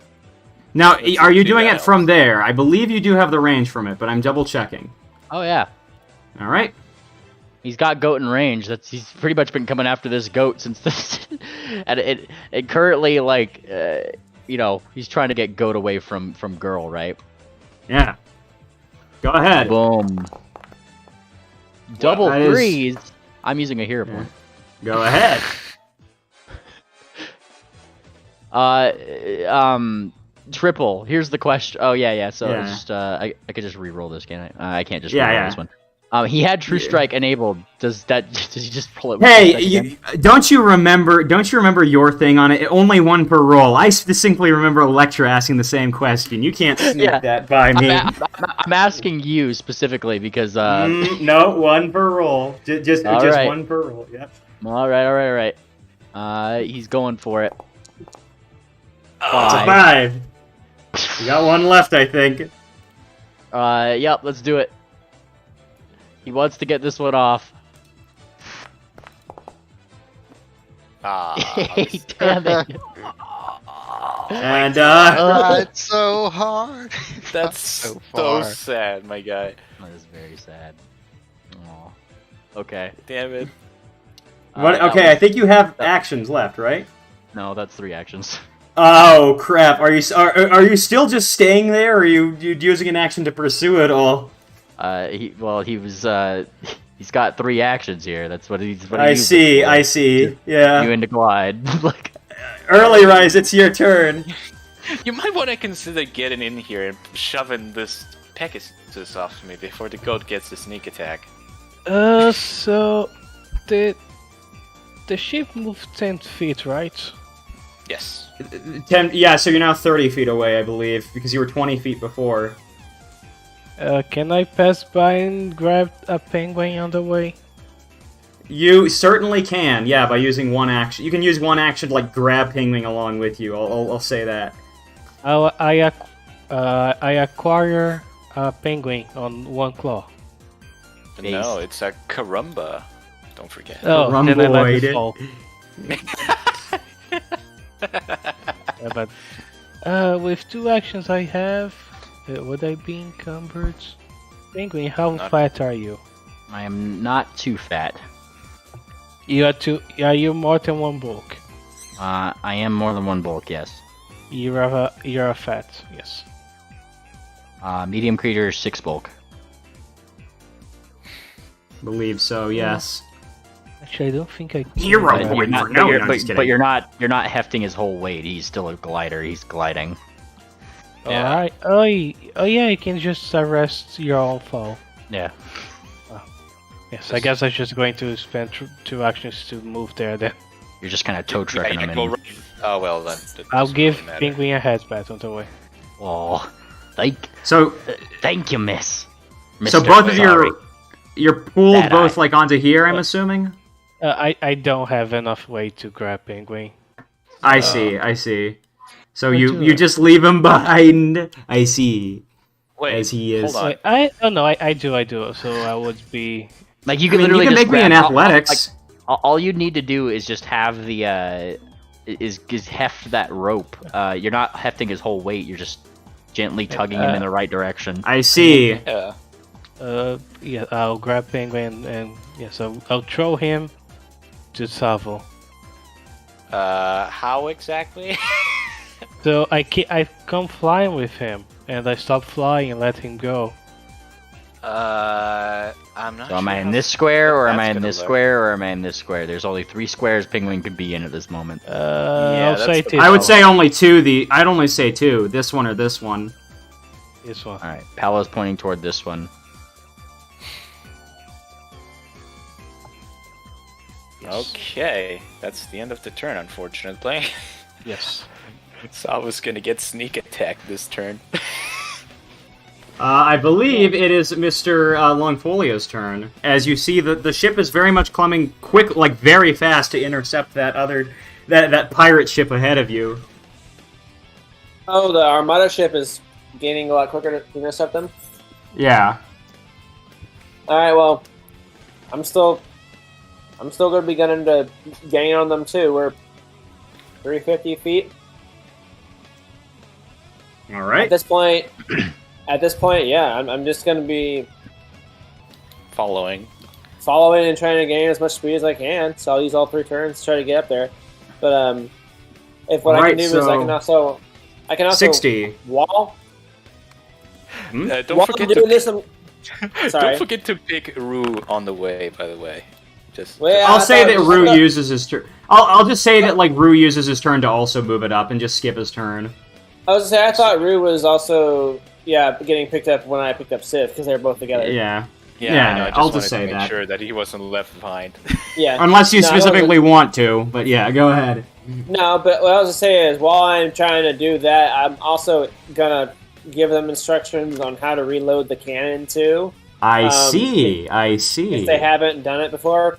Now, Let's are you see doing that it from there? I believe you do have the range from it, but I'm double checking. Oh yeah, Alright? he's got goat in range. He's pretty much been coming after this goat since this, and it currently like he's trying to get goat away from girl, right? Yeah. Go ahead. Boom. Double that is- threes. I'm using a hero point. Go ahead. Triple. Here's the question. Oh yeah. So Yeah. it's just I could just re-roll this, can I? I can't just Yeah, re-roll yeah. this one. He had True Strike enabled. Does he just pull it? with Hey, True Strike again? don't you remember your thing on it? Only one per roll. I distinctly remember Electra asking the same question. You can't sneak Yeah. that by me. I'm asking you specifically because No, one per roll. Just All right. one per roll. Yep. all right. He's going for it. It's a 5. You got one left, I think. Yep, let's do it. He wants to get this one off. Damn it. And Tried so hard. That's so so far. sad, my guy. That is very sad. Aw. Okay. Damn it. what? that Okay, I was- think you have actions left, right? No, that's 3 actions. Oh crap! Are you still just staying there, or are you using an action to pursue it all? He was he's got 3 actions here. That's what he's. What he I used see. it for. I see. Yeah. You into glide. Like, Early Rise, it's your turn. You might want to consider getting in here and shoving this Pegasus off me before the goat gets the sneak attack. So the ship moved 10 feet, right? Yes. 10. Yeah, so you're now 30 feet away, I believe, because you were 20 feet before. Can I pass by and grab a penguin on the way? You certainly can, yeah, by using one action. You can use one action to, like, grab Pingwing along with you. I'll say that. I acquire a penguin on one claw. No, it's a Karumba. Don't forget. Oh, then I let it Rhomboid. fall. Yeah, but with 2 actions I have, would I be encumbered? Penguin, how Not- fat are you? I am not too fat. You are two. Are you more than 1 bulk? I am more than 1 bulk. Yes. You're a fat. Yes. Medium creature 6 bulk. Believe so, yes. Actually, I don't think I. can Hero grab point it. for no, no, just kidding. but you're not hefting his whole weight. He's still a glider. He's gliding. Yeah. Alright. Oh, yeah, you can just arrest your own fall. Yeah. Yes, I guess I'm just going to spend 2 actions to move there then. You're just kind of tow Yeah, trucking him go in. right Oh well then. that I'll doesn't give really matter. Penguin a headbat on the way. Oh, thank So you, Miss. so Mr. both of Sorry. you're pulled That both eye. like onto here, I'm assuming. I don't have enough weight to grab Penguin. I see. So What do you I- just leave him behind. I see. Wait, As he is. hold on. Wait, I do. So I would be. Like you I can mean, you literally can just make me an grab- athletics. all you need to do is just have the is heft that rope. You're not hefting his whole weight. You're just gently tugging him in the right direction. I see. Yeah. Yeah, I'll grab Penguin and yeah, so I'll throw him to Savo. How exactly? So I come flying with him, and I stop flying and let him go. I'm not So am sure I in how this square, or am that's I in gonna this look. square, or am I in this square? There's only 3 squares Penguin could be in at this moment. I'll say that's the- this I would one. say only two. I'd only say two. This one or this one. This one. All right, Paolo's pointing toward this one. Okay, that's the end of the turn, unfortunately. Yes. So I was gonna get sneak attack this turn. I believe it is Mr. Longfolio's turn. As you see, the ship is very much coming quick, like very fast, to intercept that pirate ship ahead of you. Oh, the Armada ship is gaining a lot quicker to intercept them. Yeah. All right, well, I'm still going to be gunning to gain on them too. We're 350 feet All at right. this point. At this point, yeah, I'm just going to be Following. following and trying to gain as much speed as I can. So I'll use all 3 turns to try to get up there. But if what I Alright, can do is so I can also 60. wall. Don't While forget I'm doing to this, sorry. don't forget to pick Rue on the way. By the way, just Well, I'll I say thought- that Rue uses his turn. I'll just say that like Rue uses his turn to also move it up and just skip his turn. I was gonna say I thought Rue was also getting picked up when I picked up Sif because they're both together. Yeah. yeah, yeah, I know, I just I'll wanted just say to make that. sure that he wasn't left behind. Yeah. Unless you No, I specifically want to, but yeah, go ahead. No, but what I was gonna say is while I'm trying to do that, I'm also gonna give them instructions on how to reload the cannon too, I Um, see. if they haven't done it before.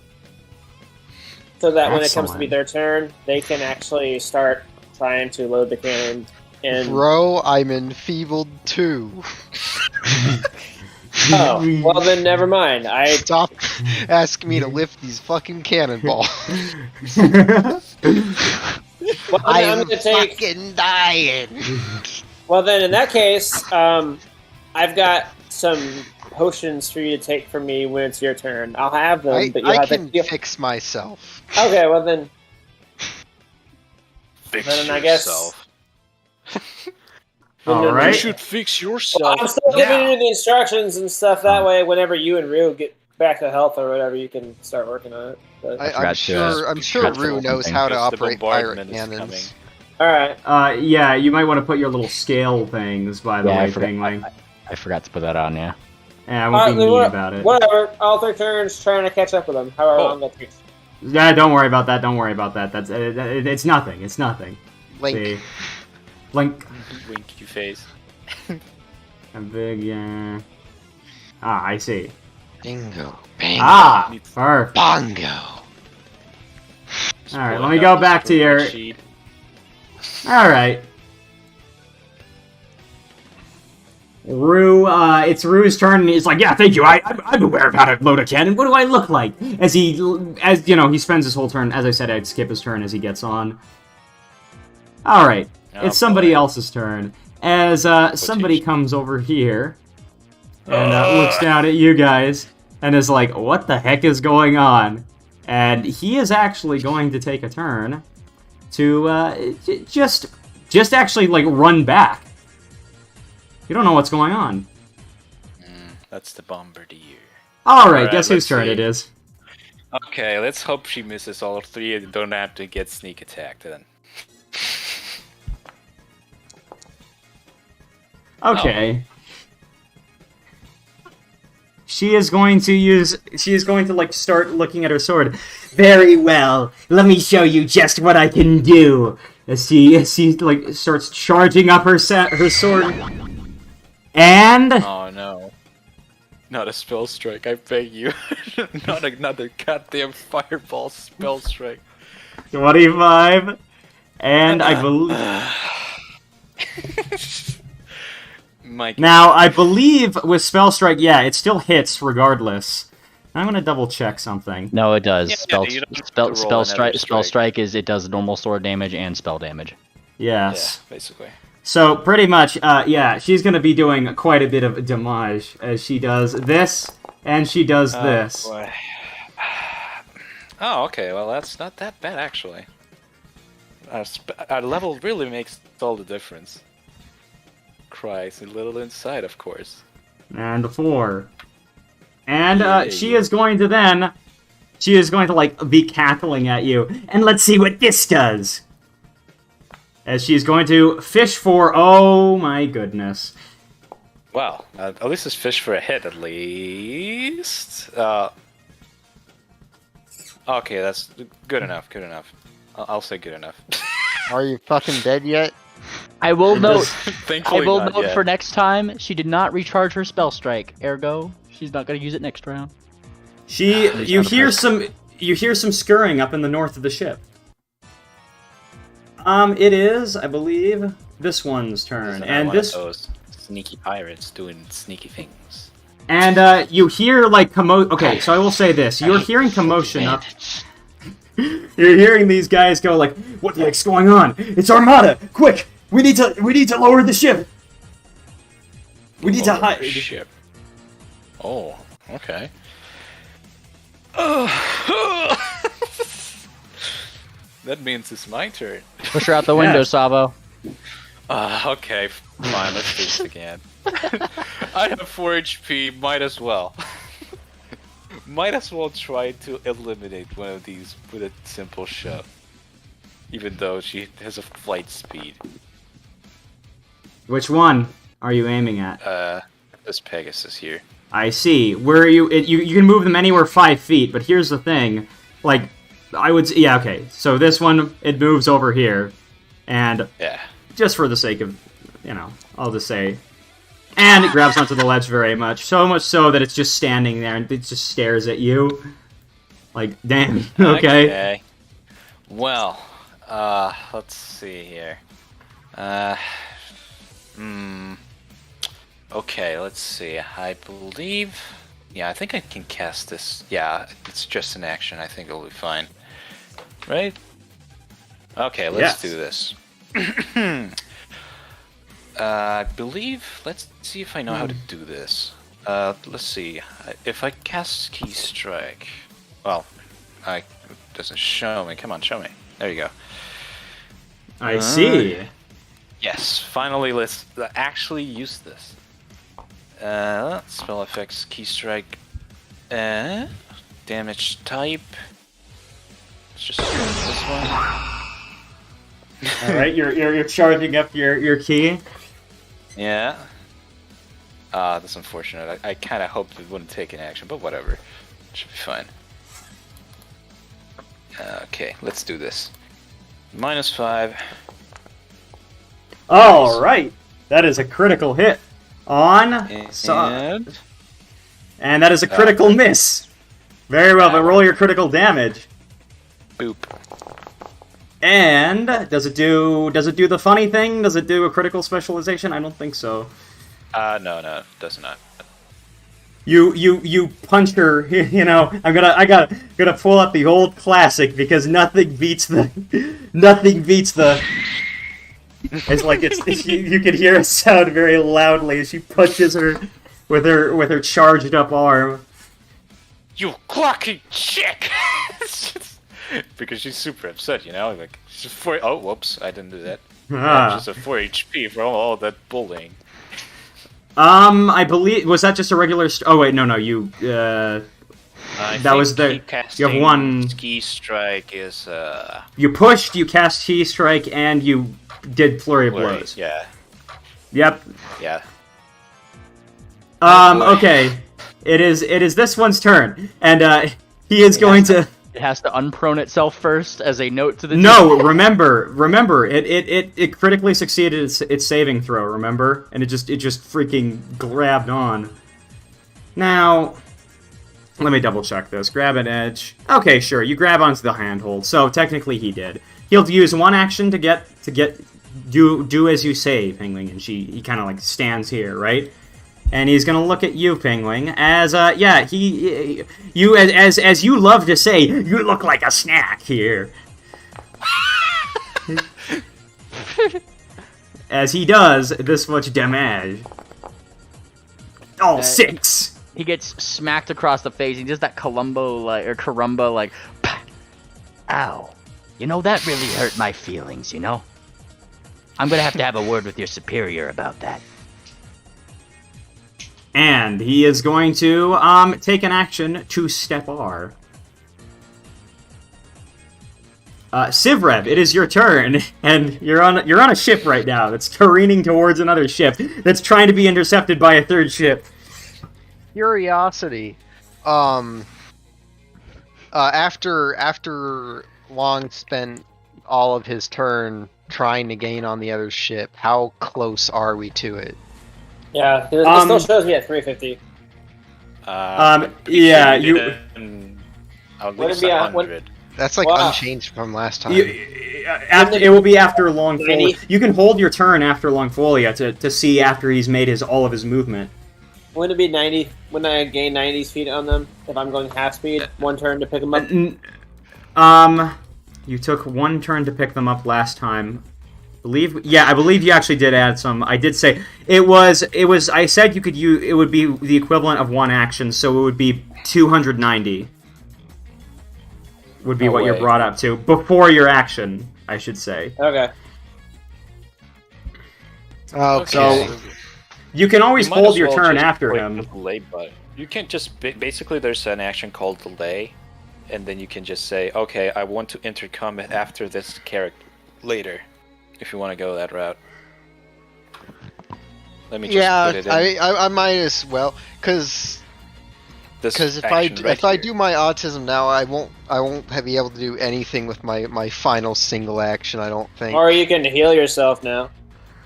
So that when it comes to be Excellent. their turn, they can actually start trying to load the cannon. And Bro, I'm enfeebled too. oh, well then never mind. Stop asking me to lift these fucking cannonballs. Well, then I'm I'm gonna take. fucking dying. Well, then in that case, I've got some potions for you to take from me when it's your turn. I'll have them, but you'll I have can to. fix myself. Okay, well then. Fix Then I guess- yourself. All You right. You should fix Well, yourself. I'm still giving now. you the instructions and stuff. That way, whenever you and Rue get back to health or whatever, you can start working on it. But, forgot I'm to, sure. I'm sure forgot to Rue roll knows something. how to Because the operate pirate bombardment is cannons. all right. Yeah, you might want to put your little scale things, by the Yeah, I way, forgot- Thingling. I forgot to put that on. Yeah. Yeah, I All won't right, be then mean about it. Whatever. All 3 turns trying to catch up with them. However Oh. long that takes. Yeah, don't worry about that. Don't worry about that. That's it's nothing. It's nothing. Link. See, Link, Winky face. a big. I see. Bingo. Bango. Ah, perfect. Bongo. All right, let me go back to your. Sheet. All right. Rue, it's Rue's turn, and he's like, "Yeah, thank you. I'm aware of how to load a cannon. What do I look like?" As you know, he spends his whole turn. As I said, I'd skip his turn as he gets on. All right, Oh, it's somebody boy. else's turn. As somebody comes over here and looks down at you guys and is like, "What the heck is going on?" And he is actually going to take a turn to just actually like run back. You don't know what's going on. That's the bombardier. All right, Alright, guess whose let's turn see. it is. Okay, let's hope she misses all 3 and don't have to get sneak attacked then. Okay. She is going to like start looking at her sword. Very well. Let me show you just what I can do. as she like starts charging up her sword. And Oh no. Not a spell strike, I beg you. Not another goddamn fireball spell strike. 25. And I believe. Now I believe with spell strike, yeah, it still hits regardless. I'm gonna double check something. No, it does. You don't have to roll another Spell strike is it does normal sword damage and spell damage. Yes. Yeah, basically. So pretty much, yeah, she's gonna be doing quite a bit of damage as she does this and she does this. Boy. Oh, okay. Well, that's not that bad actually. Our level really makes all the difference. Cries a little inside, of course. And 4. And she is going to like be cackling at you. And let's see what this does. As she's going to fish for, oh my goodness. Well, at least it's fish for a hit, at least. Okay, that's good enough, good enough. I'll say good enough. Are you fucking dead yet? I will note. Thankfully I will not note yet. for next time. She did not recharge her spell strike. Ergo, she's not going to use it next round. You hear some scurrying up in the north of the ship. It is, I believe, this one's turn, and one of this. those sneaky pirates doing sneaky things. And you hear like commotion. Okay, so I will say this: you're hearing commotion up. You're hearing these guys go like, "What the heck's going on? It's Armada! Quick, we need to lower the ship. We need to hide." Ship. Oh, okay. That means it's my turn. Push her out the window, Yes. Sabo. Okay, fine, let's do this again. I have 4 HP, might as well. Might as well try to eliminate one of these with a simple shove. Even though she has a flight speed. Which one are you aiming at? This Pegasus here. I see. Where you can move them anywhere 5 feet, but here's the thing. Like, yeah, okay. So this one, it moves over here. And Yeah. just for the sake of, I'll just say. And it grabs onto the ledge very much. So much so that it's just standing there and it just stares at you. Like, damn. Okay. Well, let's see here. Okay, let's see. I believe... Yeah, I think I can cast this. Yeah, it's just an action. I think it'll be fine. Right? Okay, let's do this. I believe... Let's see if I know how to do this. Let's see. If I cast Key Strike... Well, it doesn't show me. Come on, show me. There you go. I see. Yes, finally let's actually use this. Spell effects, Key Strike, damage type. Let's just use this one. Alright, you're charging up your key. Yeah. That's unfortunate. I kind of hoped it wouldn't take an action, but whatever. Should be fine. Okay, let's do this. -5. Alright. That is a critical hit on and that is a critical miss. Very well, but roll your critical damage. Boop. And does it do the funny thing? Does it do a critical specialization? I don't think so. No, it does not. You punch her, I gotta pull up the old classic because nothing beats the it's like you can hear it sound very loudly as she punches her with her charged up arm. You clocky chick! Because she's super upset, like she's 4. Oh, whoops! I didn't do that. Just a 4 HP for all that bullying. I believe was that just a regular? Oh wait, no, you. That was the. You have one. Key Strike is. You pushed, you cast Key Strike, and you did Flurry of Blows. Yeah. Yep. Yeah. Okay. It is this one's turn, and he is going to. It has to unprone itself first as a note to the No, remember, it critically succeeded its saving throw, remember? And it just freaking grabbed on. Now, let me double check this. Grab an edge. Okay, sure, you grab onto the handhold, so technically he did. He'll use one action to do as you say, Penguin, and he kind of like stands here, right? And he's gonna look at you, Penguin, as as you love to say, you look like a snack here. As he does this much damage. Oh, 6. He gets smacked across the face. He does that Columbo like, pah, ow. You know, that really hurt my feelings, you know? I'm gonna have to have a word with your superior about that. And he is going to take an action to step R. Sivrev, it is your turn, and you're on a ship right now that's careening towards another ship that's trying to be intercepted by a third ship. Curiosity. After Long spent all of his turn trying to gain on the other ship, how close are we to it? Yeah, it still shows me at 350. Yeah, you. At Would it least be 100. That's like Wow. unchanged from last time. It will be after Longfolia. 90? You can hold your turn after Longfolia to see after he's made all of his movement. Wouldn't it be 90? Wouldn't I gain 90 speed on them if I'm going half speed? One turn to pick them up? You took one turn to pick them up last time. I believe you actually did add some. I did say it was. I said you could use. It would be the equivalent of one action, so it would be 290. Would be what you're brought up to before your action, I should say. Okay. Okay. So you can always You might hold as your well turn just after click him. the delay button. You can't just basically there's an action called delay, and then you can just say, okay, I want to enter combat after this character later, if you want to go that route. Let me just put it in. I might as well, because if I do my autism now, I won't be able to do anything with my final single action. I don't think. Or you can heal yourself now.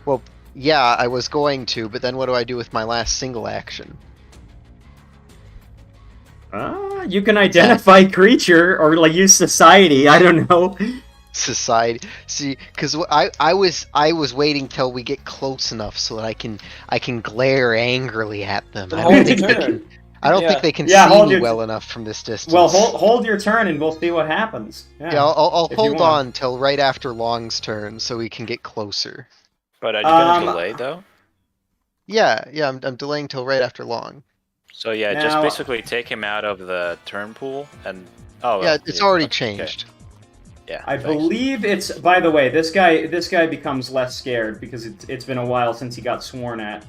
Well, yeah, I was going to, but then what do I do with my last single action? You can identify creature or like use society. I don't know. Society. See, because I was waiting till we get close enough so that I can glare angrily at them. I don't think they can see me well enough from this distance. Well, hold your turn and we'll see what happens. Yeah, I'll hold on till right after Long's turn so we can get closer. But are you gonna delay though? Yeah, I'm delaying till right after Long. So yeah, just basically take him out of the turn pool and it's already changed. Okay. Yeah, I believe it's. By the way, this guy becomes less scared because it's been a while since he got sworn at.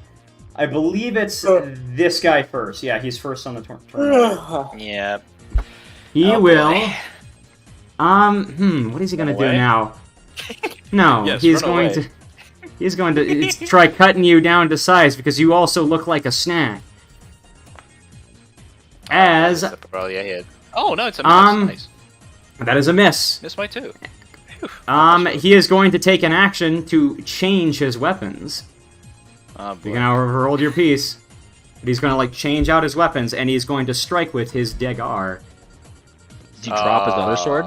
I believe it's this guy first. Yeah, he's first on the turn. Yeah. He will. What is he gonna do now? No, Yes, he's run going away. to. He's going to try cutting you down to size because you also look like a snack. As That's probably a hit. Oh no, it's a miss. Nice. that is a miss. Miss by 2. He is going to take an action to change his weapons. Oh, You can overroll your piece. But he's going to like change out his weapons, and he's going to strike with his Degar. Does he drop his other sword?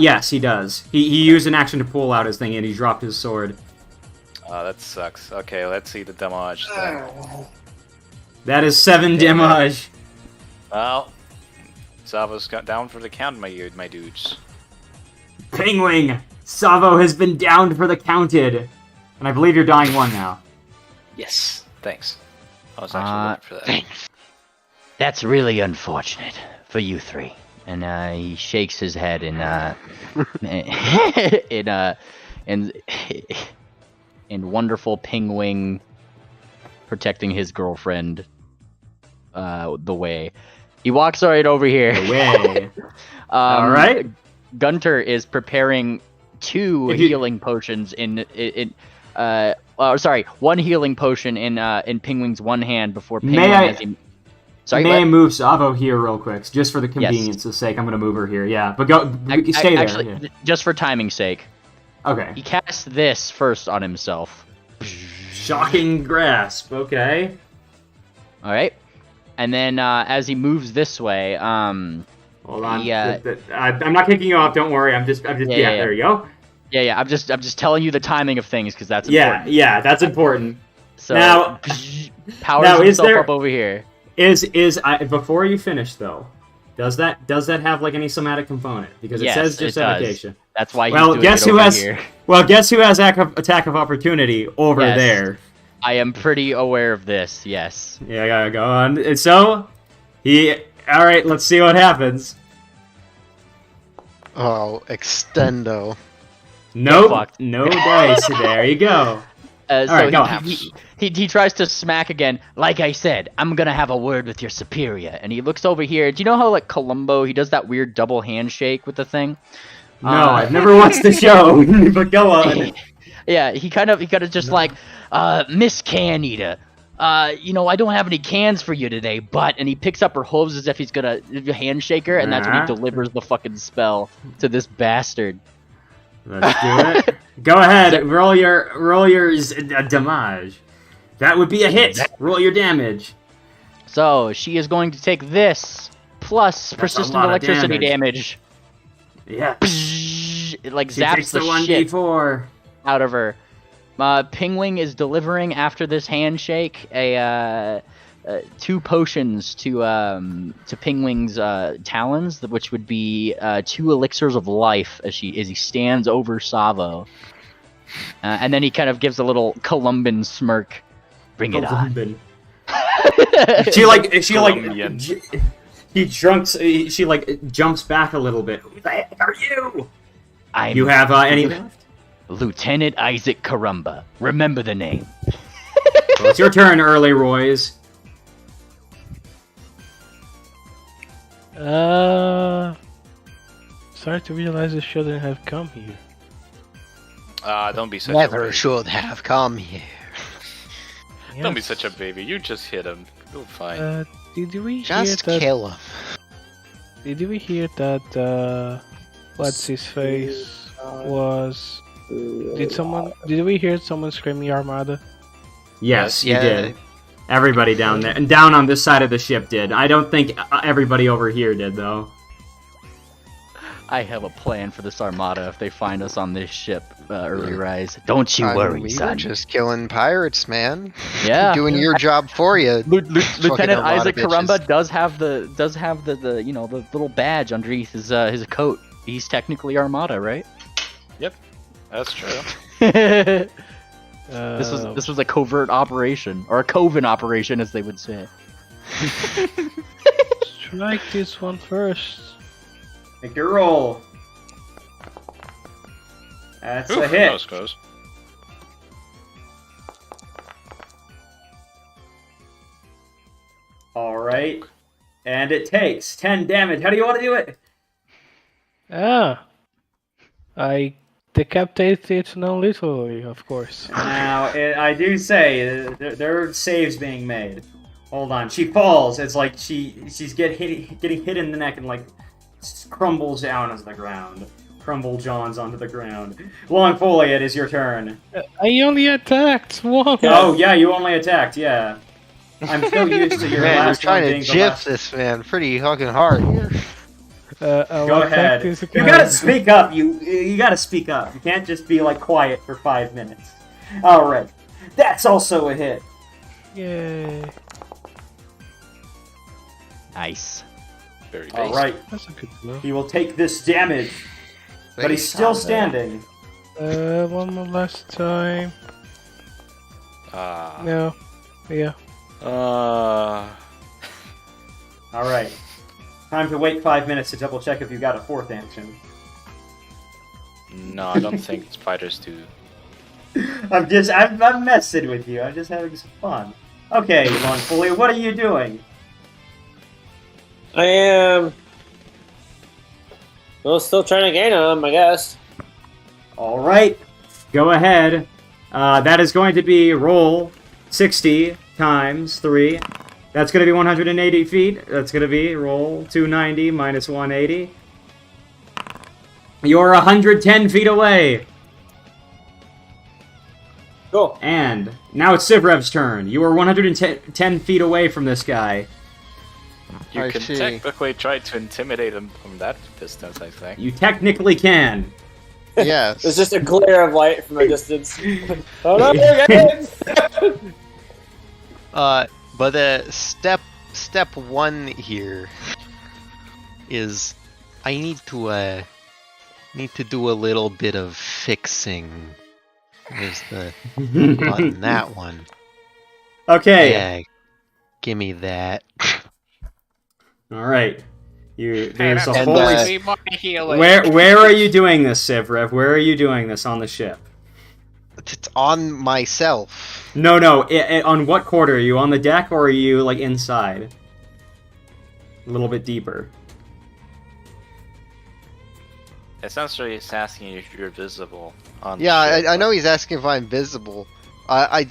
Yes, he does. He used an action to pull out his thing, and he dropped his sword. Oh, that sucks. Okay, let's see the damage then. That is 7 damage. Well, Savo's got down for the count, my dudes. Penguin! Savo has been downed for the counted. And I believe you're dying 1 now. Yes, thanks. I was actually looking for that. Thanks. That's really unfortunate for you 3. And he shakes his head in wonderful Penguin protecting his girlfriend the way. He walks right over here. The way. Alright. Gunter is preparing 2 healing potions one healing potion in Penguin's one hand before Penguin Sorry, May I what? move Savo here real quick, just for the convenience's sake? I'm gonna move her here. Yeah, but stay there. Actually, Yeah. just for timing's sake, Okay. he casts this first on himself. Shocking grasp. Okay. All right, and then as he moves this way, Hold on. Yeah. I'm not kicking you off. Don't worry. I'm just. Yeah. There you go. yeah, I'm just telling you the timing of things because that's Yeah. important. Yeah. That's important. So Now- powers now, is himself there- up over here. Before you finish though? Does that have like any somatic component? Because it Yes, says it does. justification. That's why he's Well, doing guess it who over has? here. Well, guess who has attack of opportunity over Yes. there? I am pretty aware of this. Yes. Yeah, I gotta go on. And so, all right, let's see what happens. Oh, extendo. Nope, fucked. no dice. There you go. So right, go. he tries to smack again. Like I said, I'm gonna have a word with your superior. And he looks over here. Do you know how like Columbo, he does that weird double handshake with the thing? No, I've never watched the show, but go on. Yeah, he kind of just like, Miss Can Eater. I don't have any cans for you today, but, and he picks up her hooves as if he's gonna handshake her, and that's when he delivers the fucking spell to this bastard. Let's do it. Go ahead, roll your damage. That would be a hit. Roll your damage. So she is going to take this plus persistent lot of electricity damage. damage. Yeah. It like She zaps takes the the shit 1d4. out of her. Pingwing is delivering after this handshake two potions to Pingwing's talons, which would be 2 elixirs of life as he stands over Savo, and then he kind of gives a little Columban smirk. Bring it on. Colombian. She jumps back a little bit. Who the heck are you? You I'm have any left? Lieutenant Isaac Karumba. Remember the name. Well, it's your turn, Early Roy's. Sorry to realize I shouldn't have come here. Don't be such a Never baby. should have come here. Don't be Yes. such a baby. You just hit him. You'll fine. Did we Just hear that? kill him. Did we hear that? What's his face was? Did we hear someone screaming Armada? Yes, you Yeah. did. Everybody down there. And down on this side of the ship did. I don't think everybody over here did, though. I have a plan for this armada if they find us on this ship, Early Rise. Don't you worry, We were son. just killing pirates, man. Yeah. Doing your job for you. Lieutenant Armada Isaac bitches. Karumba does have the the little badge underneath his coat. He's technically Armada, right? That's true. This Uh, was a covert operation, or a coven operation, as they would say. Strike this one first. Make your roll. That's a Oof, hit. that was close. Alright. And it takes 10 damage. How do you want to do it? I decapitated it non-lethally, of course. Now, I do say, there are saves being made. Hold on. She falls. It's like she's getting hit in the neck and like crumbles down onto the ground. Crumble Johns onto the ground. Longfoley, it is your turn. I only attacked one. Oh, yeah, you only attacked, yeah. I'm still used to your Man, you're last one trying being to the jiff last. this man pretty fucking hard here. I'll Go attack ahead. this You guy. gotta speak up. You gotta speak up. You can't just be like quiet for 5 minutes. All right, that's also a hit. Yay. Nice. Very All basic. right, That's a good blow. he will take this damage, but he's still standing. One more last time. No. Yeah. All right, time to wait 5 minutes to double check if you got a 4th action. No, I don't think spiders do. I'm messing with you. I'm just having some fun. Okay, Longfoley, what are you doing? I am. Well, still trying to gain him, I guess. All right, go ahead. That is going to be roll 60 times 3. That's going to be 180 feet. That's going to be roll 290 minus 180. You're 110 feet away. Cool. And now it's Sivrev's turn. You are 110 feet away from this guy. You I can see. technically try to intimidate him from that distance, I think. You technically can. Yes. There's just a glare of light from a distance. Oh no, guys! But step one here is I need to do a little bit of fixing. There's the button, that one. Okay. Yeah, give me that. All right. There's a And, whole. Where are you doing this, Sivrev? Where are you doing this on the ship? It's on myself. No. On what quarter? Are you on the deck or are you like inside? A little bit deeper. Essentially, it's asking if you're visible on Yeah, the ship. I know he's asking if I'm visible. I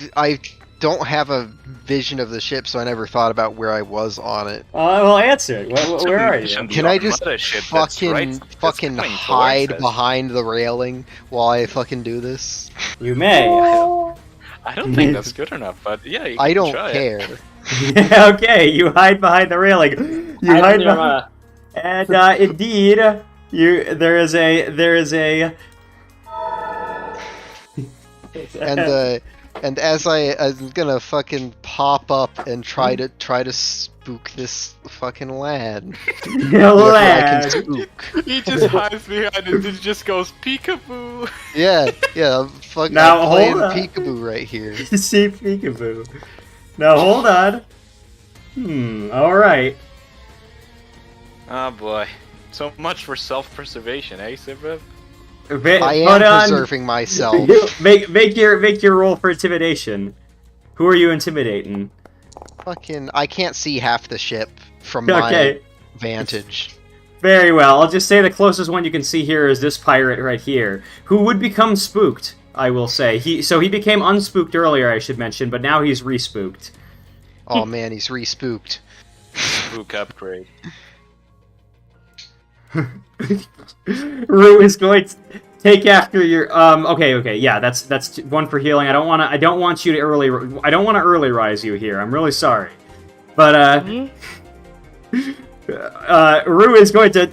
don't have a vision of the ship, so I never thought about where I was on it. Well, answer it. Where are you? Can I just fucking hide behind the railing while I fucking do this? You may. I don't think that's good enough, but yeah, you can I don't try care. Okay, you hide behind the railing. You hide behind. And indeed, there is a. And as I'm gonna fucking pop up and try to spook this fucking lad. Whoever I can spook. He just hides behind it and just goes peekaboo. Yeah, I'm fucking Now, playing hold on. peekaboo right here. See peekaboo. Now hold on. Alright. Oh boy. So much for self-preservation, eh, Sivrev? I am preserving myself. Make your roll for intimidation. Who are you intimidating? Fucking, I can't see half the ship from Okay. my vantage. Very well. I'll just say the closest one you can see here is this pirate right here, who would become spooked, I will say. He became unspooked earlier, I should mention, but now he's re-spooked. Oh man, he's re-spooked. Spook upgrade. Rue is going to take after your okay, yeah, that's one for healing. I don't want to early rise you here. I'm really sorry. But Rue is going to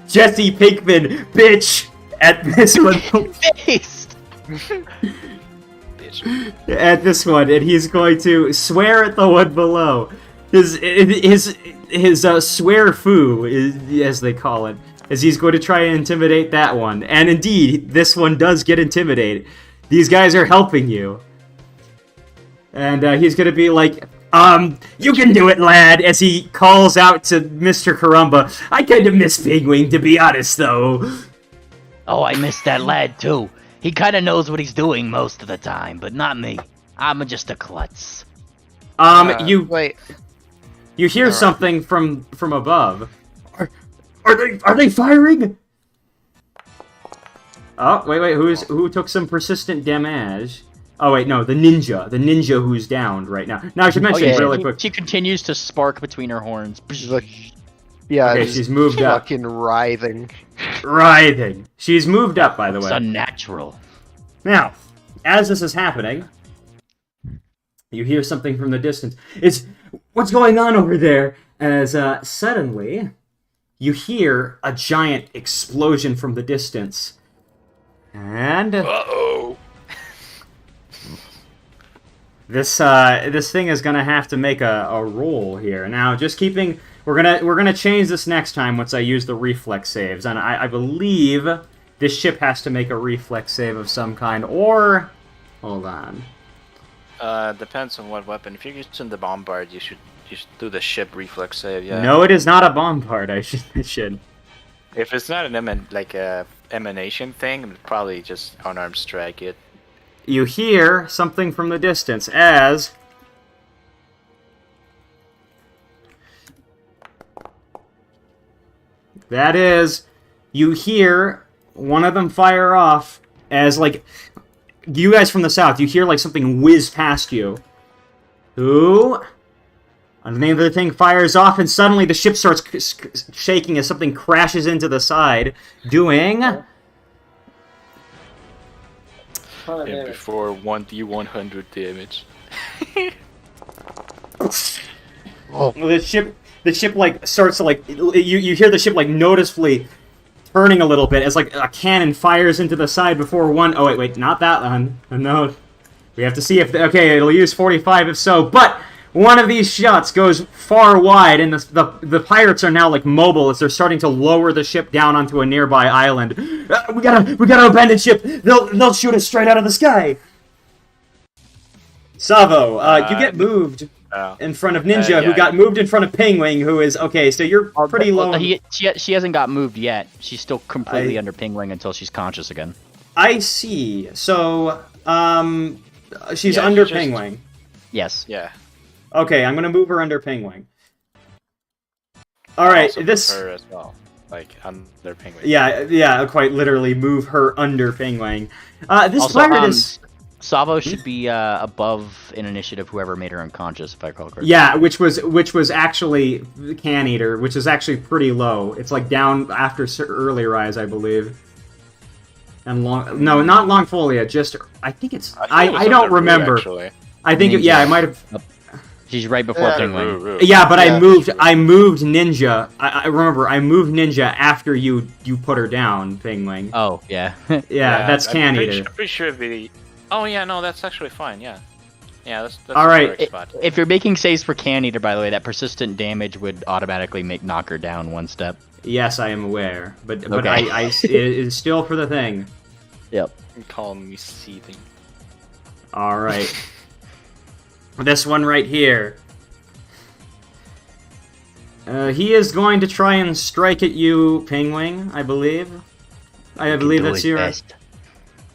Jesse Pinkman bitch at this one. Bitch. At this one, and he's going to swear at the one below. His swear foo, as they call it, as he's going to try and intimidate that one. And indeed, this one does get intimidated. These guys are helping you. And he's going to be like, you can do it, lad, as he calls out to Mr. Karumba. I kind of miss Pigwing, to be honest, though. Oh, I miss that lad, too. He kind of knows what he's doing most of the time, but not me. I'm just a klutz. Wait. You hear something from above. Are they firing? Oh, wait, who took some persistent damage? Oh wait, no, the ninja who's downed right now. Now I should mention really quick. She continues to spark between her horns. Yeah, Okay, she's moved up. fucking writhing. Writhing. She's moved up, by the way. It's unnatural. Now, as this is happening, you hear something from the distance. What's going on over there? As suddenly, you hear a giant explosion from the distance. And Uh-oh. this thing is gonna have to make a roll here. Now, just keeping, we're gonna change this next time once I use the reflex saves, and I believe this ship has to make a reflex save of some kind. Or, hold on. Depends on what weapon. If you're using the bombard, you should do the ship reflex save. Yeah. No, it is not a bombard. I should. If it's not an emanation thing, probably just unarmed strike it. You hear something from the distance as that is, you hear one of them fire off as, like, you guys from the south, you hear like something whiz past you. Who And the name of the thing fires off, and suddenly the ship starts shaking as something crashes into the side, doing... And before 1d100 damage. The ship like starts to like you hear the ship like noticeably turning a little bit as like a cannon fires into the side before one. Oh wait, not that one. No, we have to see if okay, it'll use 45 if so, but one of these shots goes far wide, and the pirates are now like mobile as they're starting to lower the ship down onto a nearby island. We gotta abandon ship. They'll shoot us straight out of the sky. Savo, you get moved in front of Ninja, who got moved in front of Pingwing, who is okay. So you're pretty low. She hasn't got moved yet. She's still completely under Pingwing until she's conscious again. I see. So she's under Pingwing. Yes. Yeah. Okay, I'm gonna move her under Pingwing. All right, this her as well, like under Pingwing. Yeah, quite literally move her under Pingwing. This also, pirate is. Savo should be above in initiative whoever made her unconscious, if I recall correctly. Yeah, which was actually Can Eater, which is actually pretty low. It's like down after early rise, I believe. And not Longfolia, just I think it's I don't remember. Actually. I think I might have. She's right before Pingwing. Yeah, but I moved Ninja. I remember I moved Ninja after you put her down, Pingwing. Oh yeah. yeah, that's Can Eater. I'm pretty sure the. Oh yeah, no, that's actually fine. Yeah, that's all right. If you're making saves for Can Eater, by the way, that persistent damage would automatically knock her down one step. Yes, I am aware, but okay. it is still for the thing. Yep. You're calling me seething. All right. This one right here. He is going to try and strike at you, Pingwing, I believe. I believe that's your...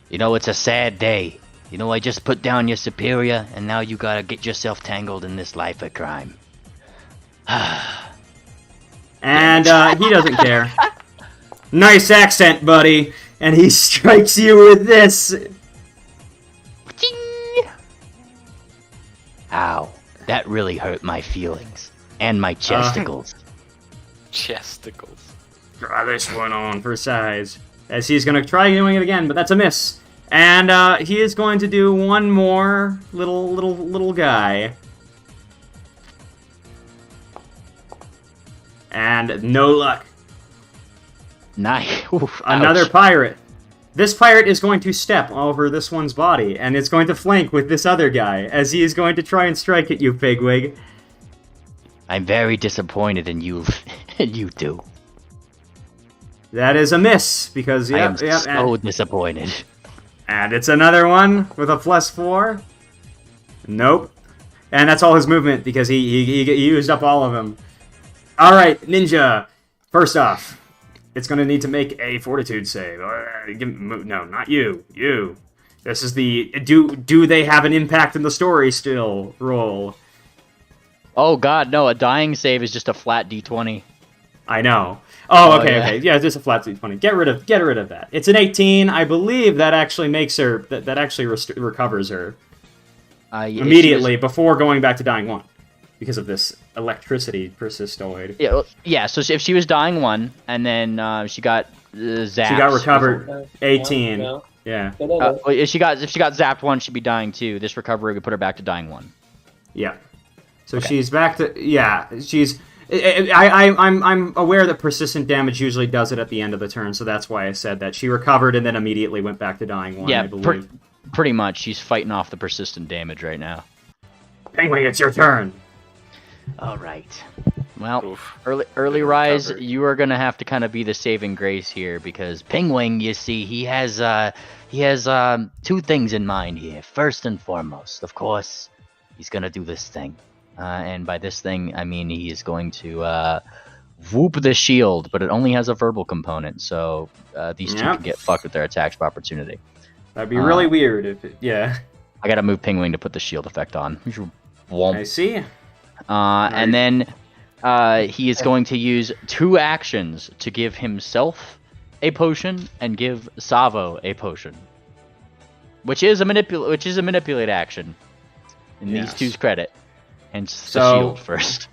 You know, it's a sad day. You know, I just put down your superior, and now you gotta get yourself tangled in this life of crime. And he doesn't care. Nice accent, buddy. And he strikes you with this. Ow. That really hurt my feelings. And my chesticles. Chesticles. Draw this one on for size. As he's going to try doing it again, but that's a miss. And he is going to do one more little guy. And no luck. Nice. Oof, another ouch. pirate. This pirate is going to step over this one's body, and it's going to flank with this other guy, as he is going to try and strike at you, Pigwig. I'm very disappointed in you, you two. That is a miss, because I am so disappointed. And it's another one with a +4. Nope. And that's all his movement, because he used up all of them. Alright, Ninja. First off, it's going to need to make a fortitude save. No, not you. You. This is the do they have an impact in the story still roll. Oh god, no, a dying save is just a flat d20. I know. Oh, okay, yeah. okay. Yeah, just a flat d20. Get rid of that. It's an 18. I believe that actually makes her that actually recovers her immediately before going back to dying 1 because of this electricity persistoid. Yeah. So if she was dying 1 and then she got zapped, she got recovered 18. No. Yeah. If she got zapped 1, she'd be dying 2. This recovery would put her back to dying 1. Yeah. So okay. She's back to she's. I'm aware that persistent damage usually does it at the end of the turn, so that's why I said that. She recovered and then immediately went back to dying 1. Yeah, I believe. Pretty much. She's fighting off the persistent damage right now. Penguin, it's your turn. All right. Well, early rise, you are gonna have to kind of be the saving grace here because Penguin, you see, he has 2 things in mind here. First and foremost, of course, he's gonna do this thing, and by this thing, I mean he is going to whoop the shield, but it only has a verbal component, so these two can get fucked with their attacks of opportunity. That'd be really weird if I gotta move Penguin to put the shield effect on. I see. And then he is going to use 2 actions to give himself a potion and give Savo a potion, which is a manipulate action in these two's credit. Hence the So- shield first.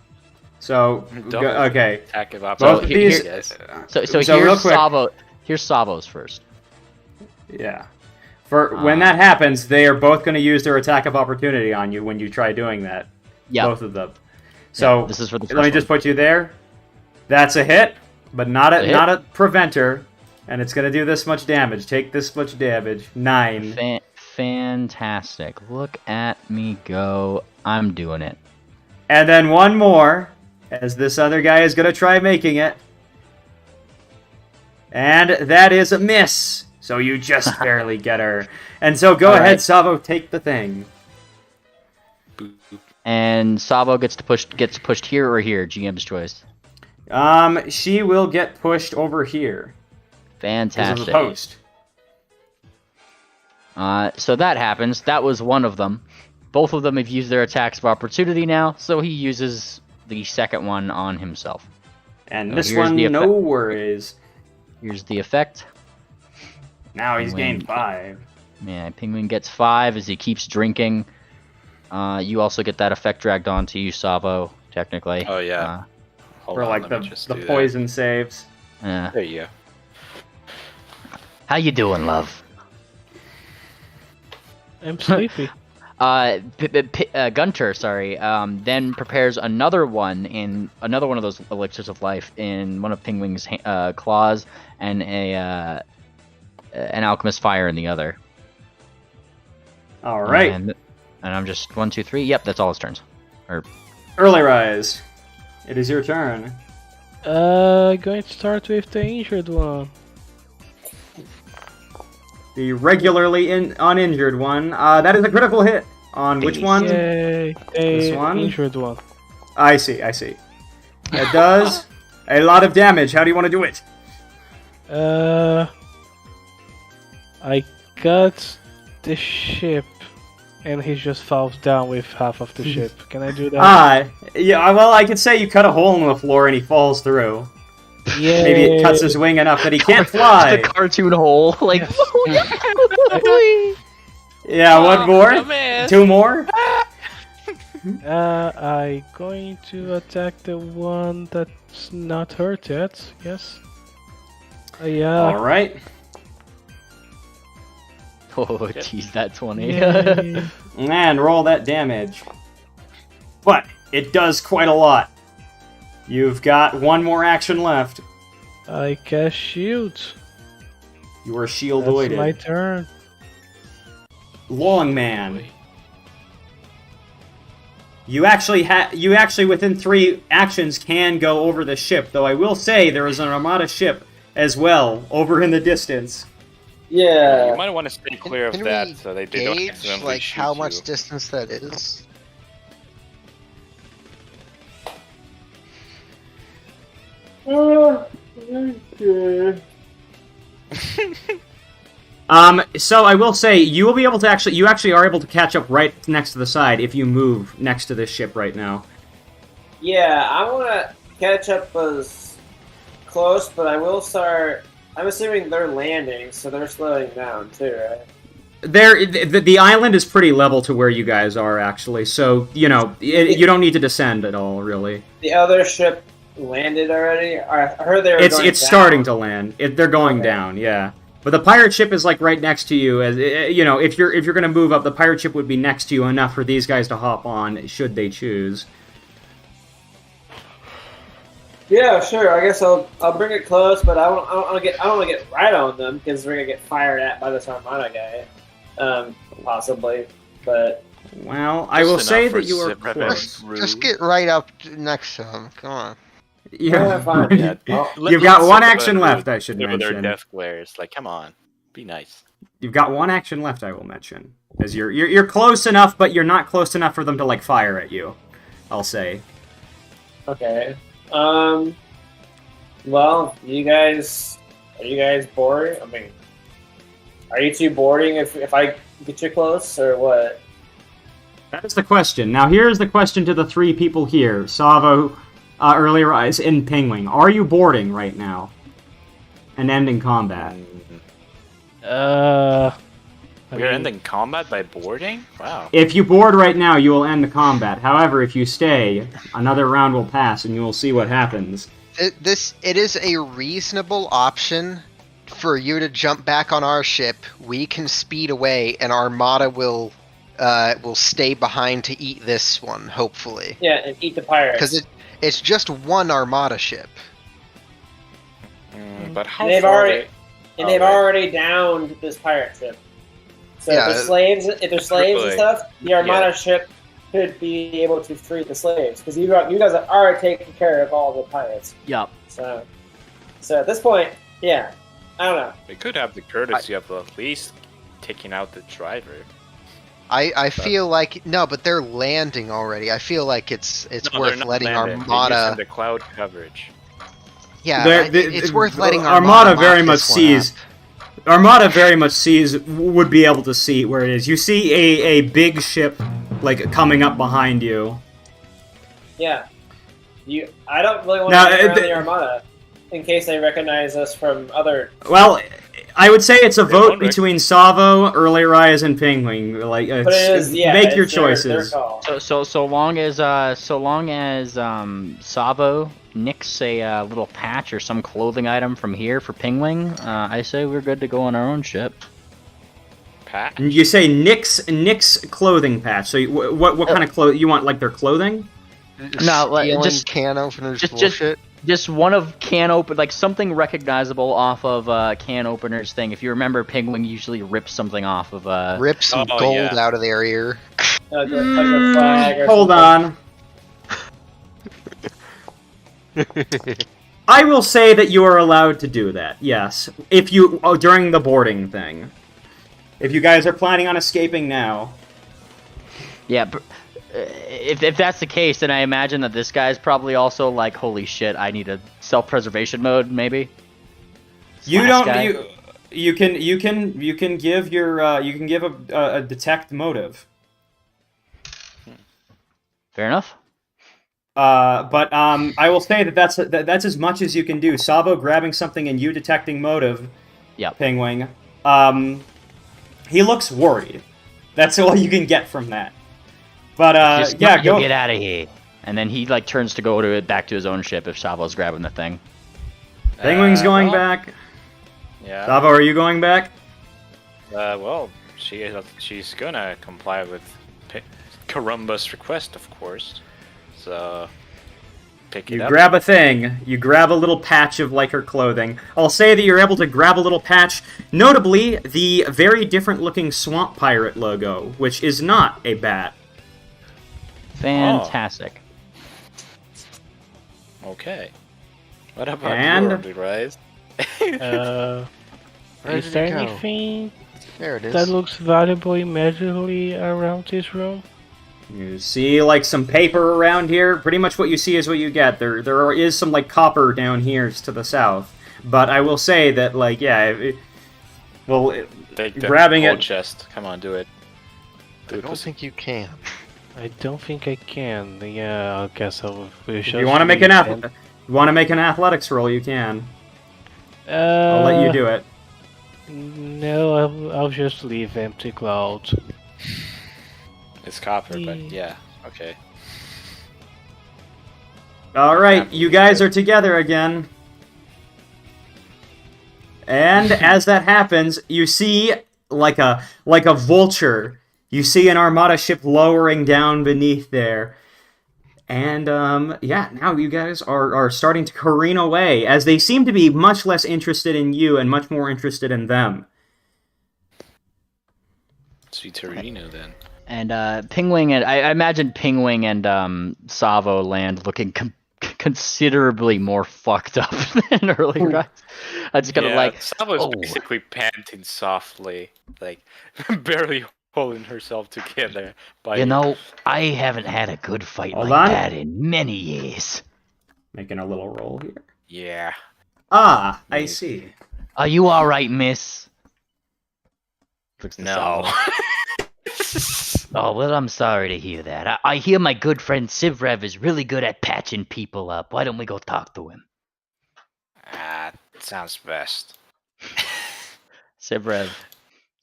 So, Double okay. Attack of Both So of opportunity, these. guys. So So real here's quick- Savo. Here's Savo's first. Yeah. When that happens, they are both going to use their attack of opportunity on you when you try doing that. Yeah. Both of them. So this is for the first let me just one. put you there. That's a hit, but not A hit. a preventer, and it's going to do this much damage. Take this much damage. 9. Fantastic. Look at me go. I'm doing it. And then one more, as this other guy is going to try making it. And that is a miss. So you just barely get her. And so go All ahead, right. Savo, take the thing. Boop, boop. And Savo gets pushed here or here. GM's choice. She will get pushed over here. Because of Fantastic. the post. So that happens. That was one of them. Both of them have used their attacks of opportunity now, so he uses the second one on himself. And So this here's one, the no worries. Here's the effect. Now he's Penguin. gained 5. Yeah, Penguin gets 5 as he keeps drinking. You also get that effect dragged onto you, Savo, technically. Oh yeah. Hold For on, like let me just the do that. poison saves. There you go. How you doing, love? I'm sleepy. Gunter, sorry, then prepares another one of those elixirs of life in one of Penguin's claws and an alchemist fire in the other. All right. And I'm just 1, 2, 3. Yep, that's all his turns. Early rise. It is your turn. Going to start with the injured one. The regularly uninjured one. That is a critical hit. On which one? Yay! This The one? injured one. I see. It does a lot of damage. How do you want to do it? I cut the ship, and he just falls down with half of the ship. Can I do that? Yeah, well, I could say you cut a hole in the floor and he falls through. Yeah. Maybe it cuts his wing enough that he can't fly. The cartoon hole, like. Yeah, one more? dumbass. 2 more? I going to attack the one that's not hurt yet. Yes. Yeah. Alright. Oh, geez, that 20. Yay. And roll that damage. But it does quite a lot. You've got 1 more action left. I cast shield. You are shield That's avoided. my turn. Long man. You actually within 3 actions can go over the ship, though I will say there is an armada ship as well over in the distance. Yeah. You might want to stay clear of Can that we so they don't gauge accidentally like shoot how you. much distance that is? So I will say you will be able to you actually are able to catch up right next to the side if you move next to this ship right now. Yeah, I want to catch up as close, but I will start. I'm assuming they're landing, so they're slowing down too, right? The island is pretty level to where you guys are actually, so you know you don't need to descend at all really. The other ship landed already. I heard they were. It's going down. starting to land. They're going Okay. down, yeah. But the pirate ship is like right next to you. As you know, if you're gonna move up, the pirate ship would be next to you enough for these guys to hop on should they choose. Yeah, sure. I guess I'll bring it close, but I don't want to get right on them because we're gonna get fired at by this Armada guy, possibly. But Well, I will Just say enough for that you are prevent close. rude. Just get right up next to him. Come on. yeah, fine. Yeah, You've got let's one talk action about left, I should with their mention. death glares. Like, come on, be nice. You've got one action left, I will mention. As you're close enough, but you're not close enough for them to like fire at you. I'll say. Okay. Well, are you guys boarding? I mean, are you two boarding if I get you close or what? That is the question. Now here's the question to the 3 people here: Savo, Early Rise, and Penguin. Are you boarding right now? And ending combat. We're ending combat by boarding? Wow. If you board right now, you will end the combat. However, if you stay, another round will pass, and you will see what happens. It is a reasonable option for you to jump back on our ship. We can speed away, and Armada will stay behind to eat this one, hopefully. Yeah, and eat the pirates. Because it's just one Armada ship. But how And they've far already already downed this pirate ship. So Yeah, if they're slaves and stuff, the Armada ship could be able to free the slaves because you guys have already taken care of all the pirates. Yup. So at this point, yeah, I don't know. We could have the courtesy of at least taking out the driver. I feel like but they're landing already. I feel like it's worth letting Armada. They're using the cloud coverage. Yeah, it's worth letting Armada very much sees. Armada very much sees, would be able to see where it is. You see a big ship, like, coming up behind you. Yeah. I don't really want to get around the Armada, in case they recognize us from other... Well, I would say it's a vote between Savo, Early Rise, and Penguin. Like, make your choices. Their So long as Savo nicks a little patch or some clothing item from here for Pingwing, I say we're good to go on our own ship. Patch? You say Nick's clothing patch. So what kind of clothing you want? Like their clothing? No, like, just can openers bullshit. Just one of can open, like something recognizable off of can opener's thing. If you remember, Pingwing usually rips something off of rip some gold out of their ear. like a flag or Hold something. on. I will say that you are allowed to do that. Yes, if you during the boarding thing. If you guys are planning on escaping now. Yeah, if that's the case, then I imagine that this guy's probably also like, holy shit, I need a self-preservation mode, maybe. You don't. You can give your a detect motive. Fair enough. But I will say that that's as much as you can do. Savo grabbing something and you detecting motive. Yep. Penguin. He looks worried. That's all you can get from that. But go get out of here. And then he like turns to go back to his own ship if Savo's grabbing the thing. Penguin's going back. Yeah. Savo, are you going back? Well, she's gonna comply with Karumba's request, of course. So pick it up. You grab a thing. You grab a little patch of like her clothing. I'll say that you're able to grab a little patch. Notably, the very different looking Swamp Pirate logo, which is not a bat. Fantastic. Okay. What about your Rise? Is there anything There it is. that looks valuable immediately around this room? You see, like, some paper around here. Pretty much what you see is what you get. There is some, like, copper down here to the south. But I will say that, like, yeah, Take the grabbing whole it. chest. Come on, do it. I don't think you can. I don't think I can. Yeah, I guess I'll. If you want to make an athletics roll, you can. I'll let you do it. No, I'll just leave Empty Cloud. It's copper, but yeah, okay. Alright, you guys are together again. And as that happens, you see, like a vulture, you see an Armada ship lowering down beneath there. And, yeah, now you guys are starting to careen away, as they seem to be much less interested in you and much more interested in them. Sweet Torino, then. And Pingwing and I imagine Pingwing and Savo land looking considerably more fucked up than Early Rise. I just kind of like Savo's basically panting softly, like barely holding herself together. I haven't had a good fight Hold like on. that in many years. Making a little roll here. Yeah. Ah, I see. Are you all right, miss? Looks to No. Savo. Oh, well, I'm sorry to hear that. I hear my good friend Sivrev is really good at patching people up. Why don't we go talk to him? Sounds best. Sivrev,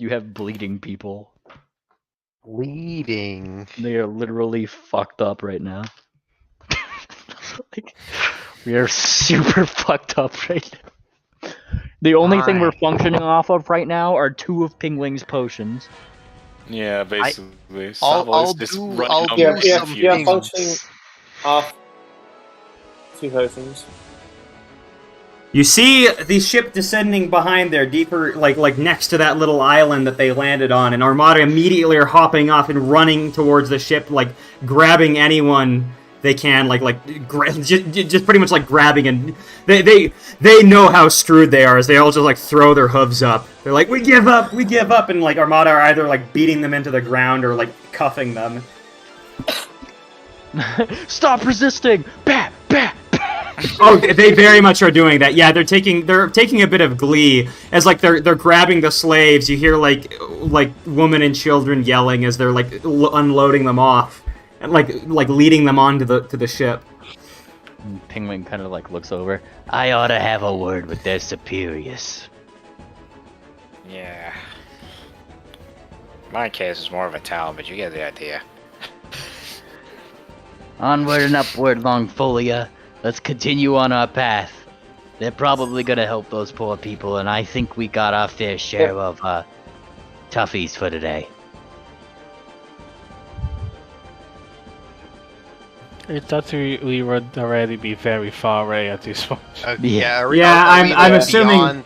You have bleeding people. Bleeding. They are literally fucked up right now. Like, we are super fucked up right now. The only thing we're Alright. functioning off of right now are 2 of Pingling's potions. Yeah, basically. I'll Savo is just do- running I'll on do with Yeah, some you. yeah, things. functioning off 2 potions. You see the ship descending behind there, deeper, like next to that little island that they landed on, and Armada immediately are hopping off and running towards the ship, like grabbing anyone they can, just pretty much like grabbing, and they know how screwed they are, as they all just like throw their hooves up. They're like, we give up, and like Armada are either like beating them into the ground or like cuffing them. Stop resisting! Bah! Bah! Oh, they very much are doing that. Yeah, they're taking a bit of glee as like they're grabbing the slaves. You hear like women and children yelling as they're like unloading them off and like leading them onto the ship. Pingwing kind of like looks over. I ought to have a word with their superiors. Yeah. My case is more of a town, but you get the idea. Onward and upward, Longfolia. Let's continue on our path. They're probably gonna help those poor people, and I think we got our fair share of toughies for today. I thought we would already be very far away at this point. Yeah. I'm assuming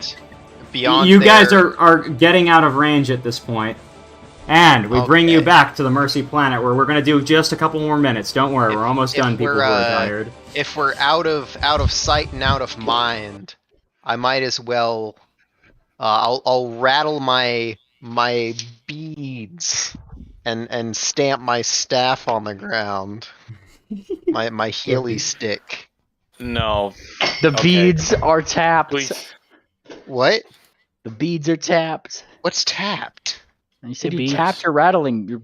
beyond you guys there? are getting out of range at this point. And we bring you Okay. back to the Mercy Planet, where we're going to do just a couple more minutes. Don't worry, we're almost done, people who are tired. If we're out of sight and out of mind, I might as well. I'll rattle my beads and stamp my staff on the ground. My Healy stick. No. The Okay. beads are tapped. Please. What? The beads are tapped. What's tapped? You said The you beads. tapped your rattling, your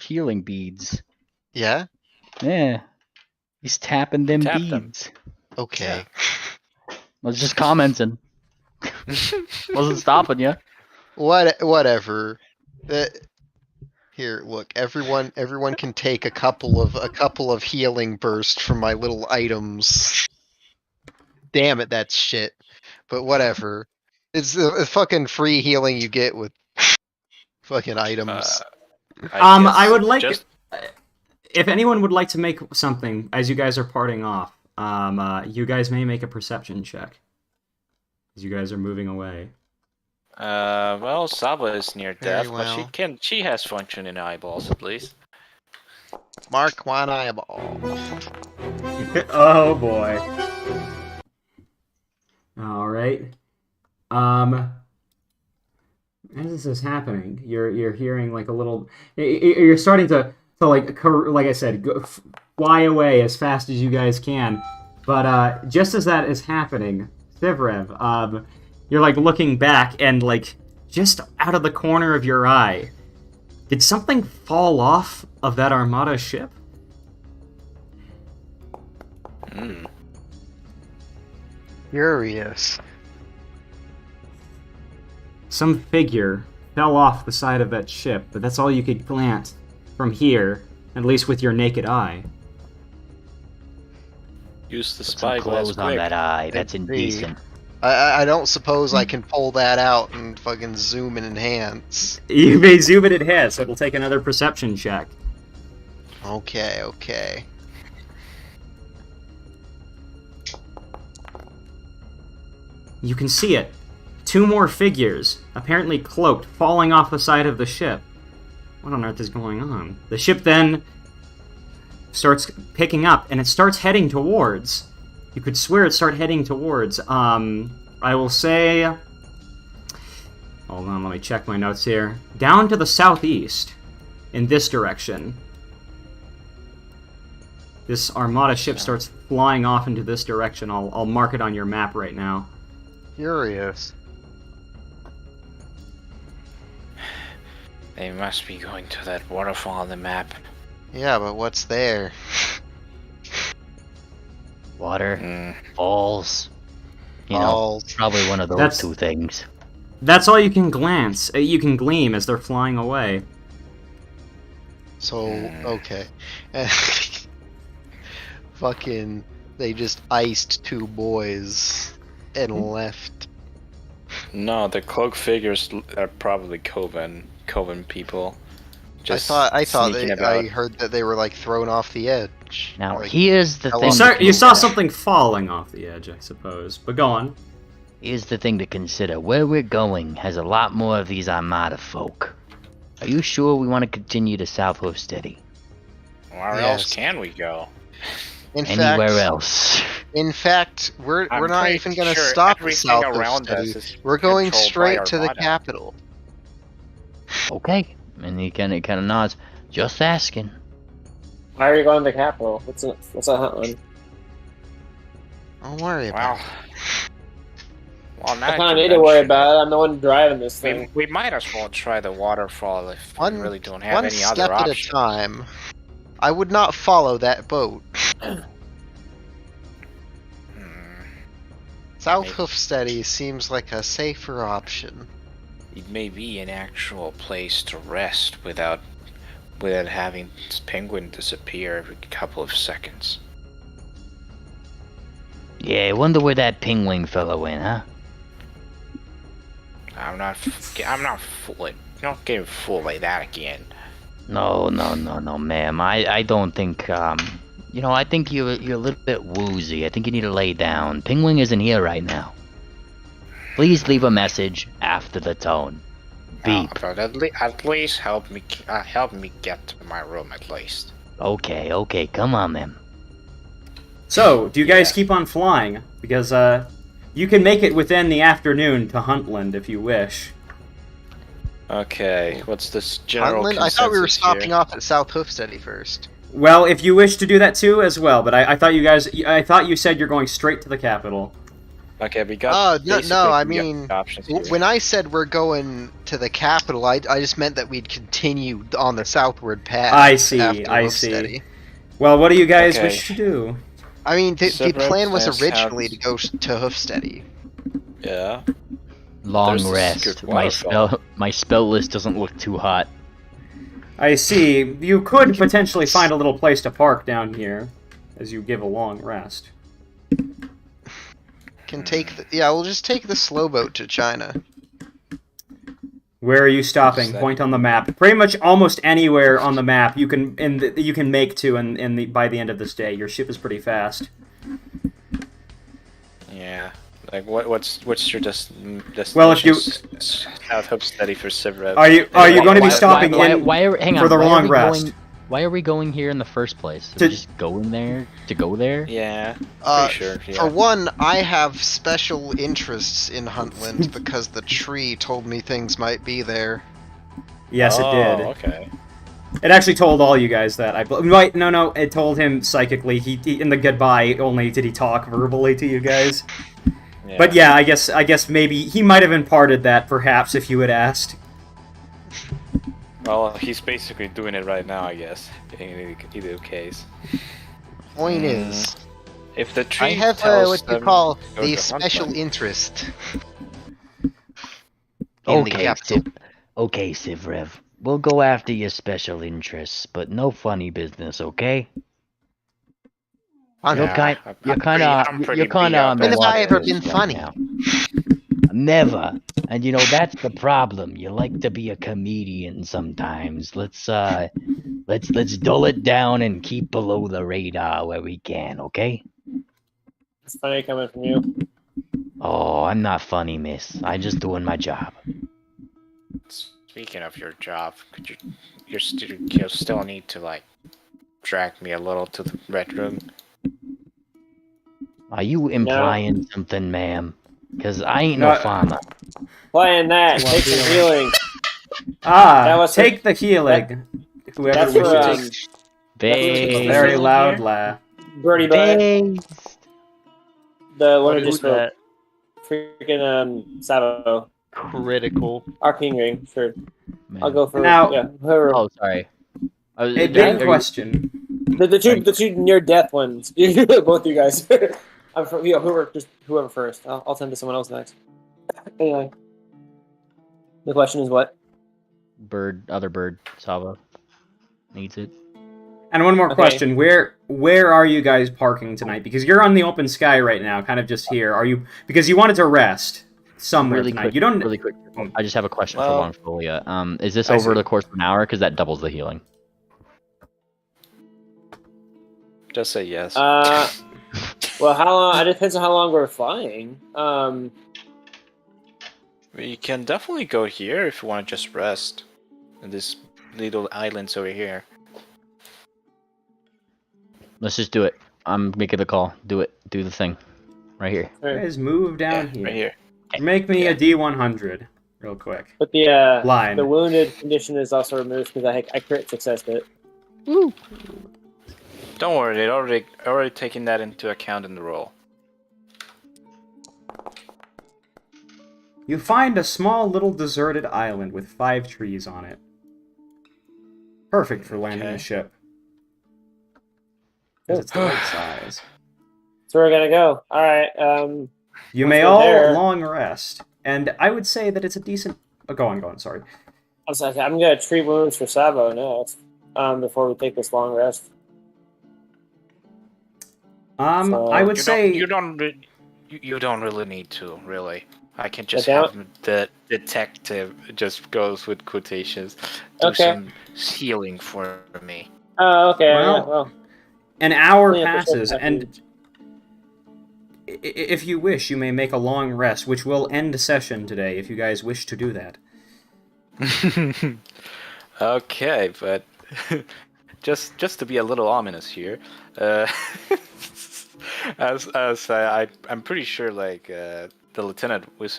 healing beads. Yeah. Yeah. He's tapping them Tap them. beads. Okay. I was just commenting. Wasn't stopping you. Whatever. Here, look. Everyone can take a couple of healing bursts from my little items. Damn it, that's shit. But whatever. It's a fucking free healing you get with fucking items. I would like just- if anyone would like to make something as you guys are parting off. You guys may make a perception check as you guys are moving away. Well, Saba is near Very death, well. but she has functioning eyeballs at least. Mark one eyeball. Oh boy. All right. As this is happening, you're hearing like a little. You're starting to like I said, fly away as fast as you guys can. But just as that is happening, Sivrev, you're like looking back and like just out of the corner of your eye, did something fall off of that Armada ship? Hmm. Curious. Some figure fell off the side of that ship, but that's all you could glance from here, at least with your naked eye. Use the Put some spyglass clothes on quick. that eye. That's Let's see. indecent. I don't suppose I can pull that out and fucking zoom and enhance. You may zoom it in head, so it'll take another perception check. Okay. You can see it. 2 more figures, apparently cloaked, falling off the side of the ship. What on earth is going on? The ship then starts picking up, and it starts heading towards. You could swear it started heading towards. I will say. Hold on, let me check my notes here. Down to the southeast, in this direction. This Armada ship starts flying off into this direction. I'll mark it on your map right now. Curious. They must be going to that waterfall on the map. Yeah, but what's there? Water, Hmm. falls. You know, Balls. probably one of those That's- 2 things. That's all you can glance. You can gleam as they're flying away. So, okay. Fucking, they just iced 2 boys and left. No, the cloak figures are probably Coven people. Just I thought sneaking I about. heard that they were like thrown off the edge. Now Like, here's the how thing. long You saw something falling off the edge, I suppose. But go on. Here's the thing to consider. Where we're going has a lot more of these Armada folk. Are you sure we want to continue to South Hofstede? Where Yes. else can we go? in Anywhere fact, else? In fact, we're I'm not pretty even going to sure stop at everything South around us Hofstede. is We're going controlled by straight to the Armada. capital. Okay. And he kind of nods. Just asking. Why are you going to the capital? What's a hunt one? Don't worry about Well, now I that kind of you need to worry mention about it. I'm the one driving this it, thing. we might as well try the waterfall if One, we really don't have one any step other at option. a time. I would not follow that boat. Hmm. South Maybe. Hofstede seems like a safer option. It may be an actual place to rest without having this penguin disappear every couple of seconds. Yeah, I wonder where that penguin fellow went, huh? I'm not fooled. Don't get fooled like that again. No, ma'am. I don't think, I think you're a little bit woozy. I think you need to lay down. Penguin isn't here right now. Please leave a message after the tone. Beep. But at least help me get to my room at least. Okay, come on then. So, do you guys Yeah. keep on flying? Because, you can make it within the afternoon to Huntland if you wish. Okay, what's this general Huntland? I thought we were consensus stopping here? off at South Hofstede first. Well, if you wish to do that too, as well, but I thought I thought you said you're going straight to the capital. Okay, we got. Oh, no, basically I we got mean, options here. When I said we're going to the capital, I just meant that we'd continue on the southward path. I see, after I Hofstede. see. Well, what do you guys Okay. wish to do? I mean, the Separate plan was plans originally have- to go to Hofstede. Yeah. Long There's this rest. good My waterfall. spell list doesn't look too hot. I see. You could potentially find a little place to park down here, as you give a long rest. We'll just take the slow boat to China. Where are you stopping? Set. Point on the map. Pretty much almost anywhere on the map you can you can make to by the end of this day. Your ship is pretty fast. Yeah. Like what's your destination? Well, if you- South Hofstede for Sivrev. Are you going to be Why- stopping in hang on, for the why are long we rest? going- why are we going here in the first place? Are To- we just going there to go there? Yeah. Uh, Pretty sure. Yeah. For one, I have special interests in Huntland because the tree told me things might be there. Yes, it did. Okay. It actually told all you guys that. Right? No. It told him psychically. He in the goodbye only did he talk verbally to you guys. Yeah. But yeah, I guess maybe he might have imparted that, perhaps, if you had asked. Well, he's basically doing it right now, I guess. In either case. Point is, If the tree I have tells what you them call to go the to special Huntland- interest. In the Okay, capital. Sivrev. We'll go after your special interests, but no funny business, okay? I'm You're Yeah, kind, I'm you're pretty- kind I'm of, pretty you're kind beat of up on at the When have I water ever been right funny? now. Never. And that's the problem. You like to be a comedian sometimes. Let's dull it down and keep below the radar where we can, okay? It's funny coming from you. Oh, I'm not funny, miss. I'm just doing my job. Speaking of your job, could you still need to like drag me a little to the red room? Are you implying something, ma'am? Because I ain't No, no farmer. Playing that, take some healing. Ah, That was take the healing. Whoever That's for wishes. Based. Very Healing loud here? laugh. Birdie Bye. Based. The one who Who's just spoke. that? Freaking Sabo. Critical. Arcane Ring, sure. Man. I'll go for Now- whoever. Oh, sorry. A big question. The two near death ones. Both you guys. I'm from whoever first. I'll send to someone else next. Anyway. The question is what? Other bird, Sava needs it. And one more Okay. question: Where are you guys parking tonight? Because you're on the open sky right now, kind of just here. Are you? Because you wanted to rest somewhere Really tonight. quick, You don't. really quick. I just have a question Well- for Longfolia. Is this I over see. the course of an hour? Because that doubles the healing. Just say yes. Well, how long? It depends on how long we're flying. We can definitely go here if you want to just rest. In this little islands over here. Let's just do it. I'm making the call. Do it. Do the thing. Right here. You guys move down Yeah, here. right here. Make me Yeah. a D100, real quick. But the Line. the wounded condition is also removed because I crit successed it. Don't worry, they already taken that into account in the roll. You find a small little deserted island with 5 trees on it. Perfect for landing a Okay. ship. Because it's the right size. So we're gonna go. All right. You Once may we're all there- long rest, and I would say that it's a decent. Go on. Sorry. I'm gonna treat wounds for Sabo next. Before we take this long rest. So- I would say you don't really need to, really. I can just I don't? have the detective just goes with quotations do Okay. some healing for me. Oh, okay. Well, Well, an hour Yeah, for sure, passes, and if you wish, you may make a long rest, which will end the session today. If you guys wish to do that. Okay, but just to be a little ominous here, I'm pretty sure the lieutenant is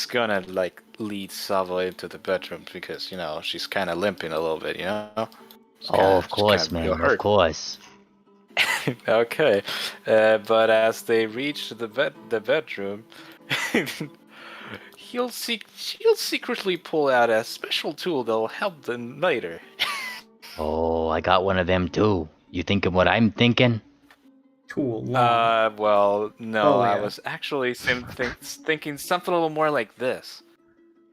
gonna like lead Savo into the bedroom because she's kind of limping a little bit, She's Of she's course, kinda man. feel Of hurt. course. Okay, but as they reach the bedroom, she'll secretly pull out a special tool that'll help them later. Oh, I got one of them too. You thinking what I'm thinking? Tool long. Well, no, Oh, I yeah. was actually thinking something a little more like this.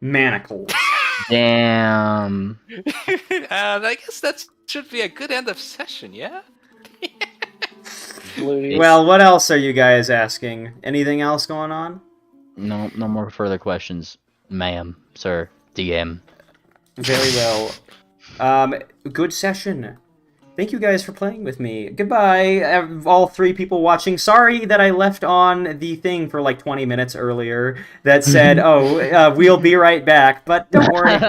Manacles. Damn. And I guess that should be a good end of session, yeah? Blue. Well, what else are you guys asking? Anything else going on? No more further questions, ma'am, sir, DM. Very well. Good session. Thank you guys for playing with me. Goodbye, all 3 people watching. Sorry that I left on the thing for like 20 minutes earlier that said, we'll be right back, but don't worry.